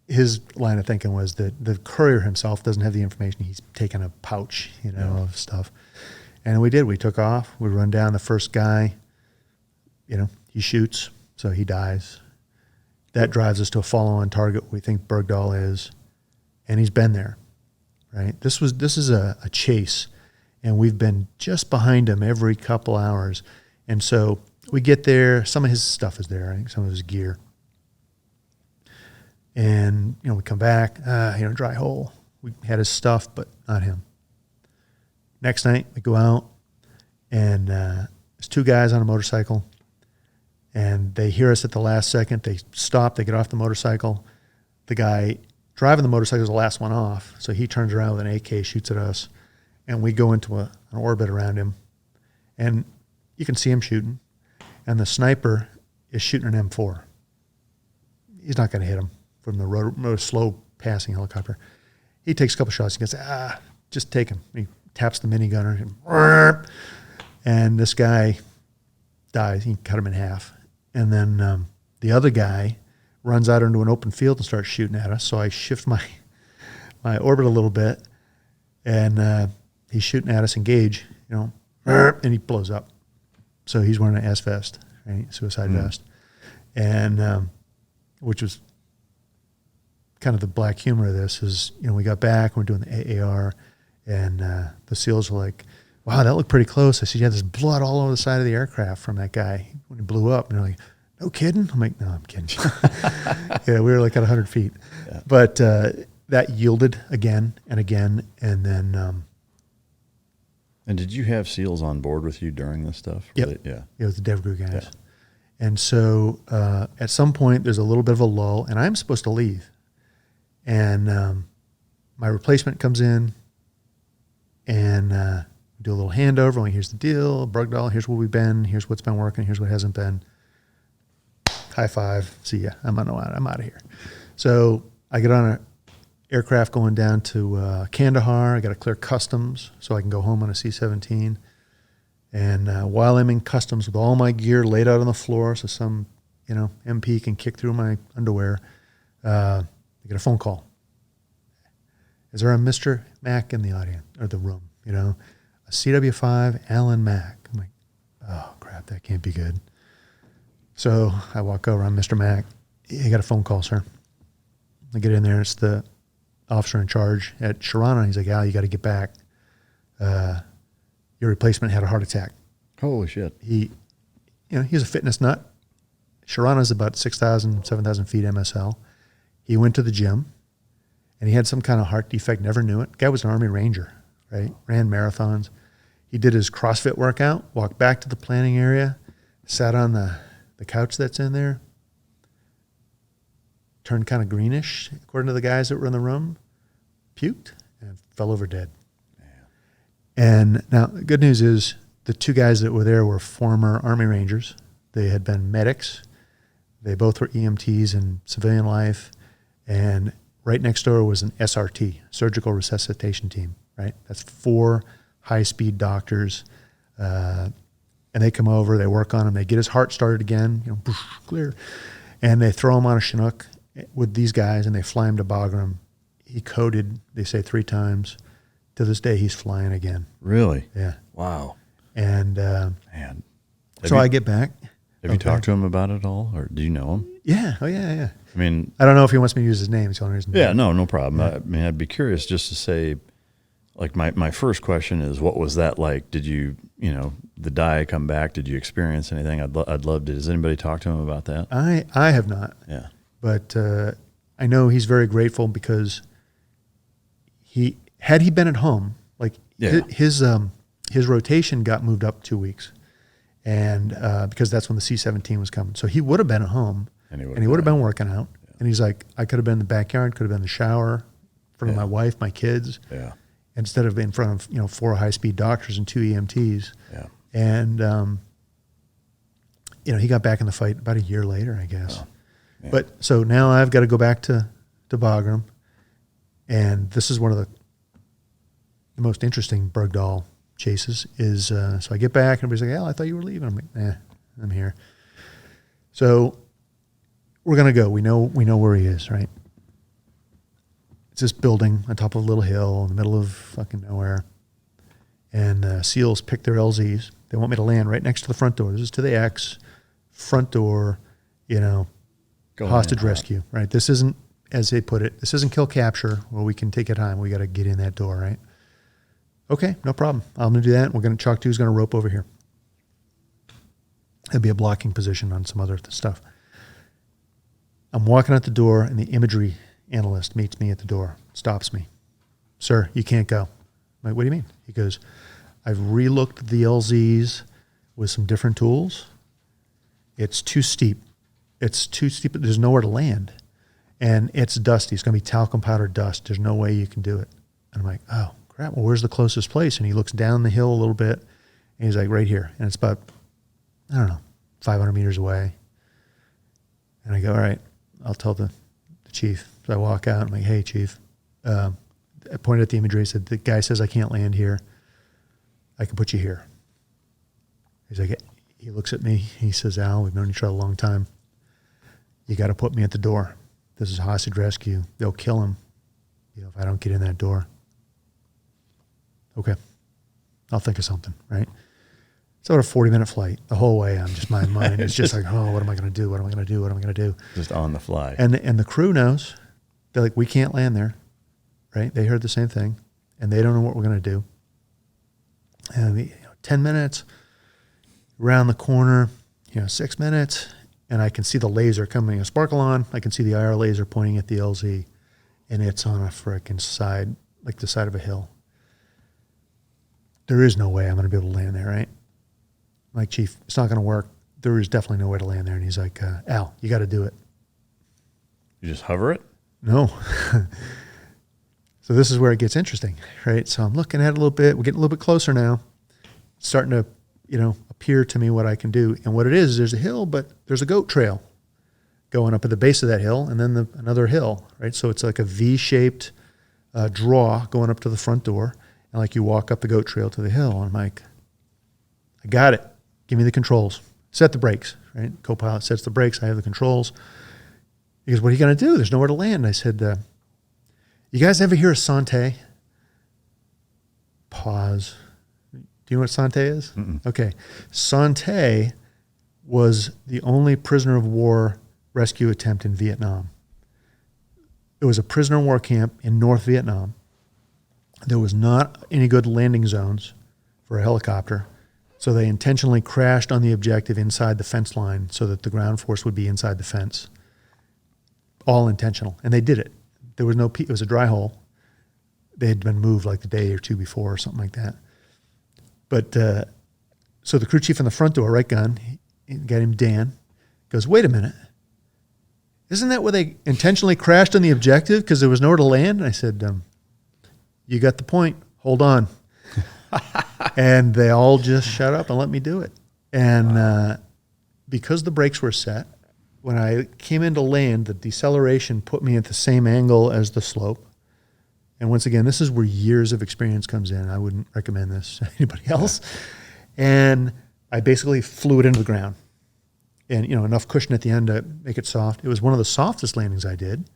his line of thinking was that the courier himself doesn't have the information. He's taken a pouch, of stuff. And we did. We took off. We run down the first guy. He shoots, so he dies. That drives us to a follow-on target we think Bergdahl is, and he's been there, right? This is a chase, and we've been just behind him every couple hours. And so we get there. Some of his stuff is there, I think, some of his gear. And, we come back, dry hole. We had his stuff, but not him. Next night, we go out, and there's two guys on a motorcycle, and they hear us at the last second. They stop, they get off the motorcycle. The guy driving the motorcycle is the last one off, so he turns around with an AK, shoots at us, and we go into an orbit around him. And you can see him shooting, and the sniper is shooting an M4. He's not going to hit him from the slow passing helicopter. He takes a couple shots. He goes, just take him. He taps the minigunner, and this guy dies. He cut him in half. And then the other guy runs out into an open field and starts shooting at us. So I shift my orbit a little bit, and he's shooting at us, engage, and he blows up. So he's wearing an S vest, right? Suicide vest. And which was kind of the black humor of this is, we got back, we're doing the AAR, and the SEALs were like, wow, that looked pretty close. I said, yeah, there's blood all over the side of the aircraft from that guy when he blew up. And they're like, no kidding? I'm like, no, I'm kidding. Yeah, we were like at 100 feet. Yeah. But that yielded again and again. And then...
and did you have SEALs on board with you during this stuff?
Yep.
Yeah.
It was the DevGru guys.
Yeah.
And so at some point, there's a little bit of a lull, and I'm supposed to leave. And my replacement comes in, and do a little handover. Like, here's the deal, Bergdahl, here's where we've been, here's what's been working, here's what hasn't been. high five, see ya. I'm out of here. So I get on an aircraft going down to Kandahar. I got to clear customs so I can go home on a C-17. And while I'm in customs with all my gear laid out on the floor so some, MP can kick through my underwear, I get a phone call. Is there a Mr. Mack in the audience or the room? A CW5 Alan Mack. I'm like, oh, crap, that can't be good. So I walk over. I'm Mr. Mack. You got a phone call, sir. I get in there. It's the officer in charge at Sharana. He's like, Al, you got to get back. Your replacement had a heart attack.
Holy shit.
He's a fitness nut. Sharana's about 6,000, 7,000 feet MSL. He went to the gym, and he had some kind of heart defect, never knew it. Guy was an Army Ranger, right? Ran marathons. He did his CrossFit workout, walked back to the planning area, sat on the couch that's in there, turned kind of greenish, according to the guys that were in the room, puked, and fell over dead. And now the good news is the two guys that were there were former Army Rangers. They had been medics. They both were EMTs in civilian life. And right next door was an SRT, surgical resuscitation team, right? That's 4 high-speed doctors. And they come over, they work on him, they get his heart started again, clear. And they throw him on a Chinook with these guys, and they fly him to Bagram. He coded, they say, 3 times. To this day, he's flying again.
Really?
Yeah.
Wow.
And
man,
so I get back.
Have you talked to him about it all, or do you know him?
Yeah. Oh, yeah.
I mean,
I don't know if he wants me to use his name. It's the only reason.
Yeah, no problem. Yeah. I mean, I'd be curious just to say, like, my first question is, what was that like? Did you, the die come back? Did you experience anything? I'd love to. Does anybody talk to him about that?
I have not.
Yeah.
But I know he's very grateful because had he been at home, like his rotation got moved up 2 weeks, and because that's when the C-17 was coming, so he would have been at home and he would have been working out. Yeah. And he's like, I could have been in the backyard, could have been in the shower, in front of my wife, my kids, instead of in front of 4 high-speed doctors and 2 EMTs. Yeah. And he got back in the fight about a year later, I guess. Oh. Yeah. But so now I've got to go back to Bagram, and this is one of the most interesting Bergdahl chases is, so I get back and everybody's like, I thought you were leaving. I'm like, I'm here. So we're going to go. We know where he is, right? It's this building on top of a little hill in the middle of fucking nowhere. And SEALs pick their LZs. They want me to land right next to the front door. This is to the X, front door, hostage rescue, right? This isn't, as they put it, this isn't kill capture where we can take it home. We got to get in that door, right? Okay, no problem. I'm going to do that. We're going to, Chalk 2 is going to rope over here. It'll be a blocking position on some other stuff. I'm walking out the door, and the imagery analyst meets me at the door, stops me. Sir, you can't go. I'm like, what do you mean? He goes, I've relooked the LZs with some different tools. It's too steep. There's nowhere to land. And it's dusty. It's going to be talcum powder dust. There's no way you can do it. And I'm like, oh, crap. Well, where's the closest place? And he looks down the hill a little bit, and he's like, right here. And it's about, 500 meters away. And I go, all right, I'll tell the chief. So I walk out. I'm like, hey, chief. I pointed at the imagery. I said, the guy says I can't land here. I can put you here. He's like, he looks at me. He says, Al, we've known each other a long time. You got to put me at the door. This is hostage rescue. They'll kill him if I don't get in that door. Okay. I'll think of something, right? It's about a 40-minute flight. The whole way, my mind is just like, oh, what am I going to do? What am I going to do? What am I going to do?
Just on the fly.
And the crew knows. They're like, we can't land there, right? They heard the same thing, and they don't know what we're going to do. And 10 minutes, around the corner, 6 minutes, and I can see the laser coming, a sparkle on. I can see the IR laser pointing at the LZ, and it's on a frickin' side, like the side of a hill. There is no way I'm going to be able to land there, right? I'm like, Chief, it's not going to work. There is definitely no way to land there. And he's like, Al, you got to do it.
You just hover it?
No. So this is where it gets interesting, right? So I'm looking at it a little bit. We're getting a little bit closer now. It's starting to, appear to me what I can do. And what it is, there's a hill, but there's a goat trail. going up at the base of that hill, and then another hill, right? So it's like a V-shaped draw going up to the front door, and like you walk up the goat trail to the hill. And I'm like, I got it. Give me the controls. Set the brakes, right? Co-pilot sets the brakes. I have the controls. He goes, what are you going to do? There's nowhere to land. I said, you guys ever hear of Sante? Pause. Do you know what Sante is?
Mm-mm.
Okay. Sante was the only prisoner of war rescue attempt in Vietnam. It was a prisoner of war camp in North Vietnam. There was not any good landing zones for a helicopter, so they intentionally crashed on the objective inside the fence line so that the ground force would be inside the fence. All intentional, and they did it. There was it was a dry hole. They had been moved like the day or two before or something like that. But so the crew chief in the front door, right gun, he got him Dan, goes, wait a minute. Isn't that where they intentionally crashed on the objective because there was nowhere to land? And I said, you got the point. Hold on. And they all just shut up and let me do it. And because the brakes were set, when I came into land, the deceleration put me at the same angle as the slope. And once again, this is where years of experience comes in. I wouldn't recommend this to anybody else. And I basically flew it into the ground. And, enough cushion at the end to make it soft. It was one of the softest landings I did.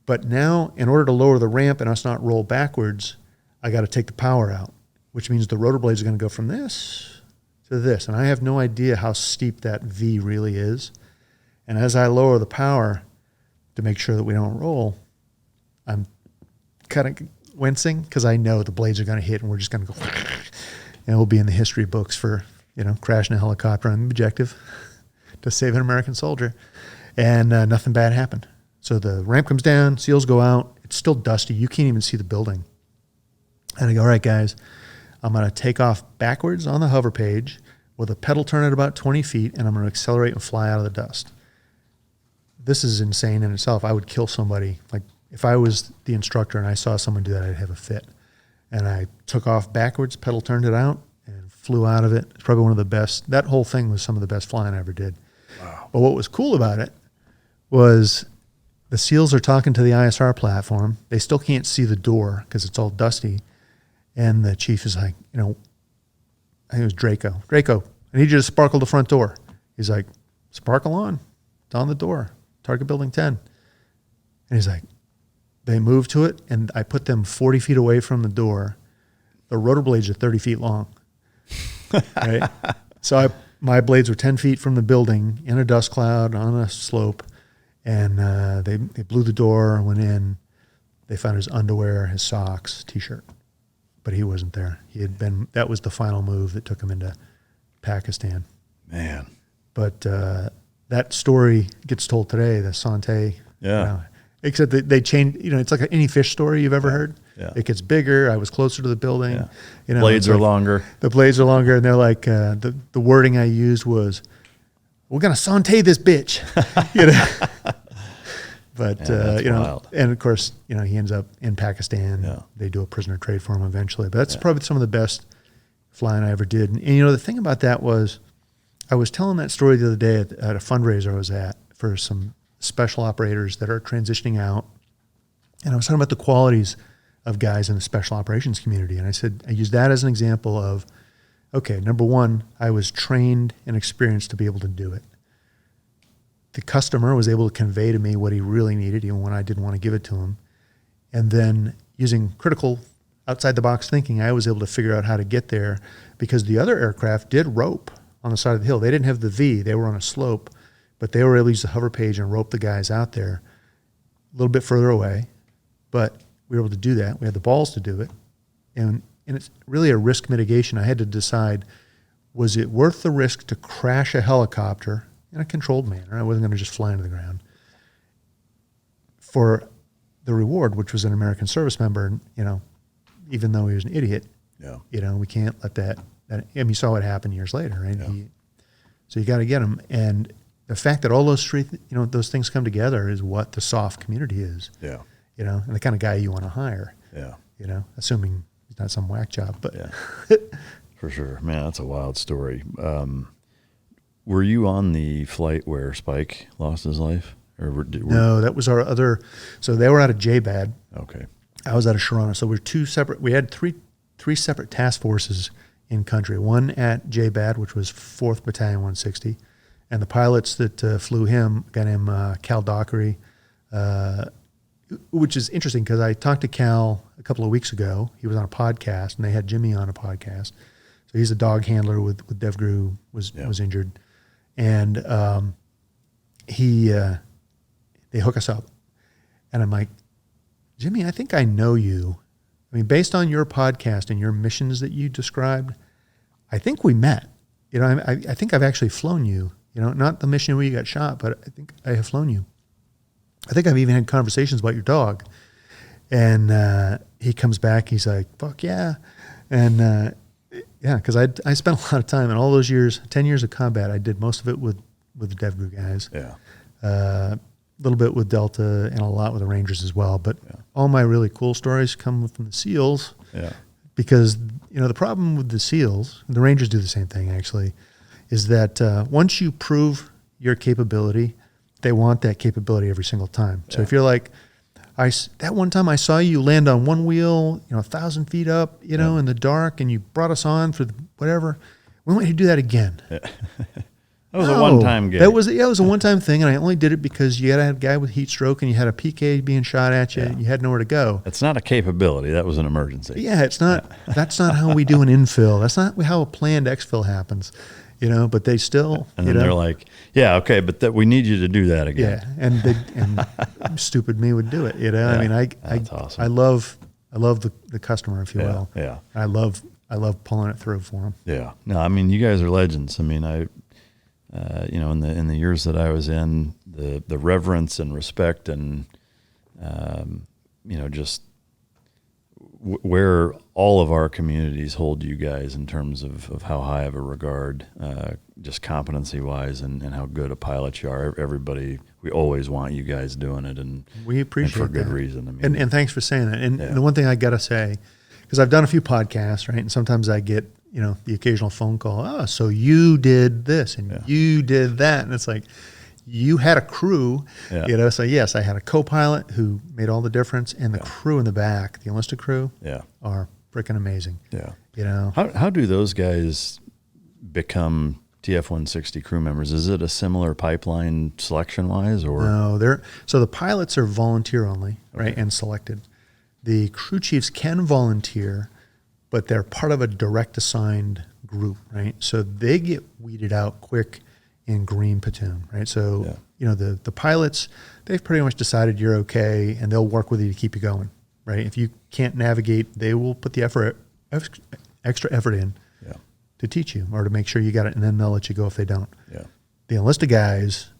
But now, in order to lower the ramp and us not roll backwards, I got to take the power out, which means the rotor blades are going to go from this to this. And I have no idea how steep that V really is. And as I lower the power to make sure that we don't roll, I'm kind of wincing because I know the blades are going to hit and we're just going to go, and we'll be in the history books for, crashing a helicopter on the objective to save an American soldier. And nothing bad happened. So the ramp comes down, seals go out. It's still dusty. You can't even see the building. And I go, all right, guys, I'm going to take off backwards on the hover page with a pedal turn at about 20 feet, and I'm going to accelerate and fly out of the dust. This is insane in itself. I would kill somebody. Like, if I was the instructor and I saw someone do that, I'd have a fit. And I took off backwards, pedal turned it out, and flew out of it. It's probably one of the best. That whole thing was some of the best flying I ever did.
Wow.
But what was cool about it was the SEALs are talking to the ISR platform. They still can't see the door because it's all dusty. And the chief is like, I think it was Draco. Draco, I need you to sparkle the front door. He's like, sparkle on. It's on the door. Target building 10. And he's like, they moved to it, and I put them 40 feet away from the door. The rotor blades are 30 feet long. Right? So my blades were 10 feet from the building in a dust cloud on a slope, and they blew the door, went in. They found his underwear, his socks, T-shirt. But he wasn't there. That was the final move that took him into Pakistan.
Man.
But that story gets told today, the Sante.
Yeah.
Except that they changed, it's like any fish story you've ever heard.
Yeah.
It gets bigger. I was closer to the building.
Yeah. Blades are longer.
The blades are longer. And they're like, the wording I used was, we're going to Sante this bitch. But,
wild.
and of course, he ends up in Pakistan.
Yeah.
They do a prisoner trade for him eventually. But that's probably some of the best flying I ever did. And the thing about that was, I was telling that story the other day at a fundraiser I was at for some special operators that are transitioning out. And I was talking about the qualities of guys in the special operations community. And I said, I used that as an example of, okay, number one, I was trained and experienced to be able to do it. The customer was able to convey to me what he really needed, even when I didn't want to give it to him. And then using critical outside-the-box thinking, I was able to figure out how to get there because the other aircraft did rope on the side of the hill. They didn't have the V. They were on a slope, but they were able to use the hover page and rope the guys out there a little bit further away. But we were able to do that. We had the balls to do it. And it's really a risk mitigation. I had to decide, was it worth the risk to crash a helicopter in a controlled manner? I wasn't going to just fly into the ground. For the reward, which was an American service member, even though he was an idiot, we can't let that you saw what happened years later, right? Yeah. So you got to get him. And the fact that all those those things come together is what the soft community is.
Yeah.
And the kind of guy you want to hire.
Yeah.
Assuming he's not some whack job, but
yeah. For sure. Man, that's a wild story. were you on the flight where Spike lost his life?
No, that was our other. So they were out of JBAD.
Okay.
I was out of Sharona. So we're two separate. We had three separate task forces in country. One at JBAD, which was 4th Battalion 160, and the pilots that flew him, a guy named Cal Dockery, which is interesting because I talked to Cal a couple of weeks ago. He was on a podcast, and they had Jimmy on a podcast. So he's a dog handler with DevGru, was injured, and they hook us up, and I'm like, Jimmy, I think I know you. I mean, based on your podcast and your missions that you described, I think we met. You know, I think I've actually flown you. You know, not the mission where you got shot, but I think I have flown you. I think I've even had conversations about your dog. And he comes back, he's like, fuck yeah. And yeah, because I spent a lot of time in all those years, 10 years of combat. I did most of it with the DevGru guys.
Yeah.
A little bit with Delta and a lot with the Rangers as well. But all my really cool stories come from the SEALs.
Yeah.
Because, you know, the problem with the SEALs, and the Rangers do the same thing actually, is that once you prove your capability, they want that capability every single time. So if you're like, that one time I saw you land on one wheel, 1,000 feet up, in the dark, and you brought us on for whatever, we want you to do that again.
Yeah. That was a one-time gig.
It was a one-time thing, and I only did it because you had a guy with heat stroke, and you had a PK being shot at you, and you had nowhere to go.
It's not a capability. That was an emergency.
Yeah, it's not. That's not how we do an infill. That's not how a planned exfil happens. But they still,
and then they're like, yeah, okay, but we need you to do that again.
Yeah, and stupid me would do it.
Yeah,
I mean,
that's awesome.
I love the customer, if you will.
Yeah.
I love pulling it through for them.
Yeah. No, I mean, you guys are legends. I mean, in the years that I was in, the reverence and respect and just where all of our communities hold you guys in terms of how high of a regard, just competency wise, and how good a pilot you are. Everybody, we always want you guys doing it, and
we appreciate
and for good
that.
reason. I mean,
and thanks for saying that. And the one thing I gotta say, because I've done a few podcasts, right, and sometimes I get the occasional phone call. Oh, so you did this and you did that, and it's like, you had a crew, So yes, I had a co-pilot who made all the difference, and the crew in the back, the enlisted crew, are freaking amazing.
Yeah. How do those guys become TF-160 crew members? Is it a similar pipeline selection wise, or
no? So the pilots are volunteer only, right, and selected. The crew chiefs can volunteer, but they're part of a direct assigned group, right? So they get weeded out quick in green platoon, right? So, the pilots, they've pretty much decided you're okay, and they'll work with you to keep you going, right? If you can't navigate, they will put the extra effort in to teach you or to make sure you got it, and then they'll let you go if they don't.
Yeah.
The enlisted guys,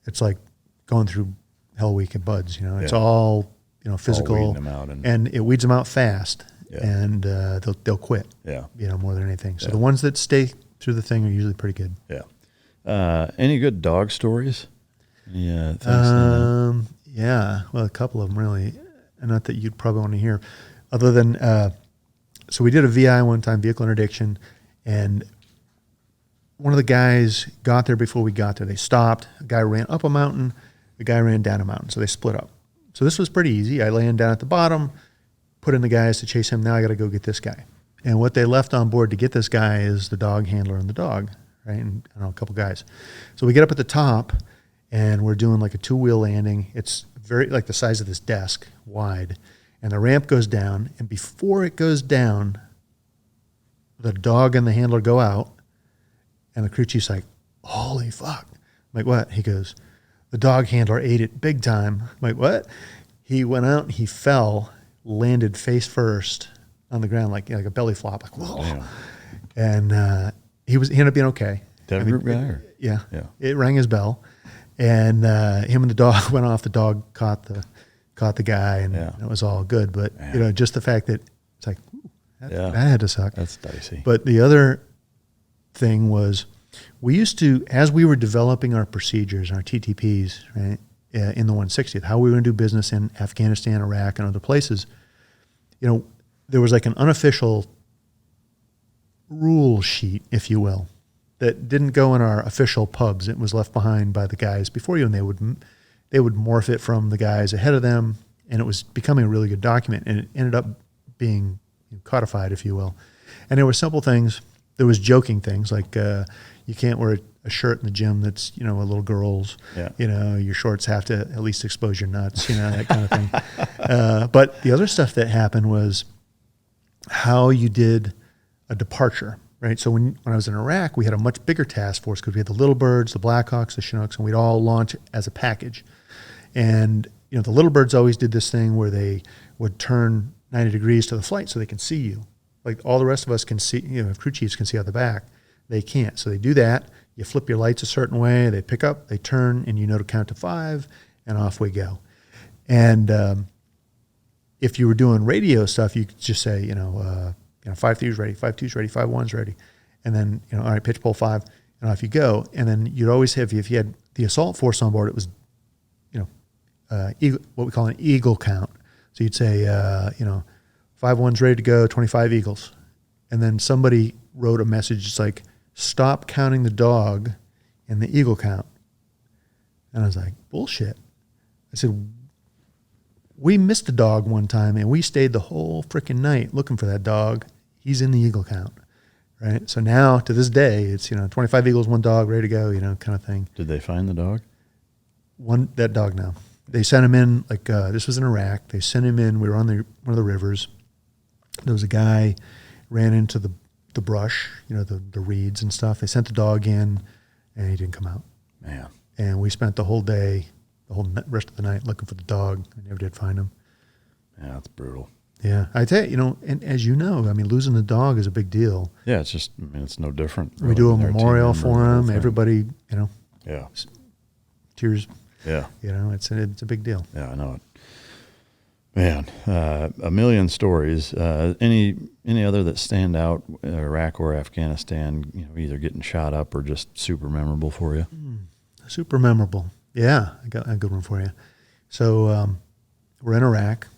it's like going through Hell Week at Buds, It's all, physical,
all weeding them out
and it weeds them out fast, and they'll quit, more than anything. So the ones that stay through the thing are usually pretty good.
Yeah. Any good dog stories? Yeah.
Well, a couple of them really, and not that you'd probably want to hear, other than, so we did a VI one time, vehicle interdiction, and one of the guys got there before we got there. They stopped. A guy ran up a mountain. The guy ran down a mountain. So they split up. So this was pretty easy. I land down at the bottom, put in the guys to chase him. Now I got to go get this guy. And what they left on board to get this guy is the dog handler and the dog. Right, and a couple guys. So we get up at the top, and we're doing like a 2-wheel landing. It's very like the size of this desk, wide, and the ramp goes down. And before it goes down, the dog and the handler go out, and the crew chief's like, "Holy fuck!" I'm like, "What?" He goes, "The dog handler ate it big time." I'm like, "What?" He went out and he fell, landed face first on the ground like a belly flop, like whoa, and. He ended up being okay.
Group guy? Or?
Yeah. It rang his bell, and him and the dog went off. The dog caught the guy, and it was all good. But just the fact that it's like, that had to suck.
That's dicey.
But the other thing was, we used to, as we were developing our procedures, our TTPs, right, in the 160th, how we were going to do business in Afghanistan, Iraq, and other places. There was like an unofficial rule sheet, if you will, that didn't go in our official pubs. It was left behind by the guys before you, and they would morph it from the guys ahead of them, and it was becoming a really good document, and it ended up being codified, if you will. And there were simple things. There was joking things like you can't wear a shirt in the gym that's, a little girl's.
Yeah.
Your shorts have to at least expose your nuts, that kind of thing. But the other stuff that happened was how you did a departure, right? So when I was in Iraq, we had a much bigger task force because we had the Little Birds, the Blackhawks, the Chinooks, and we'd all launch as a package. And, the Little Birds always did this thing where they would turn 90 degrees to the flight so they can see you. Like all the rest of us can see, if crew chiefs can see out the back, they can't. So they do that. You flip your lights a certain way, they pick up, they turn, and to count to 5, and off we go. And if you were doing radio stuff, you could just say, 5-2's ready, 5-2's ready, 5-1's ready. And then, all right, pitch pull 5, and off you go. And then you'd always have, if you had the assault force on board, it was, what we call an eagle count. So you'd say, 5-1's ready to go, 25 eagles. And then somebody wrote a message, it's like, stop counting the dog in the eagle count. And I was like, bullshit. I said, we missed a dog one time, and we stayed the whole freaking night looking for that dog. He's in the eagle count, right? So now, to this day, it's, 25 eagles, 1 dog, ready to go, kind of thing.
Did they find the dog?
That dog now. They sent him in, this was in Iraq. They sent him in. We were on one of the rivers. There was a guy ran into the brush, the reeds and stuff. They sent the dog in, and he didn't come out.
Man.
And we spent the whole day, the whole rest of the night looking for the dog. I never did find him.
Yeah, that's brutal.
Yeah. I tell you, and as you know, losing the dog is a big deal.
Yeah, it's just, it's no different. Really.
We do a memorial for him. Everybody,
Yeah.
Tears.
Yeah.
It's a big deal.
Yeah, I know it. Man, a million stories. Any other that stand out, Iraq or Afghanistan, either getting shot up or just super memorable for you?
Super memorable. Yeah, I got a good one for you. So we're in Iraq.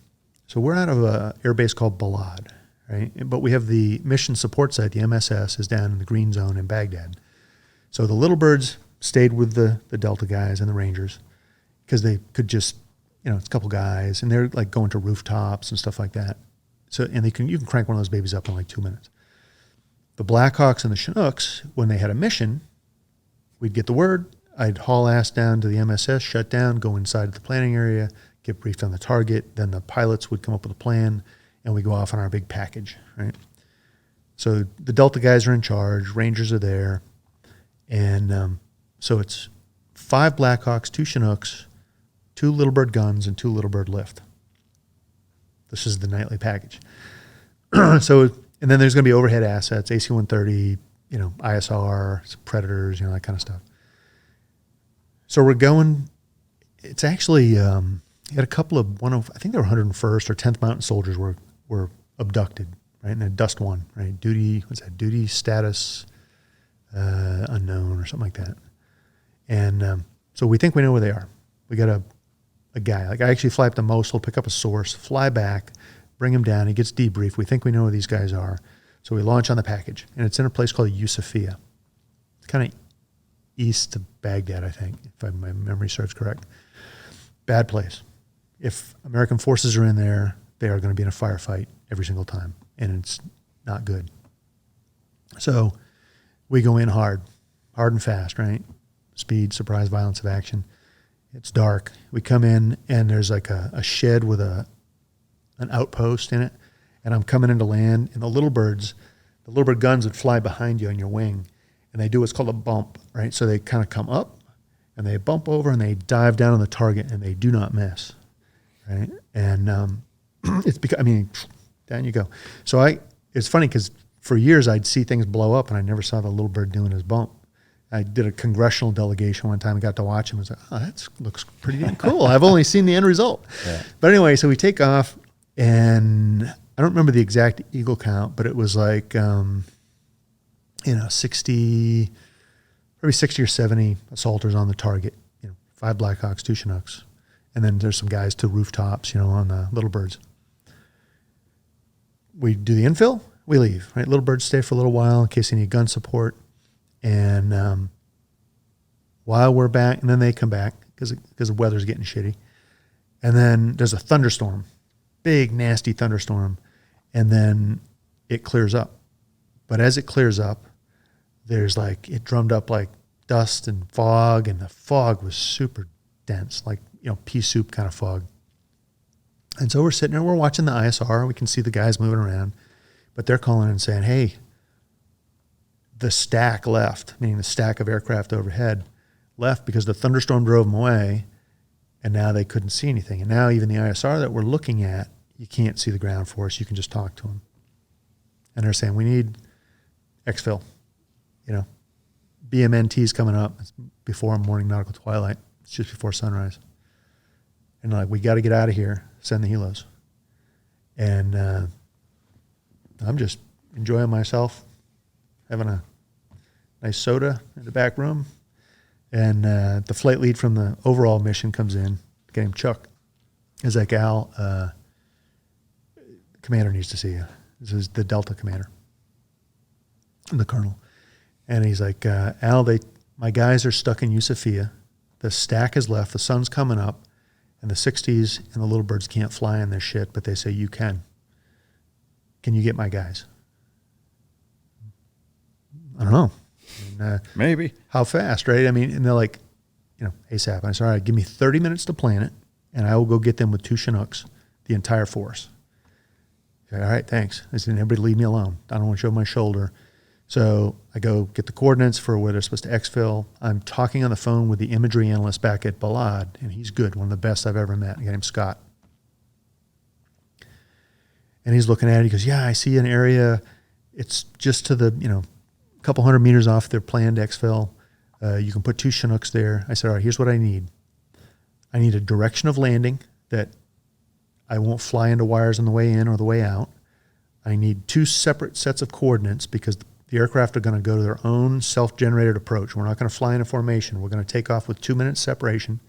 So we're out of an air base called Balad, right? But we have the mission support site, the MSS, is down in the green zone in Baghdad. So the Little Birds stayed with the Delta guys and the Rangers because they could just, it's a couple guys, and they're like going to rooftops and stuff like that. So, and you can crank one of those babies up in like 2 minutes. The Blackhawks and the Chinooks, when they had a mission, we'd get the word. I'd haul ass down to the MSS, shut down, go inside the planning area, get briefed on the target. Then the pilots would come up with a plan, and we go off on our big package, right? So the Delta guys are in charge, Rangers are there, and so it's 5 Blackhawks, 2 Chinooks, 2 Little Bird guns, and 2 Little Bird lift. This is the nightly package. So, and then there's going to be overhead assets, AC-130, ISR, Predators, that kind of stuff. So we're going, it's actually, you had a couple of, I think they were 101st or 10th Mountain Soldiers were abducted, right? And then Dust 1, right? Duty status unknown or something like that. And so we think we know where they are. We got a guy. I actually fly up to Mosul, pick up a source, fly back, bring him down. He gets debriefed. We think we know where these guys are. So we launch on the package. And it's in a place called Yusufia. It's kind of east of Baghdad, I think, if my memory serves correct. Bad place. If American forces are in there, they are going to be in a firefight every single time. And it's not good. So we go in hard and fast, right? Speed, surprise, violence of action. It's dark. We come in, and there's like a shed with an outpost in it, and I'm coming into land, and the Little Bird guns would fly behind you on your wing, and they do what's called a bump, right? So they kind of come up, and they bump over, and they dive down on the target, and they do not miss, right? And it's because, down you go. So it's funny because for years I'd see things blow up, and I never saw the Little Bird doing his bump. I did a congressional delegation one time and got to watch him. I was like, oh, that looks pretty damn cool. I've only seen the end result. Yeah. But anyway, so we take off, and I don't remember the exact eagle count, but it was like, 60, probably 60 or 70 assaulters on the target, 5 Blackhawks, 2 Chinooks. And then there's some guys to rooftops, on the Little Birds. We do the infill, we leave, right? Little Birds stay for a little while in case they need gun support. And while we're back, and then they come back because the weather's getting shitty. And then there's a thunderstorm, big, nasty thunderstorm. And then it clears up. But as it clears up, there's like, it drummed up like dust and fog, and the fog was super dense, like, pea soup kind of fog. And so we're sitting there, we're watching the ISR, we can see the guys moving around, but they're calling and saying, hey, the stack left, meaning the stack of aircraft overhead left because the thunderstorm drove them away, and now they couldn't see anything. And now even the ISR that we're looking at, you can't see the ground force, you can just talk to them. And they're saying, we need exfil, BMNT's coming up. It's before morning nautical twilight. It's just before sunrise. And like, we got to get out of here, send the helos. And I'm just enjoying myself, having a nice soda in the back room. And the flight lead from the overall mission comes in, a guy named Chuck. He's like, Al, commander needs to see you. This is the Delta commander, the colonel. And he's like, Al, my guys are stuck in Yusufia. The stack is left. The sun's coming up. And the 60s and the little birds can't fly in this shit, but they say you can. Can you get my guys? I don't know. And,
maybe.
How fast, right? I mean, and they're like, ASAP. And I said, all right, give me 30 minutes to plan it, and I will go get them with 2 Chinooks, the entire force. Said, all right, thanks. I said, everybody leave me alone. I don't want to show my shoulder. So I go get the coordinates for where they're supposed to exfil. I'm talking on the phone with the imagery analyst back at Balad, and he's good, one of the best I've ever met. A guy named Scott. And he's looking at it. He goes, yeah, I see an area. It's just to the, a couple hundred meters off their planned exfil. You can put 2 Chinooks there. I said, all right, here's what I need. I need a direction of landing that I won't fly into wires on the way in or the way out. I need 2 separate sets of coordinates because the aircraft are going to go to their own self-generated approach. We're not going to fly in a formation. We're going to take off with 2 minutes separation.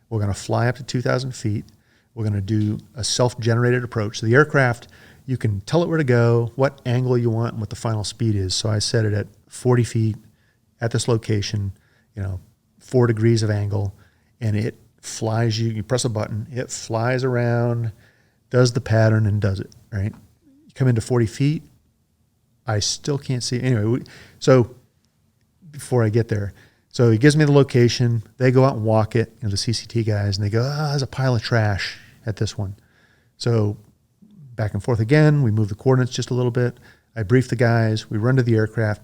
We're going to fly up to 2,000 feet. We're going to do a self-generated approach. So the aircraft, you can tell it where to go, what angle you want, and what the final speed is. So I set it at 40 feet at this location, 4 degrees of angle, and it flies you press a button, it flies around, does the pattern, and does it, right? You come into 40 feet, I still can't see. Anyway, so before I get there, so he gives me the location. They go out and walk it, the CCT guys, and they go, there's a pile of trash at this one. So back and forth again. We move the coordinates just a little bit. I brief the guys. We run to the aircraft.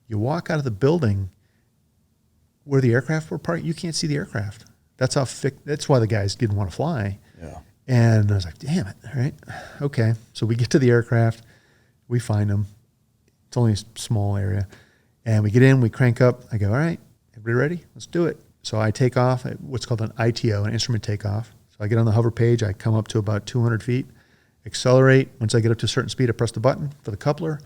You walk out of the building where the aircraft were parked. You can't see the aircraft. That's how thick. That's why the guys didn't want to fly. Yeah. And I was like, damn it. All right. Okay. So we get to the aircraft. We find them. It's only a small area. And we get in, we crank up. I go, all right, everybody ready? Let's do it. So I take off at what's called an ITO, an instrument takeoff. So I get on the hover page. I come up to about 200 feet, accelerate. Once I get up to a certain speed, I press the button for the coupler.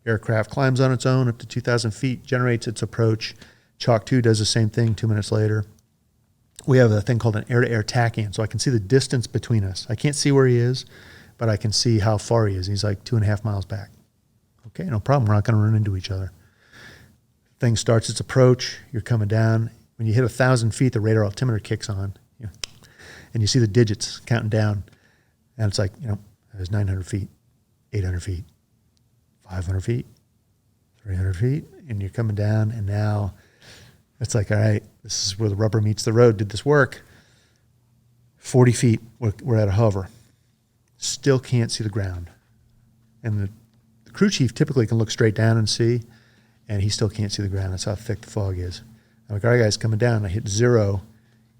Aircraft climbs on its own up to 2,000 feet, generates its approach. Chalk 2 does the same thing 2 minutes later. We have a thing called an air-to-air tack-in, so I can see the distance between us. I can't see where he is, but I can see how far he is. He's like 2.5 miles back. Okay, no problem. We're not going to run into each other. Thing starts its approach. You're coming down. When you hit 1,000 feet, the radar altimeter kicks on, and you see the digits counting down. And it's like, there's 900 feet, 800 feet, 500 feet, 300 feet, and you're coming down, and now it's like, all right, this is where the rubber meets the road. Did this work? 40 feet, we're at a hover. Still can't see the ground. And the crew chief typically can look straight down and see, and he still can't see the ground. That's how thick the fog is. I'm like, all right, guys, coming down. I hit 0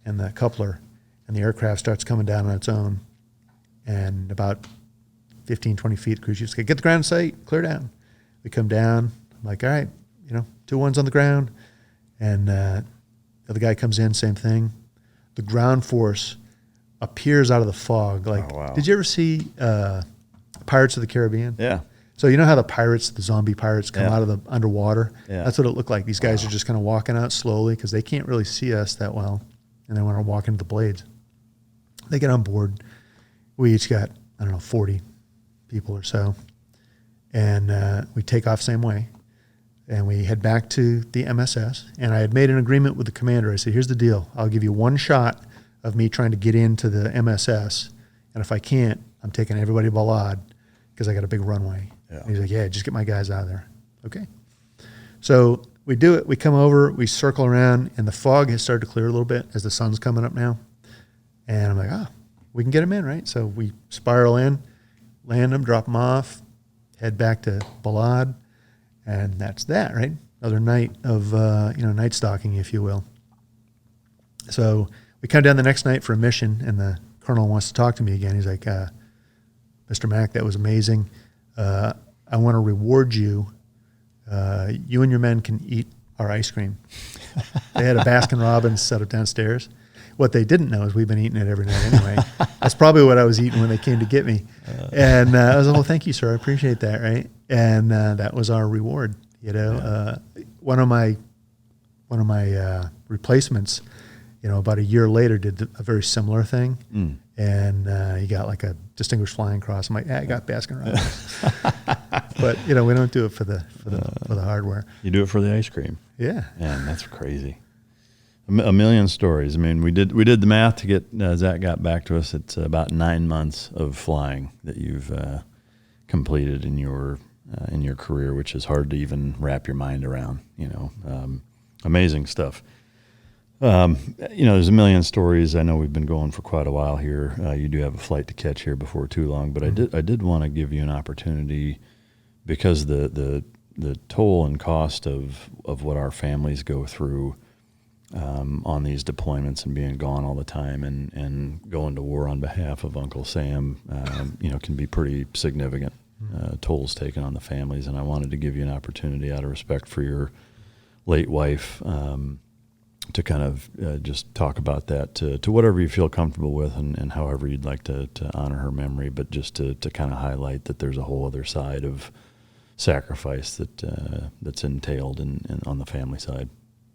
and the coupler, and the aircraft starts coming down on its own. And about 15, 20 feet, the crew chief's get the ground in sight, clear down. We come down. I'm like, all right, 2 1s on the ground. And the other guy comes in, same thing. The ground force appears out of the fog. Like, oh, wow. Did you ever see Pirates of the Caribbean?
Yeah.
So you know how the zombie pirates come out of the underwater? Yeah. That's what it looked like. These guys are just kind of walking out slowly because they can't really see us that well. And they want to walk into the blades. They get on board. We each got, 40 people or so. And we take off same way. And we head back to the MSS, and I had made an agreement with the commander. I said, here's the deal. I'll give you one shot of me trying to get into the MSS, and if I can't, I'm taking everybody to Balad because I got a big runway.
Yeah.
And he's like, yeah, just get my guys out of there. Okay. So we do it. We come over, we circle around, and the fog has started to clear a little bit as the sun's coming up now. And I'm like, we can get them in, right? So we spiral in, land them, drop them off, head back to Balad. And that's that, right? Another night of, night stalking, if you will. So we come down the next night for a mission, and the colonel wants to talk to me again. He's like, Mr. Mack, that was amazing. I want to reward you. You and your men can eat our ice cream. They had a Baskin-Robbins set up downstairs. What they didn't know is we've been eating it every night anyway. That's probably what I was eating when they came to get me. And I was like, well, thank you, sir. I appreciate that, right? And that was our reward. One of my replacements, about a year later did a very similar thing. And he got like a Distinguished Flying Cross. I'm like, I got Baskin-Robbins. But, we don't do it for the hardware.
You do it for the ice cream.
Yeah.
Man, that's crazy. A million stories. I mean, we did the math to get, Zach got back to us. It's about 9 months of flying that you've completed in your career, which is hard to even wrap your mind around, amazing stuff. There's a million stories. I know we've been going for quite a while here. You do have a flight to catch here before too long, but I did want to give you an opportunity because the toll and cost of what our families go through on these deployments and being gone all the time and going to war on behalf of Uncle Sam, can be pretty significant tolls taken on the families. And I wanted to give you an opportunity out of respect for your late wife to kind of just talk about that to whatever you feel comfortable with and however you'd like to honor her memory, but just to kind of highlight that there's a whole other side of sacrifice that's entailed on the family side.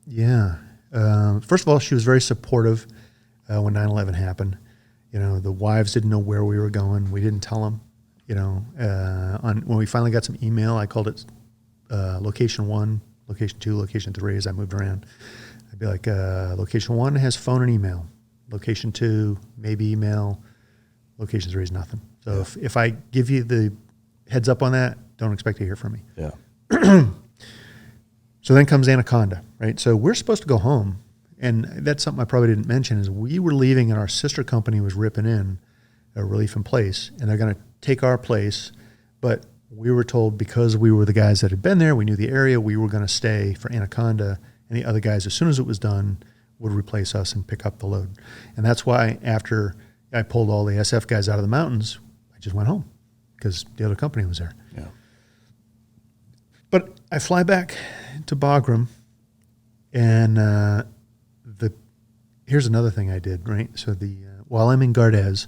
Yeah.
First of all, she was very supportive when 9/11 happened. The wives didn't know where we were going. We didn't tell them. When we finally got some email, I called it location 1, location 2, location 3 as I moved around. I'd be like, location 1 has phone and email. Location 2, maybe email. Location 3 is nothing. So if I give you the heads up on that, don't expect to hear from me.
Yeah.
So then comes Anaconda, right? So we're supposed to go home, and that's something I probably didn't mention, is we were leaving and our sister company was ripping in a relief in place, and they're going to take our place, but we were told because we were the guys that had been there, we knew the area, we were going to stay for Anaconda, and the other guys, as soon as it was done, would replace us and pick up the load. And that's why after I pulled all the SF guys out of the mountains, I just went home because the other company was there.
Yeah.
But I fly back to Bagram, and here's another thing I did, right? So while I'm in Gardez,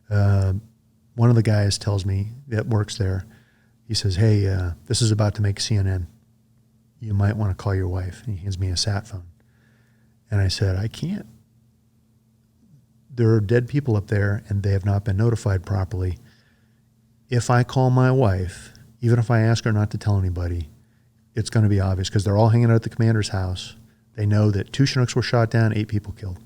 one of the guys tells me that works there, he says, hey, this is about to make CNN. You might want to call your wife. And he hands me a sat phone. And I said, I can't. There are dead people up there, and they have not been notified properly. If I call my wife, even if I ask her not to tell anybody, it's going to be obvious because they're all hanging out at the commander's house. They know that 2 Chinooks were shot down, 8 people killed.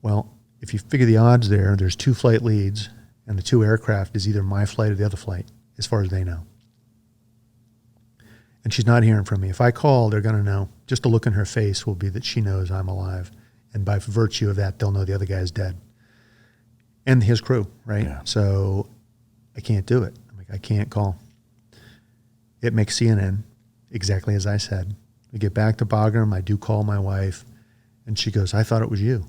Well, if you figure the odds there's 2 flight leads, and the 2 aircraft is either my flight or the other flight, as far as they know. And she's not hearing from me. If I call, they're going to know. Just a look in her face will be that she knows I'm alive. And by virtue of that, they'll know the other guy's dead. And his crew, right? Yeah. So I can't do it. I can't call. It makes CNN, exactly as I said. We get back to Bagram. I do call my wife, and she goes, I thought it was you.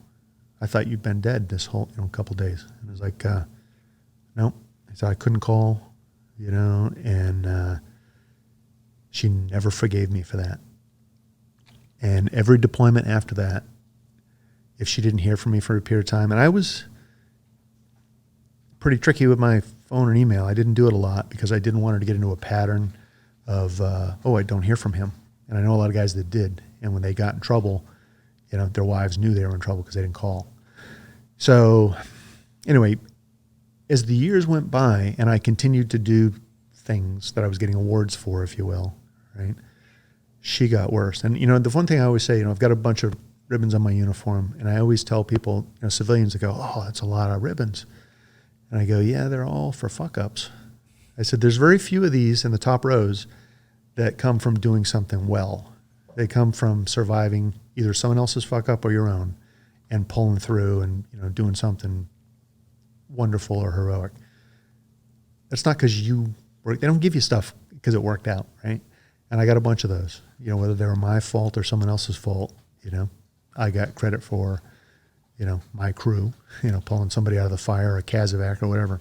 I thought you'd been dead this whole couple days. And I was like, nope. I said I couldn't call, and she never forgave me for that. And every deployment after that, if she didn't hear from me for a period of time, and I was pretty tricky with my phone and email. I didn't do it a lot because I didn't want her to get into a pattern of, I don't hear from him. And I know a lot of guys that did. And when they got in trouble, their wives knew they were in trouble because they didn't call. So anyway, as the years went by and I continued to do things that I was getting awards for, if you will, right? She got worse. And, you know, the one thing I always say, you know, I've got a bunch of ribbons on my uniform, and I always tell people, you know, civilians that go, oh, that's a lot of ribbons. And I go, yeah, they're all for fuck-ups. I said, there's very few of these in the top rows that come from doing something well. They come from surviving either someone else's fuck-up or your own and pulling through and, you know, doing something wonderful or heroic. That's not because you work. They don't give you stuff because it worked out, right? And I got a bunch of those, you know, whether they were my fault or someone else's fault, you know, I got credit for, you know, my crew, you know, pulling somebody out of the fire or Kazovac or whatever.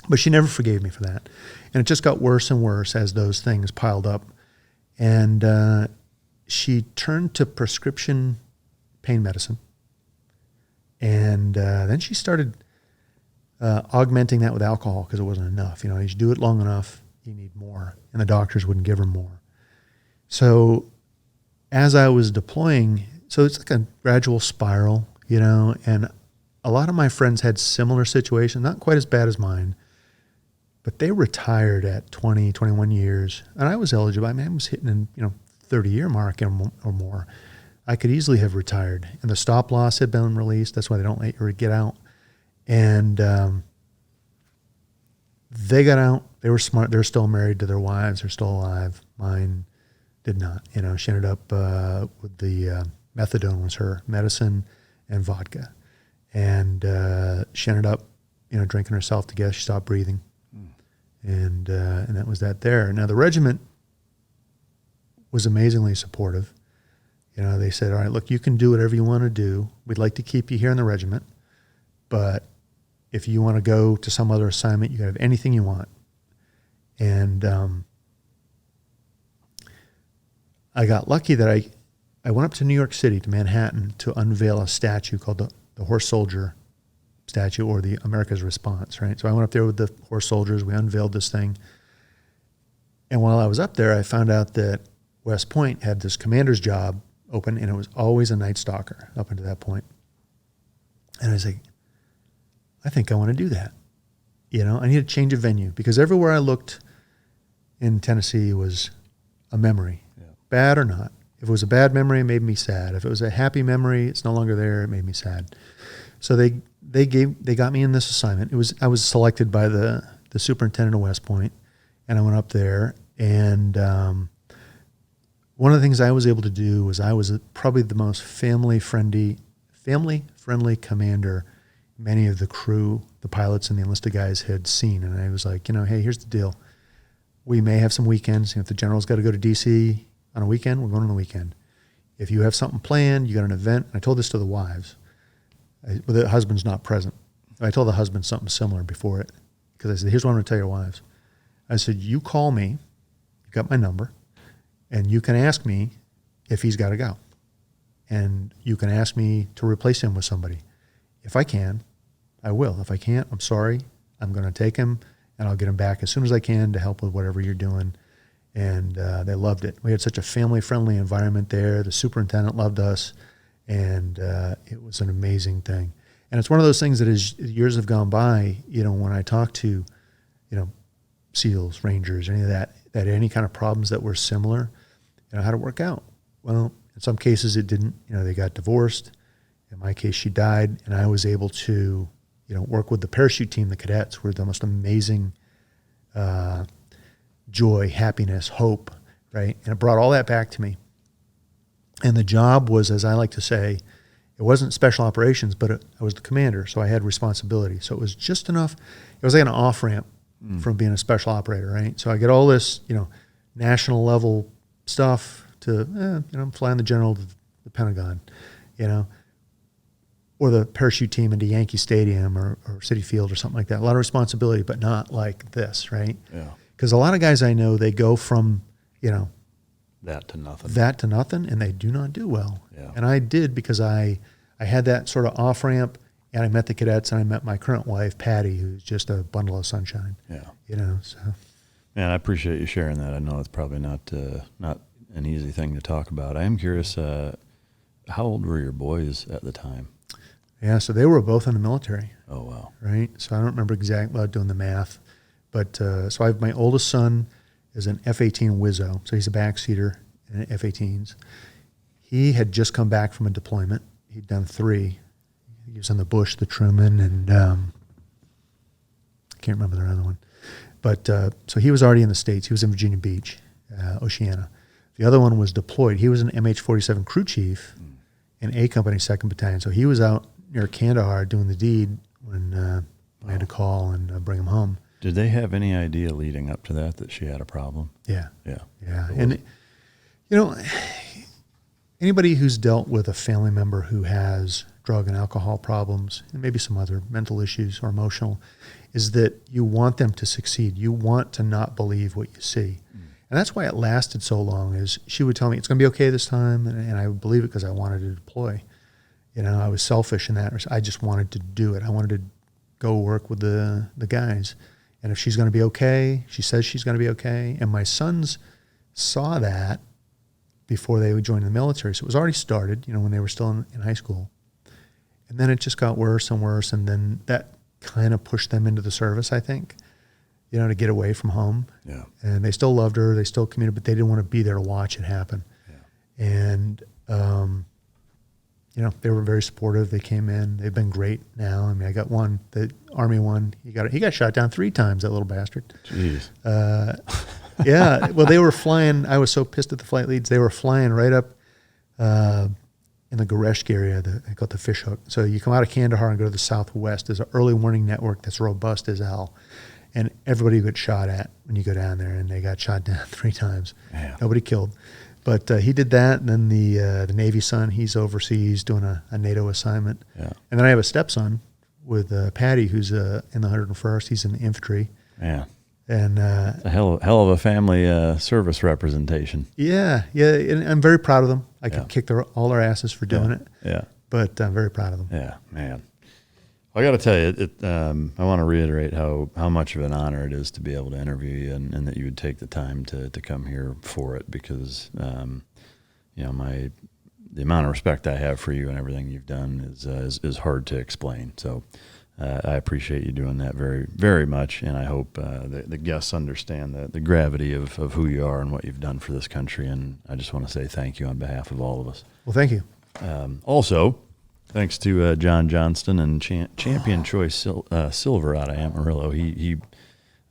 But she never forgave me for that. And it just got worse and worse as those things piled up. And she turned to prescription pain medicine. And then she started augmenting that with alcohol because it wasn't enough. You know, you do it long enough, you need more. And the doctors wouldn't give her more. So as I was deploying, so it's like a gradual spiral, you know, and a lot of my friends had similar situations, not quite as bad as mine, but they retired at 20, 21 years. And I was eligible. I mean, I was hitting in, you know, 30-year mark or more. I could easily have retired. And the stop loss had been released. That's why they don't let you get out. And they got out. They were smart. They're still married to their wives. They're still alive. Mine did not. You know, she ended up with the methadone was her medicine and vodka. And she ended up, you know, drinking herself to death. She stopped breathing. And that was that there. Now, the regiment was amazingly supportive. You know, they said, all right, look, you can do whatever you want to do. We'd like to keep you here in the regiment. But if you want to go to some other assignment, you can have anything you want. And I got lucky that I went up to New York City, to Manhattan, to unveil a statue called the Horse Soldier statue, or the America's Response, right? So I went up there with the horse soldiers. We unveiled this thing. And while I was up there, I found out that West Point had this commander's job open, and it was always a night stalker up until that point. And I was like, I think I want to do that. You know, I need a change of venue, because everywhere I looked in Tennessee was a memory, bad or not. If it was a bad memory, it made me sad. If it was a happy memory, it's no longer there, it made me sad. So they got me in this assignment. I was selected by the superintendent of West Point, and I went up there. And one of the things I was able to do was I was probably the most family-friendly commander many of the crew, the pilots and the enlisted guys had seen. And I was like, you know, hey, here's the deal. We may have some weekends. If the general's got to go to D.C. on a weekend, we're going on the weekend. If you have something planned, you got an event. And I told this to the wives. The husband's not present. I told the husband something similar before it, because I said, here's what I'm going to tell your wives. I said, you call me, you got my number, and you can ask me if he's got to go. And you can ask me to replace him with somebody. If I can, I will. If I can't, I'm sorry. I'm going to take him, and I'll get him back as soon as I can to help with whatever you're doing. And they loved it. We had such a family-friendly environment there. The superintendent loved us, and it was an amazing thing. And it's one of those things that as years have gone by, you know, when I talk to, you know, SEALs, Rangers, any of that any kind of problems that were similar, you know, how'd it work out? Well, in some cases it didn't. You know, they got divorced. In my case, she died, and I was able to, you know, work with the parachute team. The cadets were the most amazing joy, happiness, hope, right? And it brought all that back to me. And the job was, as I like to say, it wasn't special operations, but I was the commander, so I had responsibility. So it was just enough. It was like an off-ramp from being a special operator, right? So I get all this, you know, national level stuff to, you know, I'm flying the general to the Pentagon, you know, or the parachute team into Yankee Stadium or Citi Field or something like that. A lot of responsibility, but not like this, right?
Yeah.
Because a lot of guys I know, they go from, you know,
that to nothing,
and they do not do well.
Yeah.
And I did, because I had that sort of off-ramp, and I met the cadets, and I met my current wife, Patty, who's just a bundle of sunshine. Yeah. You know, so.
Man, I appreciate you sharing that. I know it's probably not an easy thing to talk about. I am curious, how old were your boys at the time?
Yeah, so they were both in the military.
Oh, wow.
Right? So I don't remember exactly without doing the math, But so I have my oldest son is an F-18 Wizzo, so he's a backseater in F-18s. He had just come back from a deployment. He'd done 3. He was on the Bush, the Truman, and I can't remember the other one. But so he was already in the States. He was in Virginia Beach, Oceana. The other one was deployed. He was an MH-47 crew chief in A Company, 2nd Battalion. So he was out near Kandahar doing the deed when I had to call and bring him home.
Did they have any idea leading up to that she had a problem?
Yeah.
Yeah.
And, anybody who's dealt with a family member who has drug and alcohol problems and maybe some other mental issues or emotional, is that you want them to succeed. You want to not believe what you see. And that's why it lasted so long, is she would tell me, it's going to be okay this time, and I would believe it because I wanted to deploy. I was selfish in that. I just wanted to do it. I wanted to go work with the guys. And if she's going to be okay, she says she's going to be okay. And my sons saw that before they would join the military. So it was already started, when they were still in high school. And then it just got worse and worse. And then that kind of pushed them into the service, I think, to get away from home.
Yeah.
And they still loved her. They still commuted, but they didn't want to be there to watch it happen. Yeah. And, they were very supportive. They came in. They've been great now. I mean, I got one, the Army one. He got shot down 3 times, that little bastard.
Jeez.
Yeah. Well, they were flying. I was so pissed at the flight leads. They were flying right up in the Goreshk area. They call it the fish hook. So you come out of Kandahar and go to the southwest. There's an early warning network that's robust as hell. And everybody gets shot at when you go down there, and they got shot down 3 times. Man. Nobody killed. But he did that, and then the Navy son, he's overseas doing a NATO assignment. Yeah. And then I have a stepson with Patty, who's in the 101st. He's in the infantry.
Yeah.
And
a hell of a family service representation.
Yeah, and I'm very proud of them. I could kick all their asses for doing it.
Yeah.
But I'm very proud of them.
Yeah, man. I got to tell you, I want to reiterate how much of an honor it is to be able to interview you, and that you would take the time to come here for it, because the amount of respect I have for you and everything you've done is hard to explain. So I appreciate you doing that very, very much, and I hope the guests understand the gravity of who you are and what you've done for this country. And I just want to say thank you on behalf of all of us.
Well, thank you.
Also, thanks to John Johnston and Champion Choice Silver out of Amarillo. He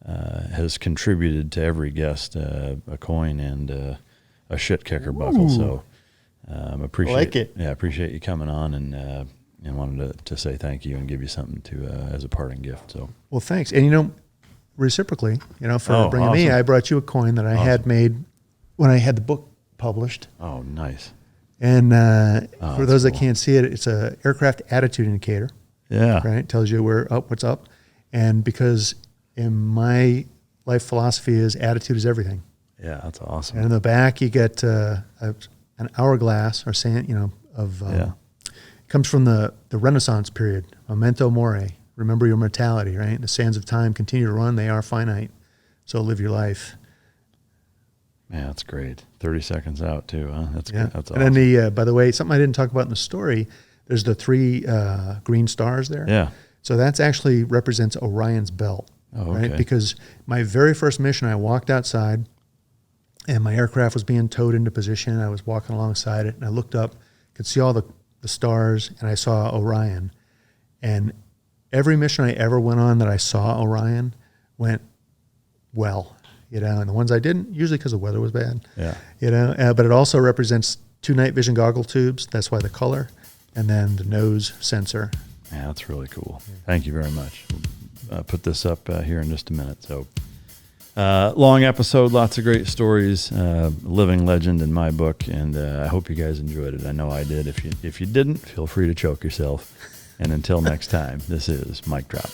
has contributed to every guest a coin and a shit kicker buckle.
Ooh.
So appreciate
like it.
Yeah, appreciate you coming on, and wanted to say thank you and give you something to as a parting gift. So
well, thanks. And reciprocally, for bringing me, I brought you a coin that I had made when I had the book published.
Oh, nice.
And for those that can't see it, it's a aircraft attitude indicator.
Yeah.
Right? It tells you what's up. And because in my life philosophy is attitude is everything.
Yeah, that's awesome.
And in the back you get an hourglass or sand, comes from the Renaissance period. Memento mori. Remember your mortality, right? The sands of time continue to run. They are finite. So live your life.
Yeah, that's great. 30 seconds out too, huh? That's good. That's awesome.
And then by the way, something I didn't talk about in the story, there's the 3 green stars there.
Yeah.
So that's actually represents Orion's belt.
Oh, okay.
Right? Because my very first mission, I walked outside and my aircraft was being towed into position. I was walking alongside it and I looked up, could see all the stars, and I saw Orion. And every mission I ever went on that I saw Orion went well. And the ones I didn't, usually because the weather was bad. Yeah. But it also represents 2 night vision goggle tubes. That's why the color, and then the nose sensor.
Yeah, that's really cool. Thank you very much. We'll put this up here in just a minute. So, long episode, lots of great stories. Living legend in my book, and I hope you guys enjoyed it. I know I did. If you didn't, feel free to choke yourself. And until next time, this is Mic Drop.